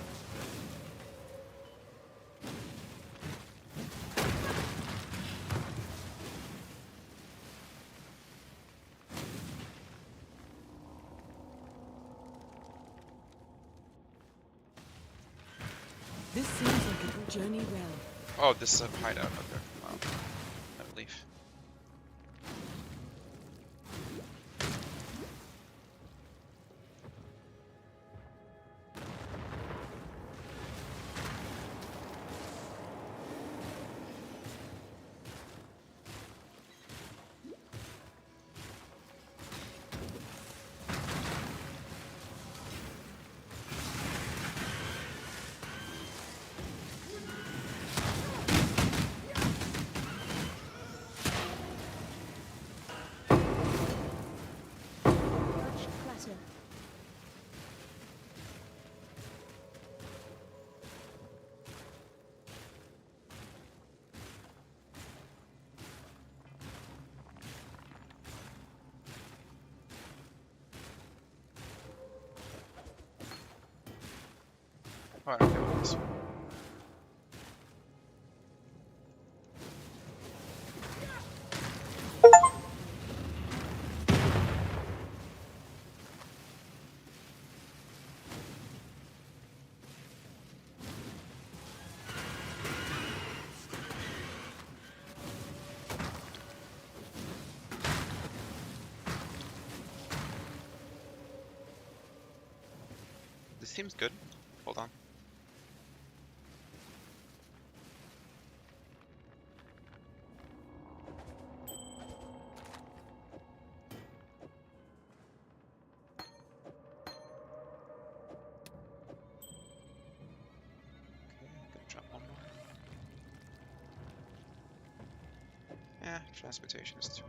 S7: This seems like it will journey well.
S1: Oh, this is a hideout up there. Wow. I believe. Oh, I don't know what this. This seems good. Hold on. Okay, gonna drop one more. Yeah, transportation is too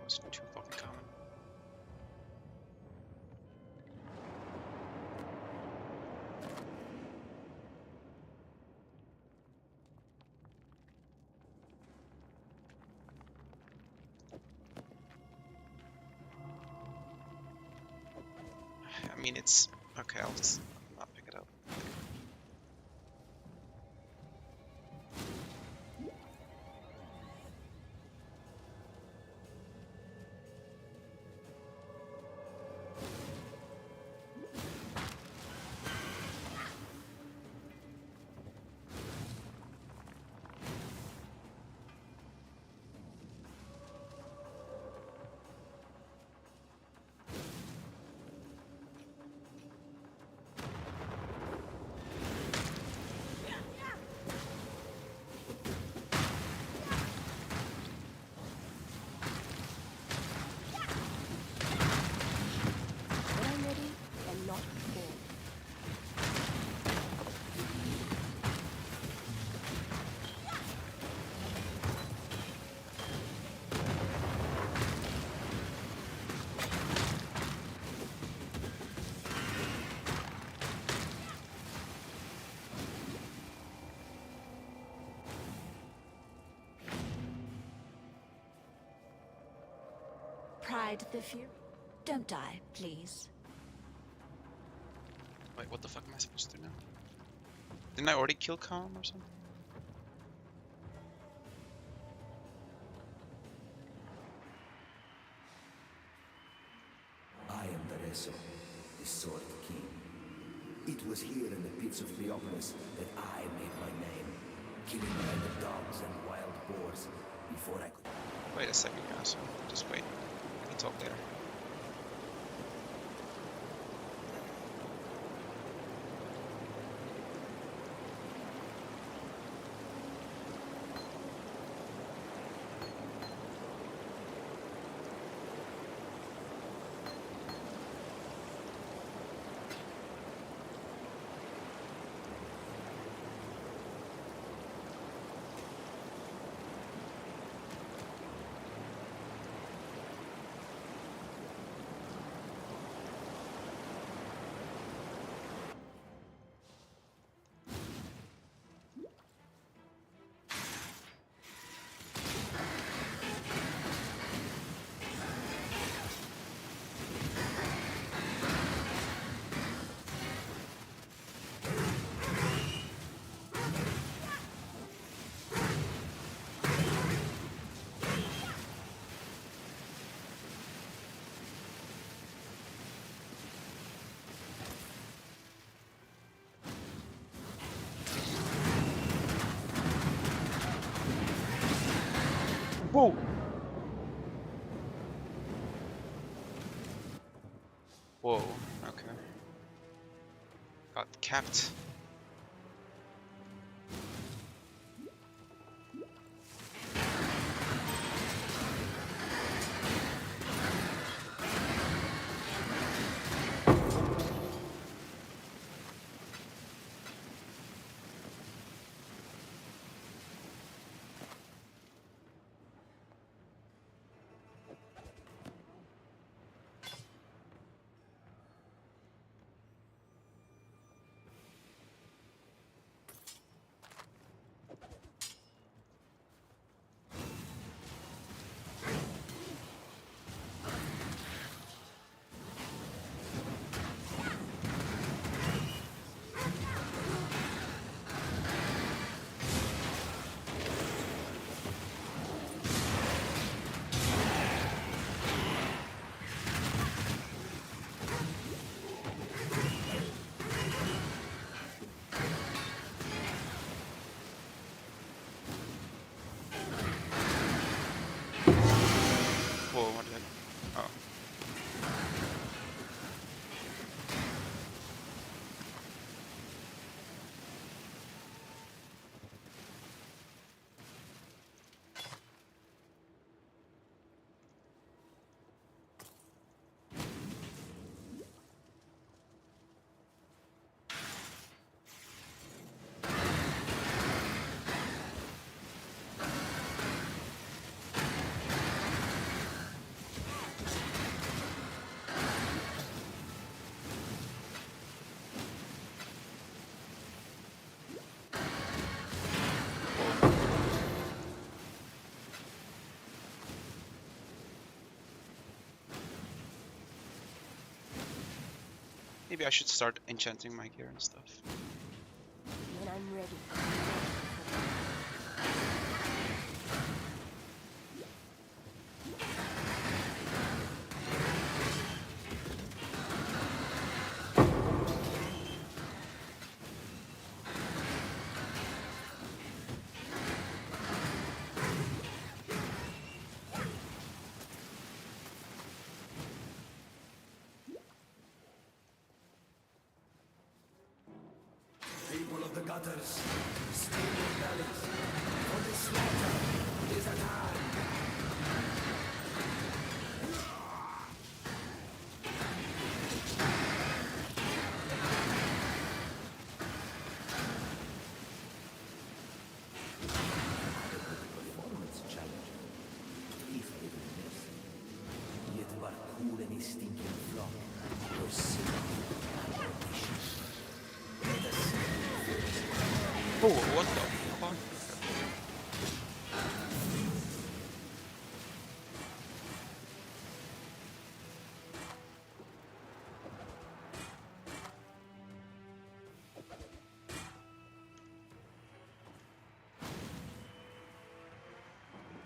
S1: fucking common. I mean, it's okay. I'll just not pick it up.
S6: When I'm ready, and not before.
S10: Pride the Fury. Don't die, please.
S1: Wait, what the fuck am I supposed to do now? Didn't I already kill Calm or something?
S12: I am Dareso, the Sword King. It was here in the pits of Cleopolis that I made my name, killing random dogs and wild boars before I could...
S1: Wait a second, guys. Just wait. We can talk later. Whoa! Whoa, okay. Got capped. Maybe I should start enchanting my gear and stuff.
S6: When I'm ready.
S12: People of the gutters, stay in your bellies, for the slaughter is at hand. Performance challenge, if even this, yet but cool any stinking flock, or sick ambitious.
S1: Oh, what the fuck?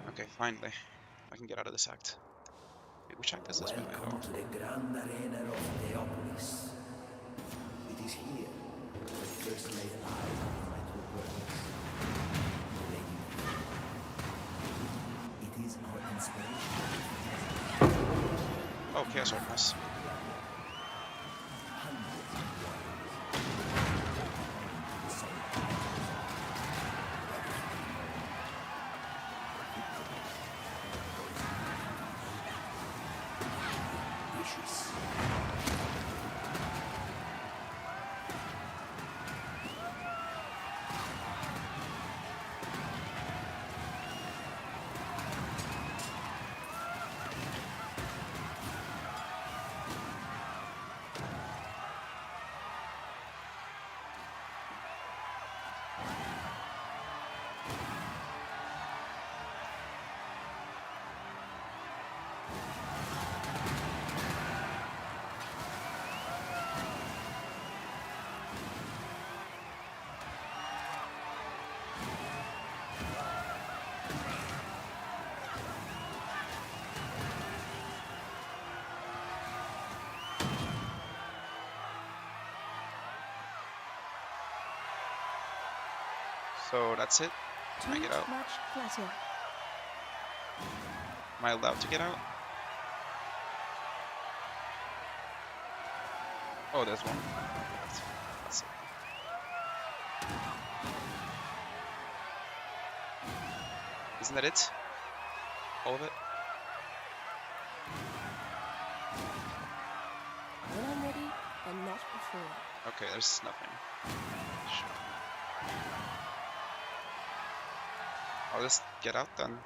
S1: Okay, finally. I can get out of this act. Wait, which act is this, by the way?
S12: Welcome to the grand arena of Theopolis. It is here that first laid eyes on my true purpose. It is our inspiration.
S1: Oh, Chaos Artemis. So that's it. Can I get out?
S6: Much clutter.
S1: Am I allowed to get out? Oh, there's one. That's it. Isn't that it? All of it?
S6: When I'm ready, and not before.
S1: Okay, there's nothing. Sure. I'll just get out then.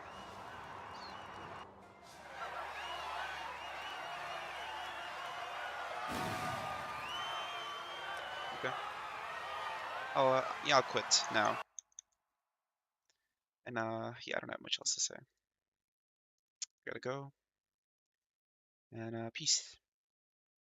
S1: Okay. I'll quit now. And yeah, I don't have much else to say. Gotta go. And peace.